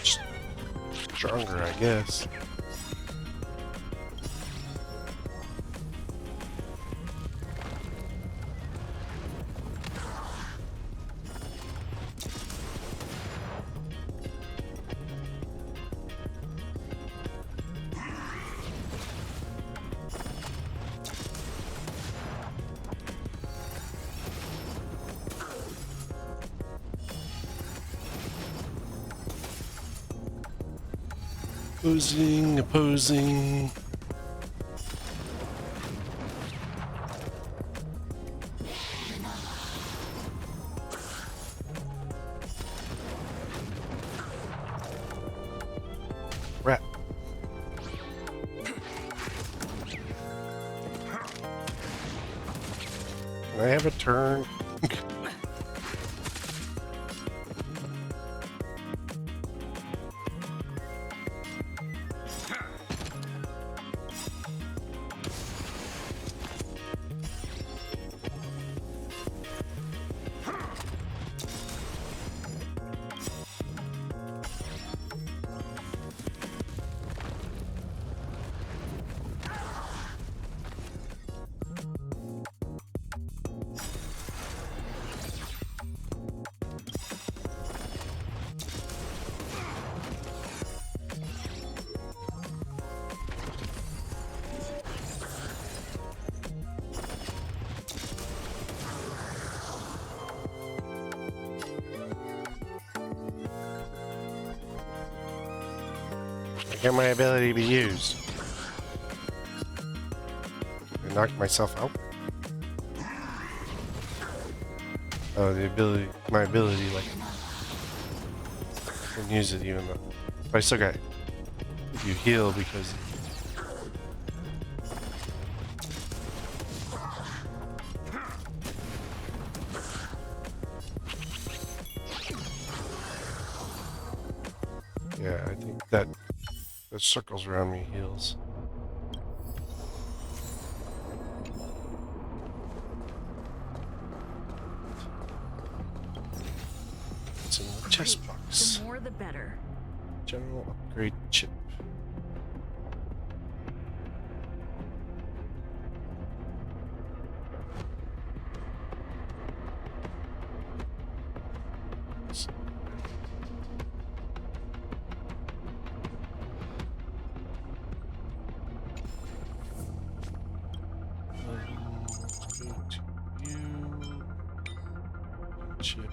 Just stronger, I guess. Opposing. Rat. Can I have a turn? Can my ability be used? I knocked myself out. Oh, the ability, my ability, like, I can use it even though. But I still got you heal because. Yeah, I think that the circles around me heals. It's in the chest box. The more the better. General upgrade chip. Chip.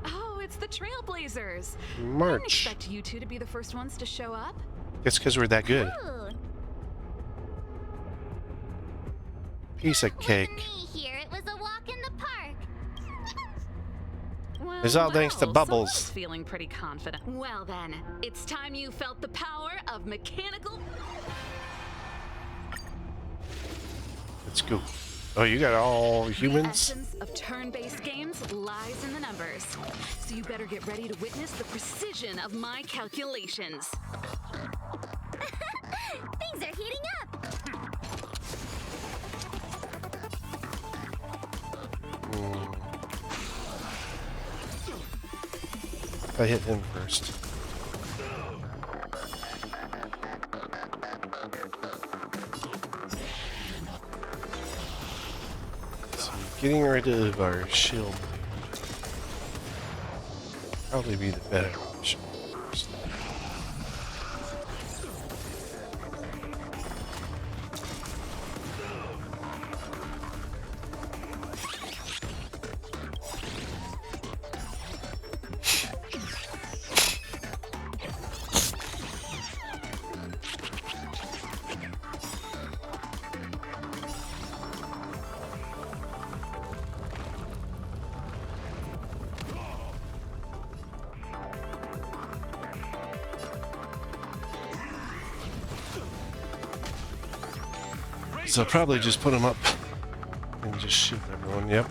Oh, it's the Trailblazers. March. I didn't expect you two to be the first ones to show up. It's because we're that good. Ooh. Piece of cake. Me here, it was a walk in the park. Well, It's all thanks to Bubbles. someone's feeling pretty confident. Well then, it's time you felt the power of mechanical. Let's go. Oh, you got all The humans? essence of turn-based games lies in the numbers. So you better get ready to witness the precision of my calculations. Things are heating up. I hit him first. So getting rid of our shield probably be the better option first. So I'll probably just put them up and just shoot everyone. Yep.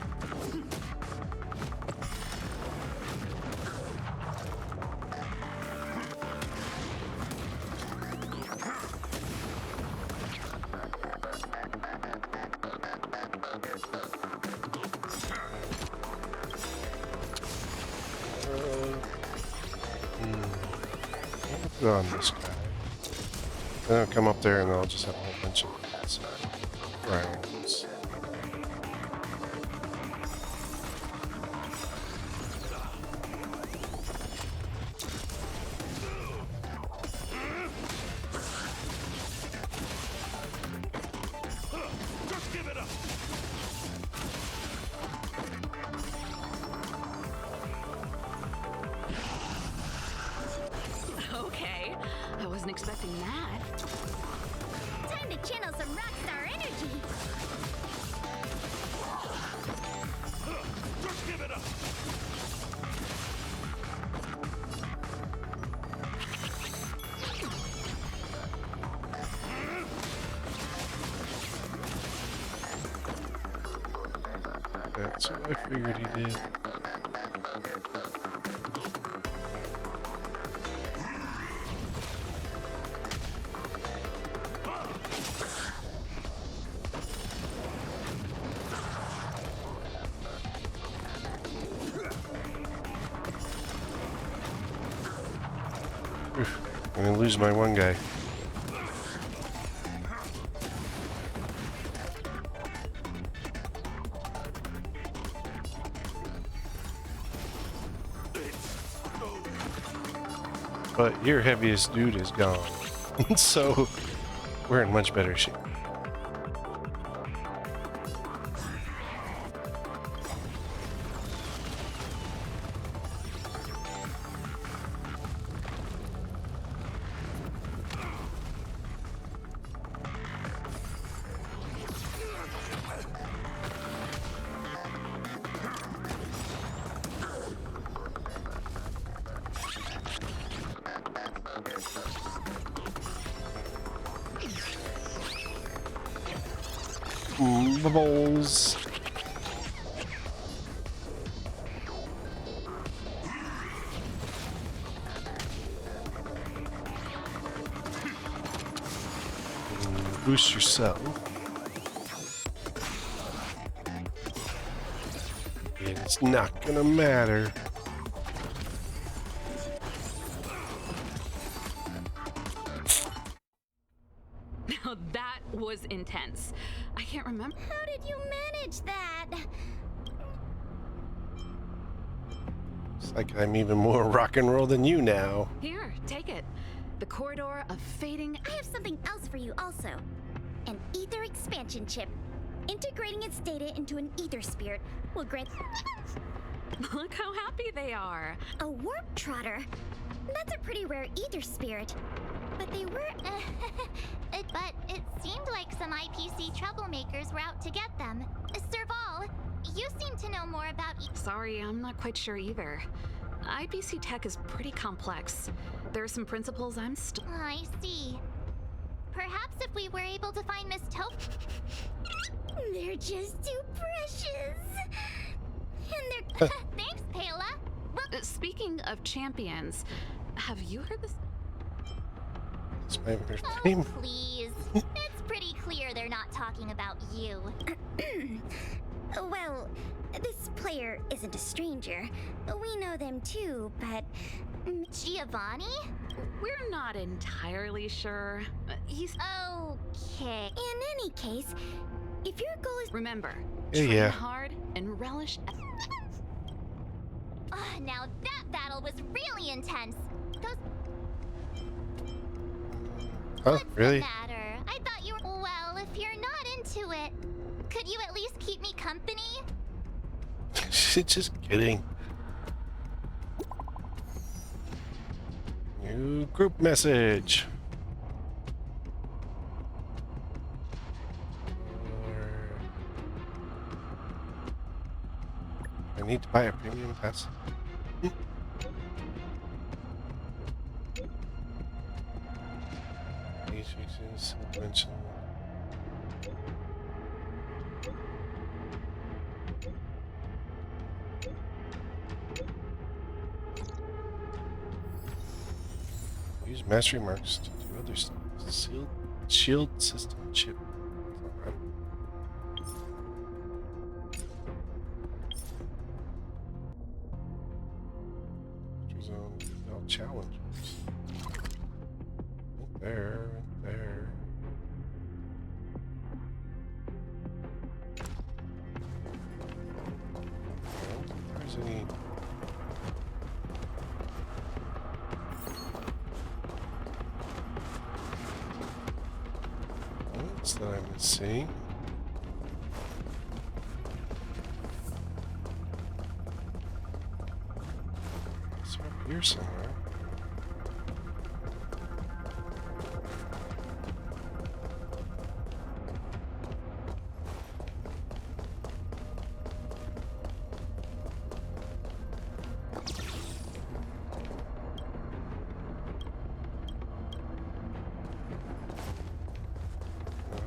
I'll put on this guy. Then I'll come up there and I'll just have a whole bunch of these rounds. Just give it up. Okay, I wasn't expecting that. Time to channel some rockstar energy. Just give it up. That's what I figured he did. Oof, I'm gonna lose my one guy. But your heaviest dude is gone. So we're in much better shape. Bubbles. Boost yourself. It's not gonna matter. Now that was intense. I can't remember. How did you manage that? It's like I'm even more rock and roll than you now. Here, take it. The corridor of fading. I have something else for you also. An ether expansion chip. Integrating its data into an ether spirit will grant... Look how happy they are. A warp trotter. That's a pretty rare ether spirit. But they were... But it seemed like some IPC troublemakers were out to get them. Serval, you seem to know more about... Sorry, I'm not quite sure either. IPC tech is pretty complex. There are some principles I'm still... I see. Perhaps if we were able to find Miss Taupe... They're just too precious. And they're... Thanks, Paola. Speaking of champions, have you heard this? It's my Oh, name. please. It's pretty clear they're not talking about you. Well, this player isn't a stranger. We know them too, but... Giovanni? We're not entirely sure. He's... Okay. In any case, if your goal is... Remember, Yeah, train yeah. hard and relish... Now that battle was really intense. Those... Oh, really? matter? I thought you were... Well, if you're not into it, could you at least keep me company? Just kidding. New group message. I need to buy a premium pass. Dimension. Use mastery marks to do other stuff. Shield system chip. Zone challenges. Right there, right there. There's any... What's that I'm missing? It's up here somewhere.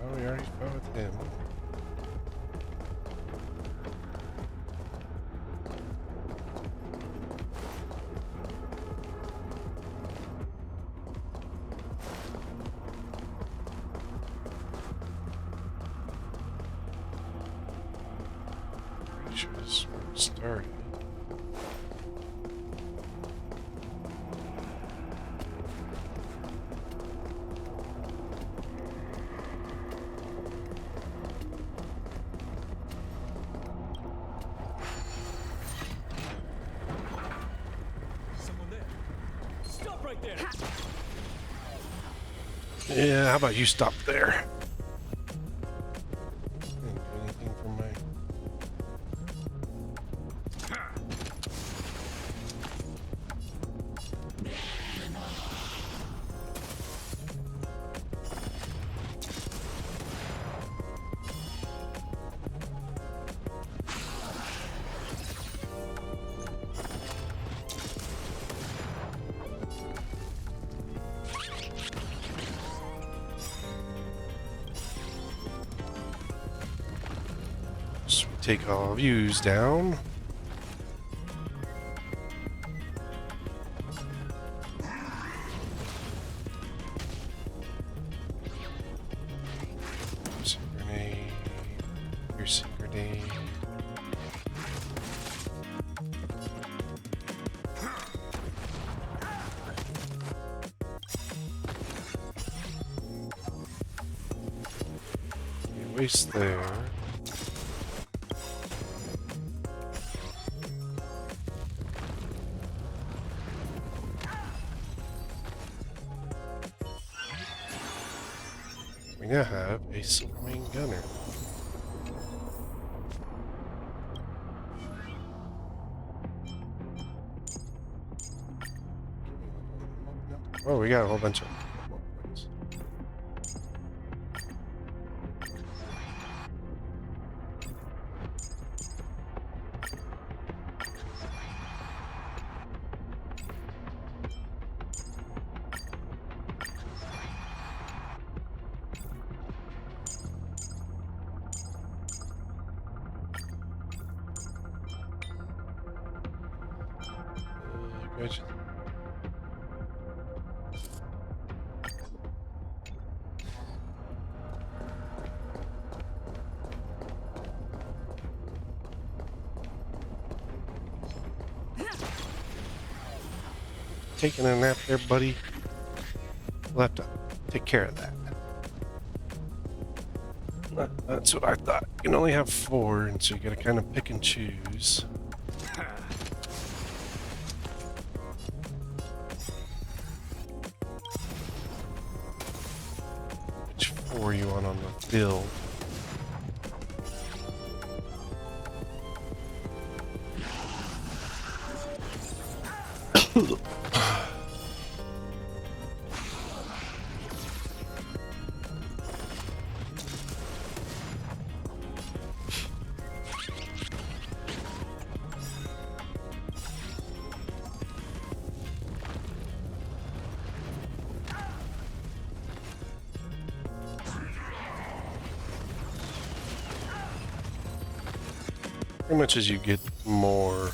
Oh, we already found him. Pretty sure this is where it started. Someone there. Stop right right there. Yeah, how about you stop there? Didn't do anything for my... So we take all views down. Piercing grenade. Piercing grenade. Waste there. We now have a Silverwing gunner. Oh, we got a whole bunch of points. Good. Taking a nap there, buddy. We'll have to take care of that. That's what I thought. You can only have 4, and so you gotta kind of pick and choose. Which 4 you want on the build. Pretty much as you get more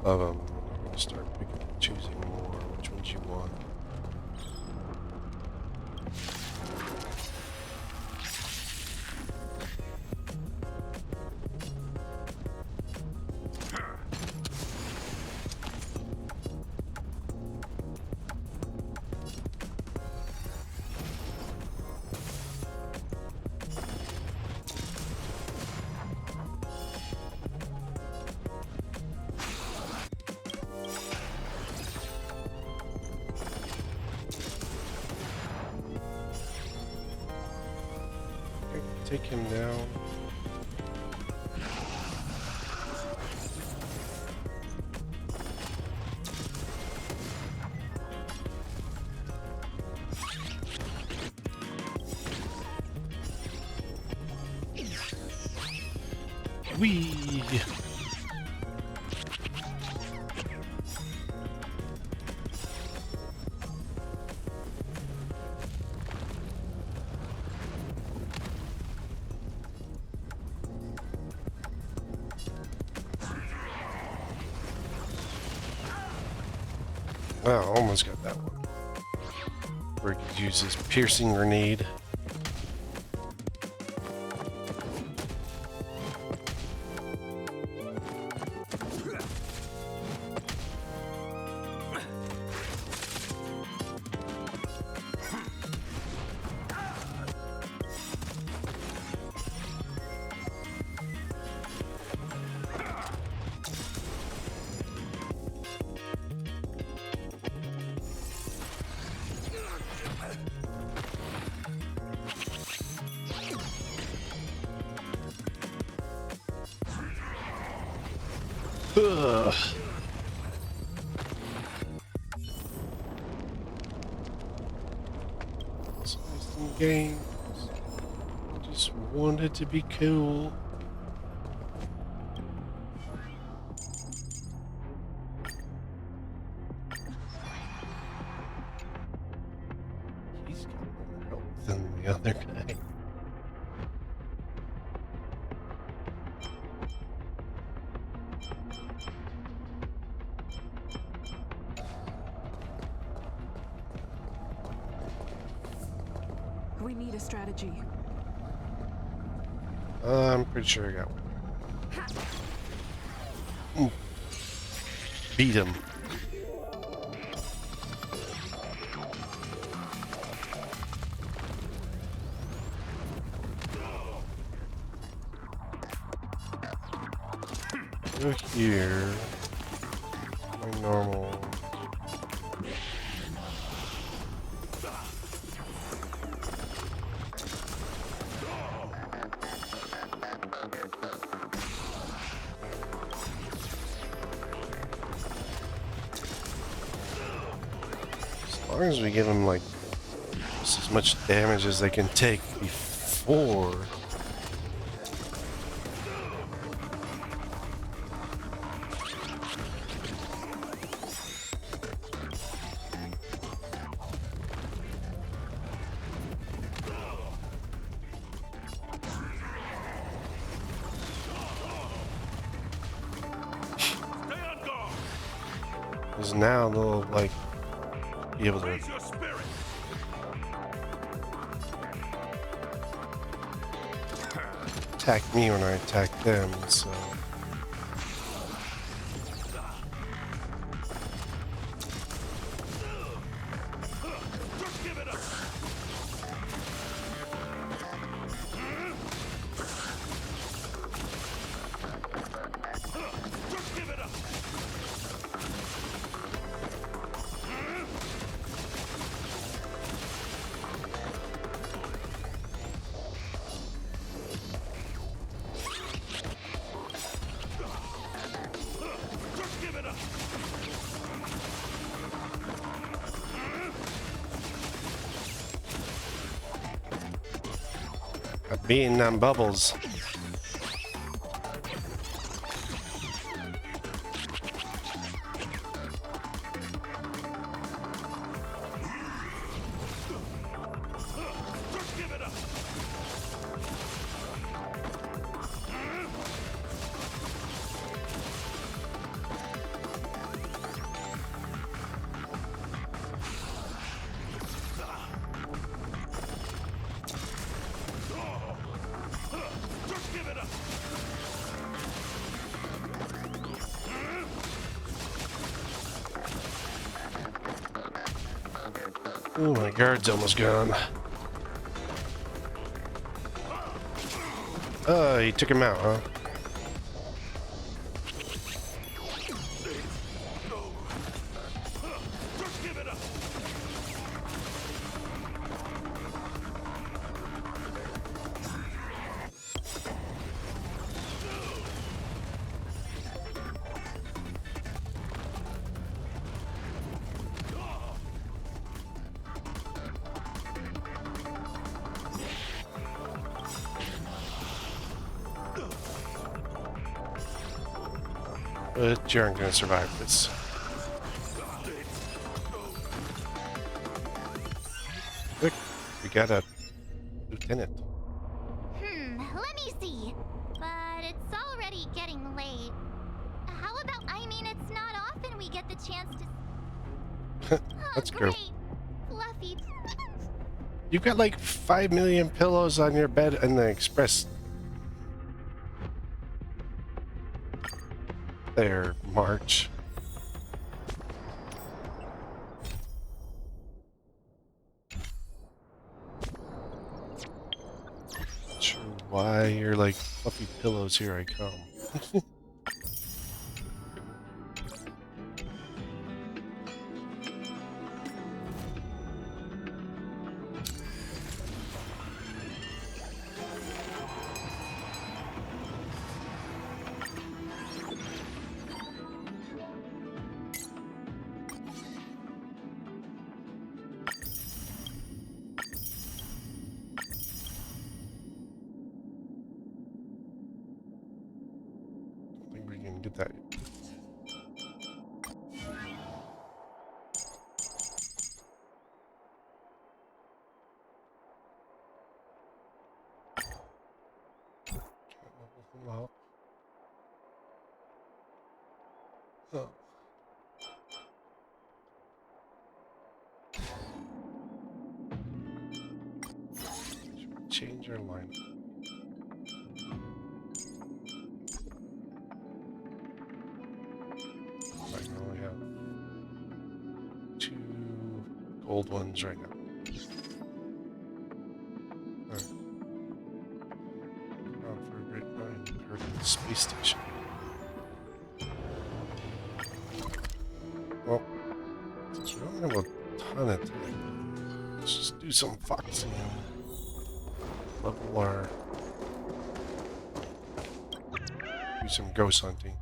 of them, you're going to start picking and choosing more which ones you want. Take him down. Whee! Wow, almost got that one. Where he could use his piercing grenade. Ugh. Some games. I just wanted to be cool. He's got more health than the other guy. We need a strategy. I'm pretty sure I got one. Beat him. Go here. My normal. As long as we give them like just as much damage as they can take before. Because now they'll like be able to attack me when I attack them, so I'm beating them bubbles. Oh, my guard's almost gone. Oh, he took him out, huh? But you aren't going to survive this. Quick, we got a lieutenant. Let me see. But it's already getting late. How about, I mean, it's not often we get the chance to... Let's great. go. Fluffy. You've got like 5 million pillows on your bed in the express. There, March. Not sure why you're like fluffy pillows, here I come. that. Well. Oh. Change our line. I only have 2 gold ones right now. Alright. Out for a great ride. Heard of the space station. Well, since we don't have a ton of time, let's just do some foxing. Level our... do some ghost hunting.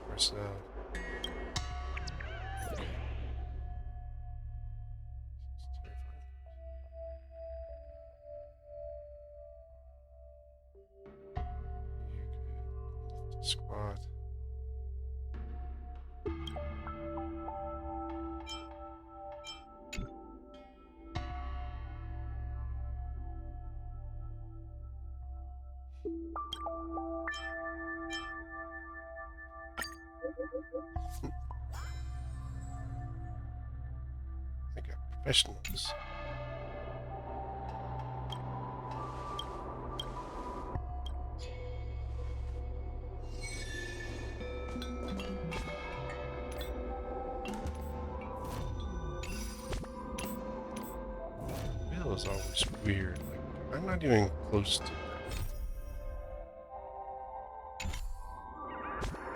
Where's squad. I got professionals. Bill is always weird. Like, I'm not even close to that.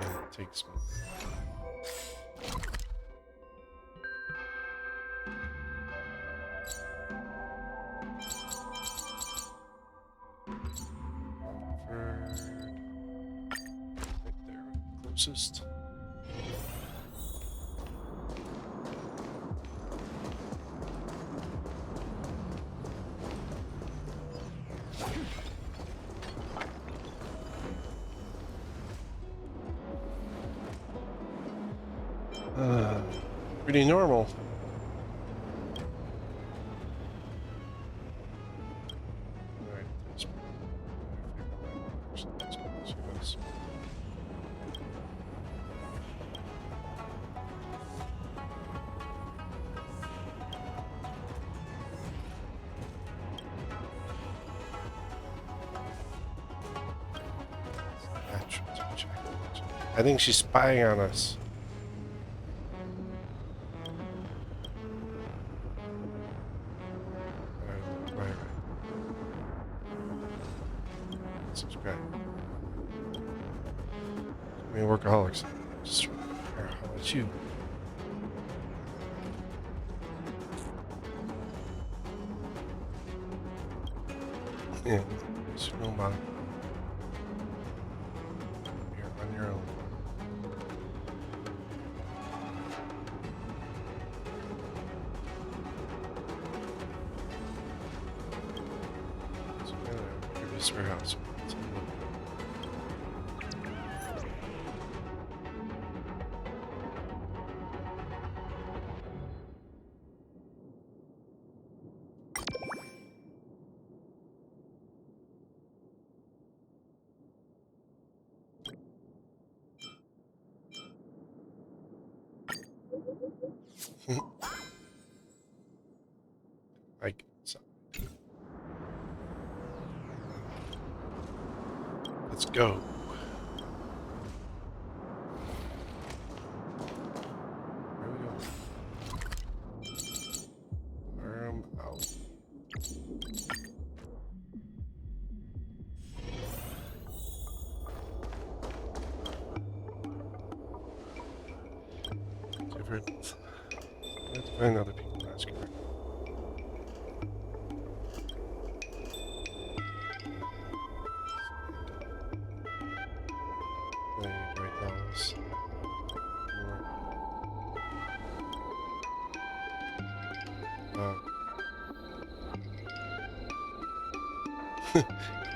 And it takes me. Right there, closest. Pretty normal. Alright, there's I think she's spying on us. Right. Subscribe. I mean, workaholics. Just, how about you? Yeah, it's no matter. You're on your own. So, previous warehouse. Like, so. Let's go. Where are we going? Arm out. Different. Let's find other people asking.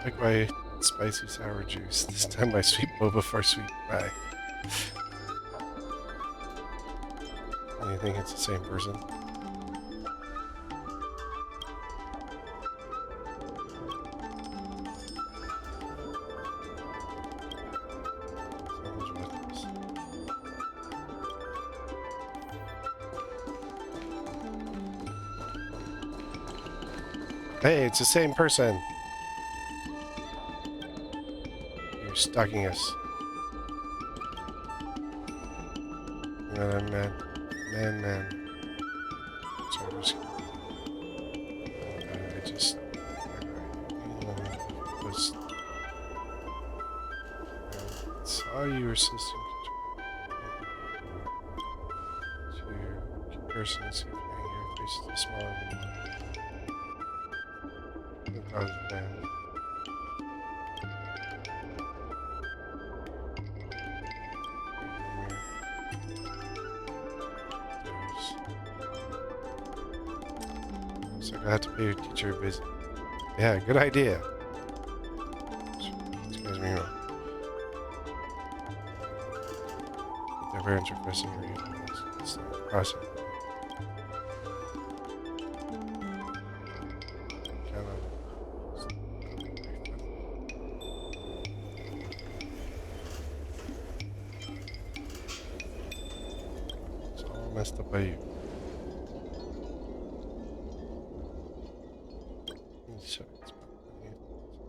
Like my spicy sour juice. This time my sweet boba for sweet pie. You think it's the same person? Hey, it's the same person. You're stalking us. Man. Sorry, I just saw you were assisting to your comparison, see if your face is smaller than other than. Looks like I have to pay your teacher a visit. Yeah, good idea. Excuse me. Their parents requesting a refund. It's crossing. It's all messed up by you.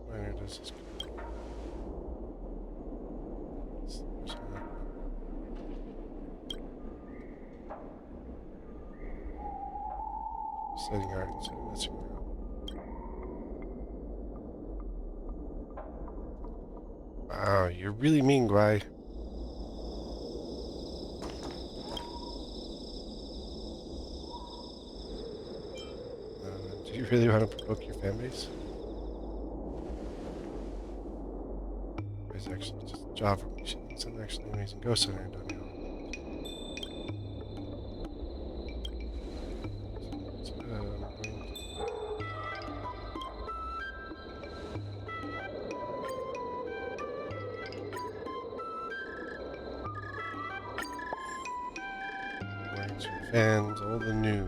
Where does this go? Setting art instead of messing around. Wow, you're really mean, Guy. Do you really want to provoke your fan base? It's actually just a job for me. It's an actually amazing ghost hunter, don't you know? Fans, old and new.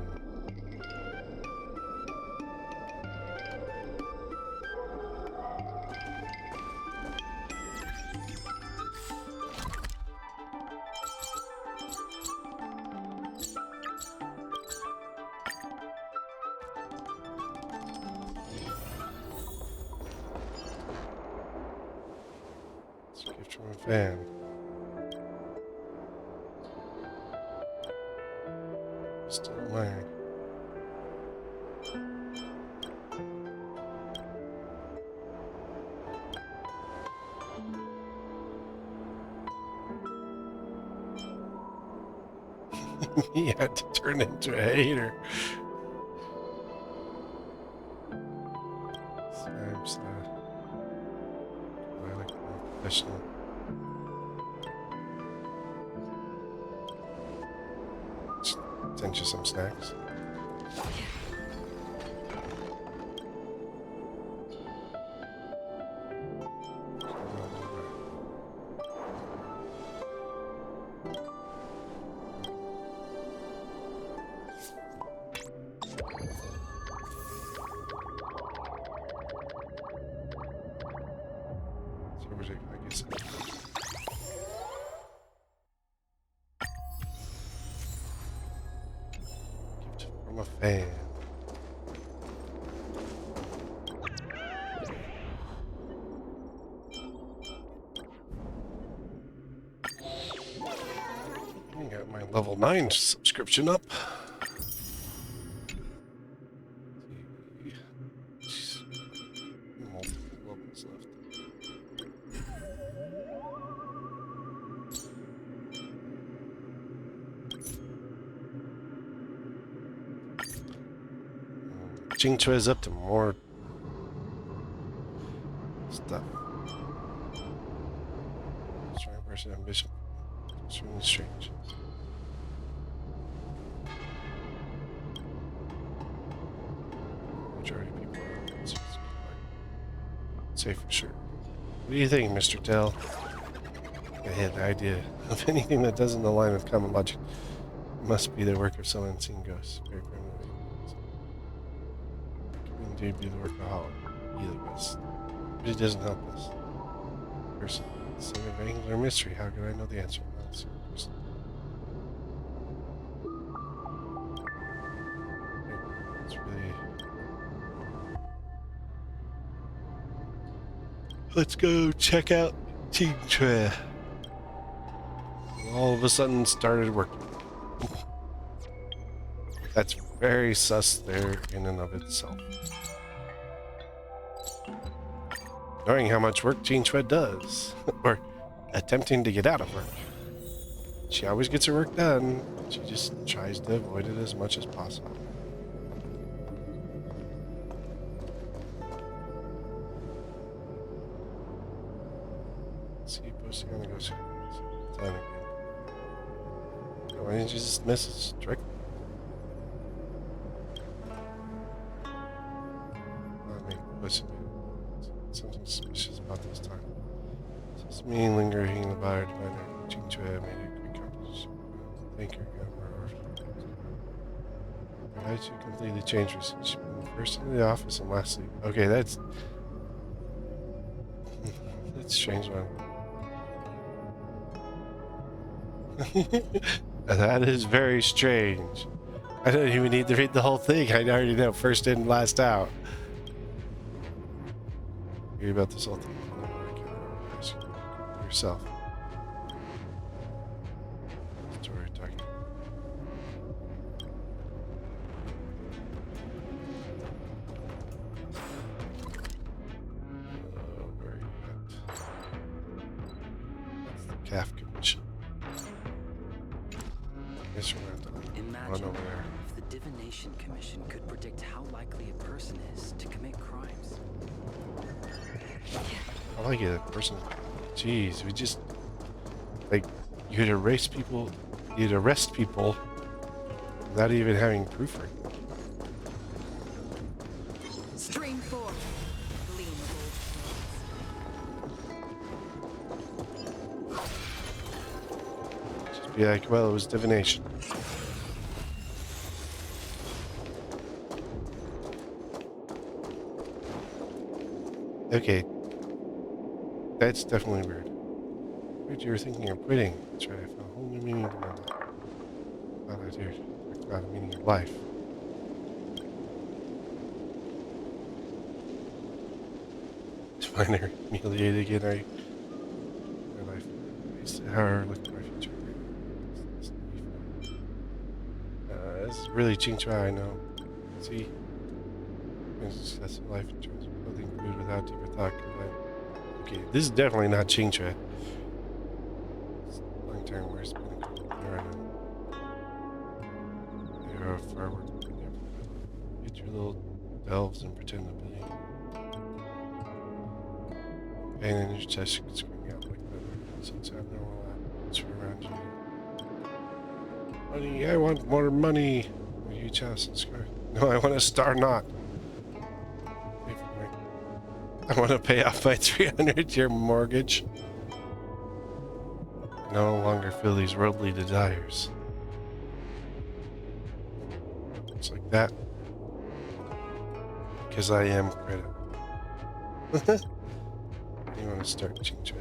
It's a gift from a fan. Still mine. He had to turn into a hater. Sometimes, I like more professional. Send you some snacks. I guess. I'm a fan. I got my level 9 subscription up. Multiple levels left. Jingchua is up to more stuff. Strong person ambition. It's really strange. Majority of people are Say for sure. What do you think, Mr. Tell? I had the idea of anything that doesn't align with common logic. It must be the work of some unseen ghost. Very permanently. It could indeed be the workaholic. Either ghost. But it doesn't help us. Person. Some angular mystery. How could I know the answer? Person. It's really. Let's go check out Team Tre. All of a sudden started working. That's very sus there in and of itself. Knowing how much work Team Tre does, or attempting to get out of work. She always gets her work done, she just tries to avoid it as much as possible. See, posting on the ghost time again. Why didn't you just message directly? Something suspicious about this time. It's me lingering in the buyer diviner. Team Tre made a quick composition. Thank you, I had to completely change recently. First into the office and lastly. Okay, that's a strange one. That is very strange. I don't even need to read the whole thing. I already know first in, last out. Hear about this whole thing. Yourself. Story talking. Where are you at? That's the calf commission. Yes, Imagine if the Divination Commission could predict how likely a person is to commit crimes. I like it, that person. Jeez, we just like you'd arrest people without even having proof. Stream 4. Just be like, well, it was divination. Okay. That's definitely weird. Weird you were thinking of quitting. That's right, I found a whole new meaning to my life. Thought I'd hear about the meaning of life. To find her humiliated again, my life. However, look at my future. This is really Team Tre, I know. See? Successful life in terms of clothing, food without deeper thought. Okay, this is definitely not Team Tre. Long term, where's the pinnacle? There I know. There are far worse than ever. Get your little elves and pretend to be. Pain in your chest, you can scream out like that. Since I know all that, it's around you. Money, I want more money. Will you chest and scar? No, I want a star knot. I want to pay off my 300-year mortgage. I no longer feel these worldly desires. It's like that. Because I am credit. You want to start Team Tre?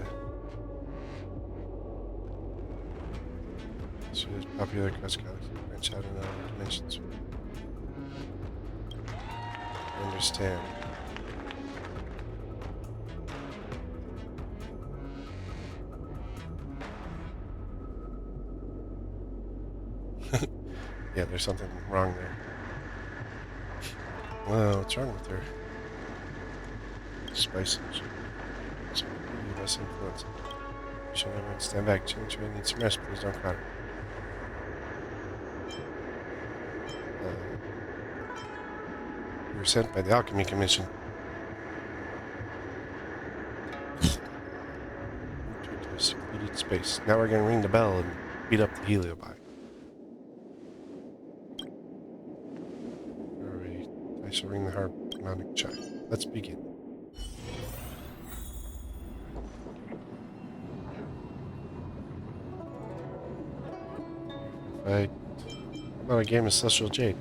So it's popular across galaxies, branch out in other dimensions. I understand. Yeah, there's something wrong there. Well, what's wrong with her? Spicy. So, maybe less influence. Should everyone stand back? Team Tre needs some rest. Please don't crowd her. We were sent by the Alchemy Commission. To a secluded space. Now we're going to ring the bell and beat up the Heliobi. I shall ring the harmonic chime. Let's begin. fight. How about a game of Celestial Jade?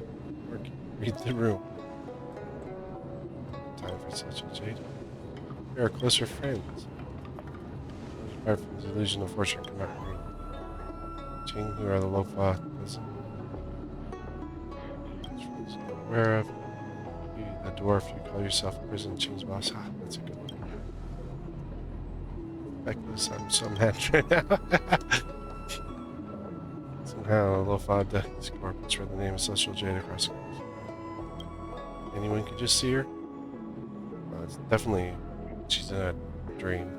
Read the room. Time for Celestial Jade. We are closer friends. Apart from the illusion of fortune cannot read. Jing, who are the Lofa cousin. Aware of you, the dwarf, you call yourself prison Ching's boss. Ah, that's a good one. Reckless, I'm so mad right now. Somehow, Lofa scorpions for the name of Celestial Jade across the earth. Anyone could just see her? Well, it's definitely she's in a dream.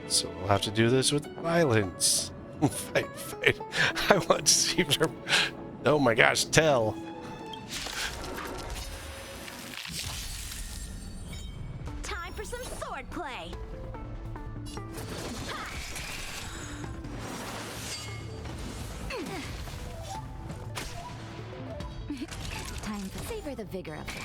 So we'll have to do this with violence. Fight. I want to see her. Oh my gosh, tell. Time for some sword play. Time to savor the vigor of it.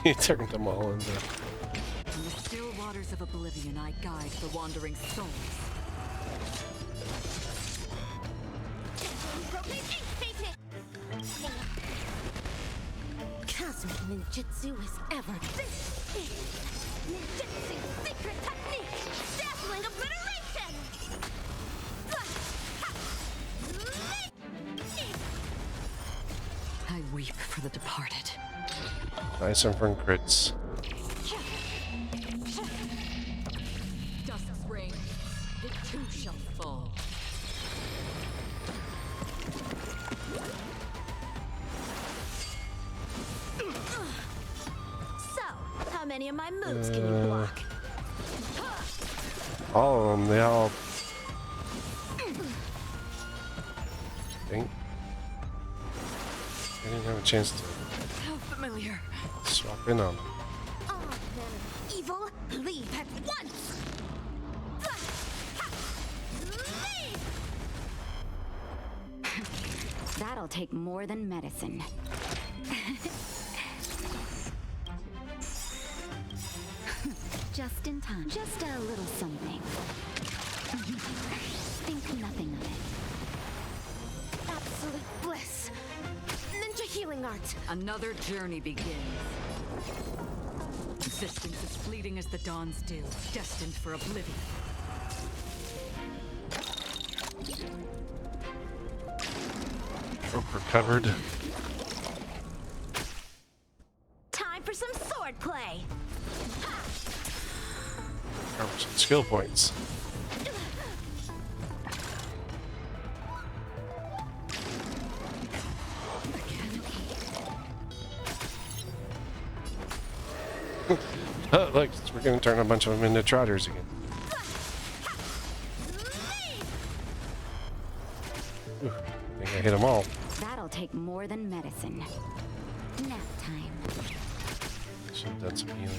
He turned them all into. In the still waters of oblivion, I guide the wandering souls. Cosmic ninjutsu is ever. This is ninjutsu's secret technique. Dazzling obliteration. I weep for the departed. Nice and from crits. Dust's reign, it too shall fall. So, how many of my moves can you block? All of them, they all think. I didn't have a chance to How familiar. swap in on them. All men of evil, leave at once! That'll take more than medicine. Just in time. Just a little something. Think nothing of it. Absolute bliss. Ninja healing art. Another journey begins. Existence is fleeting as the dawn's dew, destined for oblivion. Rope recovered. Time for some sword play. Recovered some skill points. Oh, look, we're gonna turn a bunch of them into trotters again. Ooh, I think I hit them all. That'll take more than medicine. Nap time. Should have done some healing.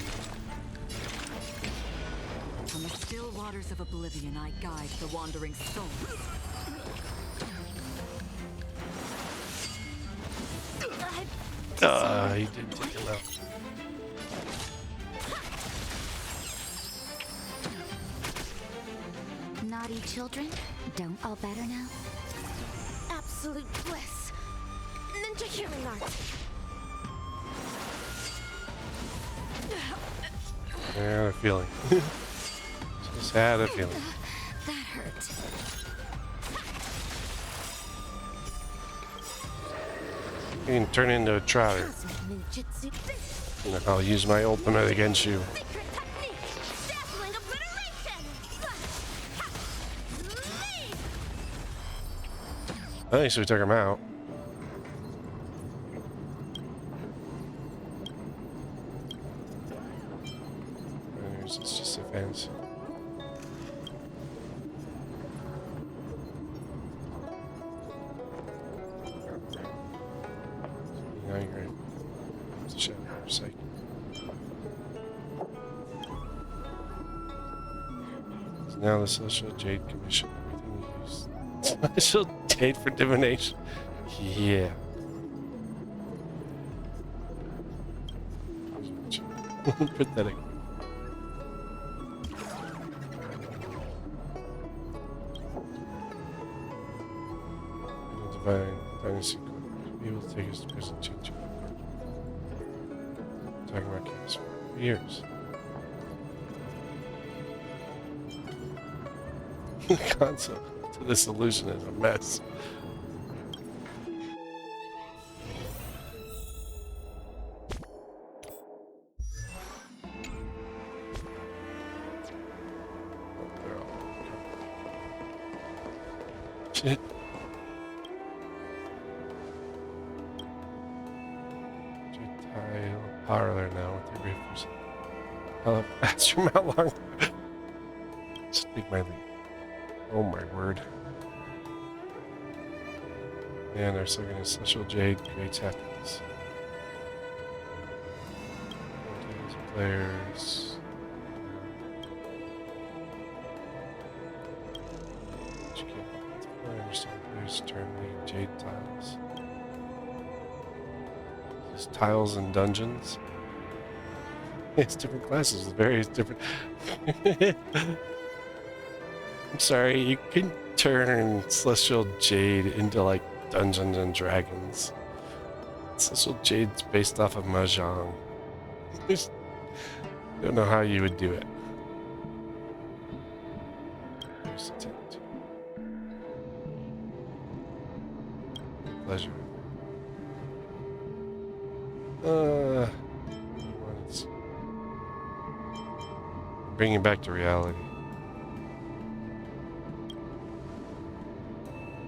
From the still waters of oblivion, I guide the wandering souls. He did take him out. Naughty children, don't all better now? Absolute bliss. Ninja healing art. I had a feeling. Just had a feeling. That hurt. You can turn into a trotter. Cosmic ninjutsu. And I'll use my ultimate against you. Secret technique. Dazzling obliteration. At least we took him out. It's just a fence. Now you're in. It's a shadow for a second. So now the Celestial Jade Commission. Everything you use. Celestial Jade for divination. Yeah. Pathetic. Divine Dynasty be able to take us to prison change. Talking about chaos for years. The concept to this illusion is a mess. Shit. Tile parlor now with the riffers. I'll have asked him how long. Speak my lead. Oh my word. Man, they're still getting Celestial Jade creates happiness. Players. I understand players turn the Jade tiles. These tiles and dungeons. It's different classes with various different. I'm sorry, you can turn Celestial Jade into like Dungeons and Dragons. Celestial Jade's based off of Mahjong. Just don't know how you would do it. There's the tent. Pleasure. Bring it back to reality.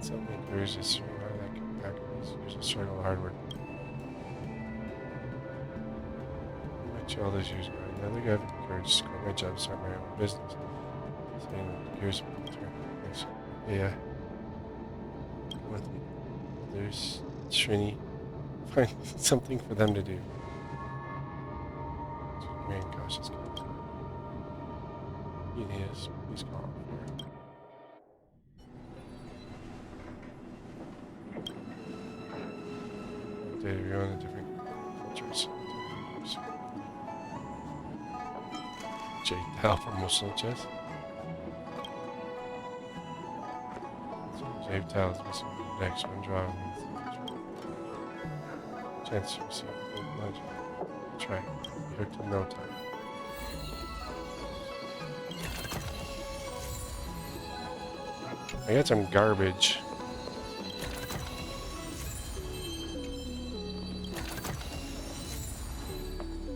Some makers just that can back usually struggle hard work. All those years ago, I think I've encouraged to quit my job, start my own business. Saying that here's a turn. Yeah. With me. There's Trini. Find something for them to do. Remain cautious, guys. He is. Please call him. Everyone in different cultures. Jake Tile promotional chest. Jake Tile is missing the next one drawing. Chance to receive a full legend. Try. Be hooked in no time. I got some garbage.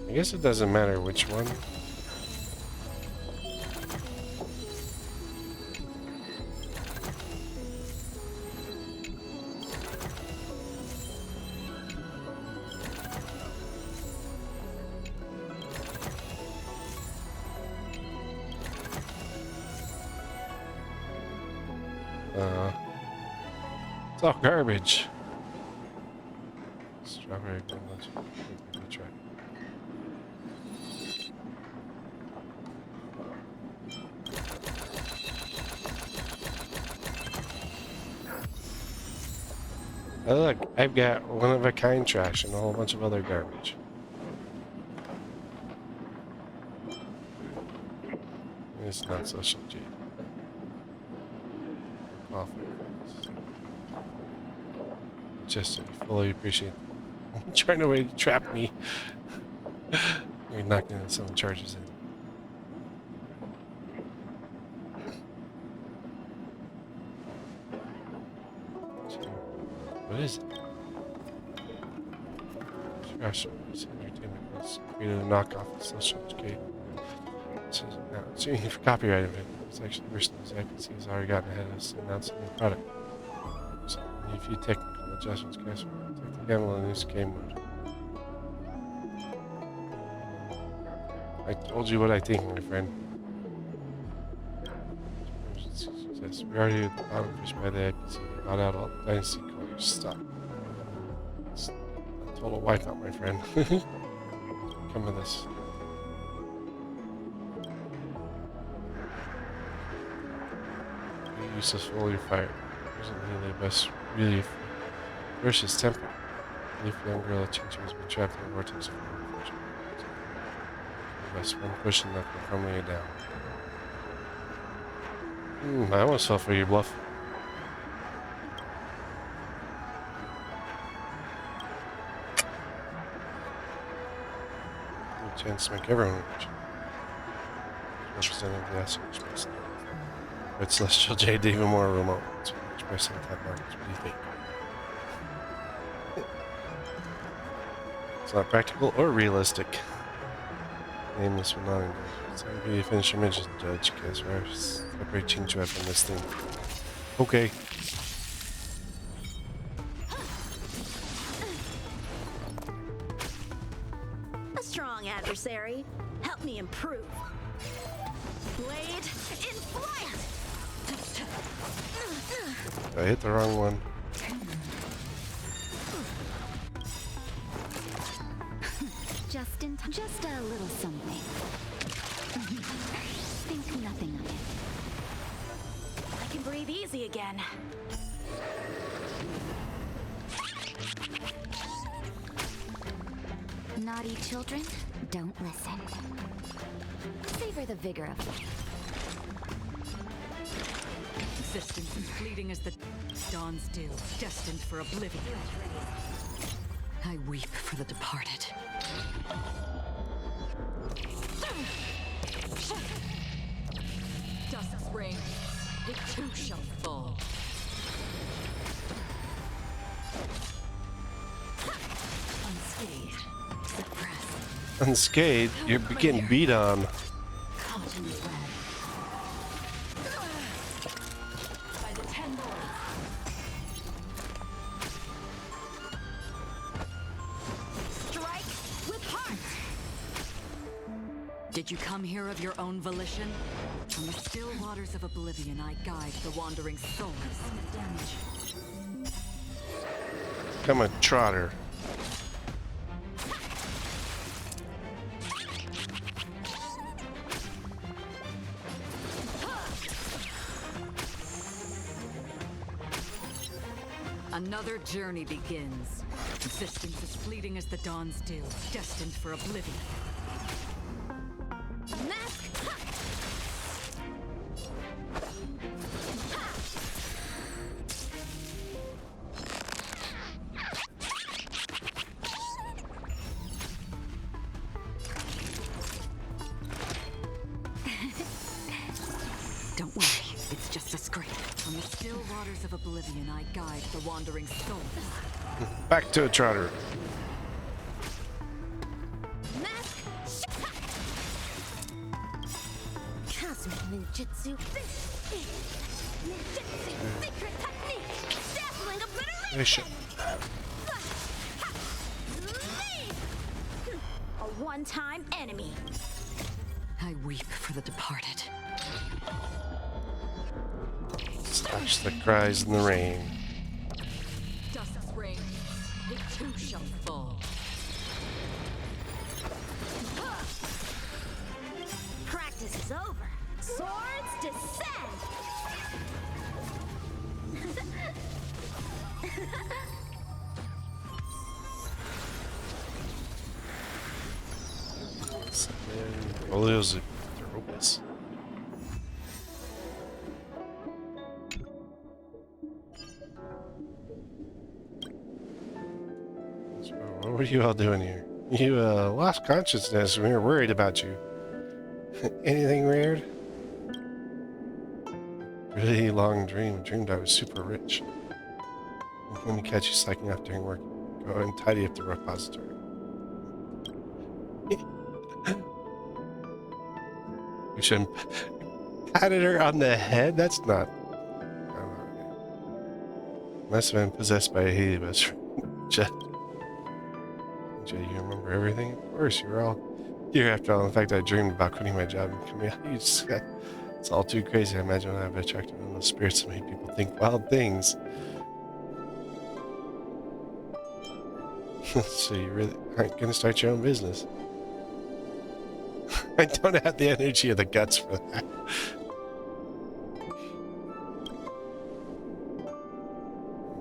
I guess it doesn't matter which one. It's all garbage. Strawberry lunch. Try. Oh, look, I've got one-of-a-kind trash and a whole bunch of other garbage. It's not social G. Just to fully appreciate trying to trap me. You're not going to some charges in. What is it? Trash entertainment was created a knockoff of social education. Suing for copyright of it. It's actually worse than exactly he's already gotten ahead of us and announced a new product. So, if you technical adjustments, guys, we'll take the camel in this game mode. I told you what I think, my friend. We're already at the bottom fish by the NPC. They got out all the dynasty coins stuff. It's a total wipeout, my friend. Come with us. Useless fully fired. There's a best really versus temper. If young girl Chinchi has been trapped in a vortex of unfortunate. Press one push and knuckle from way down. I almost fell for your bluff. Good chance to make everyone rich. Representing the Asperger's space. But Celestial Jade even more remote. So expressing that markets. What do you think? It's not practical or realistic. Name this one not engaged. It's time for you to finish your mission, Judge. Guess we're separating you from this thing. Okay. A strong adversary. Help me improve. Blade in flight! I hit the wrong one. Just in time. Just a little something. Think nothing of it. I can breathe easy again. Naughty children, don't listen. Savor the vigor of life. Existence is fleeting as the dawn's dew, destined for oblivion. I weep for the departed. Dust's reign, it too shall fall. Unscathed, suppressed. Unscathed? You're getting beat on. Caught in the web. By the 10 lords. Strike with heart! Did you come here of your own volition? From the still waters of oblivion, I guide the wandering souls. Damage. Become a trotter. Another journey begins. Existence is fleeting as the dawn's dew, destined for oblivion. Mask! Don't worry, it's just a scrape. From the still waters of oblivion, I guide the wandering souls. Back to a trotter. Cosmic ninjutsu. Ninjutsu secret technique. Dazzling obliteration. A one-time enemy. I weep for the departed. Slash the cries in the rain. Dust's reign, it too shall fall. Practice is over. Swords descend. Well, it was Trailblaze. What were you all doing here? You lost consciousness and we were worried about you. Anything weird? Really long dream. Dreamed I was super rich. Let me catch you slacking off during work. Go and tidy up the repository. You shouldn't patted her on the head? That's not... I don't know. Must have been possessed by a Helios. Jay, you remember everything? Of course, you were all here after all. In fact, I dreamed about quitting my job and coming out. It's all too crazy. I imagine I've attracted one of those spirits that make people think wild things. So you really aren't going to start your own business? I don't have the energy or the guts for that.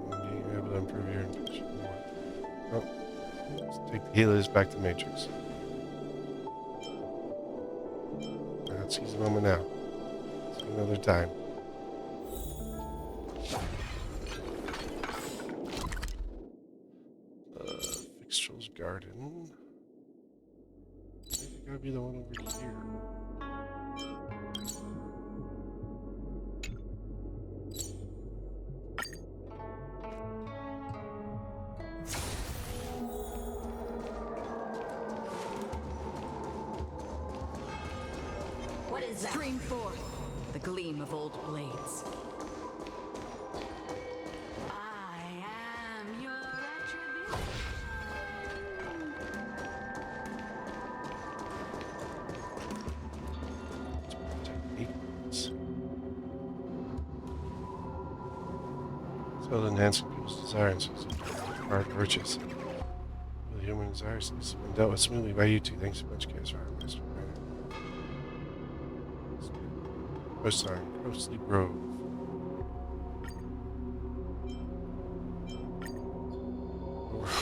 Being able to improve your intention. Oh, let's take the healers back to Matrix. Let's seize the moment now. See another time. Fixture's Garden. I think it gotta be the one over here. What is that? Stream forth the gleam of old blades. I am your retribution. So enhancing people's desires is a hard purchase. The human desires has been dealt with smoothly by you two. Thanks so much, guys. Post on Crossley Grove.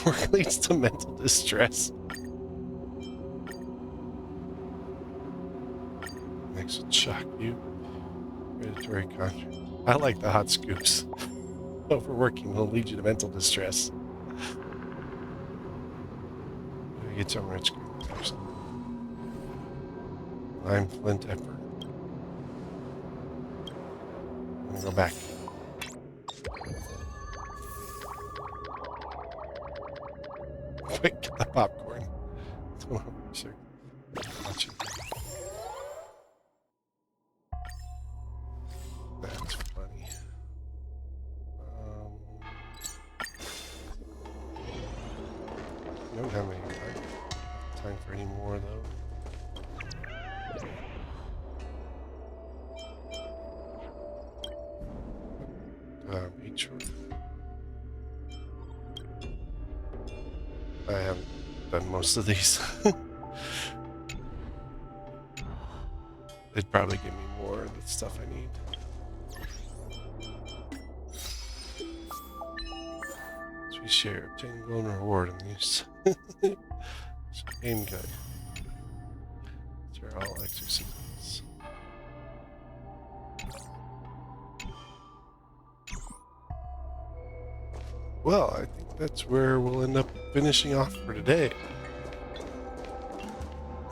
Work leads to mental distress. Next would shock you. Predatory contract. I like the hot scoops. Overworking will lead you to mental distress. Get some rich person. I'm Flint Emperor. I'm gonna go back. Quick, get the popcorn. Sure. Watch it. That's funny. I don't have any time for any more though. Beach road. I haven't done most of these. It'd probably give me more of the stuff I need. So we share, obtain golden reward in these. Game guide. These are all exercises. Well, I think that's where we'll end up finishing off for today.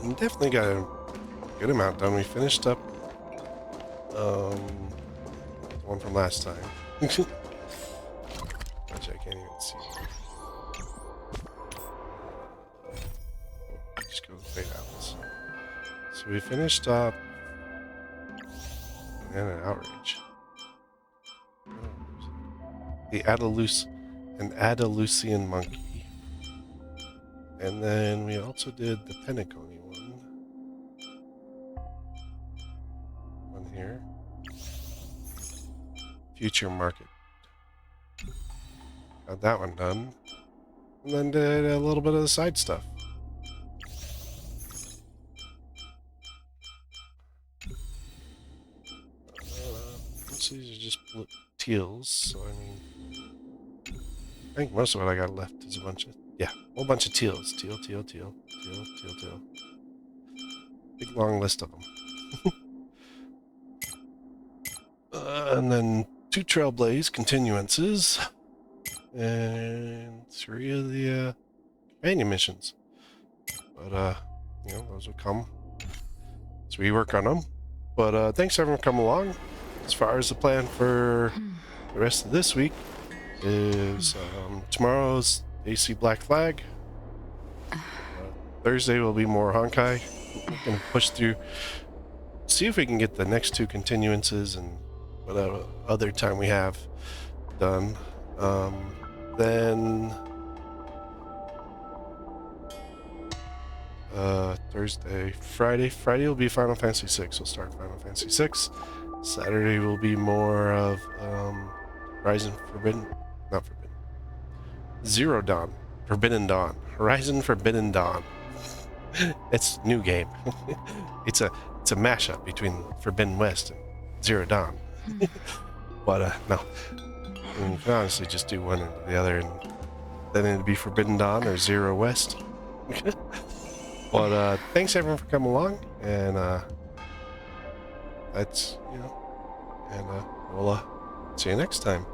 And definitely got a good amount done. We finished up the one from last time. Which I can't even see. Just go fade out. So we finished up and an outrage. The Andalusian monkey. And then we also did the Penacony one. One here. Future Market. Got that one done. And then did a little bit of the side stuff. These are just teals, so I mean, I think most of what I got left is a bunch of, yeah, a whole bunch of teals. Teal. Big long list of them. And then 2 Trailblaze Continuances, and 3 of the companion missions. But, you know, those will come as we work on them. But thanks everyone for coming along. As far as the plan for the rest of this week is tomorrow's AC Black Flag. Thursday will be more Honkai. We're going to push through, see if we can get the next 2 continuances and whatever other time we have done. Then Thursday, Friday will be Final Fantasy VI. We'll start Final Fantasy VI. Saturday will be more of Horizon Zero Dawn. Forbidden Dawn. Horizon Forbidden Dawn. It's a new game. it's a mashup between Forbidden West and Zero Dawn. But no. I mean, you can honestly just do one or the other, and then it'd be Forbidden Dawn or Zero West. But thanks everyone for coming along, and that's, you know, and we'll see you next time.